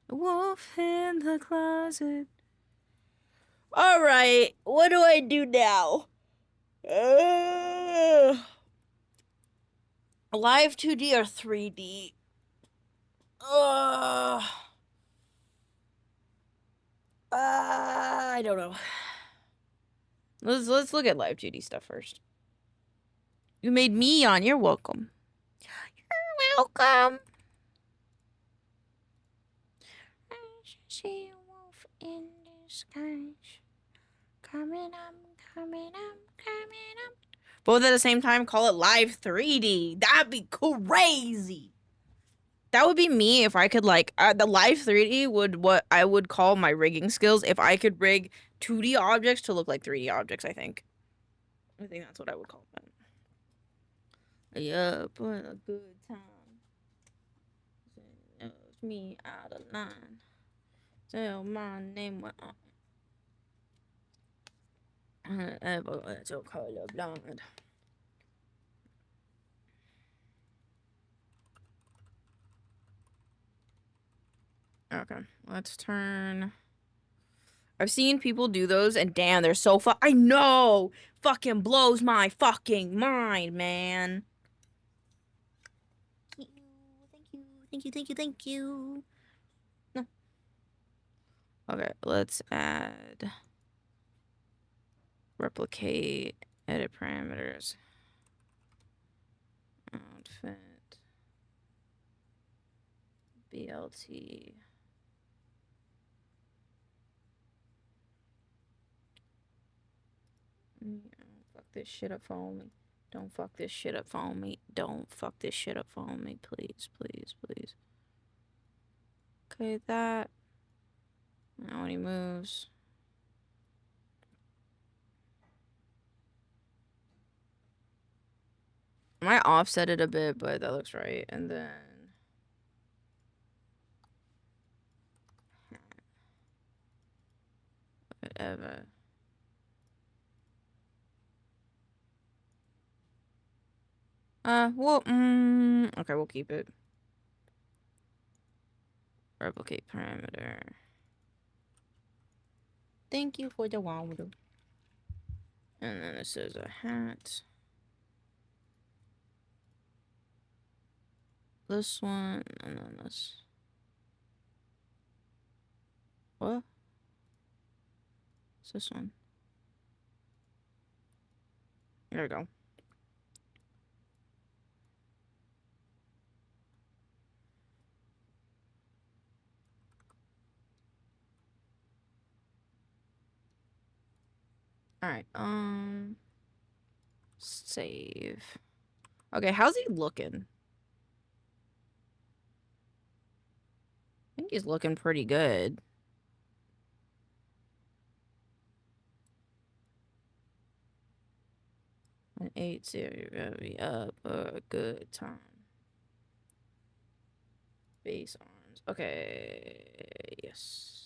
S1: Wolf in the closet. All right. What do I do now? Live 2D or 3D? I don't know. Let's look at live 2D stuff first. You made me on. You're welcome. You're welcome. I see a wolf in disguise. Coming up, coming up, coming up. Both at the same time, call it live 3D. That'd be crazy. That would be me if I could, like, the live 3D would what I would call my rigging skills if I could rig 2D objects to look like 3D objects, I think. I think that's what I would call them. Yeah, but a good time. It's me out of line. Tell my name when ever let your color blind. Okay, let's turn. I've seen people do those, and damn, they're so I know! Fucking blows my fucking mind, man. Thank you, thank you, thank you, thank you. No. Okay, let's add. Replicate, edit parameters. Outfit. BLT. Fuck this shit up for me. Don't fuck this shit up for me. Don't fuck this shit up for me. Please, please, please. Okay, that. Now when he moves. I might offset it a bit, but that looks right. And then. whatever. Well, okay, we'll keep it. Replicate parameter. Thank you for the water. And then this is a hat. This one, and then this. What? It's this one. There we go. Alright, save. Okay, how's he looking? I think he's looking pretty good. An 8-0, gotta be up a good time. Base arms. Okay, yes.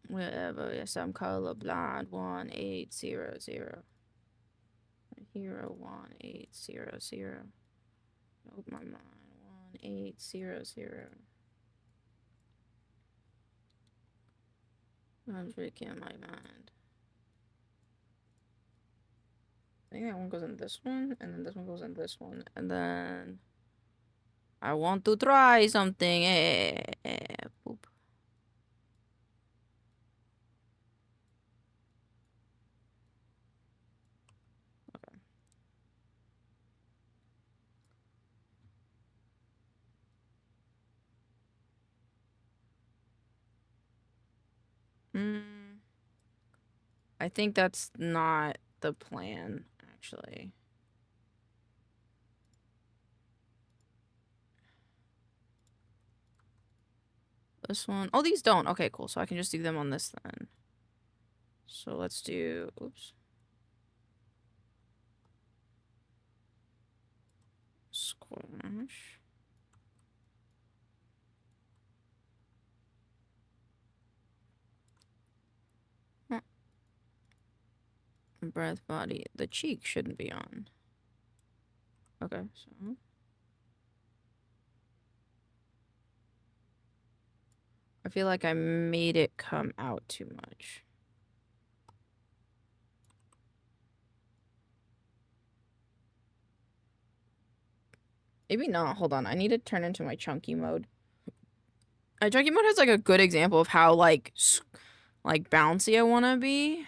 S1: Whatever, yes, I'm colorblind. 1800. Hero 1800. Nope, my mind. 1800. I'm freaking my mind. I think that one goes in this one, and then this one goes in this one, and then I want to try something. Boop. Okay. I think that's not the plan, actually. This one. Oh, these don't. Okay, cool. So I can just do them on this then. So let's do. Oops. Squash. Breath, body. The cheek shouldn't be on. Okay, so. I feel like I made it come out too much. Maybe not. Hold on. I need to turn into my chunky mode. My chunky mode has like a good example of how like bouncy I want to be.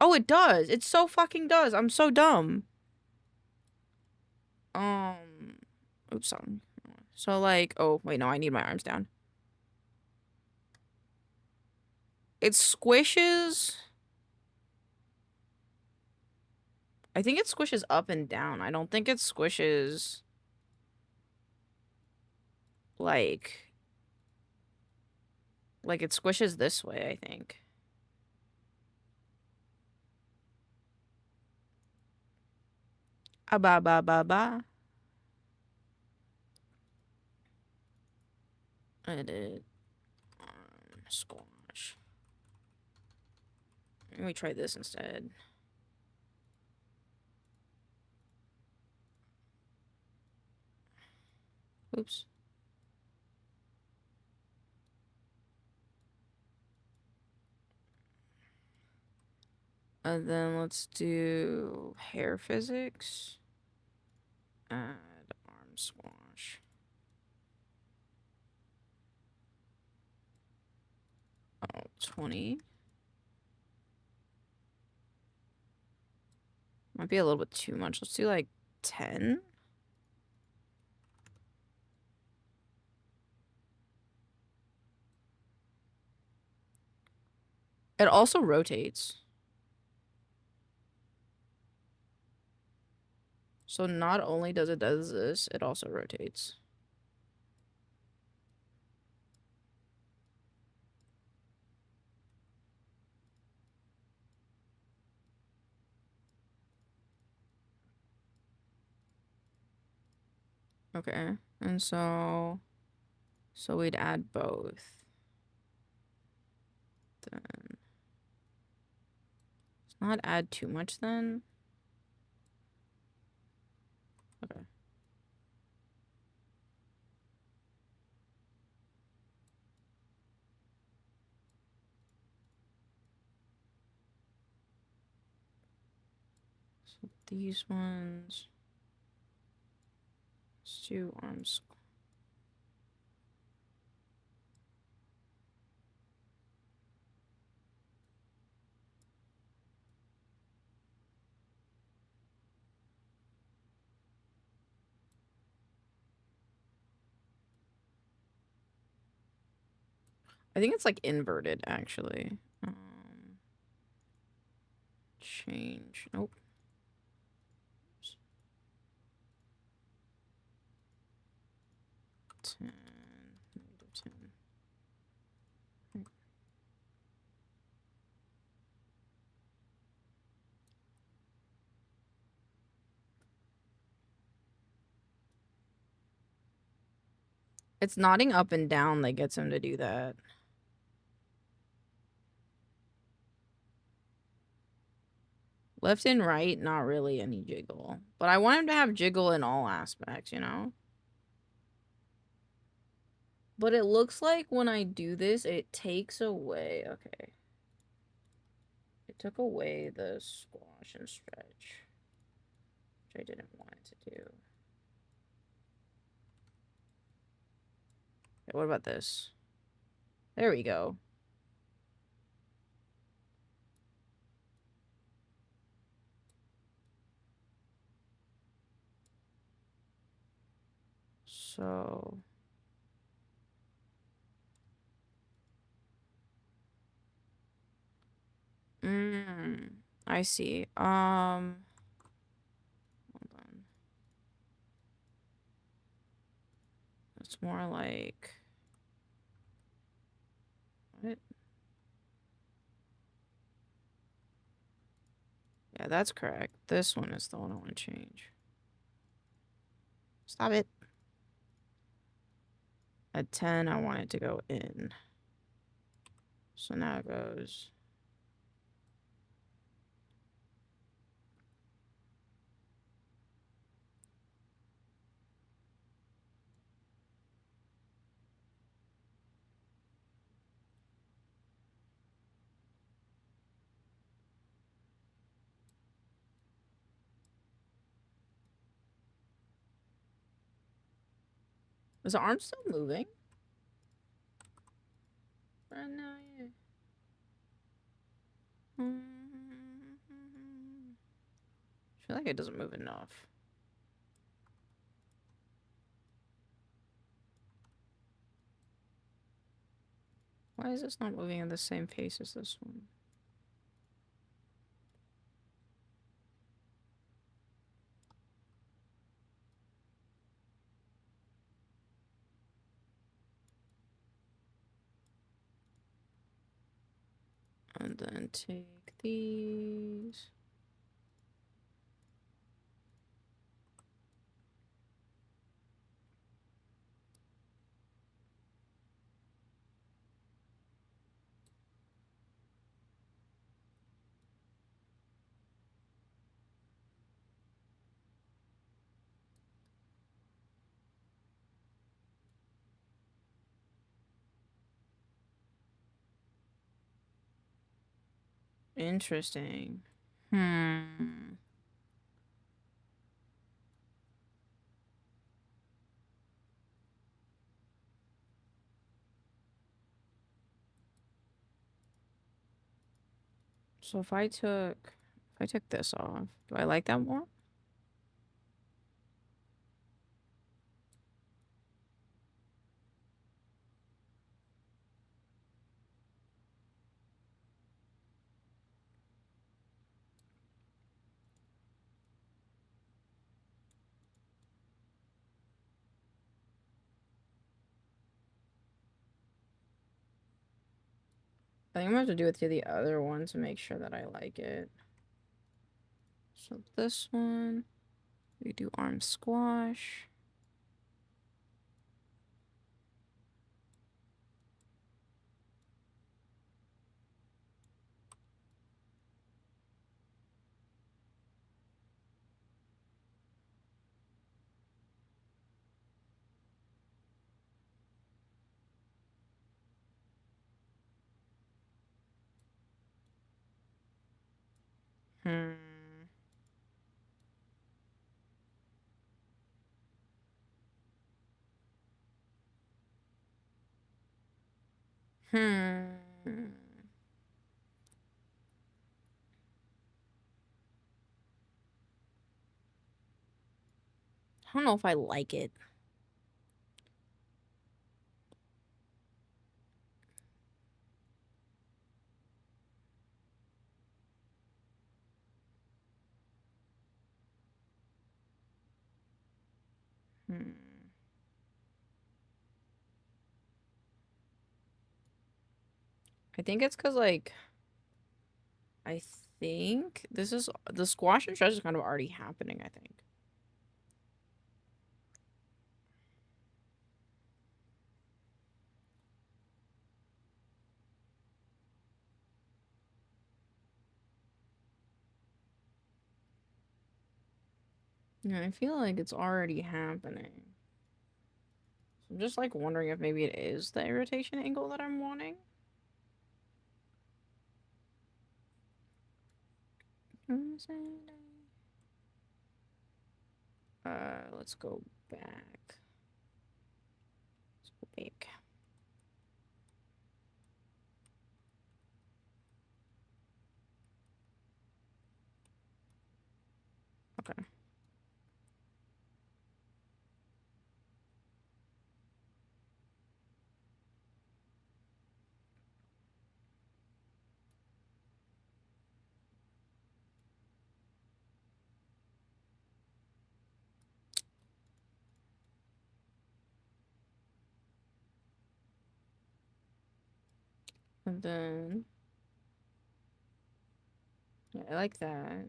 S1: Oh, it does. It so fucking does. I'm so dumb. Oops, sorry. So like, oh wait, no, I need my arms down. It squishes. I think it squishes up and down. I don't think it squishes like it squishes this way, I think. Ba ba ba ba. Edit. Squash. Let me try this instead. Oops. And then let's do hair physics. Add arm squash. Oh, 20. Might be a little bit too much. Let's do like 10. It also rotates. So not only does it does this, it also rotates. Okay, and so we'd add both. Then let's not add too much then. Okay. So these ones. Let's do arms. I think it's like inverted actually. Change. Nope. 10, -10. It's nodding up and down that gets him to do that. Left and right, not really any jiggle. But I want him to have jiggle in all aspects, you know? But it looks like when I do this, it takes away... Okay. It took away the squash and stretch. Which I didn't want it to do. Okay, what about this? There we go. So... I see. Hold on. It's more like... What? Yeah, that's correct. This one is the one I want to change. Stop it. At 10, I want it to go in. So now it goes... Is the arm still moving? Right now, yeah. I feel like it doesn't move enough. Why is this not moving at the same pace as this one? And then take these. Interesting. So if I took this off, do I like that more? I think I'm gonna have to do it to the other one to make sure that I like it. So this one, we do arm squash. Hmm. Hmm. I don't know if I like it. Hmm. I think it's because, like, I think this is the squash and stretch is kind of already happening, I think. Yeah, I feel like it's already happening. So I'm just like wondering if maybe it is the irritation angle that I'm wanting. Let's go back. Let's go back. Okay. And then, yeah, I like that.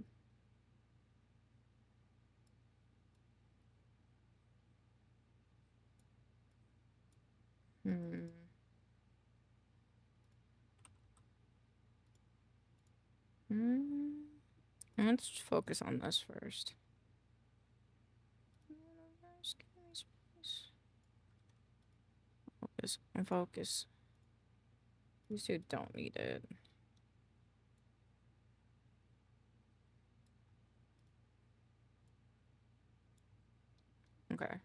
S1: Hmm. Hmm. Let's focus on this first. Focus and focus. These two don't need it. Okay.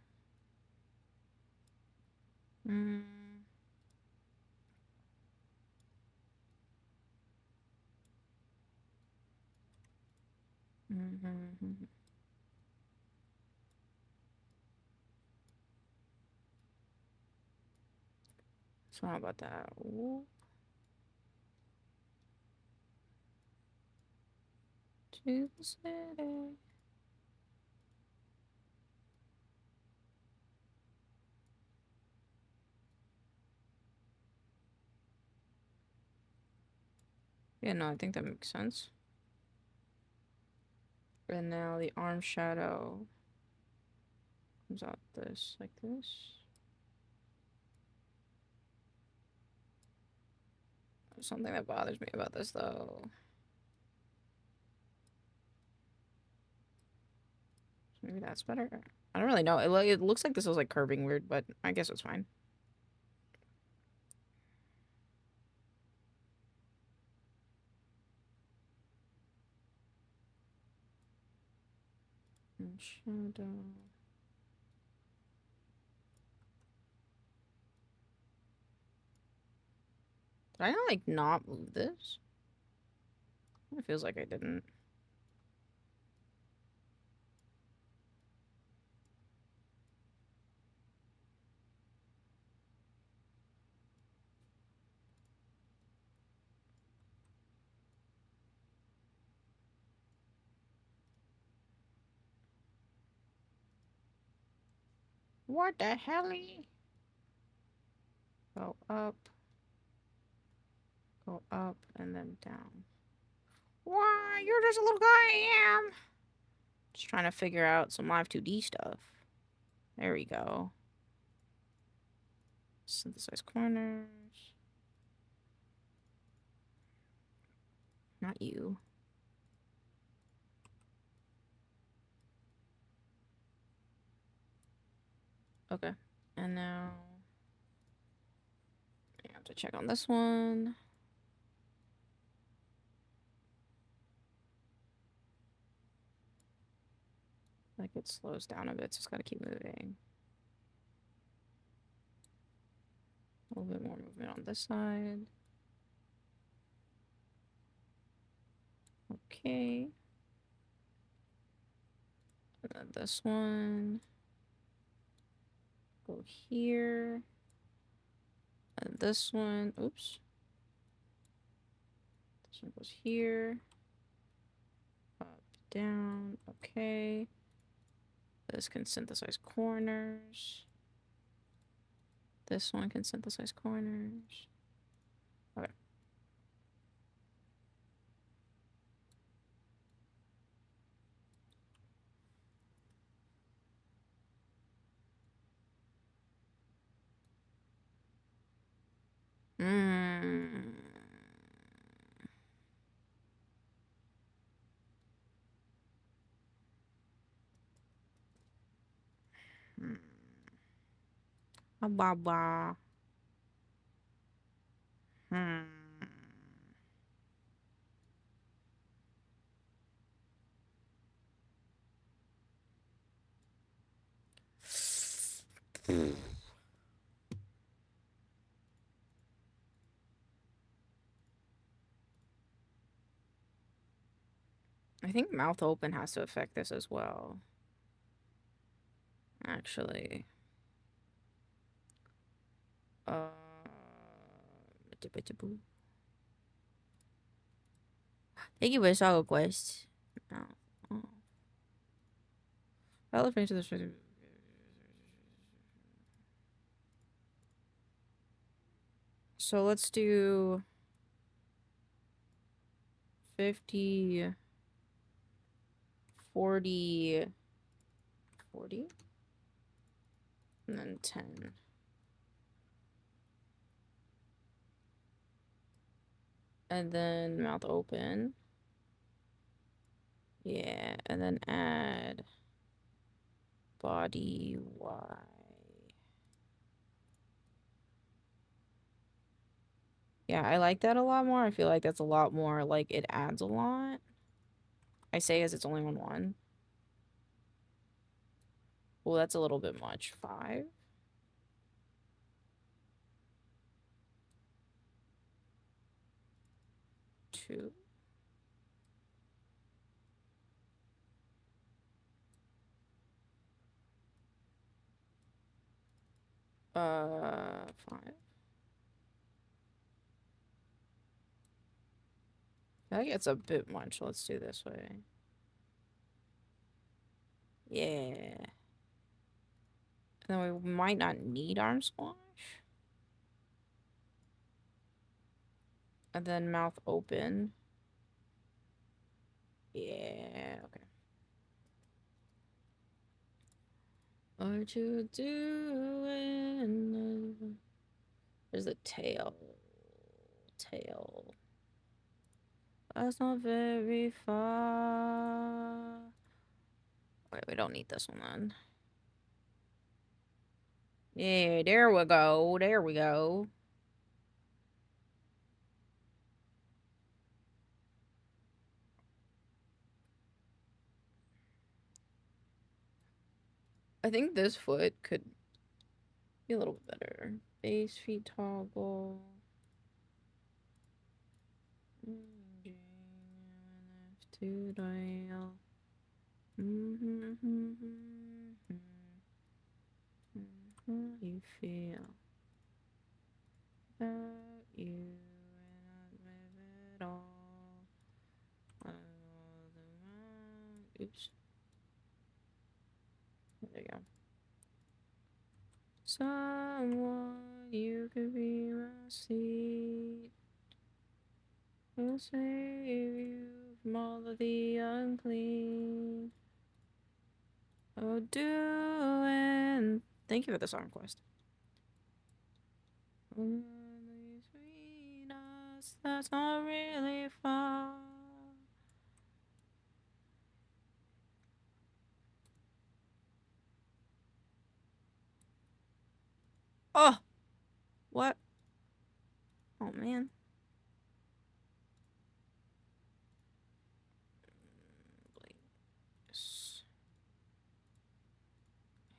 S1: Mm. Mm-hmm. So how about that? Ooh. To the city. Yeah, no, I think that makes sense. And now the arm shadow comes out this, like this. Something that bothers me about this, though. Maybe that's better. I don't really know. It looks like this is like curving weird, but I guess it's fine. And shadow. Did I like not move this? It feels like I didn't. What the hell? Go up, and then down. Why? You're just a little guy. I am. Just trying to figure out some live 2D stuff. There we go. Synthesize corners. Not you. Okay. And now I have to check on this one. Like it slows down a bit, so it's gotta keep moving. A little bit more movement on this side. Okay. And then this one. Go here. And this one. Oops. This one goes here. Up, down. Okay. This can synthesize corners. This one can synthesize corners. Okay. Hmm. Baba. Hmm. I think mouth open has to affect this as well. Actually. Thank you for the song request. No. Oh. Elephant to the street. So let's do 50, 40, 40, and then 10. And then mouth open. Yeah, and then add body Y. Yeah, I like that a lot more. I feel like that's a lot more, like, it adds a lot. I say as it's only on one. Well, that's a little bit much. 5. 2. 5. I think it's a bit much. Let's do this way. Yeah. And then we might not need arm squash. And then mouth open. Yeah, okay. What you doing? There's the tail. Tail. That's not very far. Wait, we don't need this one then. Yeah, there we go. There we go. I think this foot could be a little bit better. Base feet toggle. Left to dial. How you feel about you and with it all. Oops. There you go. Someone you could be my seed. Will save you from all of the unclean. Oh, doing. Thank you for the song request. Between us, that's not really far. Oh, what? Oh man.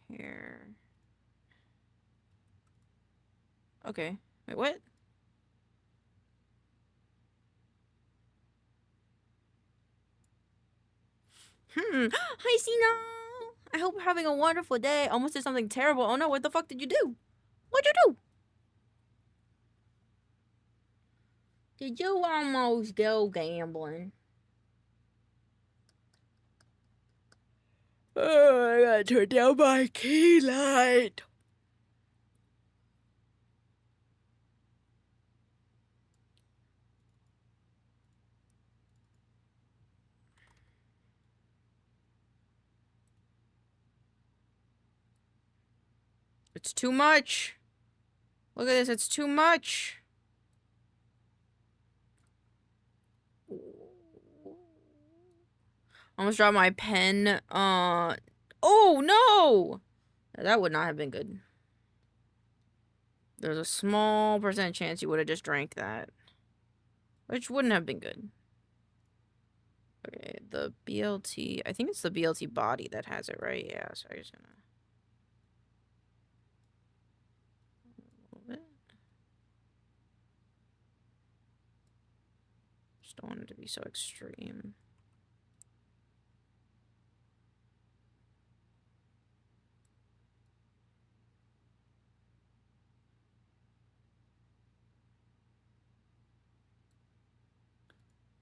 S1: here. Okay. Wait, what? Hi, Sino. I hope you're having a wonderful day. Almost did something terrible. Oh no, what the fuck did you do? What'd you do? Did you almost go gambling? Oh, I gotta turn down my key light. It's too much. Look at this, it's too much. Almost dropped my pen. Oh no! That would not have been good. There's a small percent chance you would have just drank that. Which wouldn't have been good. Okay, the BLT. I think it's the BLT body that has it, right? Yeah, so I'm just gonna. A little bit. Just don't want it to be so extreme.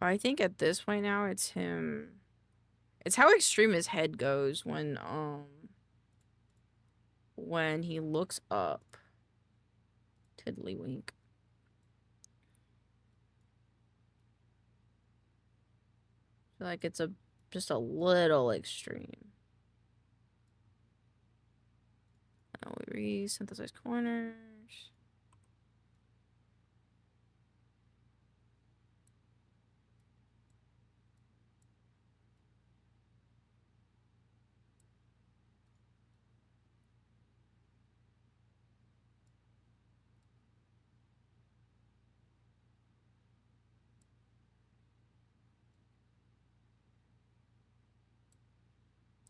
S1: I think at this point now, it's him. It's how extreme his head goes when he looks up. Tiddlywink. I feel like it's just a little extreme. Now we re-synthesize corners.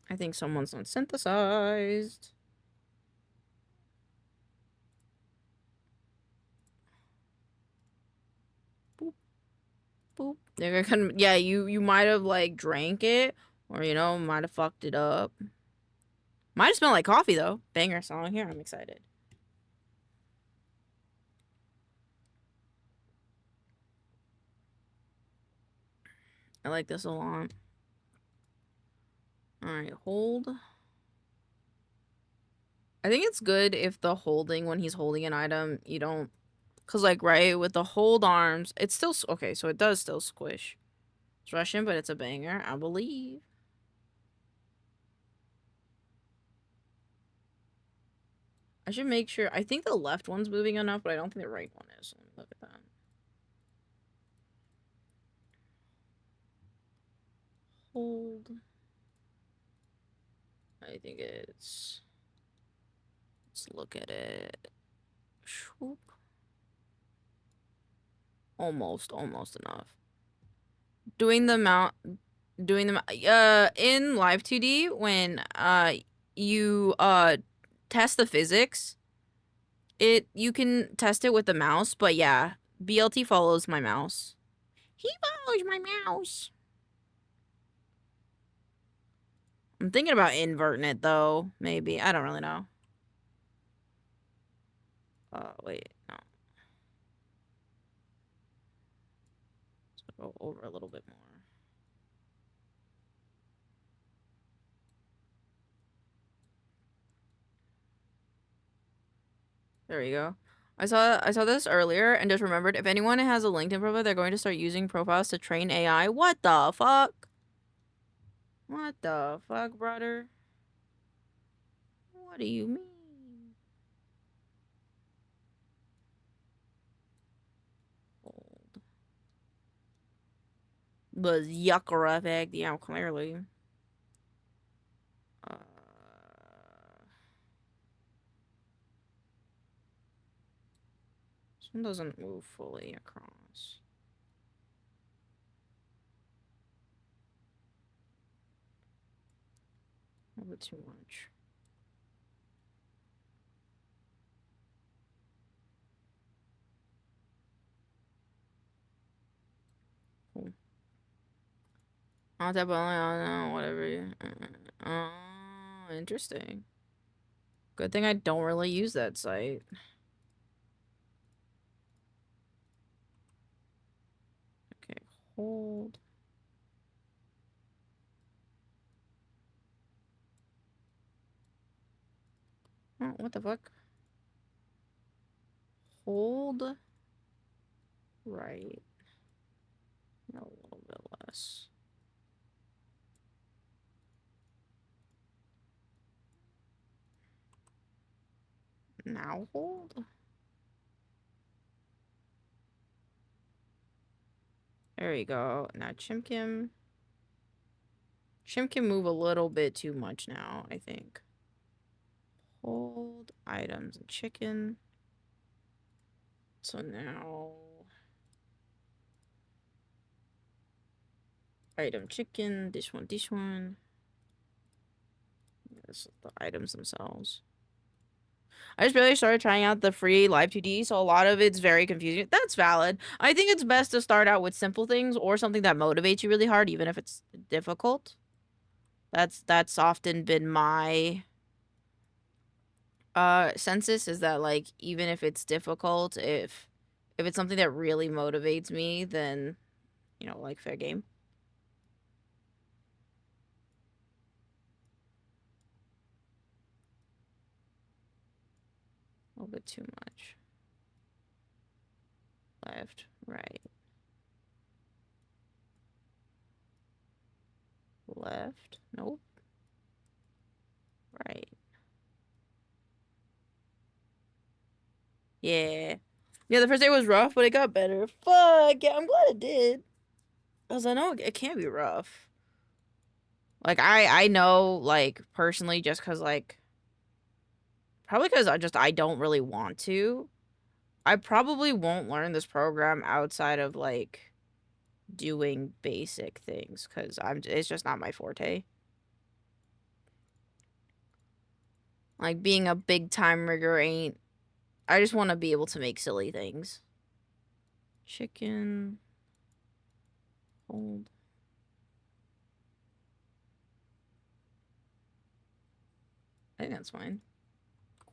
S1: I think someone's not synthesized. Boop. Boop. They're gonna yeah, you might have like drank it, or might have fucked it up. Might have smelled like coffee though. Banger song here, I'm excited. I like this a lot. Alright, hold. I think it's good if the holding, when he's holding an item, you don't... Because, like, right, with the hold arms, it's still... Okay, so it does still squish. It's Russian, but it's a banger, I believe. I should make sure... I think the left one's moving enough, but I don't think the right one is. Let me look at that. Hold. I think it's... Let's look at it. Shoop. Almost enough. Doing the in live 2D when you test the physics, you can test it with the mouse, but yeah, BLT follows my mouse. He follows my mouse. I'm thinking about inverting it though, maybe. I don't really know. Wait, no. Let's go over a little bit more. There we go. I saw this earlier and just remembered, if anyone has a LinkedIn profile, they're going to start using profiles to train AI. What the fuck? What the fuck, brother? What do you mean? Hold. The yucker effect, yeah, clearly. This one doesn't move fully across. A little bit too much. I'll tap on whatever. Oh, interesting. Good thing I don't really use that site. Okay, hold. Oh, what the fuck? Hold. Right. A little bit less. Now hold. There you go. Now Chimp can move a little bit too much now, I think. Hold items and chicken. So now item chicken, this one. This is the items themselves. I just really started trying out the free live 2D, so a lot of it's very confusing. That's valid. I think it's best to start out with simple things or something that motivates you really hard, even if it's difficult. That's often been my census, is that like even if it's difficult, if it's something that really motivates me, then you know, like fair game. A little bit too much. Left, right. Left. Nope. Right. Yeah. Yeah, the first day was rough, but it got better. Fuck, yeah, I'm glad it did. Because I know it can be rough. Like, I know, like, personally, just because, like, probably because I don't really want to. I probably won't learn this program outside of, like, doing basic things, because it's just not my forte. Like, being a big time rigger ain't. I just want to be able to make silly things. Chicken. Hold. I think that's fine.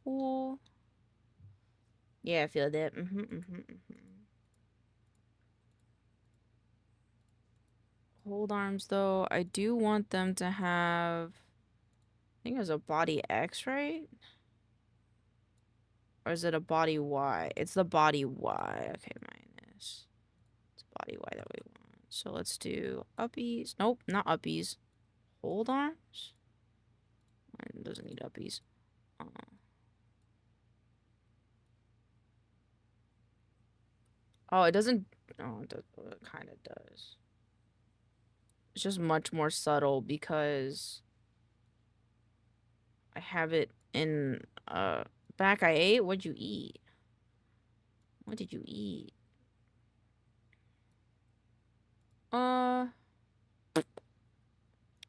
S1: Cool. Yeah, I feel that. Hold arms, though. I do want them to have... I think it was a body X, right? Or is it a body Y? It's the body Y. Okay, minus. It's body Y that we want. So let's do uppies. Nope, not uppies. Hold arms? Mine doesn't need uppies. Oh, it doesn't... Oh, it kind of does. It's just much more subtle because I have it in back I ate. What'd you eat? What did you eat? I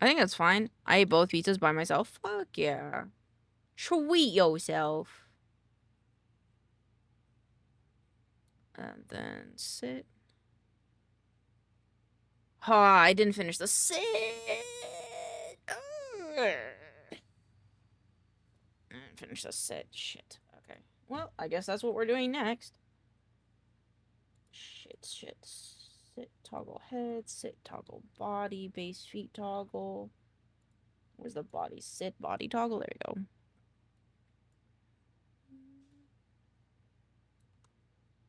S1: think that's fine. I ate both pizzas by myself. Fuck yeah. Treat yourself. And then sit. Oh, I didn't finish the sit. I didn't finish the sit. Shit. Okay. Well, I guess that's what we're doing next. Shit. Sit, toggle head. Sit, toggle body. Base feet toggle. Where's the body? Sit, body toggle. There you go.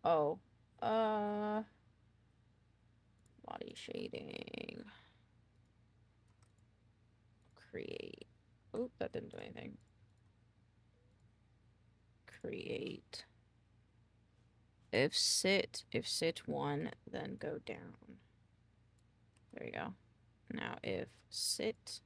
S1: Oh. Body shading. Create. Oh, that didn't do anything. Create. If sit 1, then go down. There you go. Now if sit.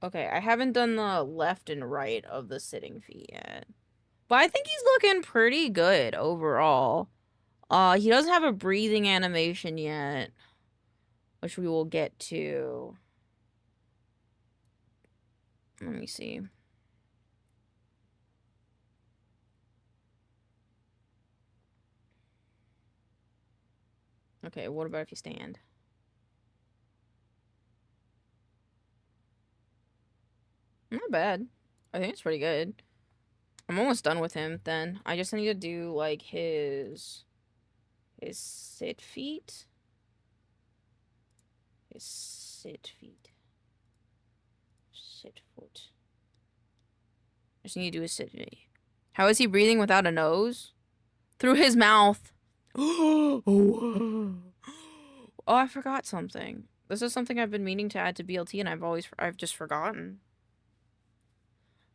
S1: Okay, I haven't done the left and right of the sitting feet yet. But I think he's looking pretty good overall. He doesn't have a breathing animation yet, which we will get to. Let me see. Okay, what about if you stand? Not bad. I think it's pretty good. I'm almost done with him then. I just need to do like his sit feet. His sit feet. Sit foot. I just need to do his sit feet. How is he breathing without a nose? Through his mouth. Oh, I forgot something. This is something I've been meaning to add to BLT and I've just forgotten.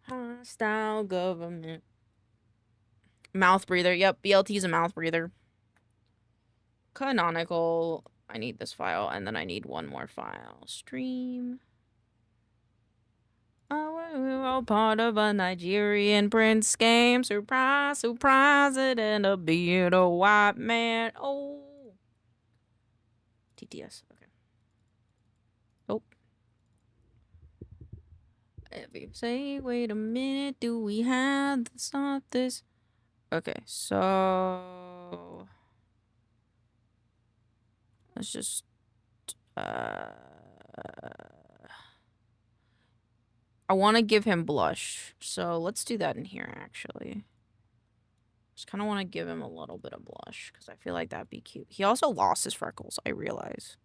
S1: Hostile government. Mouth breather. Yep, BLT is a mouth breather. Canonical. I need this file, and then I need one more file. Stream. Oh, we were all part of a Nigerian prince game. Surprise, surprise, it ended up being a white man. Oh. TTS. Okay. Oh. If you say, wait a minute, do we have to stop this? Okay, so let's just I want to give him blush, so let's do that in here actually. Just kind of want to give him a little bit of blush because I feel like that'd be cute. He also lost his freckles, I realize.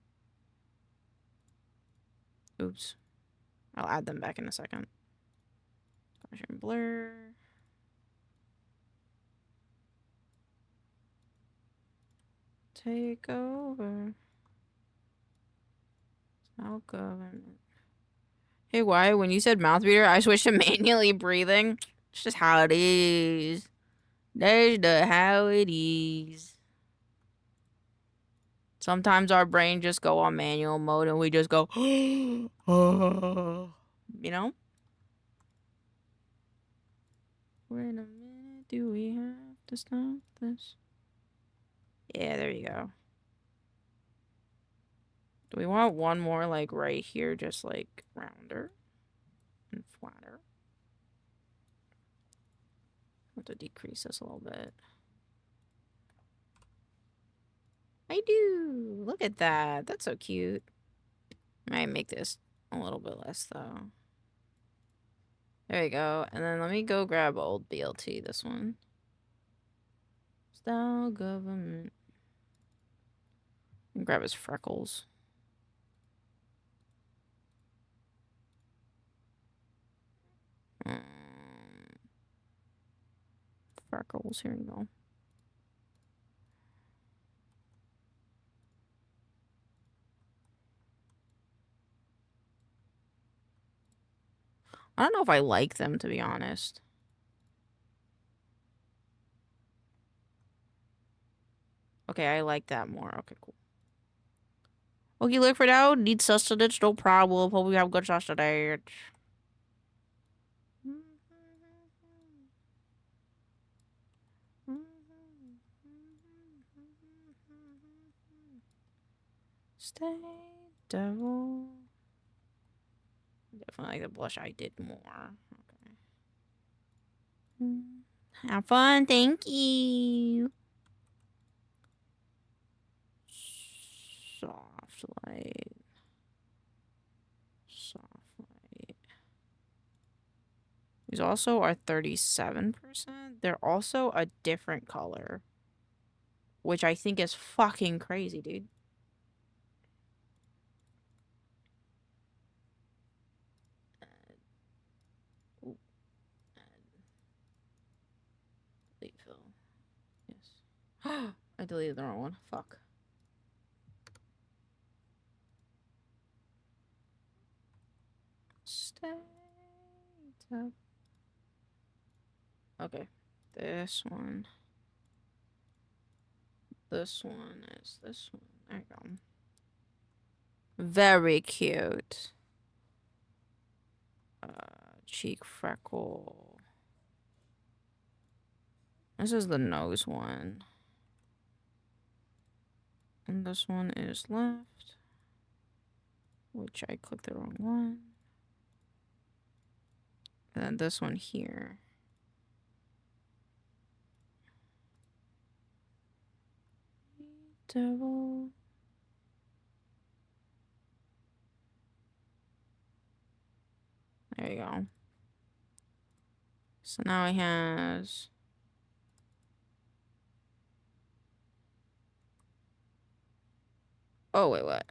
S1: Oops. I'll add them back in a second. Gaussian blur. Take over. South government. Hey, why? When you said mouth breather, I switched to manually breathing. It's just how it is. There's the how it is. Sometimes our brain just go on manual mode and we just go, you know? Wait a minute, do we have to stop this? Yeah, there you go. Do we want one more, like, right here, just, like, rounder and flatter? I have to decrease this a little bit. I do! Look at that. That's so cute. I might make this a little bit less, though. There we go. And then let me go grab old BLT, this one. Style government. And grab his freckles. Freckles, here we go. I don't know if I like them, to be honest. Okay, I like that more. Okay, cool. Okay, look for now. Need sustenance, no problem. Hope we have good sustenance. Stay devil. Definitely like the blush I did more. Okay. Have fun, thank you. Soft light. Soft light. These also are 37%. They're also a different color. Which I think is fucking crazy, dude. Delete fill. Yes. I deleted the wrong one. Fuck. Stay up. Okay. This one. This one is this one. There you go. Very cute. Cheek freckle. This is the nose one. And this one is left. Which I clicked the wrong one. And then this one here. devil. There you go. So now he has... Oh, wait, what?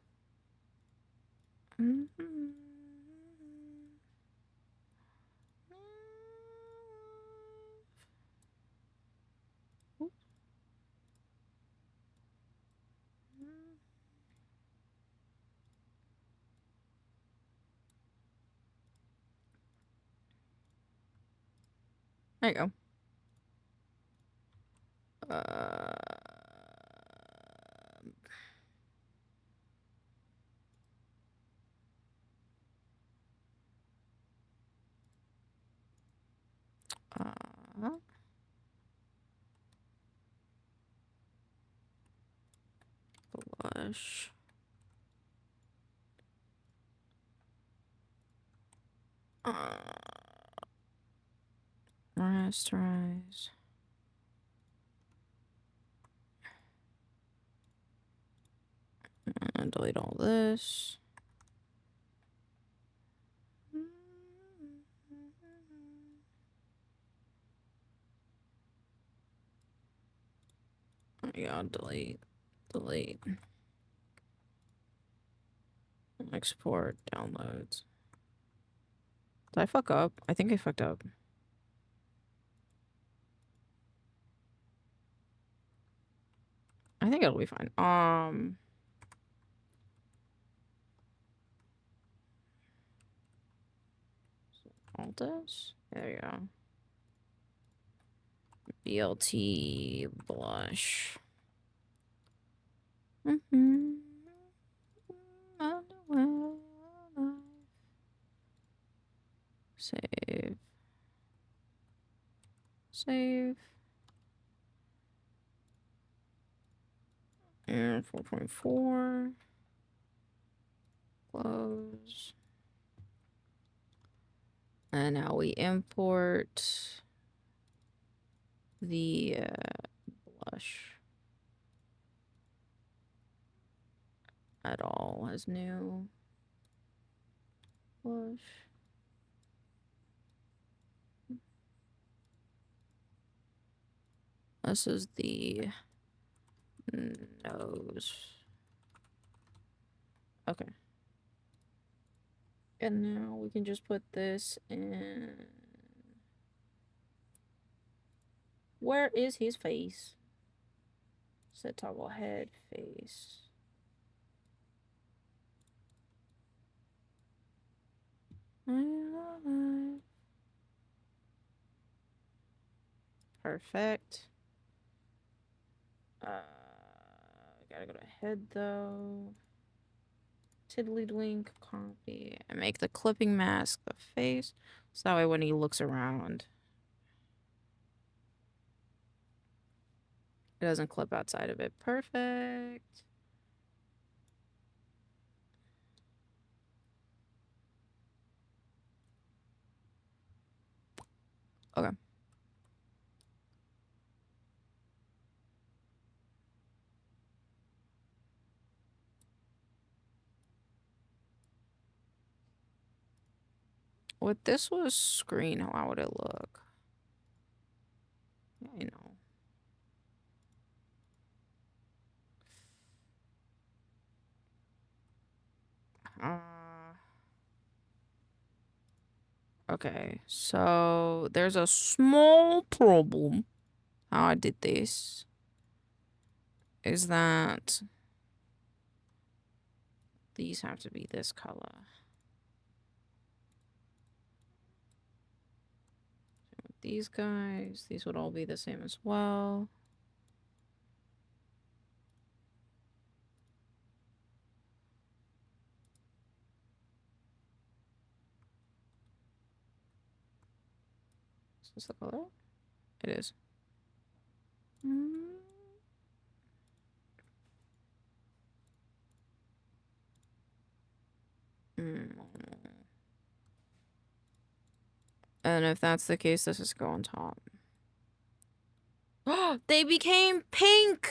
S1: There you go. Blush. Rasterize. And delete all this. Yeah, delete. Export, downloads. Did I fuck up? I think I fucked up. I think it'll be fine. All this? There you go. BLT blush. Save. And 4.4. Close. And now we import the blush at all as new blush. This is the nose. Okay. And now we can just put this in. Where is his face? Set toggle head face. Perfect. Gotta go to head though. Tiddlywink, copy, and make the clipping mask the face, so that way when he looks around, it doesn't clip outside of it. Perfect. Okay. What this was screen, how would it look? Yeah, you know. Okay, so there's a small problem. How I did this is that these have to be this color. These guys, these would all be the same as well. Is this the color? It is. And if that's the case, this is go on top. Oh, they became pink!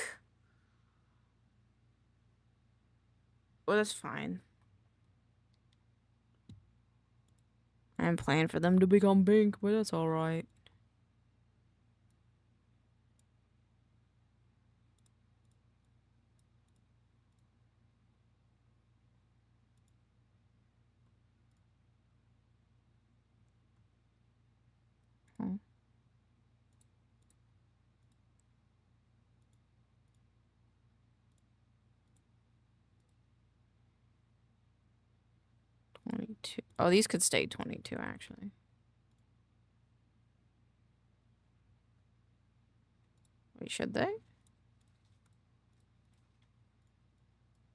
S1: Well, that's fine. I'm planning for them to become pink, but that's alright. Huh. $22. Oh, these could stay 22 actually. Wait, should they?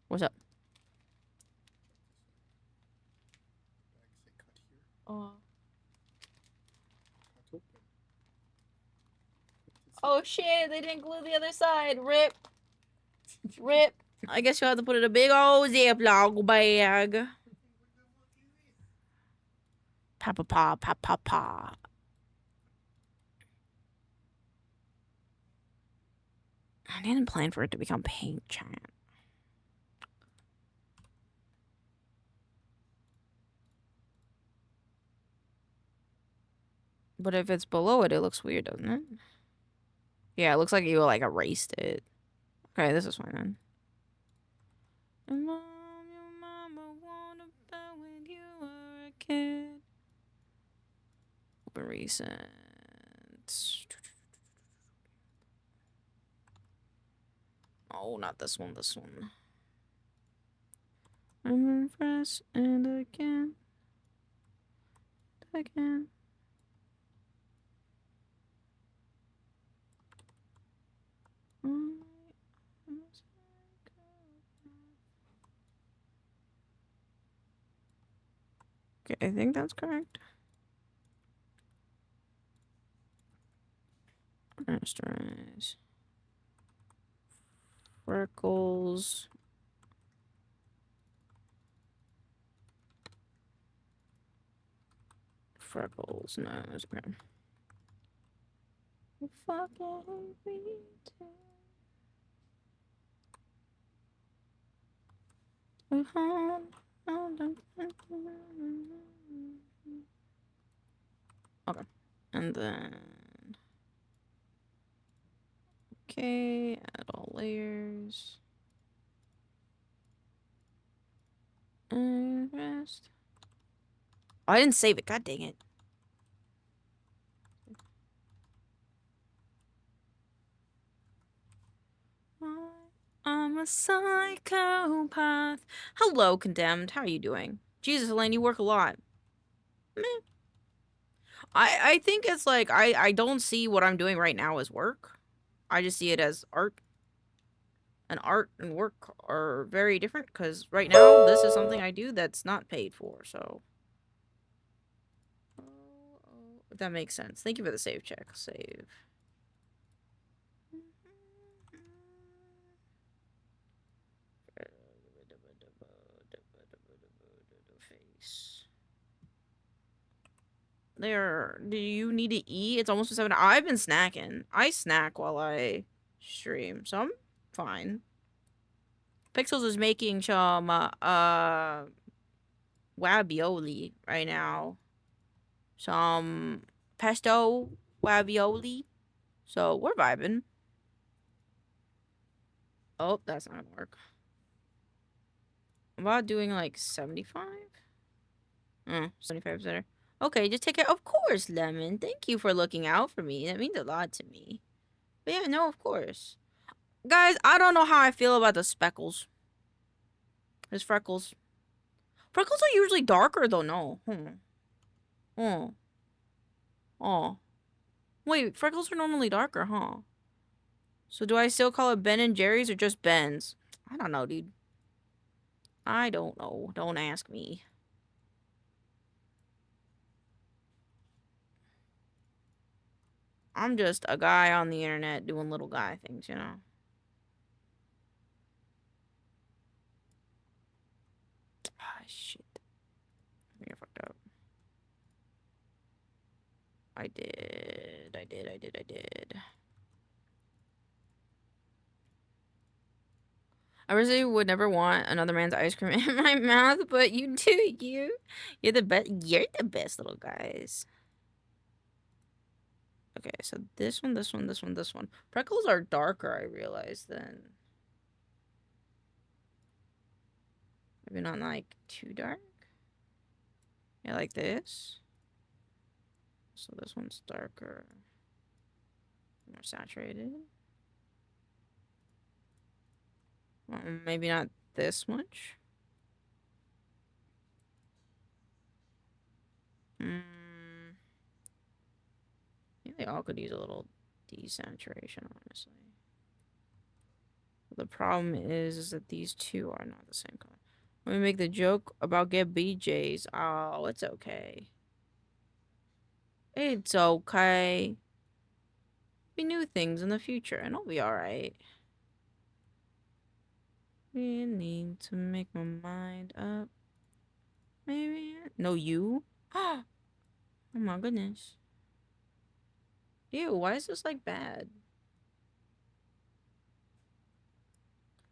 S1: What's up? Oh. Oh shit, they didn't glue the other side. Rip. Rip. I guess you'll have to put it in a big old Ziploc bag. Pa pa pa pa pa. I didn't plan for it to become pink, chat. But if it's below it, it looks weird, doesn't it? Yeah, it looks like you like erased it. Okay, this is fine then. Mom, your mama wanna about when you were a kid. Open recent. Oh, not this one, this one. I'm impressed and again. Again. Okay, I think that's correct. Rasterize. Freckles. Freckles. No, that's okay. Fucking me too. Okay. And then okay, add all layers. And rest. Oh, I didn't save it. God dang it. I'm a psychopath. Hello, condemned. How are you doing? Jesus, Elaine, you work a lot. Meh. I think it's like I don't see what I'm doing right now as work. I just see it as art. And art and work are very different because right now this is something I do that's not paid for, so if that makes sense. Thank you for the save check. Save. Face. There. Do you need to eat? It's almost 7. I've been snacking. I snack while I stream, so I'm fine. Pixels is making some ravioli right now. Some pesto ravioli. So we're vibing. Oh, that's not gonna work. I'm about doing like 75. 75 is better. Okay, just take it. Of course, Lemon. Thank you for looking out for me. That means a lot to me. But yeah, no, of course. Guys, I don't know how I feel about the speckles. There's freckles. Freckles are usually darker though, no. Oh. Oh. Wait, freckles are normally darker, huh? So do I still call it Ben and Jerry's or just Ben's? I don't know, dude. I don't know. Don't ask me. I'm just a guy on the internet doing little guy things, you know? Ah, shit. I think I fucked up. I did. I really would never want another man's ice cream in my mouth, but you do, you're the best. You're the best little guys. Okay, so this one, this one, this one, this one. Freckles are darker, I realize, then. Maybe not, like, too dark. Yeah, like this. So this one's darker. More saturated. Maybe not this much. I think they all could use a little desaturation, honestly. But the problem is that these two are not the same color. When we make the joke about get BJs, oh, it's okay. It's okay. Be new things in the future, and it'll be alright. We need to make my mind up. Maybe. No, you? Oh my goodness. Ew, why is this like bad?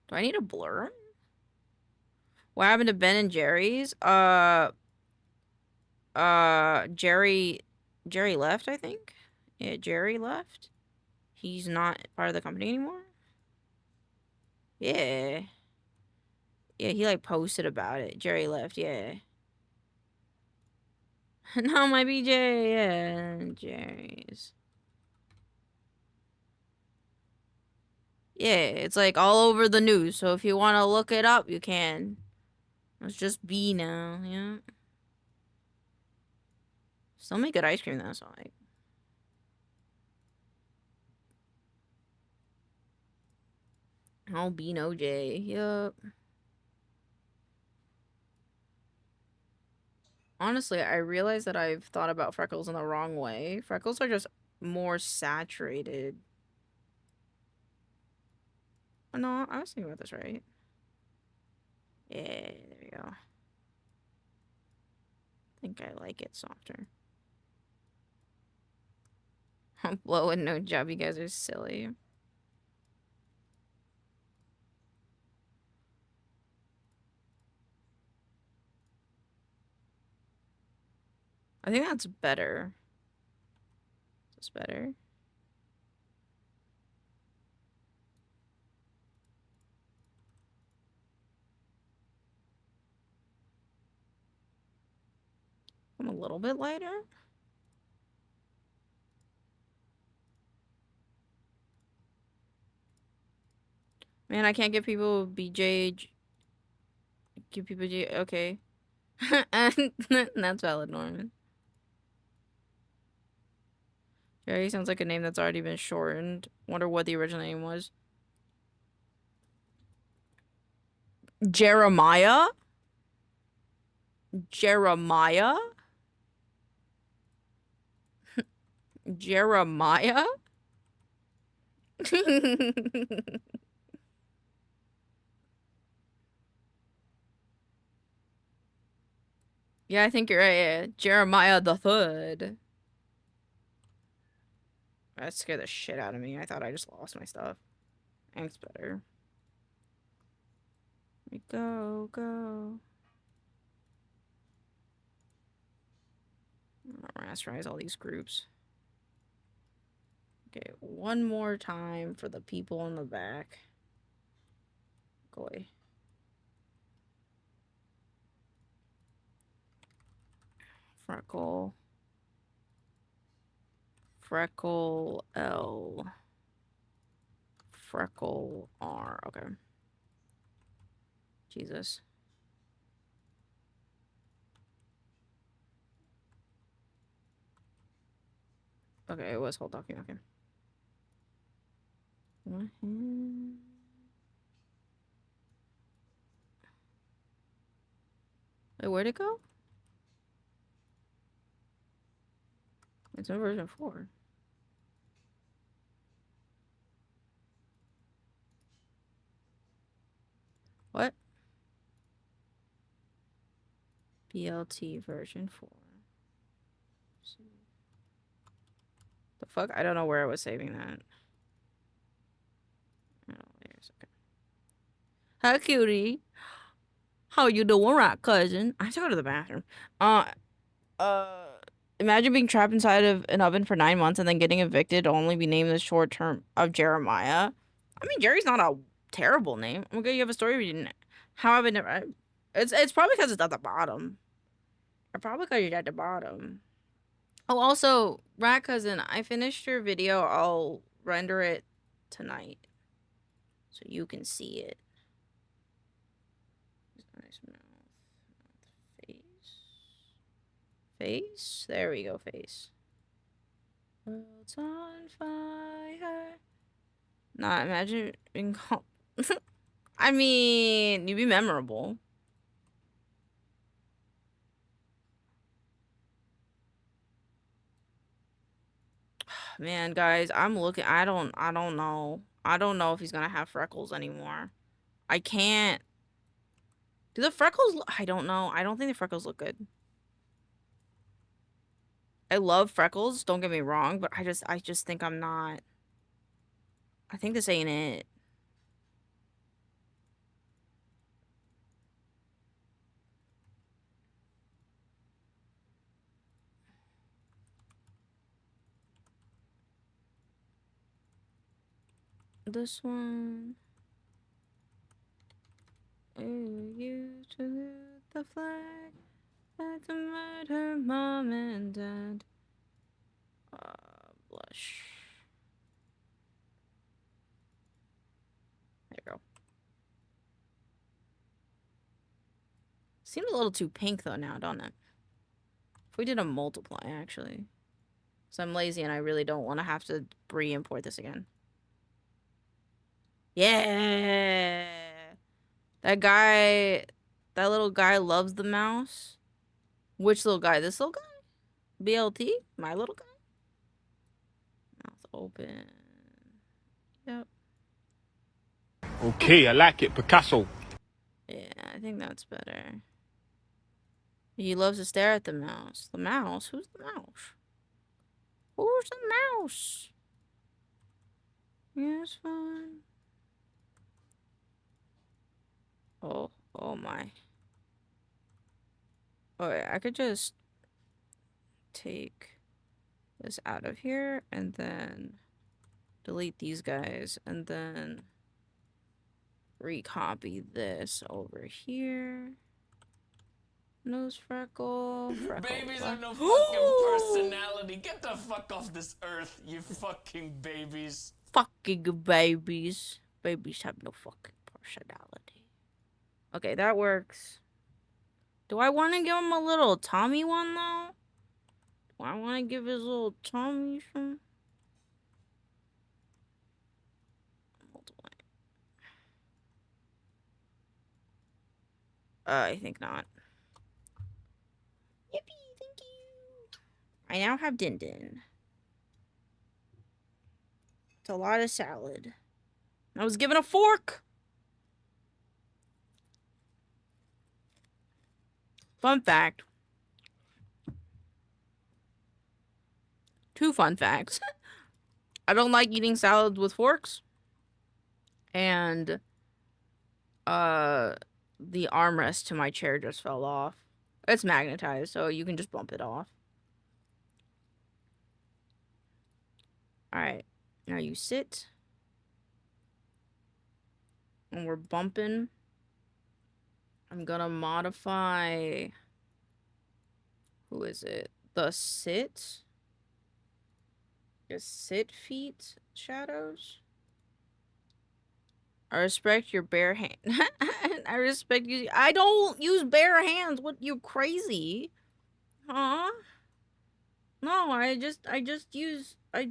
S1: Do I need a blur? What happened to Ben and Jerry's? Jerry left, I think. Yeah, Jerry left. He's not part of the company anymore. Yeah. Yeah, he like posted about it. Jerry left, yeah. No, my BJ, yeah, Jerry's. Yeah, it's like all over the news. So if you want to look it up, you can. It's just B now, yeah. Still make good ice cream though, so like. Oh, B no J, yup. Honestly, I realize that I've thought about freckles in the wrong way. Freckles are just more saturated. Oh, no, I was thinking about this right. Yeah, there we go. I think I like it softer. Blow and no job, you guys are silly. I think that's better. Is this better? I'm a little bit lighter. Man, I can't give people BJ. Give people J. Okay. That's valid, Norman. Jerry sounds like a name that's already been shortened. Wonder what the original name was. Jeremiah? Jeremiah? Jeremiah? Yeah, I think you're right. Yeah. Jeremiah the Third. That scared the shit out of me. I thought I just lost my stuff. Thanks, better. Here we go, go. Rasterize all these groups. Okay, one more time for the people in the back. Go away. Freckle. Freckle L. Freckle R. Okay. Jesus. Okay, it was whole talking. Okay. Wait, where'd it go? It's in version 4. What? BLT version 4. The fuck? I don't know where I was saving that. Oh, there's okay. Hi, cutie. How you doing, right, cousin? I have to go to the bathroom. Imagine being trapped inside of an oven for 9 months and then getting evicted to only be named the short term of Jeremiah. I mean, Jerry's not a terrible name. Okay, you have a story reading. How have I never? It's probably because it's at the bottom. Or probably because you're at the bottom. Oh, also, rat cousin, I finished your video. I'll render it tonight so you can see it. Nice mouth. Face. There we go. Face. World's on fire. Nah, imagine being called. I mean, you'd be memorable. Man, guys, I'm looking. I don't know. I don't know if he's gonna have freckles anymore. I can't. Do the freckles look? I don't know. I don't think the freckles look good. I love freckles, don't get me wrong, but I just think I'm not. I think this ain't it. This one. You to the flag that murder mom and dad. Blush. There you go. Seems a little too pink though now, don't it? If we did a multiply, actually. So I'm lazy and I really don't want to have to re-import this again. Yeah! That guy, that little guy loves the mouse. Which little guy? This little guy? BLT? My little guy? Mouth open. Yep.
S5: Okay, I like it, Picasso.
S1: Yeah, I think that's better. He loves to stare at the mouse. The mouse? Who's the mouse? Who's the mouse? Yeah, it's fine. Oh my. Alright, I could just take this out of here and then delete these guys and then recopy this over here. Nose freckle.
S6: Babies are no fucking personality. Get the fuck off this earth, you fucking babies.
S1: Fucking babies. Babies have no fucking personality. Okay, that works. Do I want to give him a little Tommy one, though? Do I want to give his little Tommy some? Multiply. I think not. Yippee, thank you. I now have Din Din. It's a lot of salad. I was given a fork. Fun fact. 2 fun facts. I don't like eating salads with forks. And the armrest to my chair just fell off. It's magnetized, so you can just bump it off. Alright. Now you sit. And we're bumping. I'm gonna modify... Who is it? The sit? Just sit feet shadows? I respect your bare hand. I respect you. I don't use bare hands. What, you crazy? Huh? No, I just use a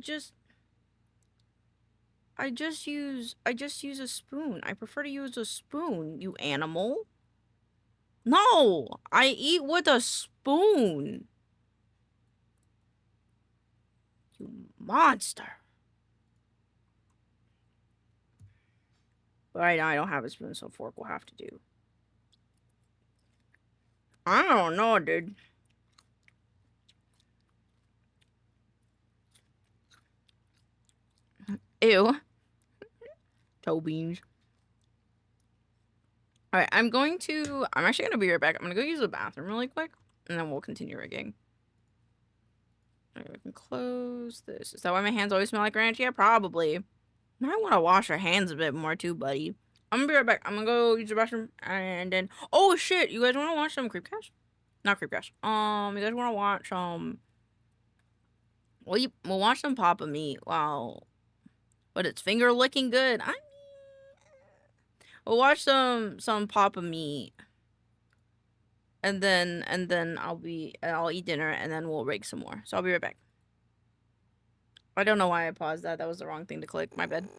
S1: spoon. I prefer to use a spoon, you animal. No, I eat with a spoon. You monster. But right now I don't have a spoon, so fork will have to do. I don't know, dude. Ew. Toe beans. All right, I'm actually gonna be right back. I'm gonna go use the bathroom really quick, and then we'll continue rigging. All right, we can close this. Is that why my hands always smell like ranch? Yeah, probably. I might want to wash our hands a bit more too, buddy. I'm gonna be right back. I'm gonna go use the bathroom, and then oh shit, you guys want to watch some Creepcast? Not Creepcast. You guys want to watch we'll watch some Papa Meat while, but it's finger licking good. We'll watch some Papa Meat, and then I'll eat dinner, and then we'll rig some more. So I'll be right back. I don't know why I paused that. That was the wrong thing to click. My bad.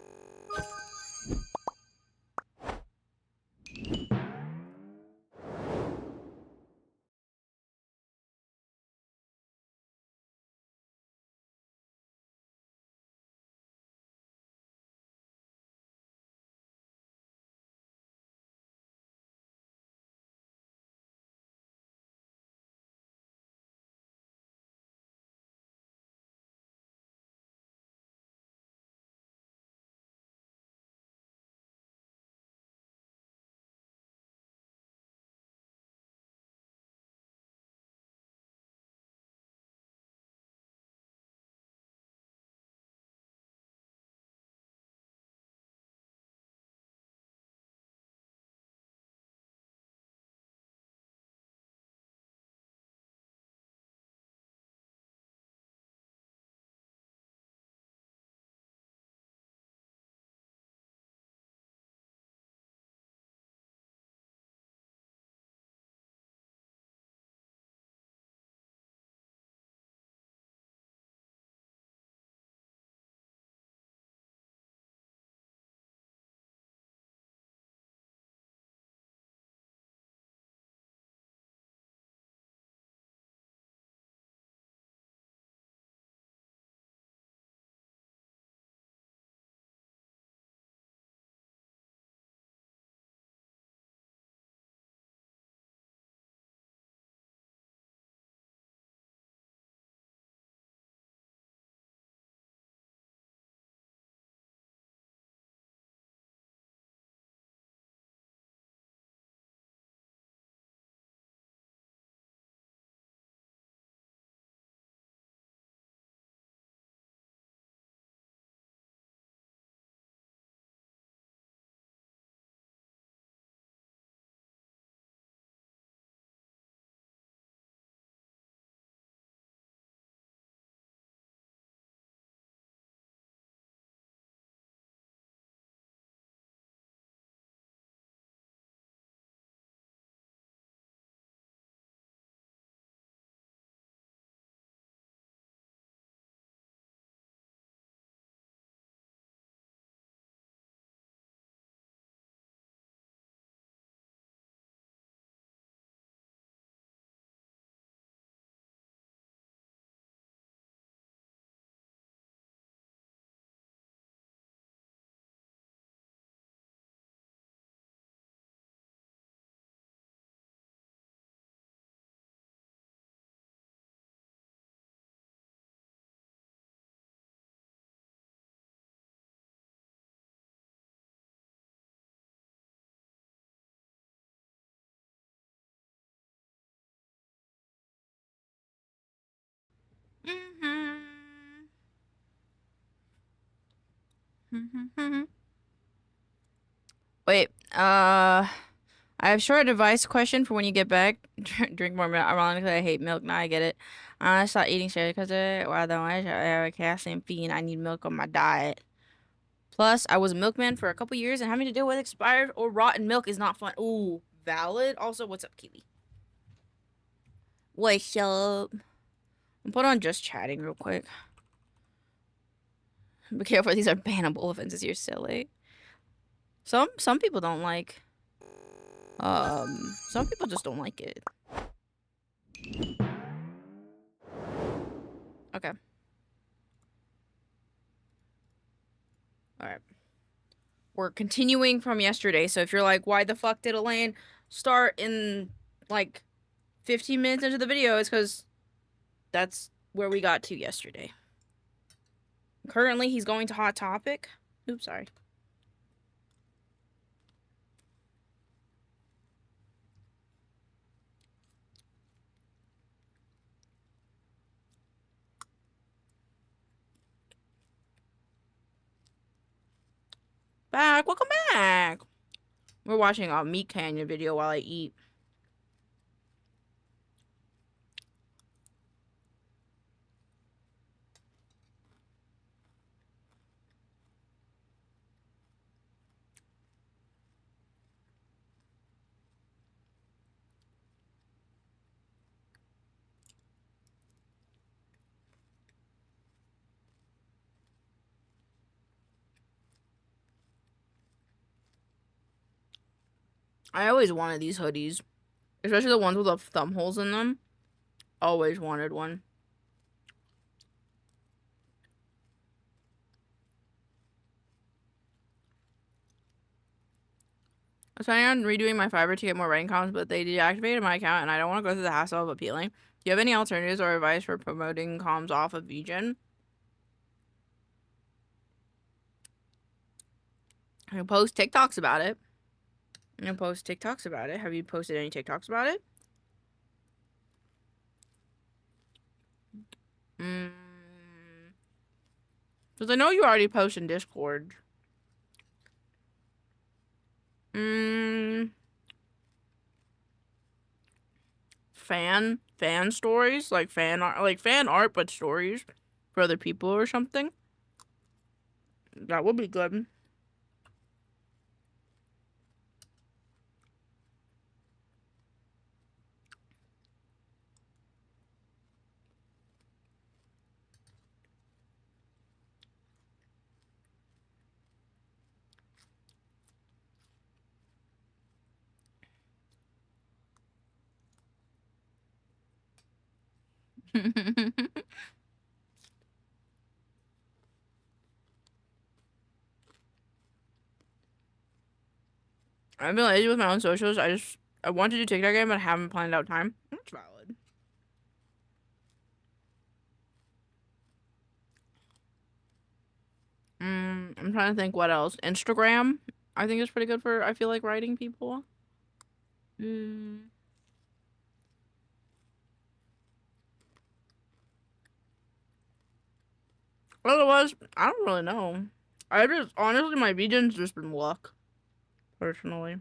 S1: Wait, I have short advice question for when you get back. Drink more milk. Ironically, I hate milk. Now I get it. I stopped eating sugar because of it. Well, though I have a calcium feed, I need milk on my diet. Plus, I was a milkman for a couple years, and having to deal with expired or rotten milk is not fun. Ooh, valid. Also, what's up, Kiwi? What's up? I'll put on just chatting real quick. Be careful, these are bannable offenses. You're silly. Some people don't like. Some people just don't like it. Okay. All right. We're continuing from yesterday. So if you're like, why the fuck did Elaine start in like 15 minutes into the video? It's because that's where we got to yesterday. Currently, he's going to Hot Topic. Oops, sorry. back. Welcome back. We're watching a Meat Canyon video while I eat. I always wanted these hoodies, especially the ones with the thumb holes in them. Always wanted one. I was planning on redoing my Fiverr to get more writing comments, but they deactivated my account, and I don't want to go through the hassle of appealing. Do you have any alternatives or advice for promoting comms off of VGen? I can post TikToks about it. Have you posted any TikToks about it? Because I know you already post in Discord. Fan stories, like fan art, but stories for other people or something. That would be good. I've been lazy with my own socials. I want to do TikTok game, but I haven't planned out time. That's valid. I'm trying to think what else. Instagram, I think is pretty good for, I feel like, writing people. Otherwise, I don't really know. Honestly, my VGen's just been luck, personally.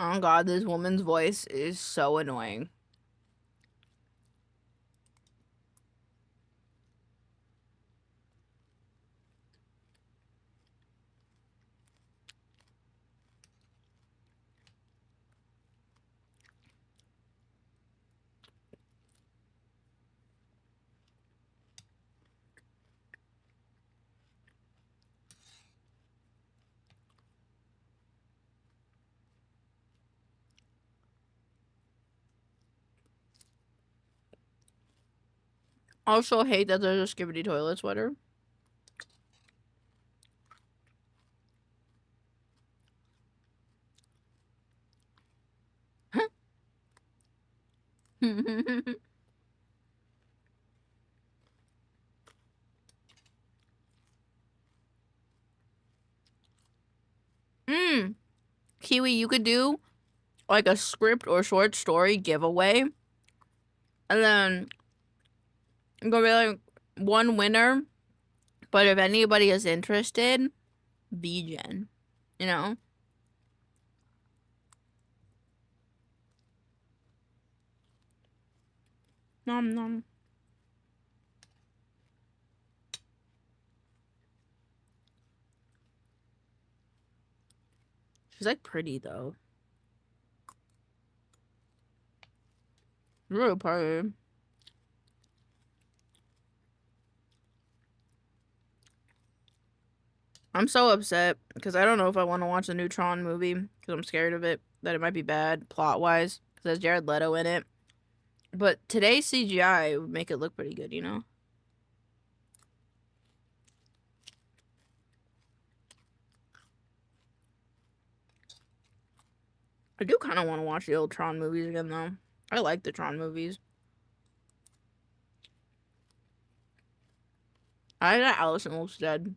S1: Oh god, this woman's voice is so annoying. Also hate that there's a Skibbity toilet sweater. Kiwi, you could do like a script or short story giveaway. And then it's gonna be like one winner. But if anybody is interested, VGen. You know? Nom nom. She's like pretty though. Really pretty. I'm so upset because I don't know if I want to watch the new Tron movie because I'm scared of it, that it might be bad plot-wise because there's Jared Leto in it. But today's CGI would make it look pretty good, you know? I do kind of want to watch the old Tron movies again, though. I like the Tron movies. I got Allison Olmstead.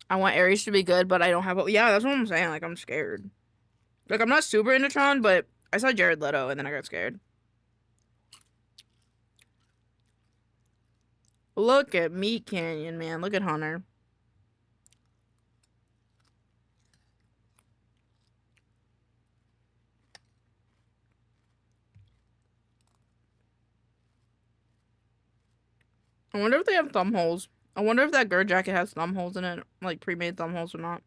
S1: I want Ares to be good, but I don't have. Yeah, that's what I'm saying. Like, I'm scared. Like, I'm not super into Tron, but I saw Jared Leto and then I got scared. Look at Meat Canyon, man. Look at Hunter. I wonder if they have thumb holes. I wonder if that Gerd jacket has thumb holes in it. Like, pre-made thumb holes or not.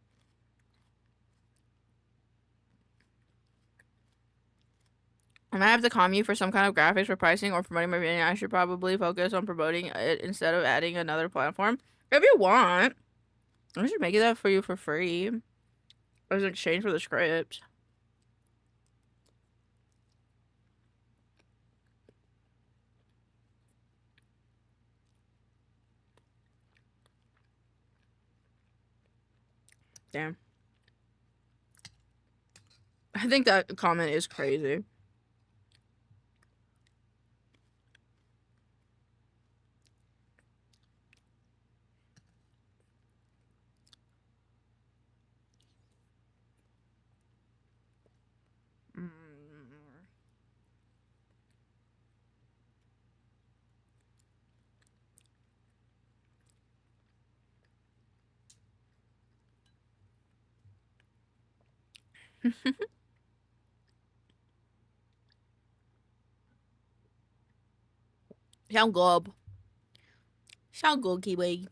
S1: I might have to calm you for some kind of graphics for pricing or promoting my video. I should probably focus on promoting it instead of adding another platform. If you want, I should make that for you for free as an exchange for the script. Damn. I think that comment is crazy. Sound good. Sound good, Kiwi.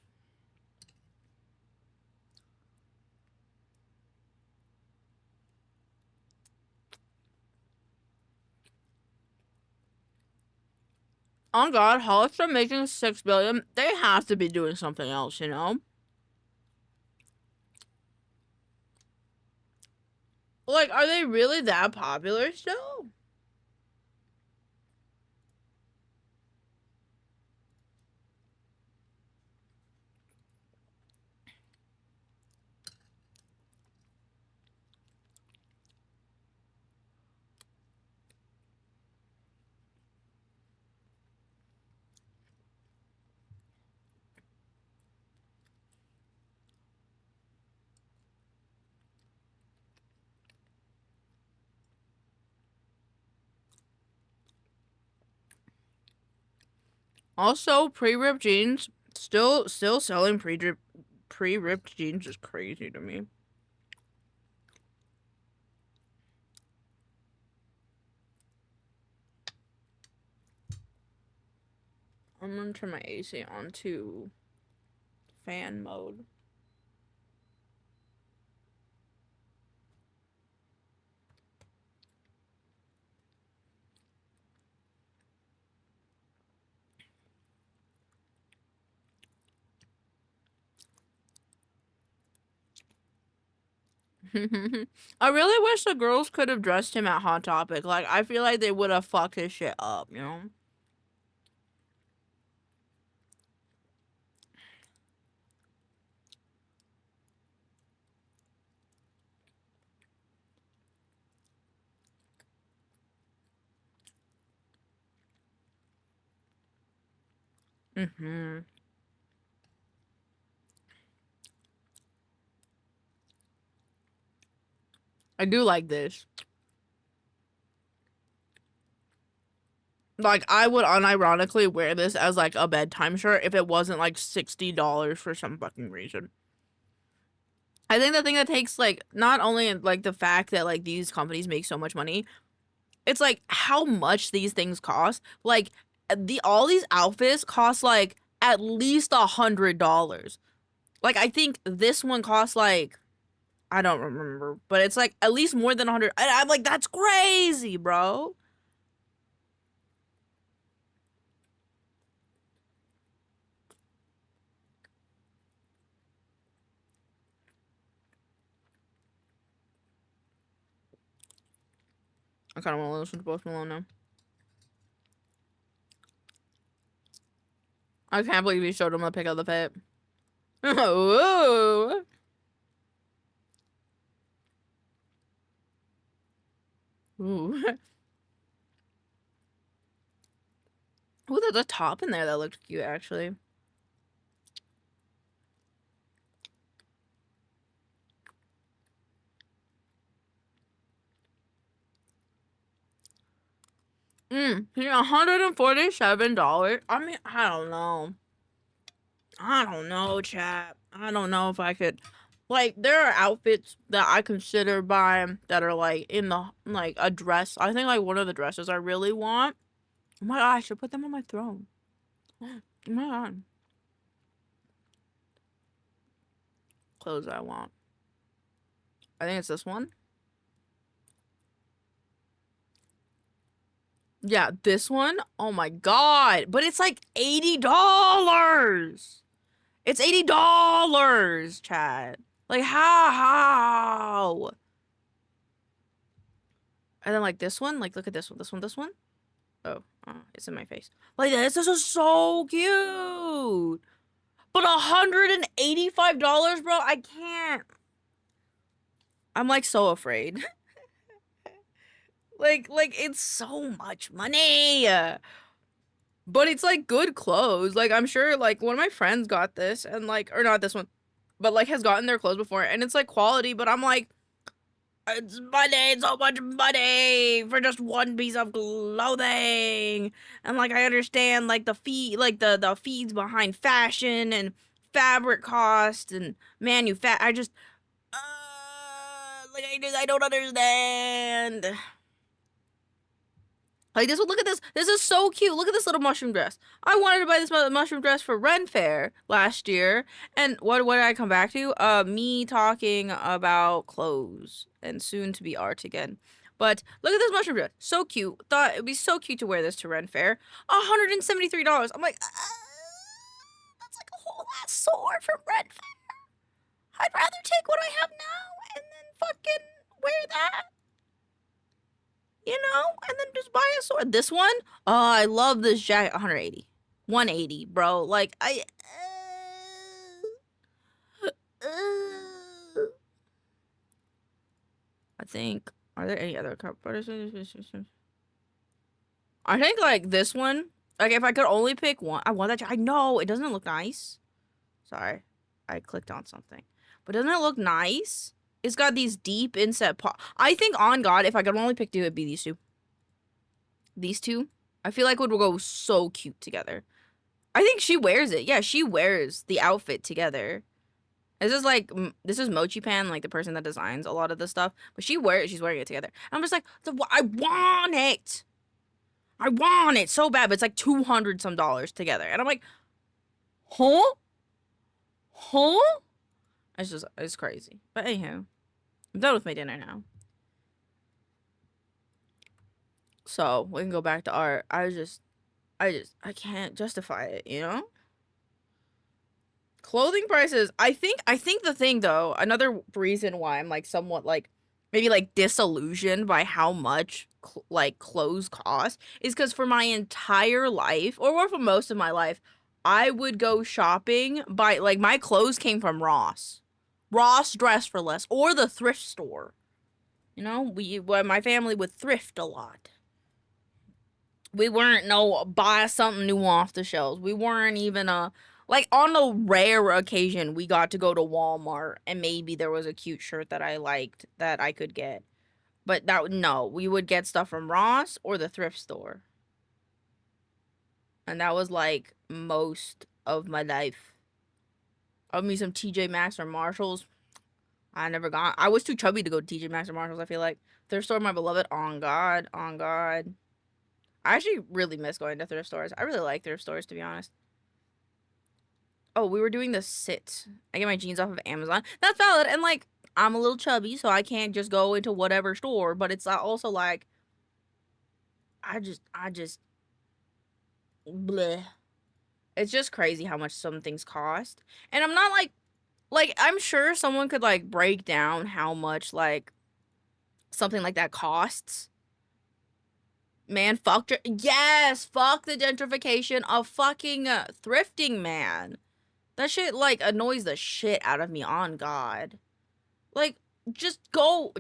S1: Oh God, Hollister making $6 billion. They have to be doing something else, you know? Like, are they really that popular still? Also, pre-ripped jeans, still selling pre-ripped jeans is crazy to me. I'm gonna turn my AC on to fan mode. I really wish the girls could have dressed him at Hot Topic. Like, I feel like they would have fucked his shit up, you know? I do like this. Like, I would unironically wear this as, like, a bedtime shirt if it wasn't, like, $60 for some fucking reason. I think the thing that takes, like, not only, like, the fact that, like, these companies make so much money, it's, like, how much these things cost. Like, all these outfits cost, like, at least $100. Like, I think this one costs, like, I don't remember, but it's, like, at least more than 100. I'm like, that's crazy, bro. I kind of want to listen to Post Malone now. I can't believe he showed him the pic of the pit. Ooh. Ooh. Ooh, there's a top in there that looked cute, actually. $147. I mean, I don't know. I don't know, chat. I don't know if I could. Like, there are outfits that I consider buying that are, like, in the, like, a dress. I think, like, one of the dresses I really want. Oh my god, I should put them on my throne. Oh my god. Clothes I want. I think it's this one. Yeah, this one. Oh my god. But it's like $80. It's $80, chat. Like, how? And then, like, this one. Like, look at this one. This one, this one. Oh, it's in my face. Like, this is so cute. But $185, bro? I can't. I'm, like, so afraid. like, it's so much money. But it's, like, good clothes. Like, I'm sure, like, one of my friends got this. And, like, or not this one. But, like, has gotten their clothes before. And it's, like, quality. But I'm, like, it's money, so much money for just one piece of clothing. And like I understand like the fee, like the fees behind fashion and fabric cost and I just like I don't understand. Like this one, look at this. This is so cute. Look at this little mushroom dress. I wanted to buy this mushroom dress for Ren Fair last year. And what did I come back to? Me talking about clothes and soon to be art again. But look at this mushroom dress. So cute. Thought it'd be so cute to wear this to Ren Fair. $173. I'm like, that's like a whole ass sword from Ren Fair. I'd rather take what I have now and then fucking wear that. You know, and then just buy a sword. This one, oh, I love this jacket. 180, 180, bro. Like I think. Are there any other computers? I think like this one. Like if I could only pick one, I want that. I know it doesn't look nice. Sorry, I clicked on something, but doesn't it look nice? It's got these deep inset I think on God, if I could only pick two, it'd be these two. These two, I feel like would go so cute together. I think she wears it. Yeah, she wears the outfit together. This is Mochi Pan, like the person that designs a lot of this stuff. But she's wearing it together. And I'm just like, I want it. I want it so bad, but it's like $200 some together. And I'm like, huh? It's crazy. But anyhow, I'm done with my dinner now. So we can go back to art. I can't justify it, you know? Clothing prices. I think the thing though, another reason why I'm like somewhat like maybe like disillusioned by how much like clothes cost is because for my entire life, or for most of my life, I would go shopping by like my clothes came from Ross. Ross Dress for Less or the thrift store. You know, my family would thrift a lot. We weren't buy something new off the shelves. We weren't even like on a rare occasion we got to go to Walmart and maybe there was a cute shirt that I liked that I could get. But we would get stuff from Ross or the thrift store. And that was like most of my life. Of me some TJ Maxx or Marshalls. I was too chubby to go to TJ Maxx or Marshalls, I feel like. Thrift store, my beloved. On God. I actually really miss going to thrift stores. I really like thrift stores, to be honest. Oh, we were doing the sit. I get my jeans off of Amazon. That's valid. And, like, I'm a little chubby, so I can't just go into whatever store. But it's also, like, I just, bleh. It's just crazy how much some things cost. And I'm not, like, I'm sure someone could, like, break down how much, like, something like that costs. Man, fuck the gentrification of fucking thrifting, man. That shit, like, annoys the shit out of me, on God. Like, just go.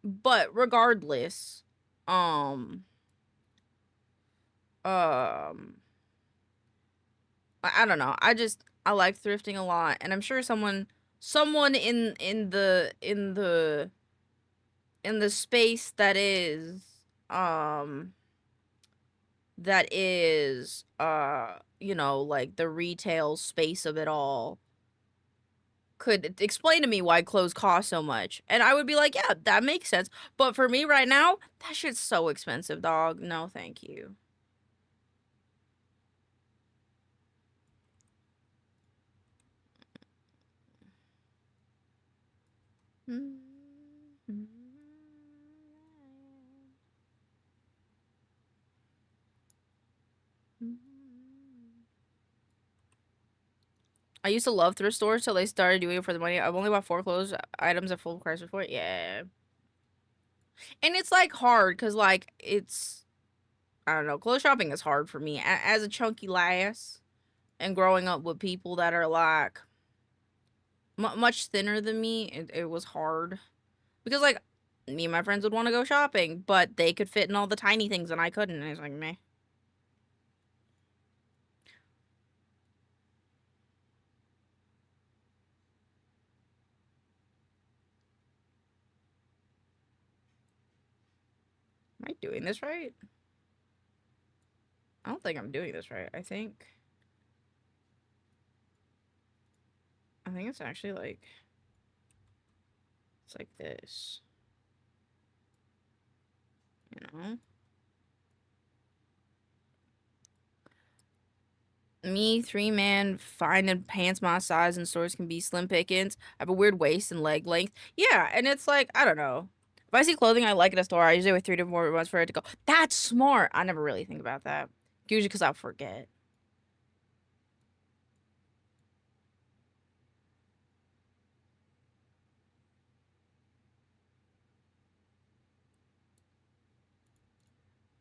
S1: But regardless, I don't know. I like thrifting a lot, and I'm sure someone in the space that is you know, like the retail space of it all could explain to me why clothes cost so much, and I would be like, yeah, that makes sense. But for me right now, that shit's so expensive, dog. No, thank you. I used to love thrift stores till they started doing it for the money. I've only bought 4 clothes items at full price before. Yeah. And it's like hard because like it's, I don't know, clothes shopping is hard for me as a chunky lass and growing up with people that are like much thinner than me. It was hard because like me and my friends would want to go shopping, but they could fit in all the tiny things and I couldn't. And it's like meh. Am I doing this right? I don't think I'm doing this right. I think it's actually like, it's like this. You know? Me, 3-man, finding pants my size in stores can be slim pickings. I have a weird waist and leg length. Yeah, and it's like, I don't know. If I see clothing I like at a store, I usually wait 3 to 4 months for it to go. That's smart. I never really think about that. Usually because I'll forget.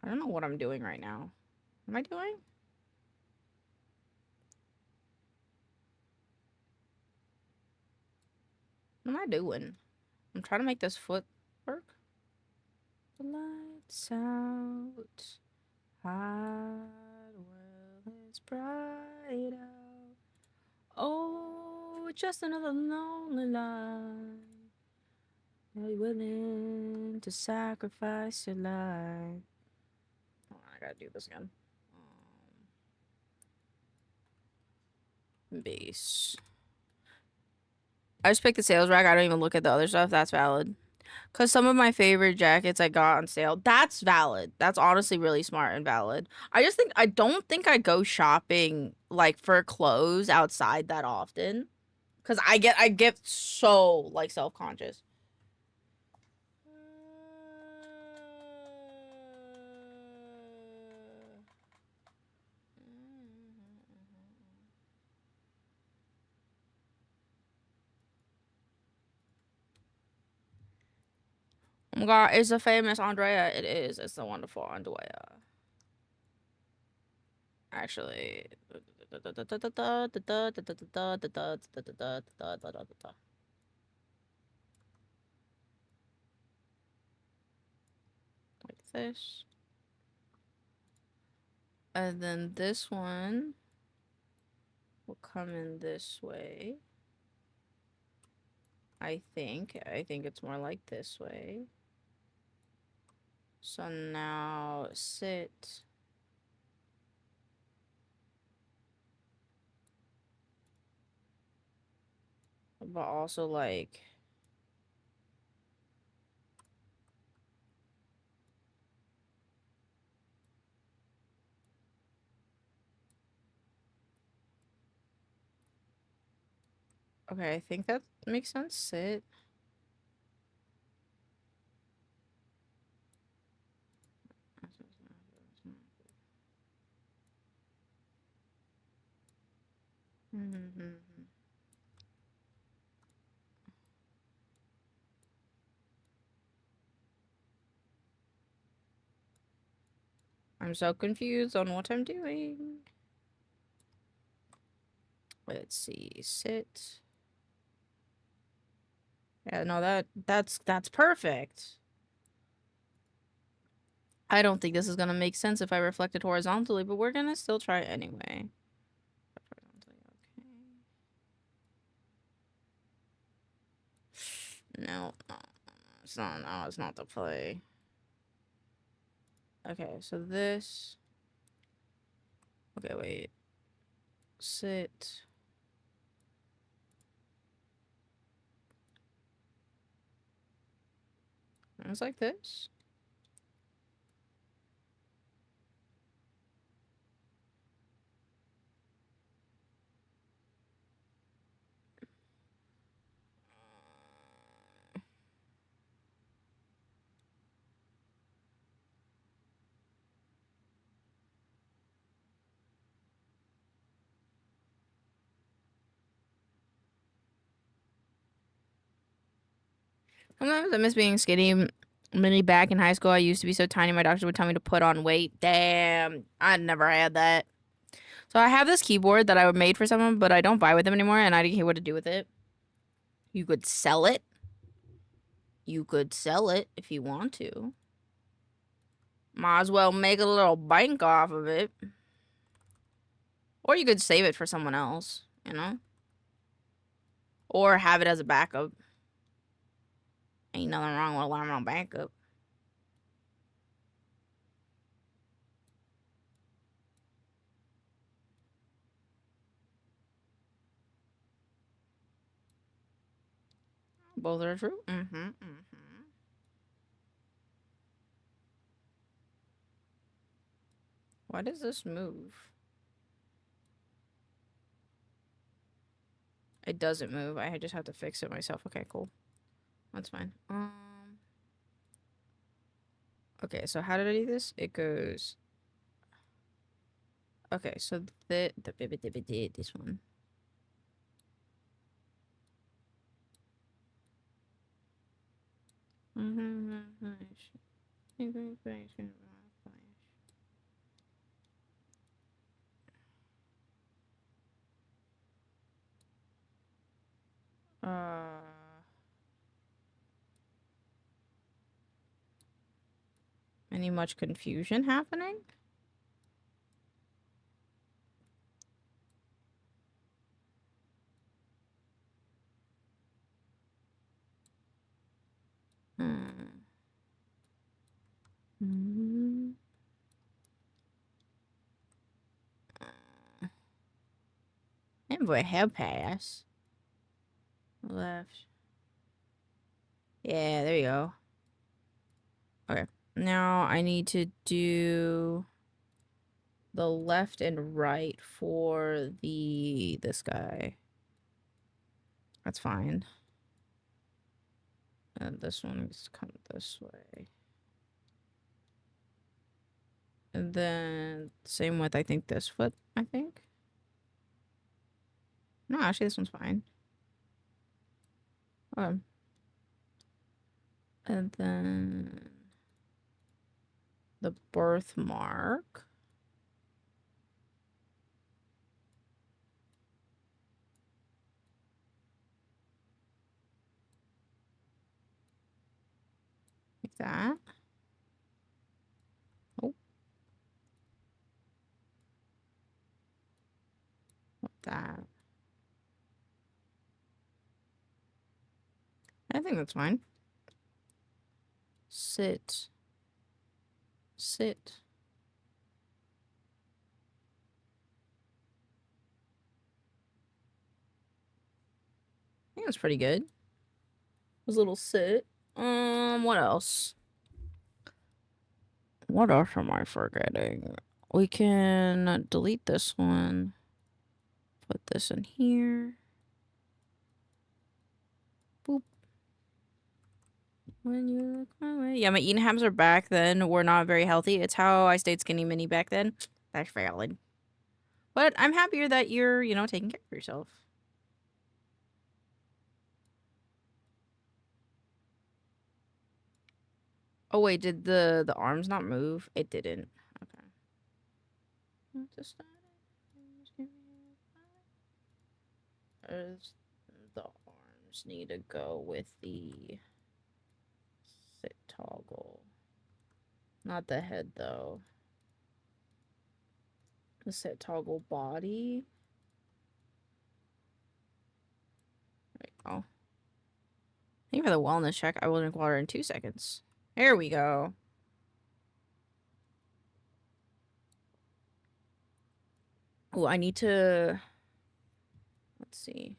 S1: I don't know what I'm doing right now. What am I doing? What am I doing? I'm trying to make this foot work. The lights out. Hot well, it's bright out. Oh, just another lonely life. Are you willing to sacrifice your life? Hold on, I gotta do this again. Base. I just picked the sales rack. I don't even look at the other stuff. That's valid. Because some of my favorite jackets I got on sale. That's valid. That's honestly really smart and valid. I don't think I go shopping like for clothes outside that often. Because I get so like self-conscious. Oh my god, it's the famous Andrea. It is. It's the wonderful Andrea. Actually. Like this. And then this one will come in this way. I think it's more like this way. So now sit. But also like okay, I think that makes sense. Sit. I'm so confused on what I'm doing. Let's see. Sit. Yeah, no, that's perfect. I don't think this is gonna make sense if I reflect it horizontally, but we're gonna still try it anyway. No, it's not. No, it's not the play. Okay, so this. Okay, wait. Sit. It's like this. Sometimes I miss being skinny. Mini back in high school, I used to be so tiny, my doctor would tell me to put on weight. Damn, I never had that. So I have this keyboard that I made for someone, but I don't buy with them anymore, and I didn't hear what to do with it. You could sell it. You could sell it if you want to. Might as well make a little bank off of it. Or you could save it for someone else, you know? Or have it as a backup. Ain't nothing wrong with alarm on backup. Both are true. Why does this move? It doesn't move. I just have to fix it myself. Okay, cool. That's fine. Okay, so how did I do this? It goes. Okay, so this one. Any much confusion happening? And boy, have pass. Left. Yeah, there you go. Okay. Now I need to do the left and right for this guy. That's fine. And this one is come this way. And then same with, I think, this foot, I think. No, actually, this one's fine. Okay. And then the birthmark. Like that. Oh. Like that. I think that's fine. Sit. Sit. I think that's pretty good. This little sit. What else? What else am I forgetting? We can delete this one. Put this in here. Boop. When you look my way. Yeah, my eating habits are back then. Were not very healthy. It's how I stayed skinny mini back then. That's valid. But I'm happier that you're, taking care of yourself. Oh wait, did the arms not move? It didn't. Okay. The arms need to go with the sit toggle. Not the head, though. Let's set toggle body. There we go. Thank you for the wellness check. I will drink water in 2 seconds. There we go. Oh, I need to... Let's see.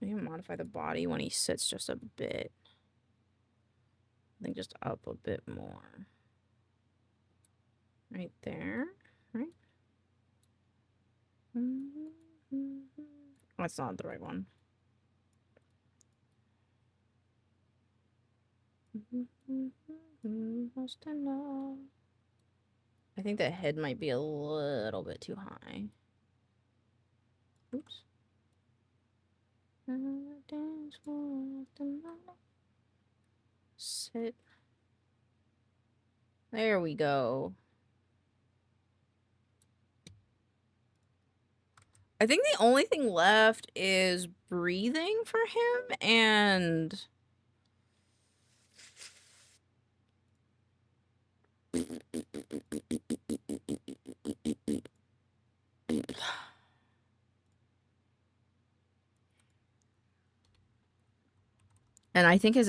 S1: I need to modify the body when he sits just a bit. I think just up a bit more. Right there. Right? That's not the right one. I think the head might be a little bit too high. Oops. Sit. There we go. I think the only thing left is breathing for him and... And I think his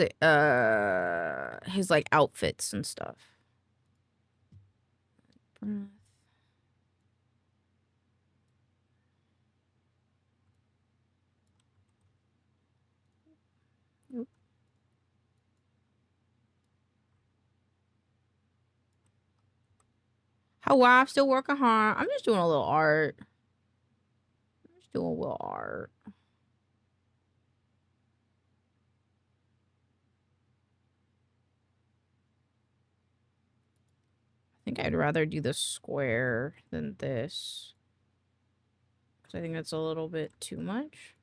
S1: like outfits and stuff. Breath. Oop. How I'm still working hard. I'm just doing a little art. I'm just doing a little art. I think I'd rather do the square than this. Because I think that's a little bit too much.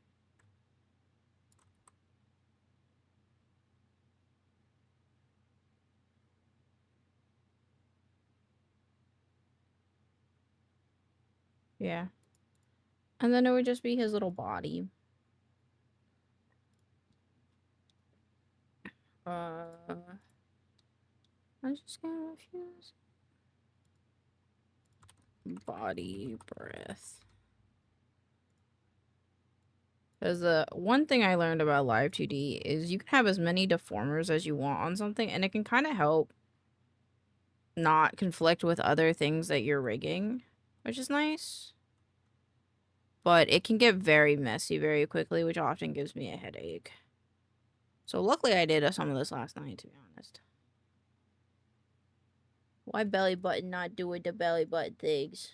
S1: Yeah. And then it would just be his little body. I'm just gonna refuse. Body, breath. Because the one thing I learned about Live 2D is you can have as many deformers as you want on something, and it can kind of help not conflict with other things that you're rigging, which is nice. But it can get very messy very quickly, which often gives me a headache. So luckily I did some of this last night, to be honest. Why belly button not doing the belly button things?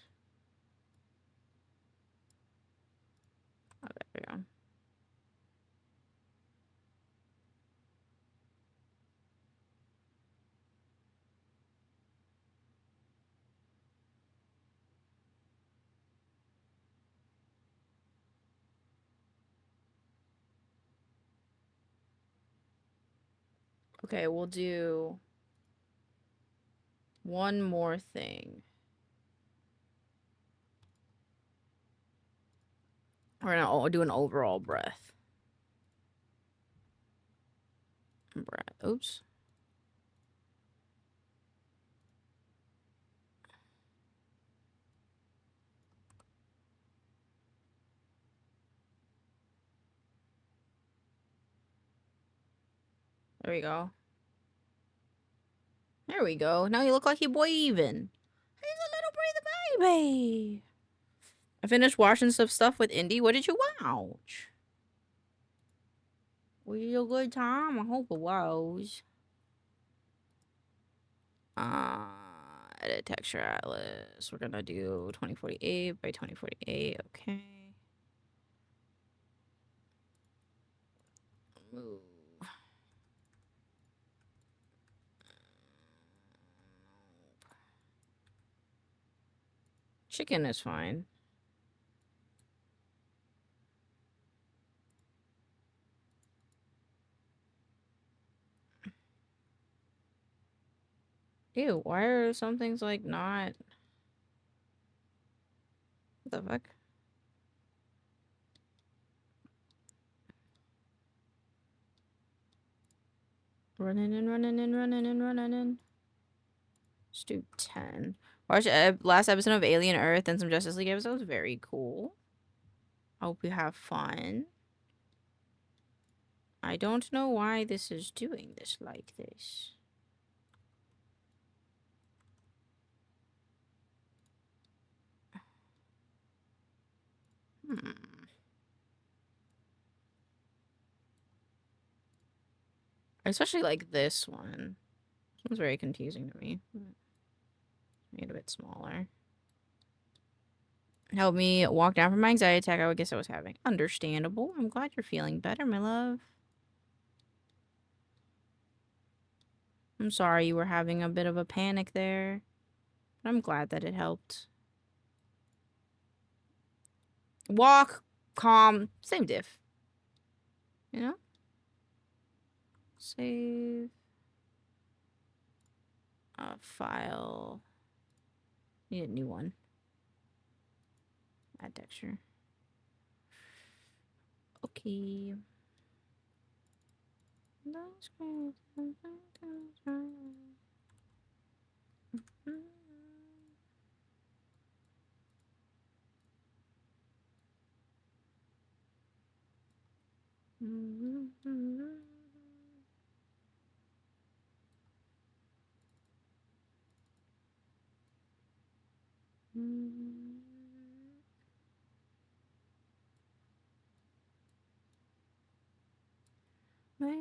S1: Oh, there we go. Okay, we'll do one more thing. We're gonna do an overall breath. Breath. Oops. There we go. There we go. Now you look like you boy even. He's a little breathy baby. I finished watching some stuff with Indie. What did you watch? Was it a good time? I hope it was. Edit texture atlas. We're gonna do 2048 by 2048. Okay. Move. Chicken is fine. Ew, why are some things like not... What the fuck? Running and running and running and running and. Let's do 10. Watch last episode of Alien Earth and some Justice League episodes. Very cool. Hope you have fun. I don't know why this is doing this like this. Especially like this one. This one's very confusing to me. Made a bit smaller. Help me walk down from my anxiety attack I would guess I was having. Understandable. I'm glad you're feeling better, my love. I'm sorry you were having a bit of a panic there. But I'm glad that it helped. Walk, calm, same diff. You know? Save. File. Need a new one. Add texture. Okay. That's great.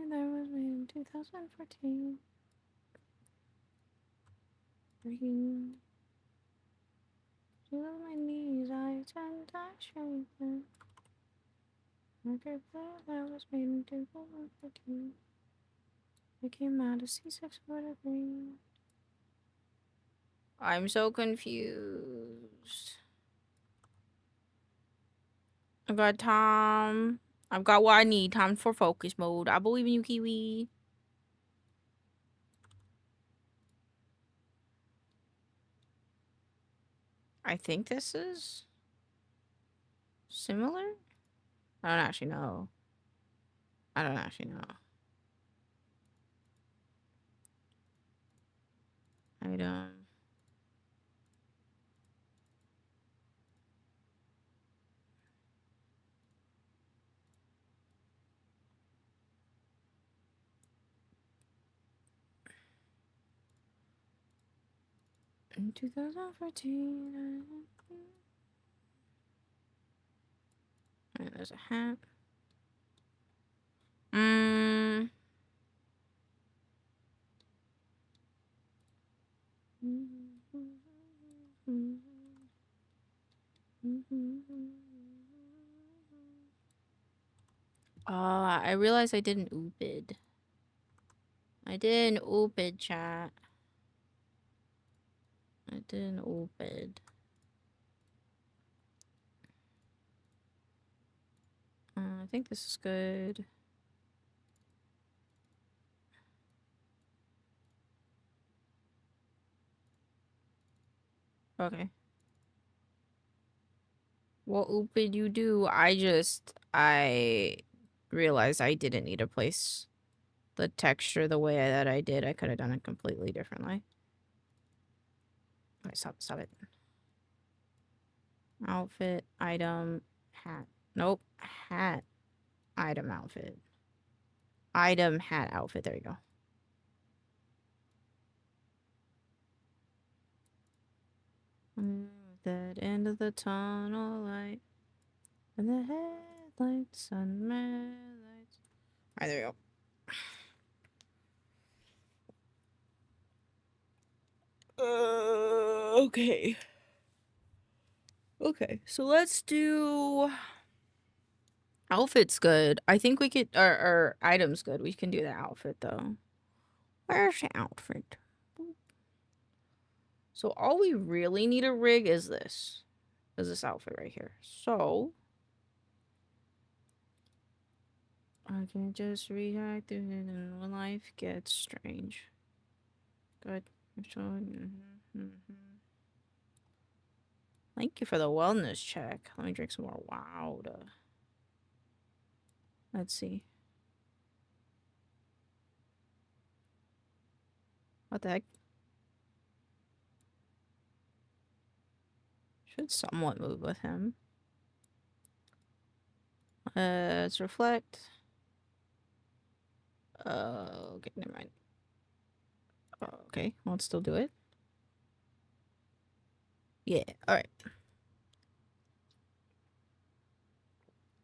S1: That was made in 2014. Breathing. To my knees, I tend to shake them. That was made in 2014. It came out of C6 vertebrae. I'm so confused. I got Tom. I've got what I need. Time for focus mode. I believe in you, Kiwi. I think this is similar. I don't actually know. I don't actually know. Item. In 2014. And there's a hat. I realized I didn't oopid. I didn't oopid, chat. I didn't oopid. I think this is good. Okay. What oopid you do? I realized I didn't need to place the texture the way that I did. I could have done it completely differently. Okay, stop it. Outfit, item, hat. Nope, hat, item, outfit. Item, hat, outfit. There you go. That end of the tunnel light. And the headlights and lights. Alright, there we go. Okay. Okay, so let's do... Outfit's good. I think we could... Or item's good. We can do the outfit, though. Where's the outfit? So all we really need to rig is this. Is this outfit right here. So... I can just react to it and when life gets strange. Good. Thank you for the wellness check. Let me drink some more water. Let's see. What the heck? Should somewhat move with him. Let's reflect. Okay, never mind. Okay, let's still do it. Yeah, alright.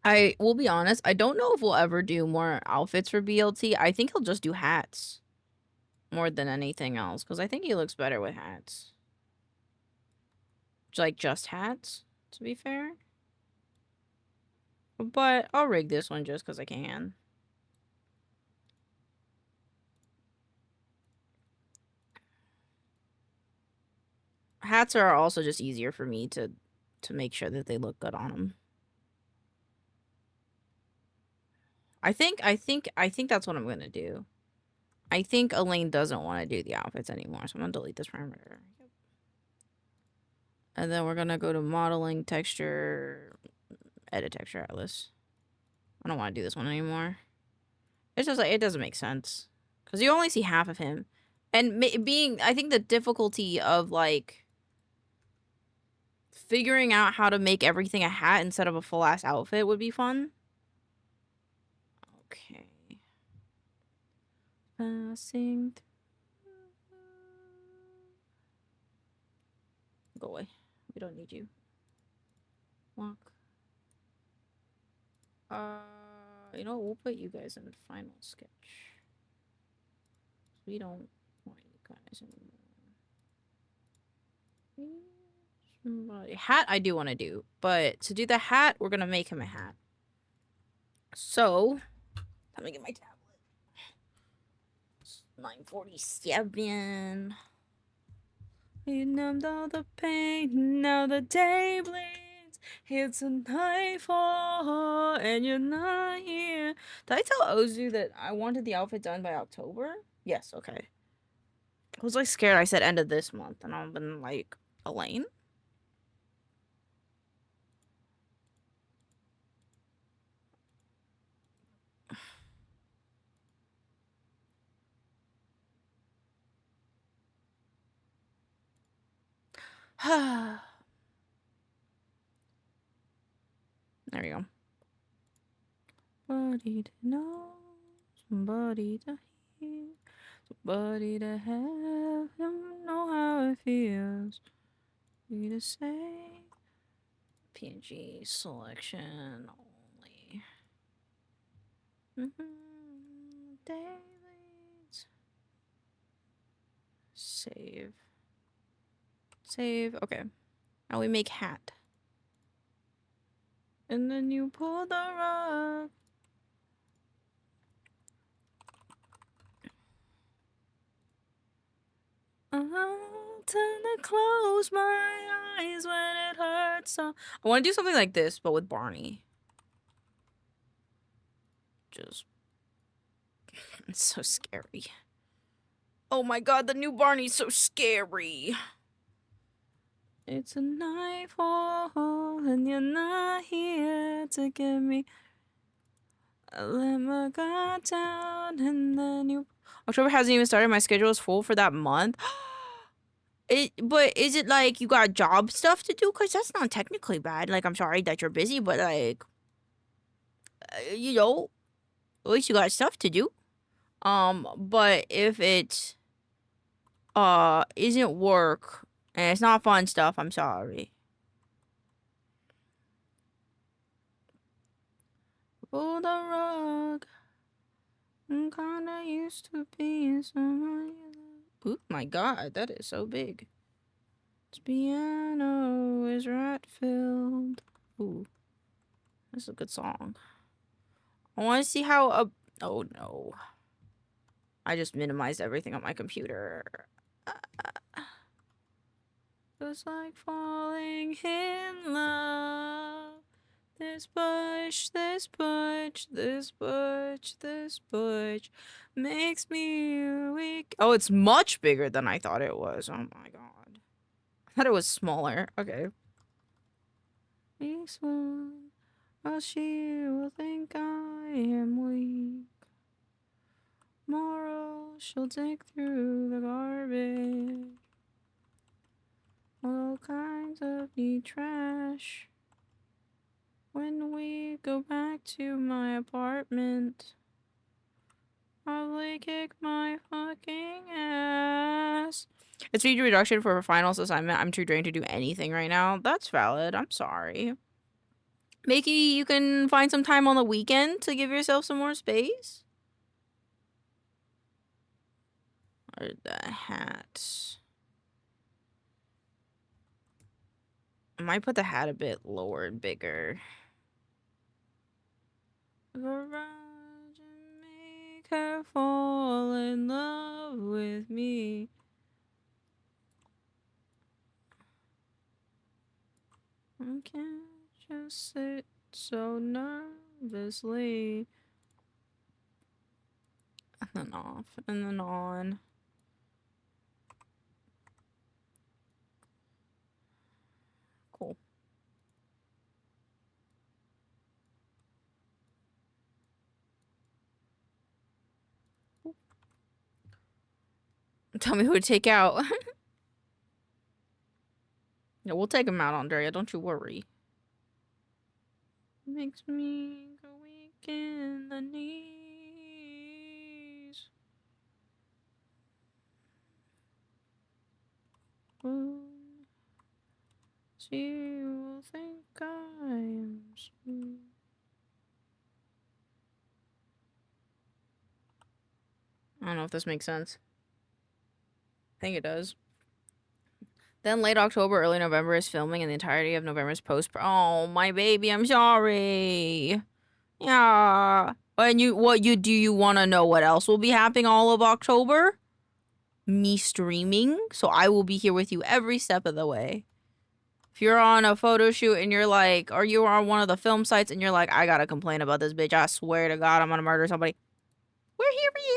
S1: I will be honest, I don't know if we'll ever do more outfits for BLT. I think he'll just do hats more than anything else, because I think he looks better with hats. Like, just hats, to be fair. But I'll rig this one just because I can. Hats are also just easier for me to make sure that they look good on him. I think that's what I'm gonna do. I think Elaine doesn't want to do the outfits anymore, so I'm gonna delete this parameter. And then we're gonna go to modeling, texture, edit texture atlas. I don't want to do this one anymore. It's just like, it doesn't make sense. Because you only see half of him. And I think the difficulty of, like, figuring out how to make everything a hat instead of a full-ass outfit would be fun. Okay. Passing through. Go away. We don't need you. Walk. You know what? We'll put you guys in the final sketch. We don't want you guys anymore. Hat I do want to do, but to do the hat, we're gonna make him a hat. So, let me get my tablet. It's 9:47. You numbed all the pain, now the day bleeds. It's a nightfall, and you're not here. Did I tell Ozu that I wanted the outfit done by October? Yes, okay. I was like scared I said end of this month, and I've been like, Elaine? There we go. Somebody to know, somebody to hear, somebody to have him know how it feels. Me to say PNG selection only. Dailies. Save. Save. Okay. Now we make hat. And then you pull the rug. I'll tend to close my eyes when it hurts. So I want to do something like this, but with Barney. Just. It's so scary. Oh my god, the new Barney's so scary. It's a nightfall, and you're not here to get me. I let my guard down, and then you. October hasn't even started. My schedule is full for that month. But is it like you got job stuff to do? Cause that's not technically bad. Like, I'm sorry that you're busy, but like, you know, at least you got stuff to do. But if it isn't work and it's not fun stuff, I'm sorry. Pull the rug. I'm kinda used to being somebody. Oh my god, that is so big. This piano is rat filled. Ooh, that's a good song. I want to see how oh no. I just minimized everything on my computer. It's like falling in love. This bush, this bush, this bush, this bush makes me weak. Oh, it's much bigger than I thought it was. Oh my god. I thought it was smaller. Okay. This one, or she will think I am weak. Tomorrow she'll dig through the garbage. All kinds of neat trash. When we go back to my apartment, probably kick my fucking ass. It's speed reduction for a finals assignment. I'm too drained to do anything right now. That's valid. I'm sorry. Maybe you can find some time on the weekend to give yourself some more space. Or the hat. I might put the hat a bit lower and bigger. Garage and make her fall in love with me. I can't just sit so nervously. And then off, and then on. Cool. Tell me who to take out. Yeah, we'll take him out, Andrea. Don't you worry. Makes me go weak in the knees. Ooh. She will think I am sweet. I don't know if this makes sense. I think it does. Then late October, early November is filming, and the entirety of November is post. Oh, my baby, I'm sorry. Yeah. And you want to know what else will be happening all of October? Me streaming. So I will be here with you every step of the way. If you're on a photo shoot and you're like, or you are on one of the film sites and you're like, I gotta complain about this bitch. I swear to God, I'm gonna murder somebody. We're here for you.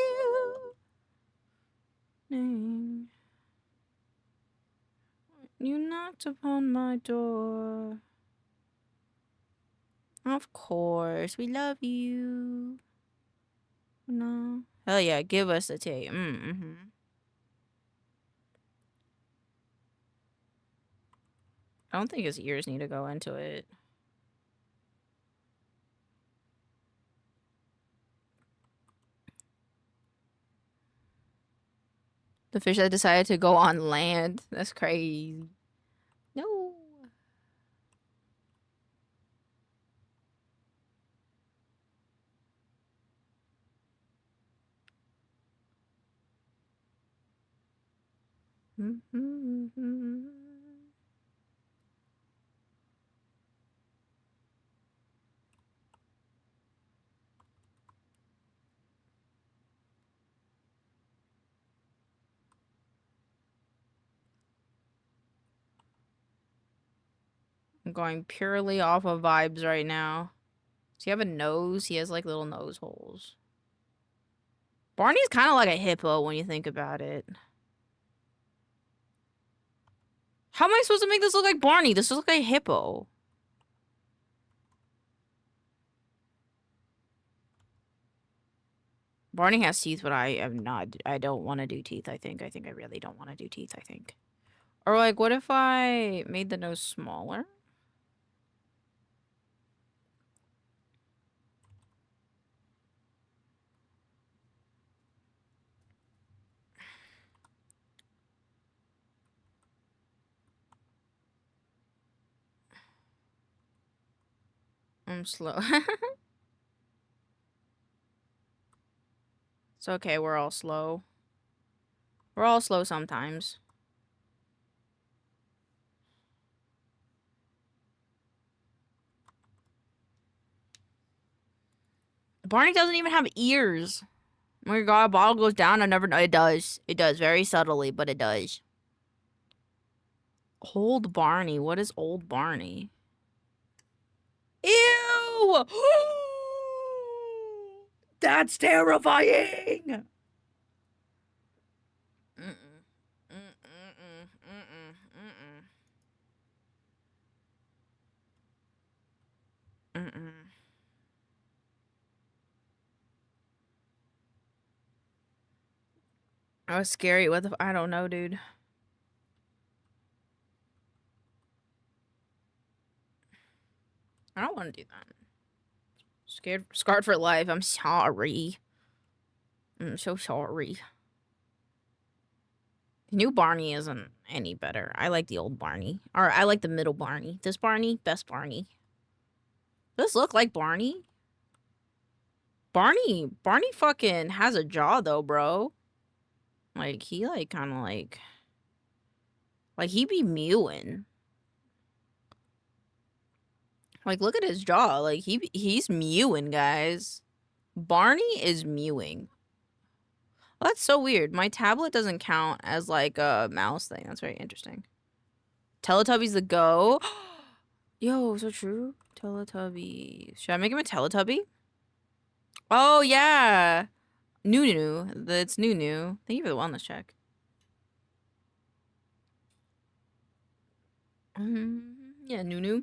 S1: You knocked upon my door. Of course, we love you. No. Hell yeah, give us a tape. Mm-hmm. I don't think his ears need to go into it. The fish that decided to go on land. That's crazy. No. Mm-hmm. I'm going purely off of vibes right now. Does he have a nose? He has like little nose holes. Barney's kind of like a hippo when you think about it. How am I supposed to make this look like Barney? This looks like a hippo. Barney has teeth, but I am not. I don't want to do teeth, I think. I really don't want to do teeth, I think. Or like, what if I made the nose smaller? I'm slow. It's okay, we're all slow. We're all slow sometimes. Barney doesn't even have ears. Oh my God, a bottle goes down. I never know. It does. It does very subtly, but it does. Old Barney. What is old Barney? Ew! That's terrifying! That was scary. What the? I don't know, dude. I don't want to do that. Scarred for life. I'm sorry. I'm so sorry. The new Barney isn't any better. I like the old Barney. Or I like the middle Barney. This Barney, best Barney. Does this look like Barney? Barney fucking has a jaw though, bro. Like, he like kind of like he be mewing. Like, look at his jaw. Like, he's mewing, guys. Barney is mewing. Well, that's so weird. My tablet doesn't count as, like, a mouse thing. That's very interesting. Teletubbies the go. Yo, so true. Teletubbies. Should I make him a Teletubby? Oh, yeah. Nunu. It's Nunu. Thank you for the wellness check. Yeah, Nunu.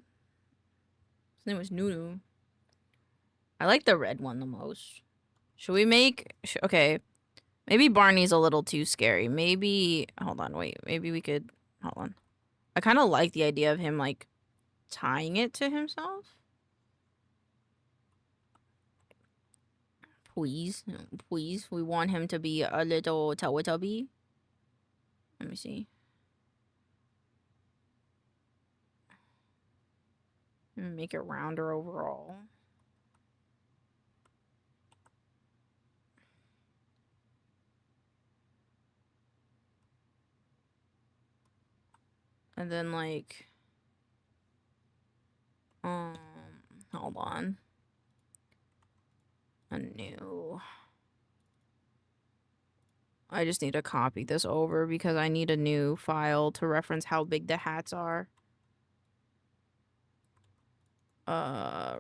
S1: His name was Nunu. I like the red one the most. Should we make... Okay. Maybe Barney's a little too scary. Maybe... Hold on, wait. Maybe we could... Hold on. I kind of like the idea of him, like, tying it to himself. Please. Please. We want him to be a little Teletubby. Let me see. Make it rounder overall. And then, like... Hold on. A new... I just need to copy this over because I need a new file to reference how big the hats are.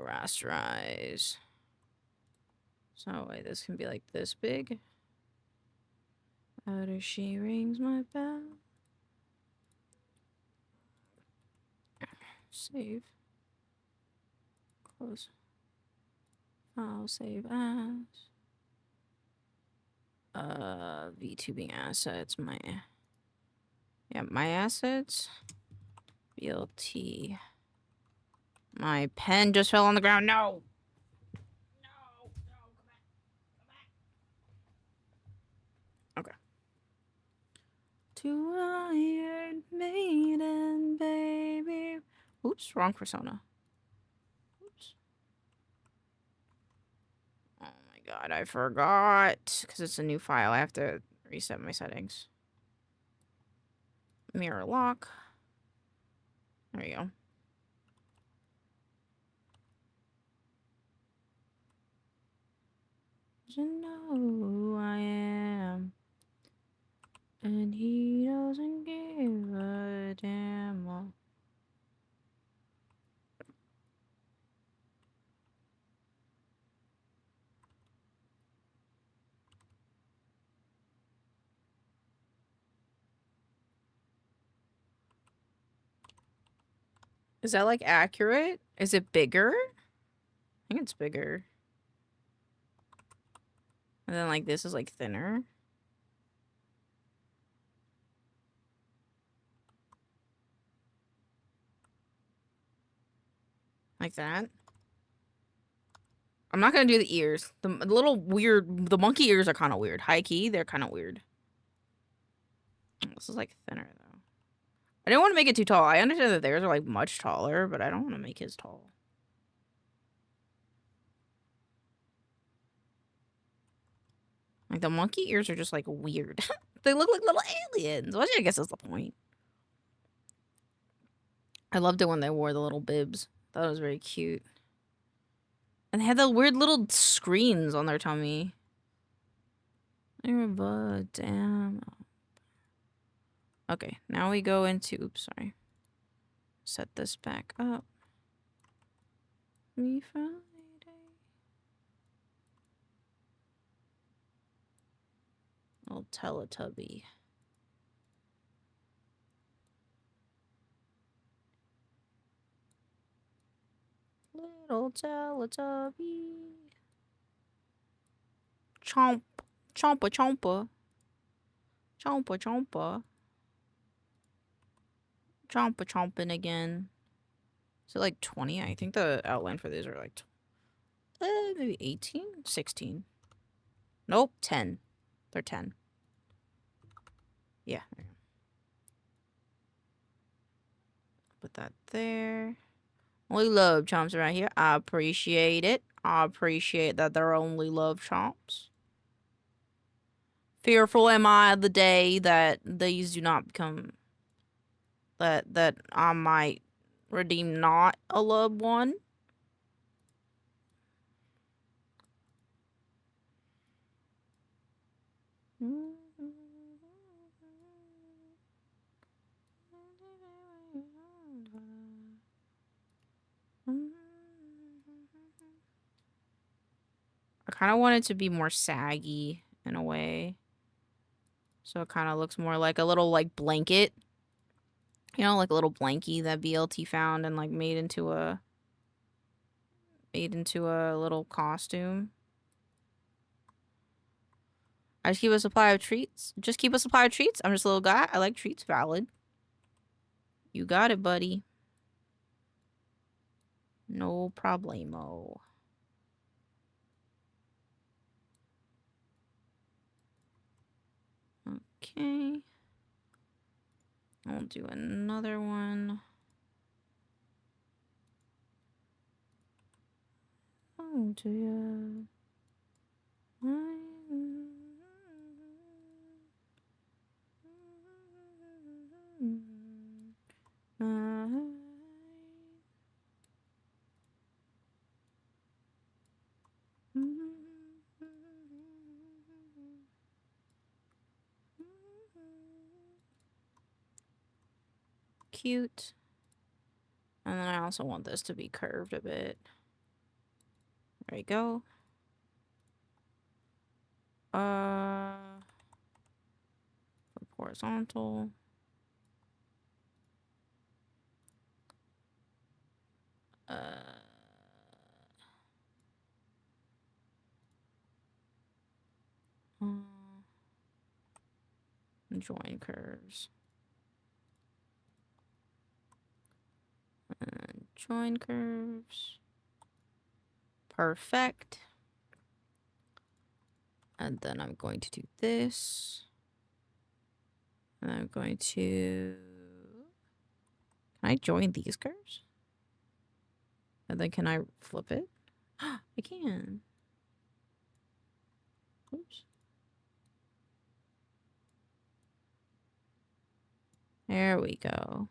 S1: Rasterize. So wait, this can be like this big. As she rings my bell. Save. Close. File save as. VTubing assets, my assets. BLT. My pen just fell on the ground. No. No, come back. Okay. To Iron Maiden, baby. Oops, wrong persona. Oops. Oh my god, I forgot. Because it's a new file. I have to reset my settings. Mirror lock. There we go. You know who I am. And he doesn't give a damn. Is that like accurate? Is it bigger? I think it's bigger. And then like this is like thinner. Like that. I'm not gonna do the ears. The little weird, the monkey ears are kind of weird. High key, they're kind of weird. This is like thinner though. I didn't want to make it too tall. I understand that theirs are like much taller, but I don't want to make his tall. Like the monkey ears are just like weird. They look like little aliens. Which I guess is the point. I loved it when they wore the little bibs. Thought it was very cute. And they had the weird little screens on their tummy. But damn. Okay, now we go into... Oops, sorry. Set this back up. Me Friday. Little Teletubby. Little Teletubby. Chomp. Chompa chompa. Chompa chompa. Chompa chomping again. Is it like 20? I think the outline for these are like maybe 18? 16. Nope, 10. They're 10. Yeah. There you go. Put that there. Only love chomps around here. I appreciate it. I appreciate that they're only love chomps. Fearful am I the day that these do not become... That I might redeem not a loved one. I kind of want it to be more saggy in a way. So it kind of looks more like a little like blanket. You know, like a little blankie that BLT found and like made into a little costume. I just keep a supply of treats. Just keep a supply of treats. I'm just a little guy. I like treats. Valid. You got it, buddy. No problemo. Okay. I'll do another one. Oh, do ya? Cute. And then I also want this to be curved a bit. There we go. Horizontal. Join curves. And join curves. Perfect. And then I'm going to do this. And I'm going to... Can I join these curves? And then can I flip it? I can. Oops. There we go.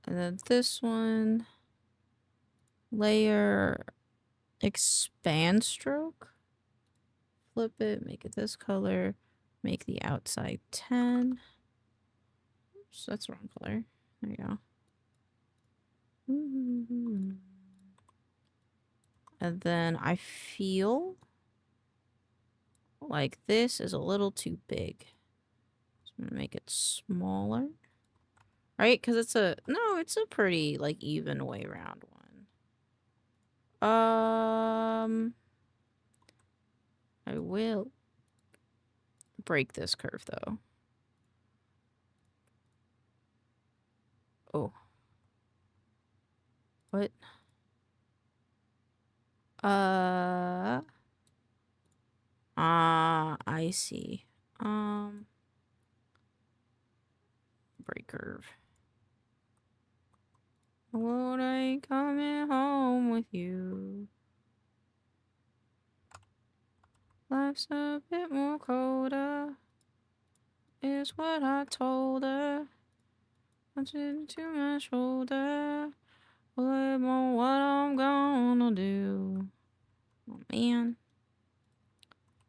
S1: And then this one, layer, expand stroke. Flip it, make it this color, make the outside 10. Oops, that's the wrong color. There you go. And then I feel like this is a little too big. So I'm gonna make it smaller. Right? Because it's a... No, it's a pretty, like, even way round one. I will break this curve, though. Oh. What? I see. Break curve. Would I coming home with you? Life's a bit more colder, is what I told her. I did to my shoulder. Live on what I'm gonna do. Oh man.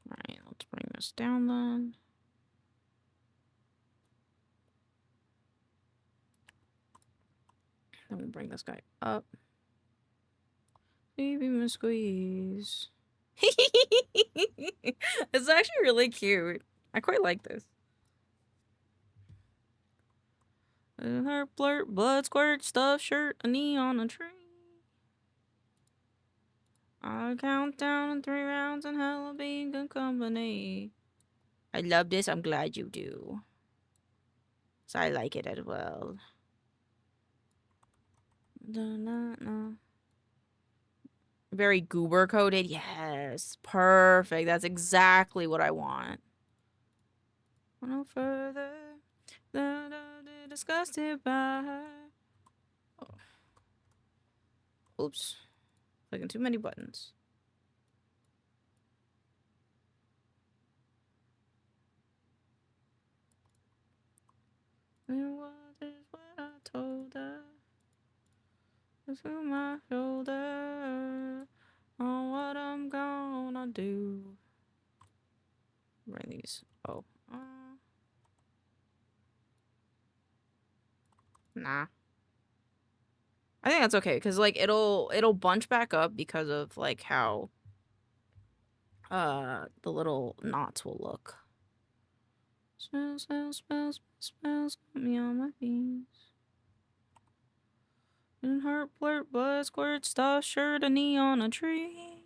S1: Alright, let's bring this down then. Then we'll bring this guy up. Baby, me squeeze. It's actually really cute. I quite like this. Her blurt, blood squirt, stuff shirt, a knee on a tree. I'll count down 3 rounds and hell of being good company. I love this. I'm glad you do. So I like it as well. Very goober coated. Yes. Perfect. That's exactly what I want. No further. Disgusted by. Oh. Oops. Clicking too many buttons. And what is what I told her? Through my shoulder on what I'm gonna do. Bring these. Oh. Nah. I think that's okay, because like it'll bunch back up because of like how the little knots will look. Smells, got me on my feet. And hurt, blurt, blood, squirt, stuff, shirt, a knee on a tree.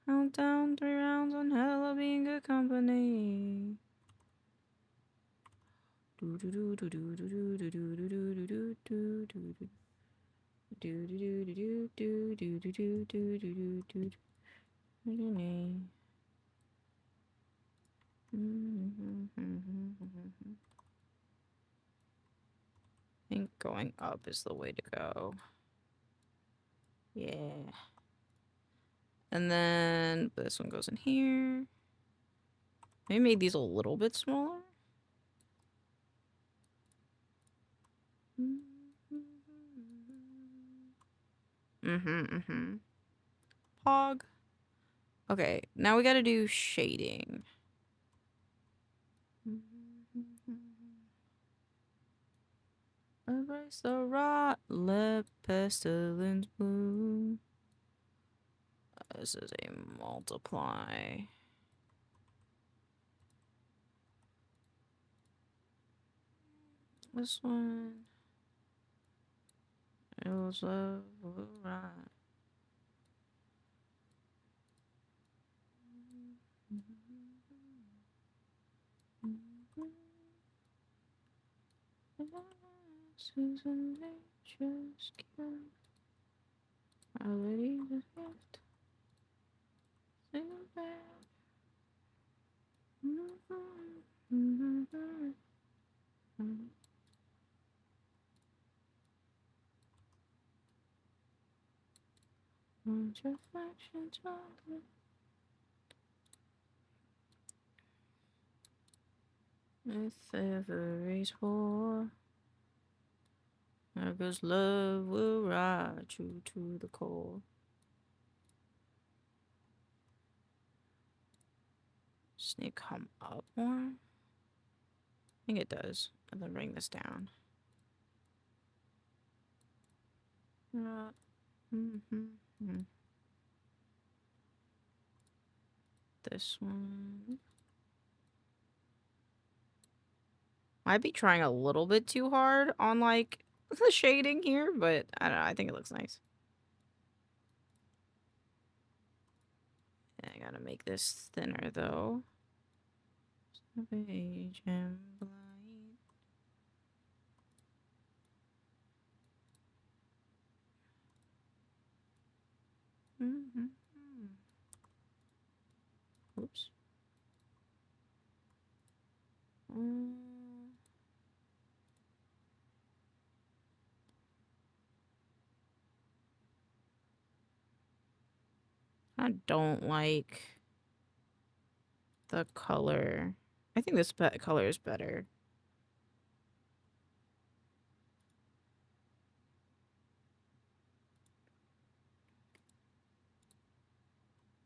S1: Count down 3 rounds on hell of being good company. Do do do do do do do do do do do do do do. Do do do do do do do do do do do do. I think going up is the way to go. Yeah. And then this one goes in here. Maybe made these a little bit smaller. Pog. Okay, now we gotta do shading. Embrace the rot, let pestilence bloom. This is a multiply. This one. It was love, right. Susan Nature's gift. Our Lady's gift. Sing it back. Reflections on the if ever is war, because love will ride you to the core. Snake come up more? I think it does. And then bring this down. This one. Might be trying a little bit too hard on like the shading here, but I don't know. I think it looks nice. I gotta make this thinner though. Savage and blind. Oops. I don't like the color. I think this color is better.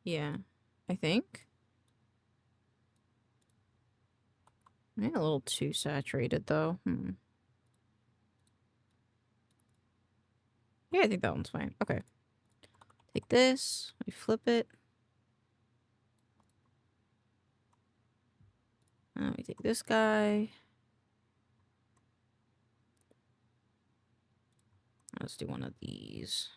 S1: Yeah, I think. Maybe a little too saturated though. Yeah, I think that one's fine. Okay. Take this, we flip it. We take this guy. Let's do one of these.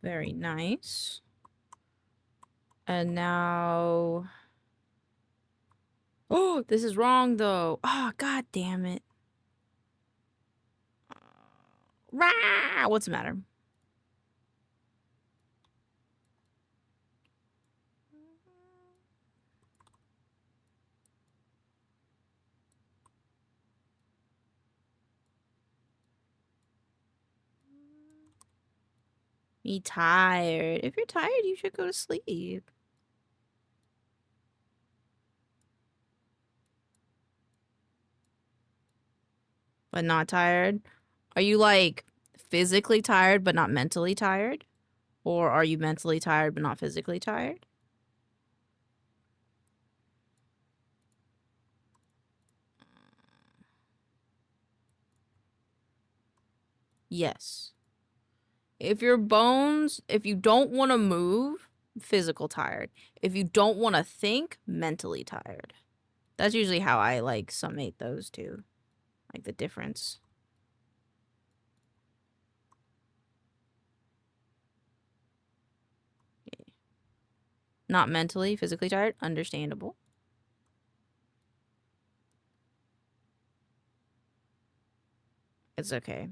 S1: Very nice. And now... Oh, this is wrong, though. Oh, god damn it. Rah! What's the matter? Me tired. If you're tired, you should go to sleep. But not tired? Are you like physically tired but not mentally tired? Or are you mentally tired but not physically tired? Yes. If your bones, if you don't want to move, physical tired. If you don't want to think, mentally tired. That's usually how I like summate those two. Like the difference. Not mentally, physically tired. Understandable. It's okay.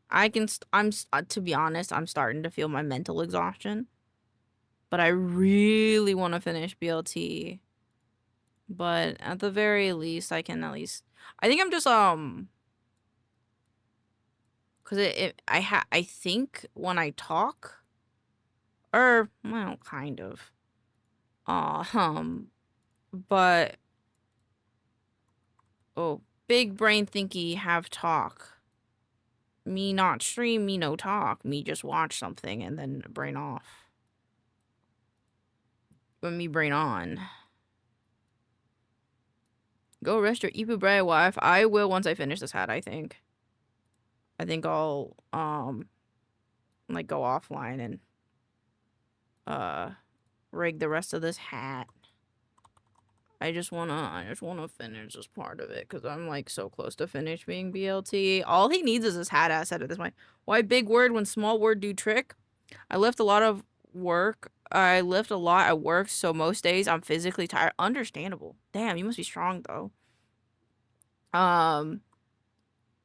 S1: To be honest, I'm starting to feel my mental exhaustion. But I really want to finish BLT. But at the very least, I can at least... I think I'm just, because I think when I talk... Or, well, kind of. But... Oh, big brain thinky have talk. Me not stream, me no talk. Me just watch something and then brain off. But me brain on. Go rest your Ipu Bray wife. I will once I finish this hat, I think. I think I'll, like, go offline and, rig the rest of this hat. I just wanna finish this part of it, because I'm, like, so close to finish being BLT. All he needs is his hat asset at this point. Why big word when small word do trick? I lift a lot of work. I lift a lot at work, so most days I'm physically tired. Understandable. Damn, you must be strong, though. What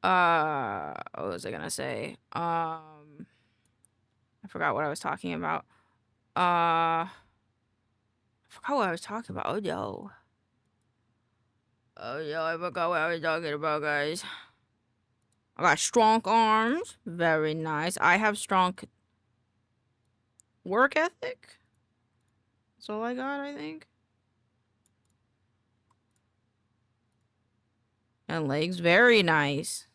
S1: was I gonna say? I forgot what I was talking about. I forgot what I was talking about. Oh, yo, I forgot what I was talking about, guys. I got strong arms. Very nice. I have strong work ethic. That's all I got, I think. And legs. Very nice.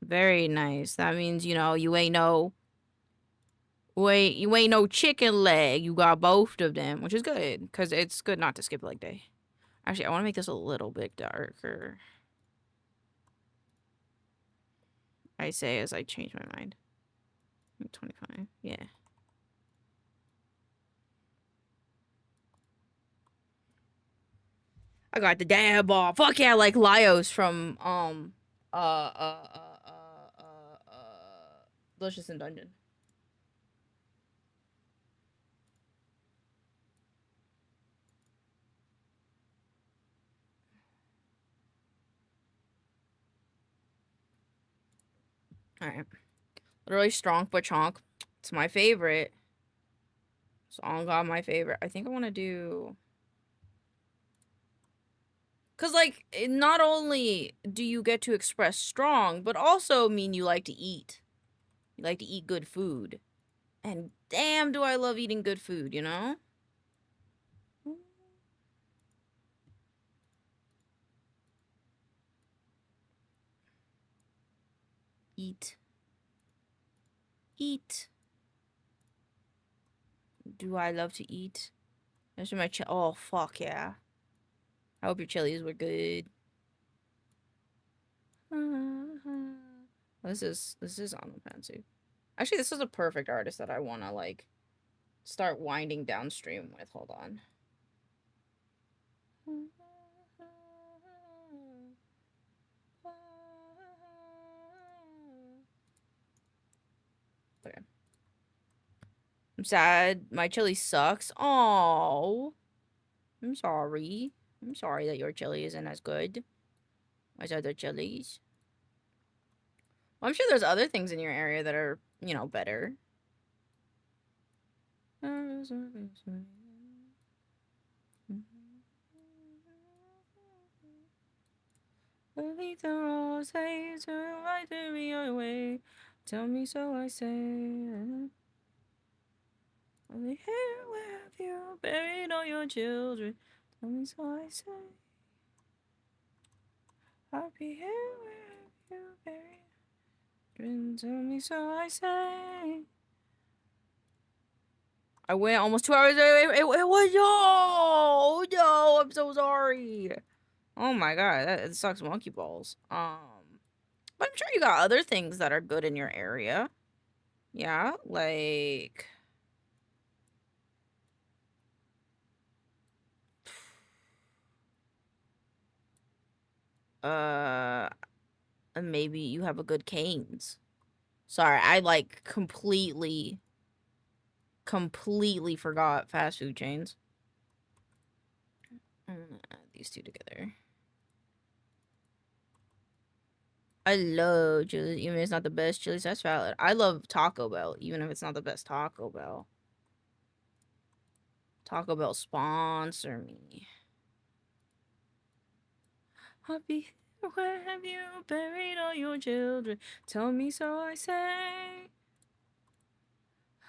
S1: Very nice. That means, you know, you ain't no... Wait, you ain't no chicken leg. You got both of them, which is good, because it's good not to skip leg day. Actually, I want to make this a little bit darker. I say as I change my mind. 25, yeah. I got the dab ball. Fuck yeah, like Lyos from, Delicious in Dungeon. Alright. Literally strong but chonk. It's my favorite. Song got my favorite. I think I want to do... Because, like, not only do you get to express strong, but also mean you like to eat. You like to eat good food. And damn, do I love eating good food, you know? Eat. Eat. Do I love to eat? That's my oh, fuck yeah. I hope your chilies were good. This is Anotha. Actually, this is a perfect artist that I want to like start winding downstream with. Hold on. Okay. I'm sad. My chili sucks. Oh, I'm sorry. I'm sorry that your chili isn't as good as other chilies. Well, I'm sure there's other things in your area that are, you know, better. Leave the roses right to me away. Tell me so I say. Only here where have you buried all your children? Tell me so I say. I'll be here where have you buried children? Tell me so I say. I went almost 2 hours. It was no. I'm so sorry. Oh my god, that sucks monkey balls. But I'm sure you got other things that are good in your area. Yeah, like maybe you have a good Cane's. Sorry, I like completely forgot fast food chains. I'm gonna add these two together. I love chili, even if it's not the best chilies. That's valid. I love Taco Bell, even if it's not the best Taco Bell. Taco Bell sponsor me. I'll be here where have you buried all your children? Tell me so I say.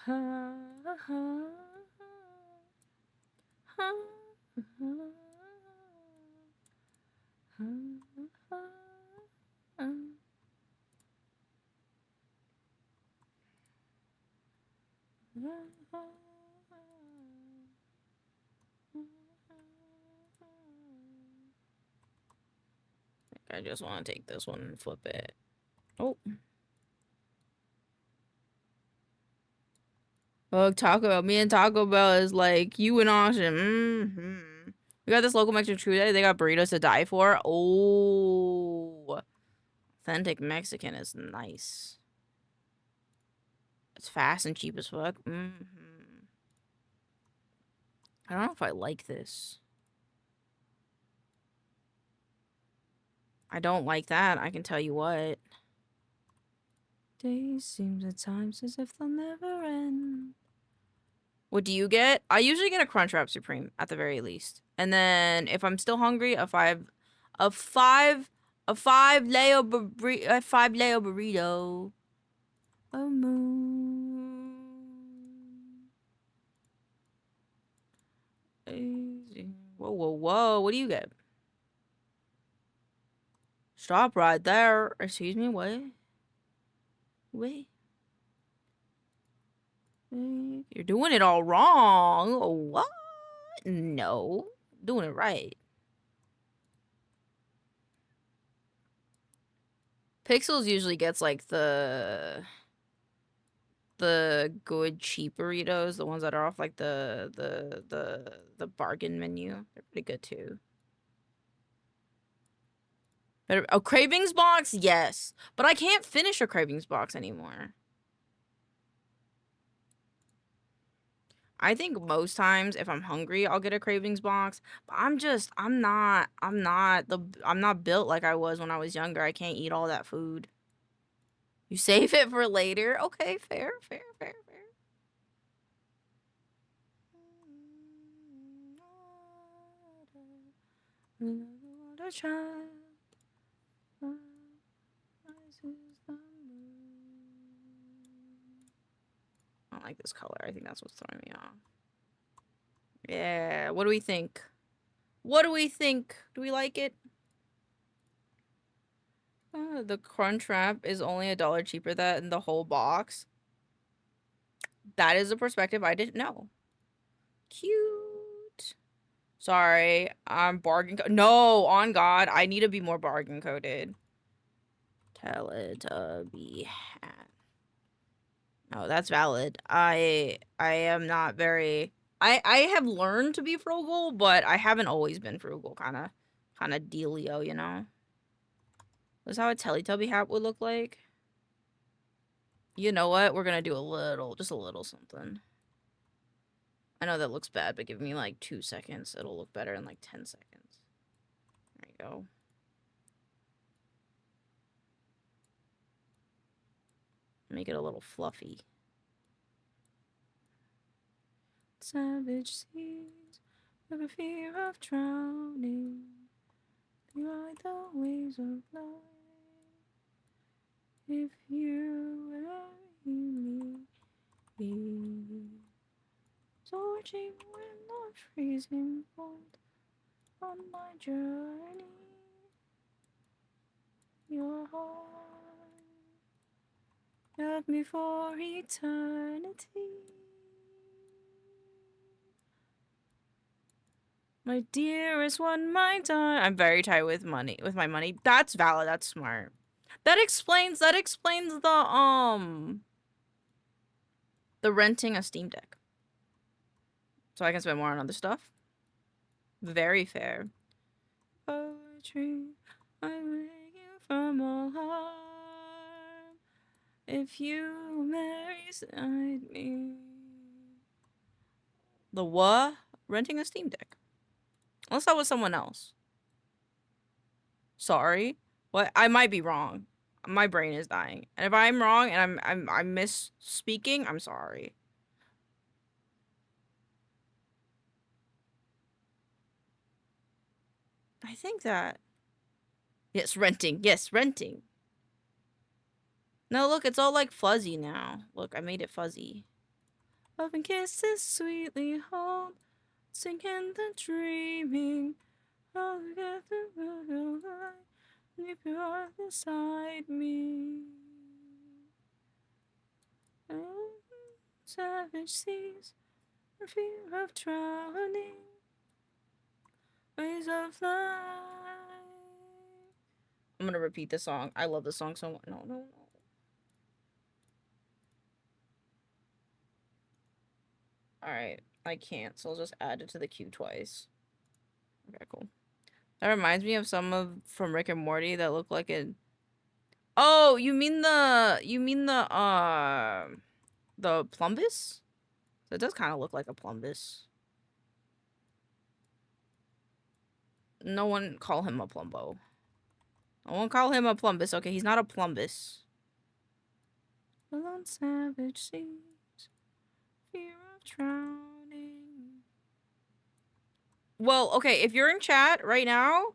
S1: Ha, ha, ha, ha, ha, ha, ha. I just want to take this one and flip it. Oh. Oh, Taco Bell. Me and Taco Bell is like you and Austin. We got this local Mexican food today. They got burritos to die for. Oh. Authentic Mexican is nice. It's fast and cheap as fuck. I don't know if I like this. I don't like that. I can tell you what. Days seems at times as if they'll never end. What do you get? I usually get a Crunchwrap Supreme at the very least. And then if I'm still hungry, a five layer burrito. A moon. Whoa, whoa, whoa. What do you get? Stop right there. Excuse me, what? Wait. You're doing it all wrong. What? No. Doing it right. Pixels usually gets like the good cheap burritos, the ones that are off like the bargain menu. They're pretty good too. Better, a cravings box, yes, but I can't finish a cravings box anymore. I think most times if I'm hungry, I'll get a cravings box, but I'm not built like I was when I was younger. I can't eat all that food. You save it for later? Okay, fair. I don't like this color. I think that's what's throwing me off. Yeah, what do we think? Do we like it? The Crunchwrap is only $1 cheaper than the whole box. That is a perspective I didn't know. Cute. Sorry, I'm bargain. No, on God, I need to be more bargain coded. Teletubby hat. Oh, that's valid. I am not very. I have learned to be frugal, but I haven't always been frugal. Kind of dealio, you know. That's how a Teletubby hat would look like. You know what? We're gonna do just a little something. I know that looks bad, but give me like 2 seconds. It'll look better in like 10 seconds. There you go. Make it a little fluffy. Savage seas, with a fear of drowning. You ride the waves of life. If you and me, searching when the freezing cold on my journey, your heart love me for eternity. My dearest one, my darling. I'm very tight with money, with my money. That's valid. That's smart. That explains the renting a Steam Deck. So I can spend more on other stuff. Very fair. Poetry, I beg you from all harm. If you marry beside me. The what? Renting a Steam Deck. Unless that was someone else. Sorry. What? I might be wrong. My brain is dying. And if I'm wrong and I'm misspeaking, I'm sorry. I think that. Yes, renting. Yes, renting. No, look, it's all like fuzzy now. Look, I made it fuzzy. Love and kisses sweetly hold, sinking the dreaming. All together we'll go light, leave your heart beside me. Savage seas, the fear of drowning, ways of life. I'm gonna repeat the song. I love the song so much. No. Alright, I can't, so I'll just add it to the queue twice. Okay, cool. That reminds me of from Rick and Morty that look like it. Oh, you mean the plumbus? So it does kind of look like a plumbus. No one call him a plumbo. I won't call him a plumbus. Okay, he's not a plumbus. Alone savage seas, fear of drowning. Well, okay, if you're in chat right now,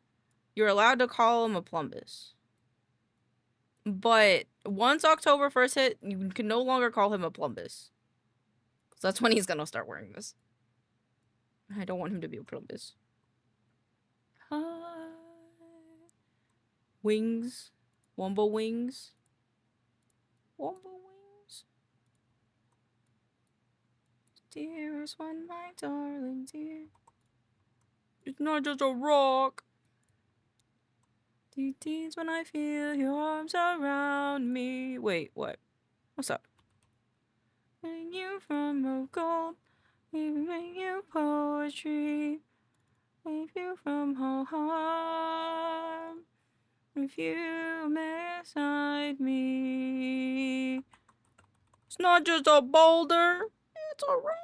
S1: you're allowed to call him a plumbus. But once October 1st hit, you can no longer call him a plumbus. So that's when he's gonna start wearing this. I don't want him to be a plumbus. Wings. Wombo wings. Wombo wings. Dearest one, my darling dear. It's not just a rock. Deeds when I feel your arms around me. Wait, what? What's up? Bring you from of gold, even bring you poetry. Save you from all harm. If you beside me. It's not just a boulder, it's a rock.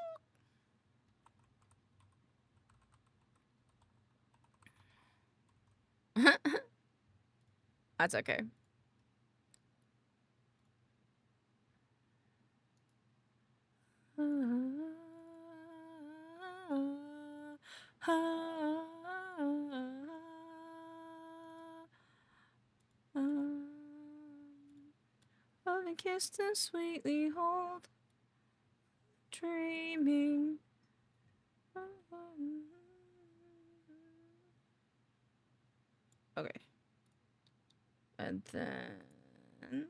S1: That's okay. Love and kiss and sweetly hold, dreaming. Okay. And then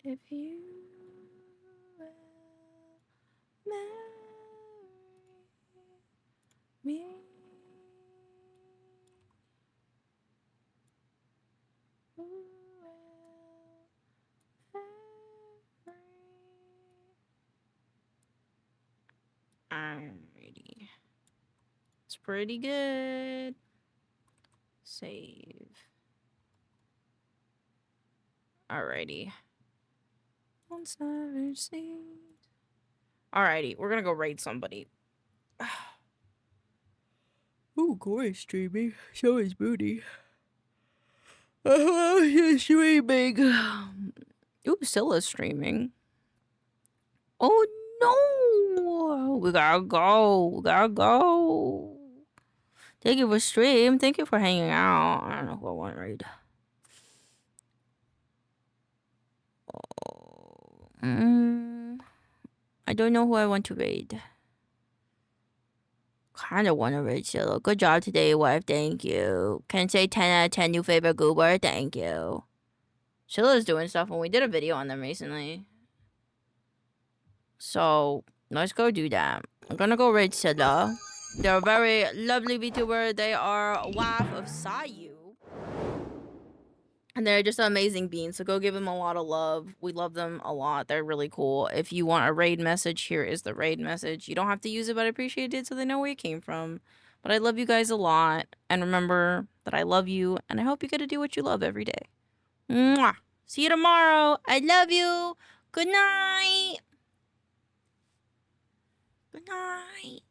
S1: if you me. Alrighty. It's pretty good. Save. Alrighty. Once I've received. Alrighty, we're gonna go raid somebody. Ooh, Corey's streaming. So is Booty. She's streaming. Ooh, Scylla's streaming. Oh no! We gotta go. We gotta go. Thank you for stream. Thank you for hanging out. I don't know who I want to raid. I don't know who I want to raid. Kind of want to raid Scylla. Good job today, wife. Thank you. Can say 10 out of 10 new favorite goober. Thank you. Scylla's doing stuff when we did a video on them recently. So, let's go do that. I'm gonna go raid Scylla. They're a very lovely VTuber. They are a wife of Sayu. And they're just an amazing being. So go give them a lot of love. We love them a lot. They're really cool. If you want a raid message, here is the raid message. You don't have to use it, but I appreciate it so they know where you came from. But I love you guys a lot. And remember that I love you. And I hope you get to do what you love every day. Mwah. See you tomorrow. I love you. Good night. Good night.